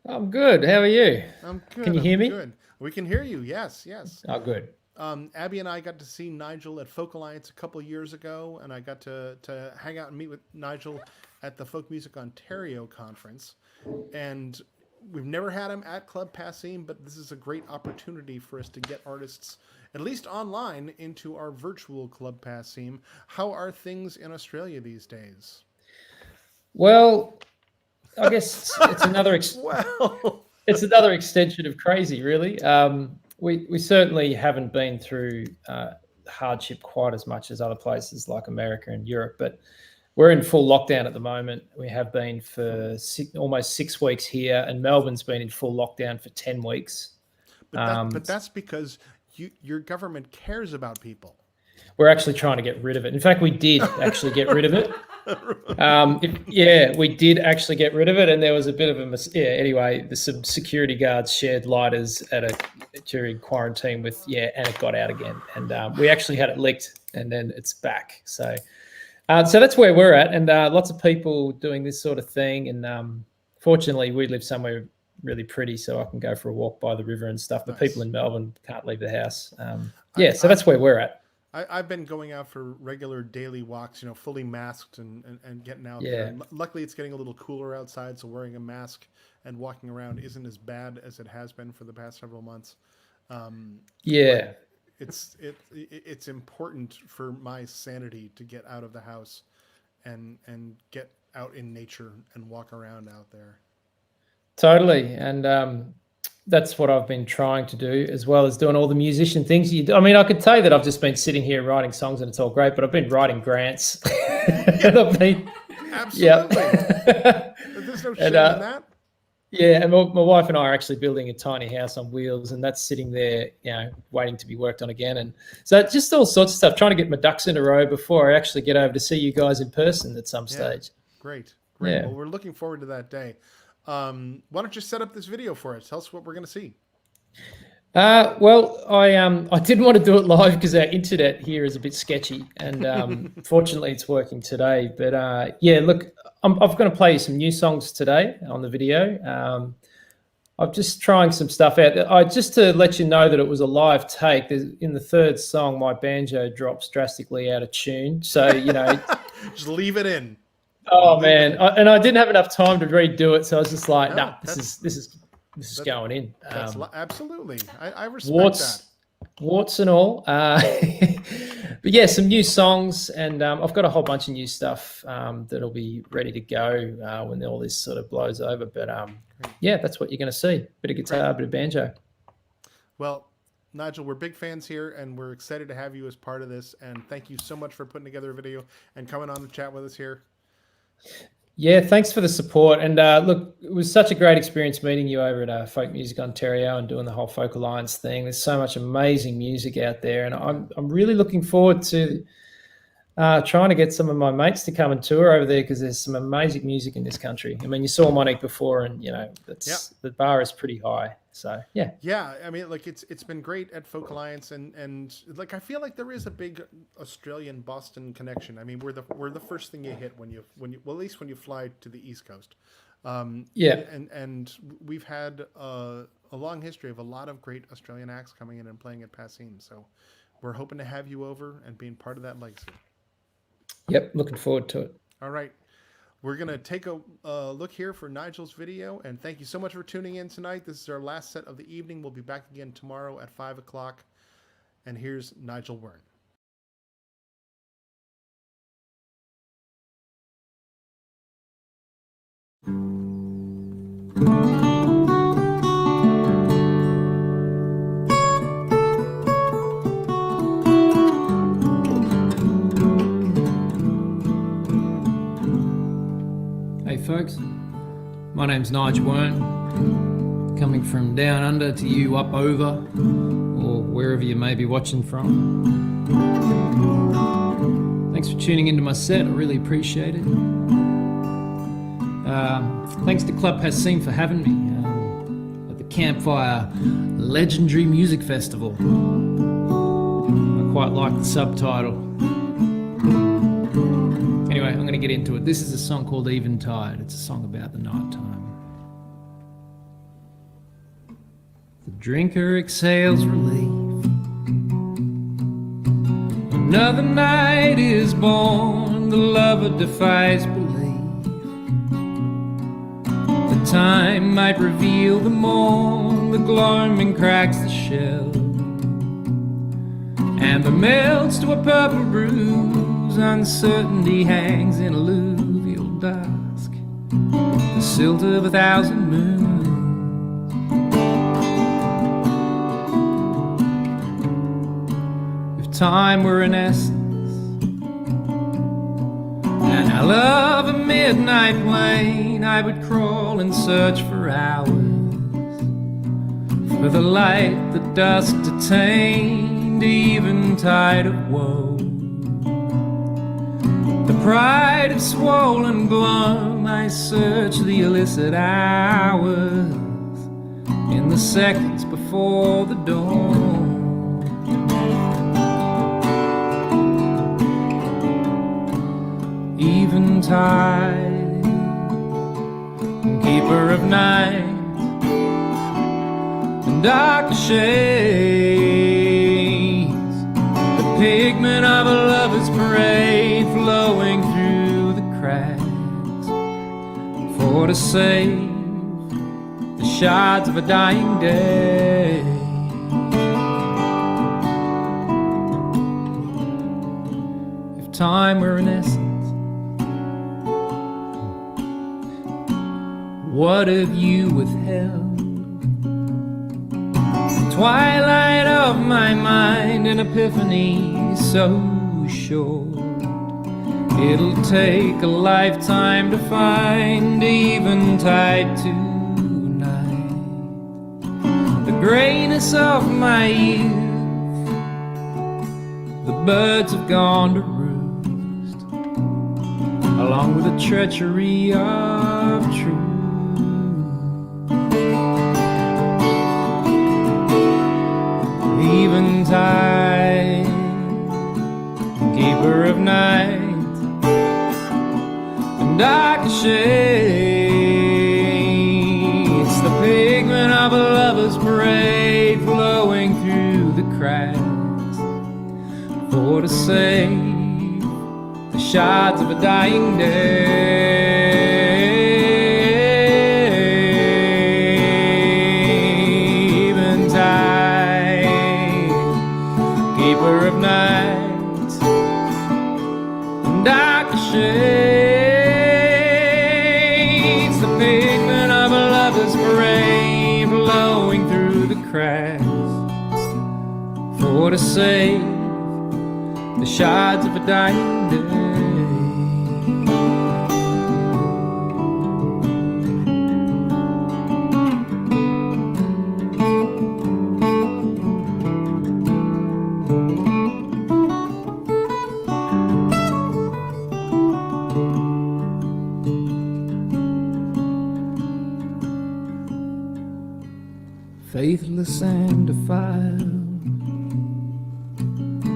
I'm good. How are you? I'm good. Can you hear me? Good. We can hear you. Yes, yes. Oh, good. Abby and I got to see Nigel at Folk Alliance a couple years ago, and I got to hang out and meet with Nigel at the Folk Music Ontario conference. And we've never had him at Club Passim, but this is a great opportunity for us to get artists, at least online, into our virtual Club Passim. How are things in Australia these days? Well, I guess it's another it's another extension of crazy, really. We certainly haven't been through hardship quite as much as other places like America and Europe, but we're in full lockdown at the moment. We have been for almost 6 weeks here, and Melbourne's been in full lockdown for 10 weeks. But that's because your government cares about people. We're actually trying to get rid of it. In fact, we did actually get rid of it. We did actually get rid of it, and there was a bit of a anyway, some security guards shared lighters during quarantine with and it got out again, and we actually had it leaked, and then it's back. So that's where we're at, and lots of people doing this sort of thing, and fortunately we live somewhere really pretty, so I can go for a walk by the river and stuff. But people in Melbourne can't leave the house. So that's where we're at. I've been going out for regular daily walks, fully masked and getting out there. And luckily, it's getting a little cooler outside, so wearing a mask and walking around isn't as bad as it has been for the past several months. It's important for my sanity to get out of the house and get out in nature and walk around out there. Totally, and that's what I've been trying to do, as well as doing all the musician things. I mean, I could tell you that I've just been sitting here writing songs and it's all great, but I've been writing grants. Absolutely. There's no shame in that. Yeah, and my wife and I are actually building a tiny house on wheels, and that's sitting there, waiting to be worked on again. And so just all sorts of stuff, trying to get my ducks in a row before I actually get over to see you guys in person at some stage. Great. Yeah. Well, we're looking forward to that day. Why don't you set up this video for us? Tell us what we're going to see. Well, I didn't want to do it live because our internet here is a bit sketchy, and fortunately it's working today. But look, I'm going to play you some new songs today on the video. I'm just trying some stuff out. Just to let you know that it was a live take. In the third song, my banjo drops drastically out of tune, so just leave it in. Oh man, I didn't have enough time to redo it, so I was just like, this is going in. Absolutely, I respect that. Warts and all, but yeah, some new songs, and I've got a whole bunch of new stuff that'll be ready to go when all this sort of blows over. But that's what you're going to see: bit of guitar, bit of banjo. Well, Nigel, we're big fans here, and we're excited to have you as part of this. And thank you so much for putting together a video and coming on to chat with us here. Yeah, thanks for the support. And look, it was such a great experience meeting you over at Folk Music Ontario and doing the whole Folk Alliance thing. There's so much amazing music out there, and I'm really looking forward to trying to get some of my mates to come and tour over there, because there's some amazing music in this country. I mean, you saw Monique before, and the bar is pretty high. So yeah. Yeah, I mean, like it's been great at Folk Alliance, and like I feel like there is a big Australian Boston connection. I mean, we're the first thing you hit when you well, at least when you fly to the East Coast. Yeah. And we've had a long history of a lot of great Australian acts coming in and playing at Passim. So we're hoping to have you over and being part of that legacy. Yep, looking forward to it. All right. We're going to take a look here for Nigel's video, and thank you so much for tuning in tonight. This is our last set of the evening. We'll be back again tomorrow at 5 o'clock, and here's Nigel Wern. Hey folks, my name's Nigel Wern, coming from down under to you up over, or wherever you may be watching from. Thanks for tuning into my set, I really appreciate it. Thanks to Club Passim for having me at the Campfire Legendary Music Festival. I quite like the subtitle. Anyway, I'm going to get into it. This is a song called Eventide. It's a song about the night time. The drinker exhales relief. Another night is born. The lover defies belief. The time might reveal the morn. The gloaming cracks the shell. Amber melts to a purple bruise. Uncertainty hangs in alluvial dusk, the silt of 1,000 moons. If time were an essence, and I love a midnight plane, I would crawl and search for hours, for the light that dusk detained, eventide of woe. The pride of swollen glum, I search the illicit hours in the seconds before the dawn. Eventide, keeper of night and dark shades, the pigment of a lover's parade flowing through the cracks, for to save the shards of a dying day. If time were an essence, what have you withheld? Twilight of my mind, an epiphany so short. It'll take a lifetime to find eventide tonight. The grayness of my youth, the birds have gone to roost, along with the treachery of truth. Eventide, keeper of night and dark shades, the pigment of a lover's parade flowing through the cracks, for to save the shards of a dying day. Keeper of night and dark shades, the pigment of a lover's parade flowing through the cracks, for to save the shards of a dying day. faithless and defiled,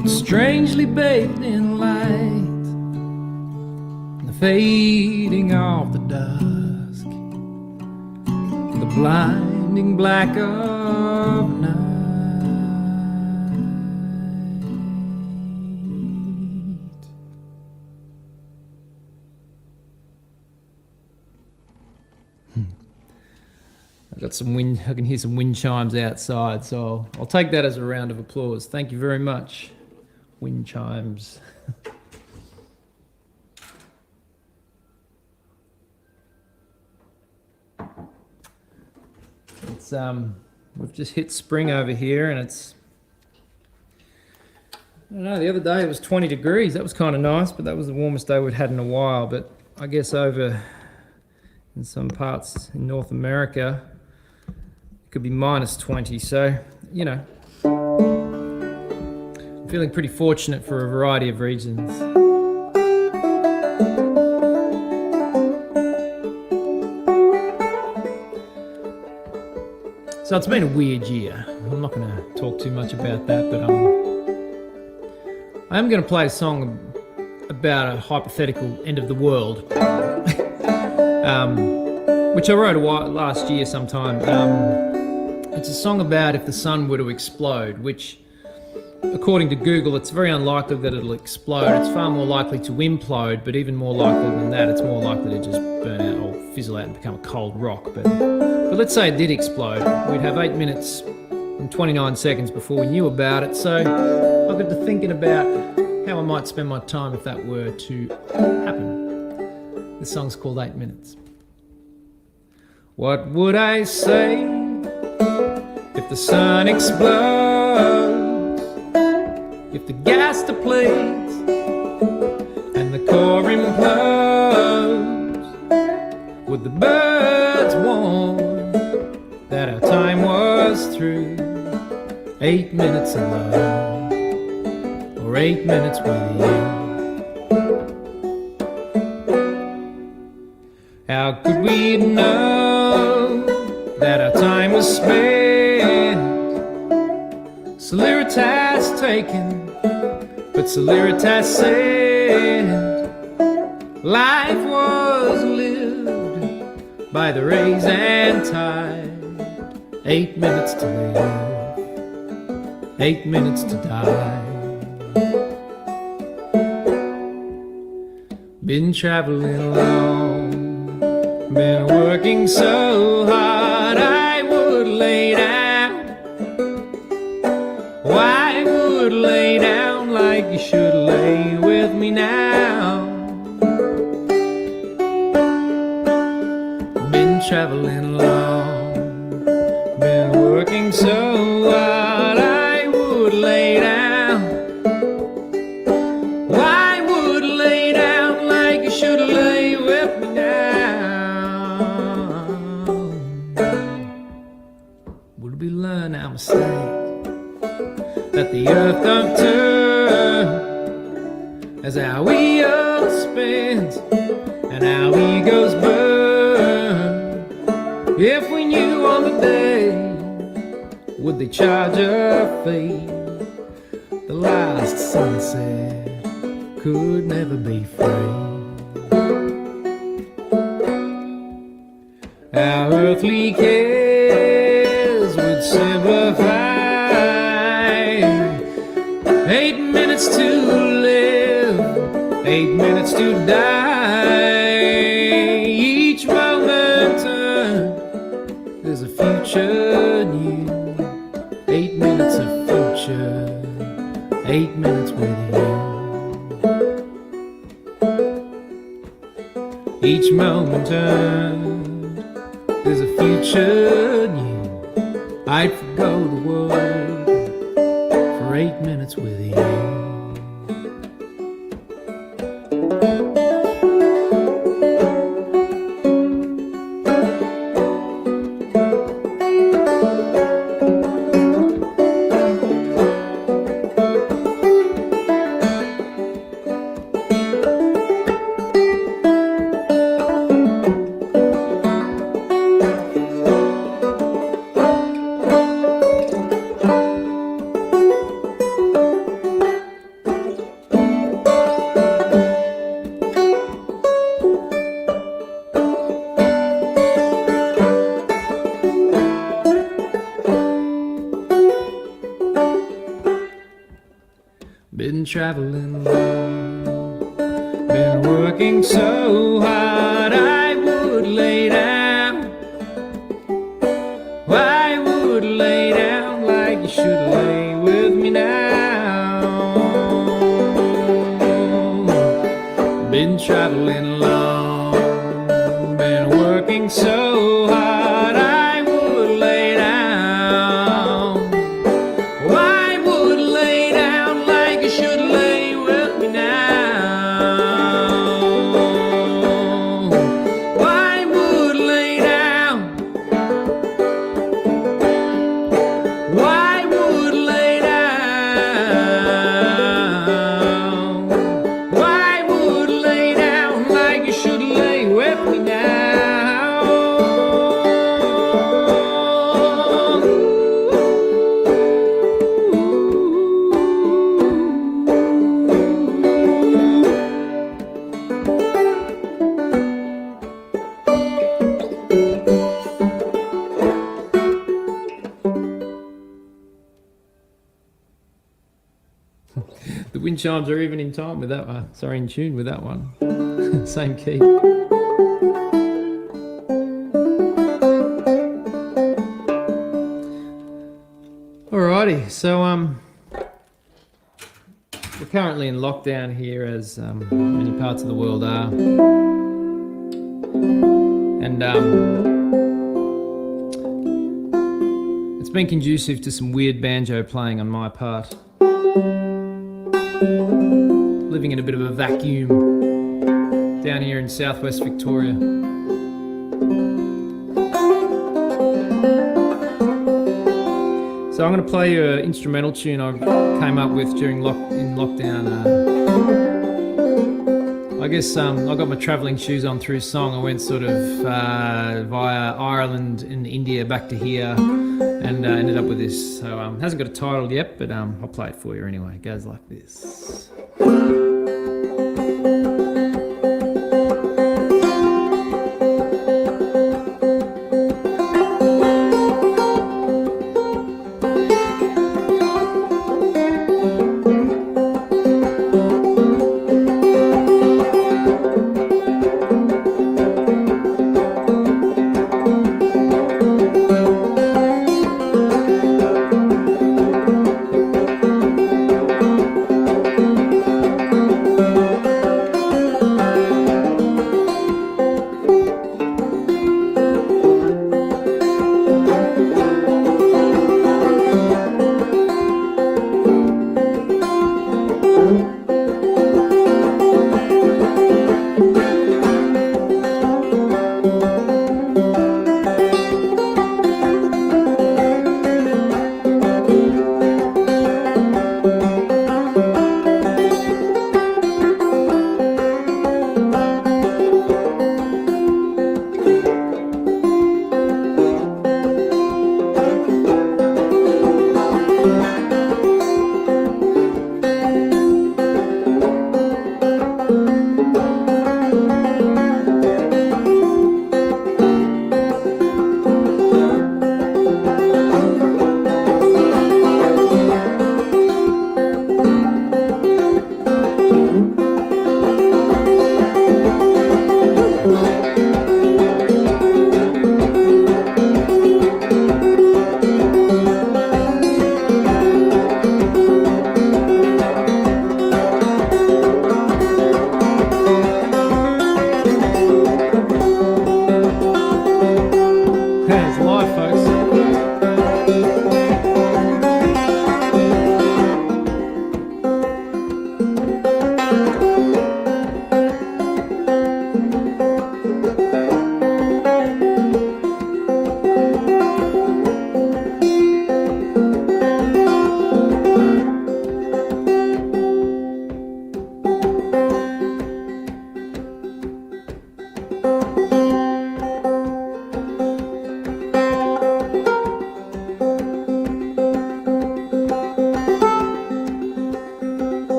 but strangely bathed in light, the fading of the dusk, the blinding black of night. I've got some wind, I can hear some wind chimes outside, so I'll take that as a round of applause. Thank you very much, wind chimes. It's we've just hit spring over here, and it's, I don't know, the other day it was 20 degrees. That was kind of nice, but that was the warmest day we'd had in a while. But I guess over in some parts in North America, it could be minus 20. So, you know, I'm feeling pretty fortunate for a variety of reasons. So it's been a weird year. I'm not going to talk too much about that, but I am going to play a song about a hypothetical end of the world, which I wrote last year sometime. It's a song about if the sun were to explode, which, according to Google, it's very unlikely that it'll explode. It's far more likely to implode, but even more likely than that, it's more likely to just burn out or fizzle out and become a cold rock. But let's say it did explode. We'd have 8 minutes and 29 seconds before we knew about it. So I got to thinking about how I might spend my time if that were to happen. This song's called 8 Minutes. What would I say if the sun explodes? If the gas depletes and the core implodes? Would the birds warn that our time was through? 8 minutes alone, or 8 minutes with you? How could we know that our time was spent? Celeritas taken, but Celeritas said life was lived by the rays and tide. 8 minutes to live, 8 minutes to die. Been traveling long, been working so hard, I would lay down. Why would lay down like you should lay with me now? Been traveling long, been working so hard, I would lay down. Why would lay down like you should lay with me now? Would we learn our mistake, that the earth don't turn as our wheel spins and our egos burn? If we knew on the day, would they charge a fee? The last sunset could never be free. Our earthly cares would simplify. 8 minutes to live, 8 minutes to die. Each moment there's a future new. 8 minutes of future, 8 minutes with you. Each moment there's a future new. I'd forgo the world for 8 minutes with you. traveling long, been working so hard I would lay down. I would lay down like you should lay with me now. Been traveling long, been working so hard I would lay down. I would lay down like you should lay with me now. I would lay down. I would lay down. I would lay down like you should lay with me now. The wind chimes are even in time with that one. Sorry, in tune with that one. Same key. Alrighty, so we're currently in lockdown here, as many parts of the world are, and it's been conducive to some weird banjo playing on my part. Living in a bit of a vacuum down here in southwest Victoria. So I'm going to play you an instrumental tune I came up with during lockdown. I guess I got my travelling shoes on through song. I went sort of via Ireland and India back to here, and ended up with this. So hasn't got a title yet, but I'll play it for you anyway. It goes like this.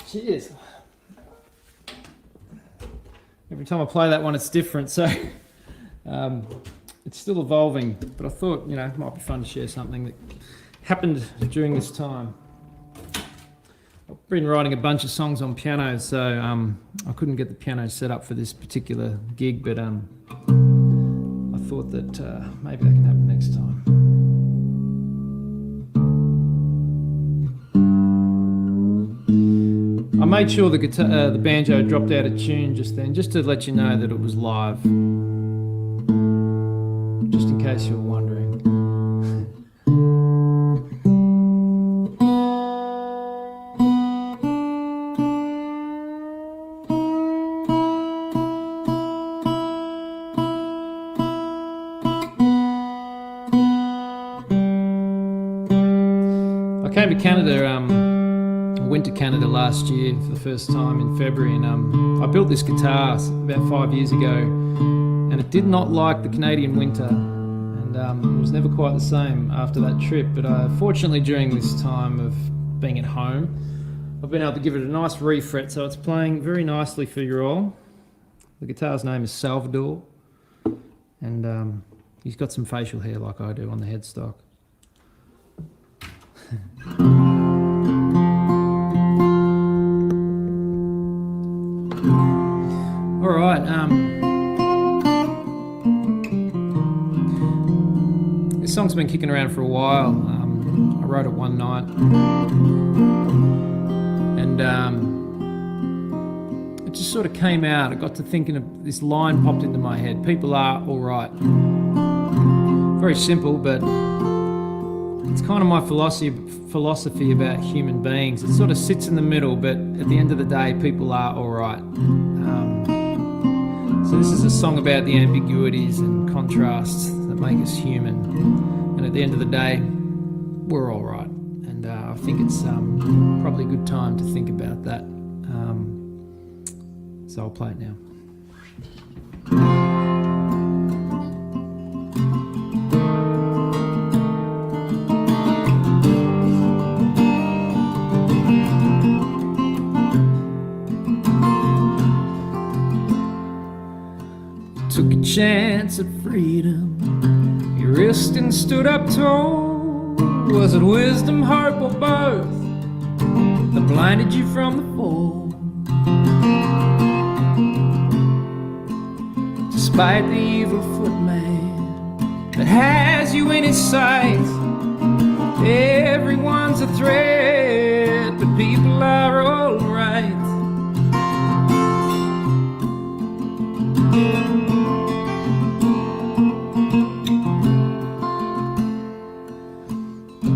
Cheers. Every time I play that one, it's different, so it's still evolving. But I thought, it might be fun to share something that happened during this time. I've been writing a bunch of songs on piano, so I couldn't get the piano set up for this particular gig, but I thought that maybe that can happen next time. I made sure the banjo dropped out of tune just then, just to let you know that it was live, just in case you were wondering. I came to Canada, I went to Canada last year for the first time in February, and I built this guitar about 5 years ago, and it did not like the Canadian winter, and it was never quite the same after that trip. But fortunately, during this time of being at home, I've been able to give it a nice refret, so it's playing very nicely for you all. The guitar's name is Salvador, and he's got some facial hair like I do on the headstock. All right. This song's been kicking around for a while. I wrote it one night, and it just sort of came out. I got to thinking of this line popped into my head. People are all right. Very simple, but it's kind of my philosophy about human beings. It sort of sits in the middle, but at the end of the day, people are all right. So this is a song about the ambiguities and contrasts that make us human. And at the end of the day, we're all right. And I think it's probably a good time to think about that. So I'll play it now. Took a chance at freedom. You risked and stood up tall. Was it wisdom, hope, or both that blinded you from the fall? Despite the evil footman that has you in his sight, everyone's a threat, but people are all right.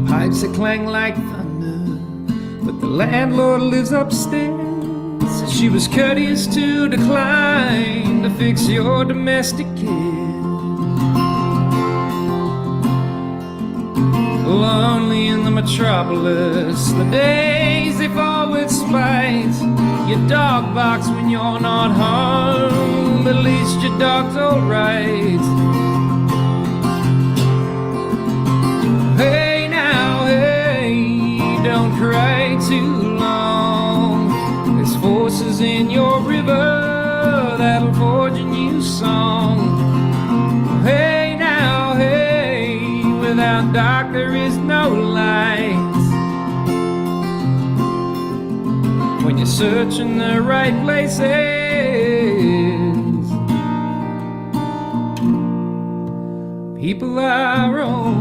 Pipes that clang like thunder, but the landlord lives upstairs. She was courteous to decline to fix your domestic cares. Lonely in the metropolis, the days they fall with spite. Your dog barks when you're not home, but at least your dog's alright. Hey now, hey, don't cry too long. There's forces in your river that'll forge a new song. Hey now, hey, without dark there is no light. When you're searching the right places, people are alright.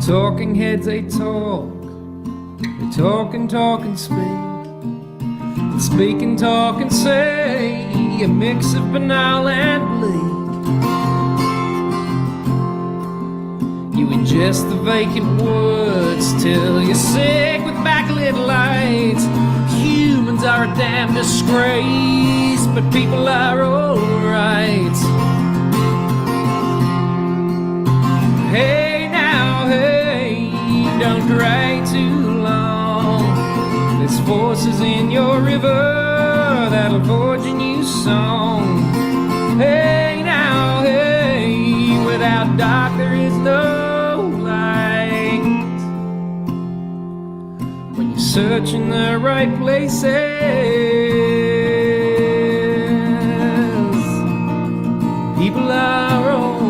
Talking heads, they talk. They talk and talk and speak. And speak and talk and say a mix of banal and bleak. You ingest the vacant words till you're sick with backlit lights. Humans are a damn disgrace, but people are alright. Hey now, hey, don't cry too long. There's forces in your river that'll forge a new song. Hey now, hey, without dark there is no light. When you're searching the right places, people are alright.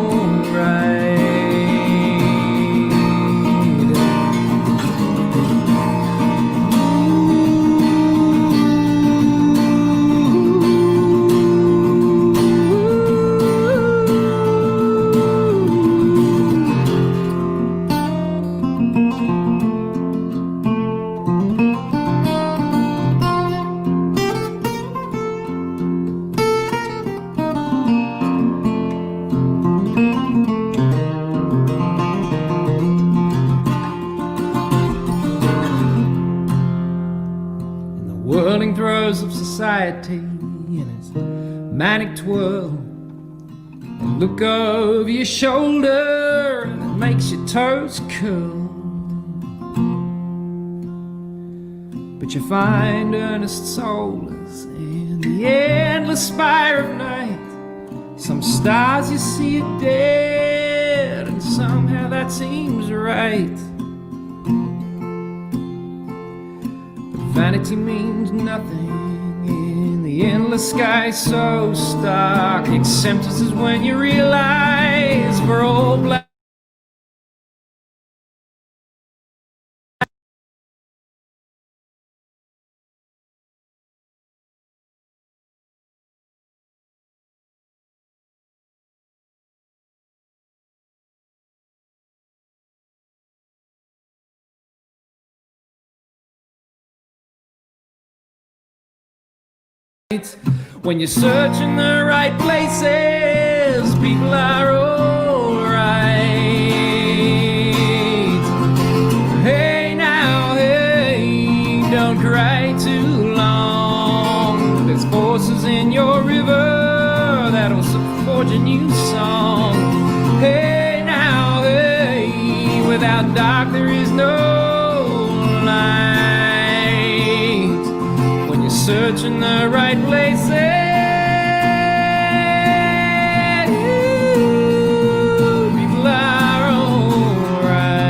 Whirling throes of society in its manic twirl, and look over your shoulder and it makes your toes curl. But you find earnest solace in the endless spire of night. Some stars you see are dead, and somehow that seems right. Vanity means nothing in the endless sky so stark. Acceptance is when you realize we're all black. When you're searching the right places, people are alright. Hey now, hey, don't cry too long. There's forces in your river that'll forge a new song. Hey now, hey, without dark there is no light. Searching the right places, people are alright.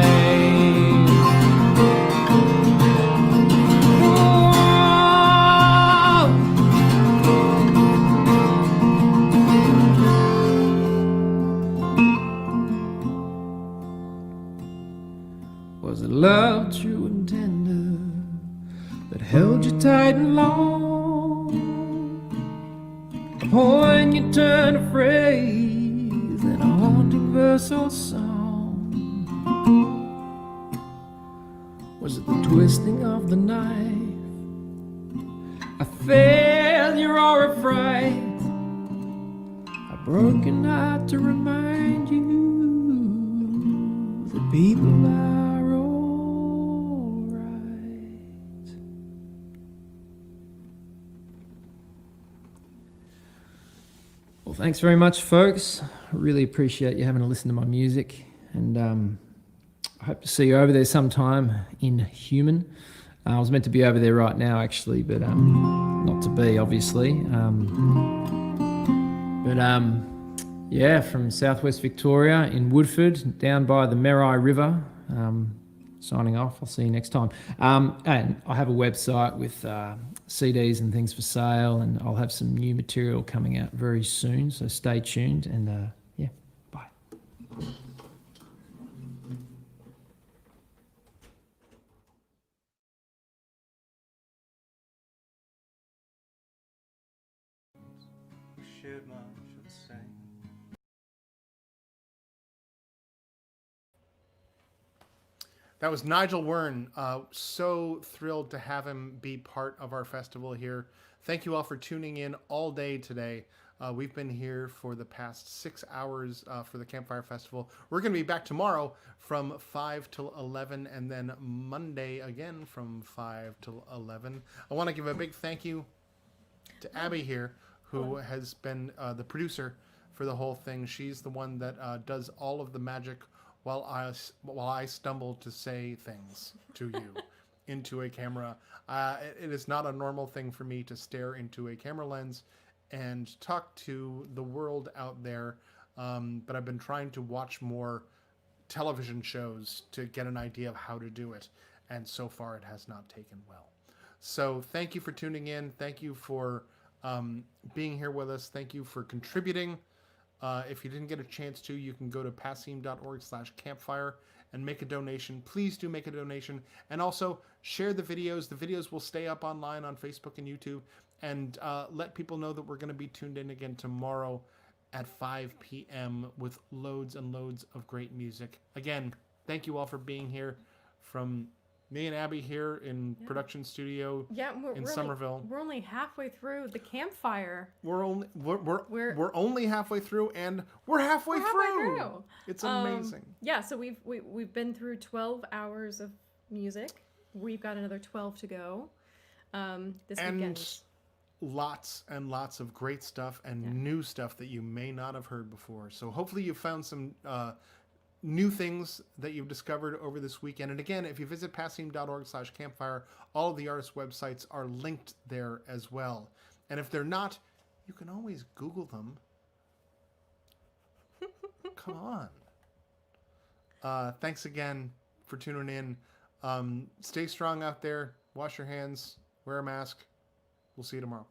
Was it love true and tender that held you tight and long? Or when you turn a phrase in a haunting verse or song? Was it the twisting of the knife, a failure or a fright, a broken heart to remind you that people are Well, thanks very much, folks. I really appreciate you having a listen to my music, and I hope to see you over there sometime in Human. I was meant to be over there right now, actually, but not to be, obviously. Yeah, from southwest Victoria in Woodford, down by the Merri River. Signing off. I'll see you next time. And I have a website with CDs and things for sale, and I'll have some new material coming out very soon, so stay tuned, and yeah, bye. That was Nigel Wern. So thrilled to have him be part of our festival here. Thank you all for tuning in all day today. We've been here for the past 6 hours for the Campfire Festival. We're going to be back tomorrow from 5 till 11, and then Monday again from 5 till 11. I want to give a big thank you to Abby here, who has been the producer for the whole thing. She's the one that does all of the magic while I stumble to say things to you into a camera. It is not a normal thing for me to stare into a camera lens and talk to the world out there. But I've been trying to watch more television shows to get an idea of how to do it. And so far, it has not taken well. So thank you for tuning in. Thank you for being here with us. Thank you for contributing. If you didn't get a chance to, you can go to passim.org/campfire and make a donation. Please do make a donation. And also share the videos. The videos will stay up online on Facebook and YouTube. And let people know that we're going to be tuned in again tomorrow at 5 p.m. with loads and loads of great music. Again, thank you all for being here. From me and Abby here in production studio in Somerville. We're only halfway through the campfire. We're only halfway through, and we're halfway through. It's amazing. Yeah, so we've been through 12 hours of music. We've got another 12 to go. This weekend. Lots and lots of great stuff and new stuff that you may not have heard before. So hopefully you found some new things that you've discovered over this weekend. And again, if you visit passim.org/campfire, all of the artists' websites are linked there as well. And if they're not, you can always Google them. Come on. Thanks again for tuning in. Stay strong out there. Wash your hands. Wear a mask. We'll see you tomorrow.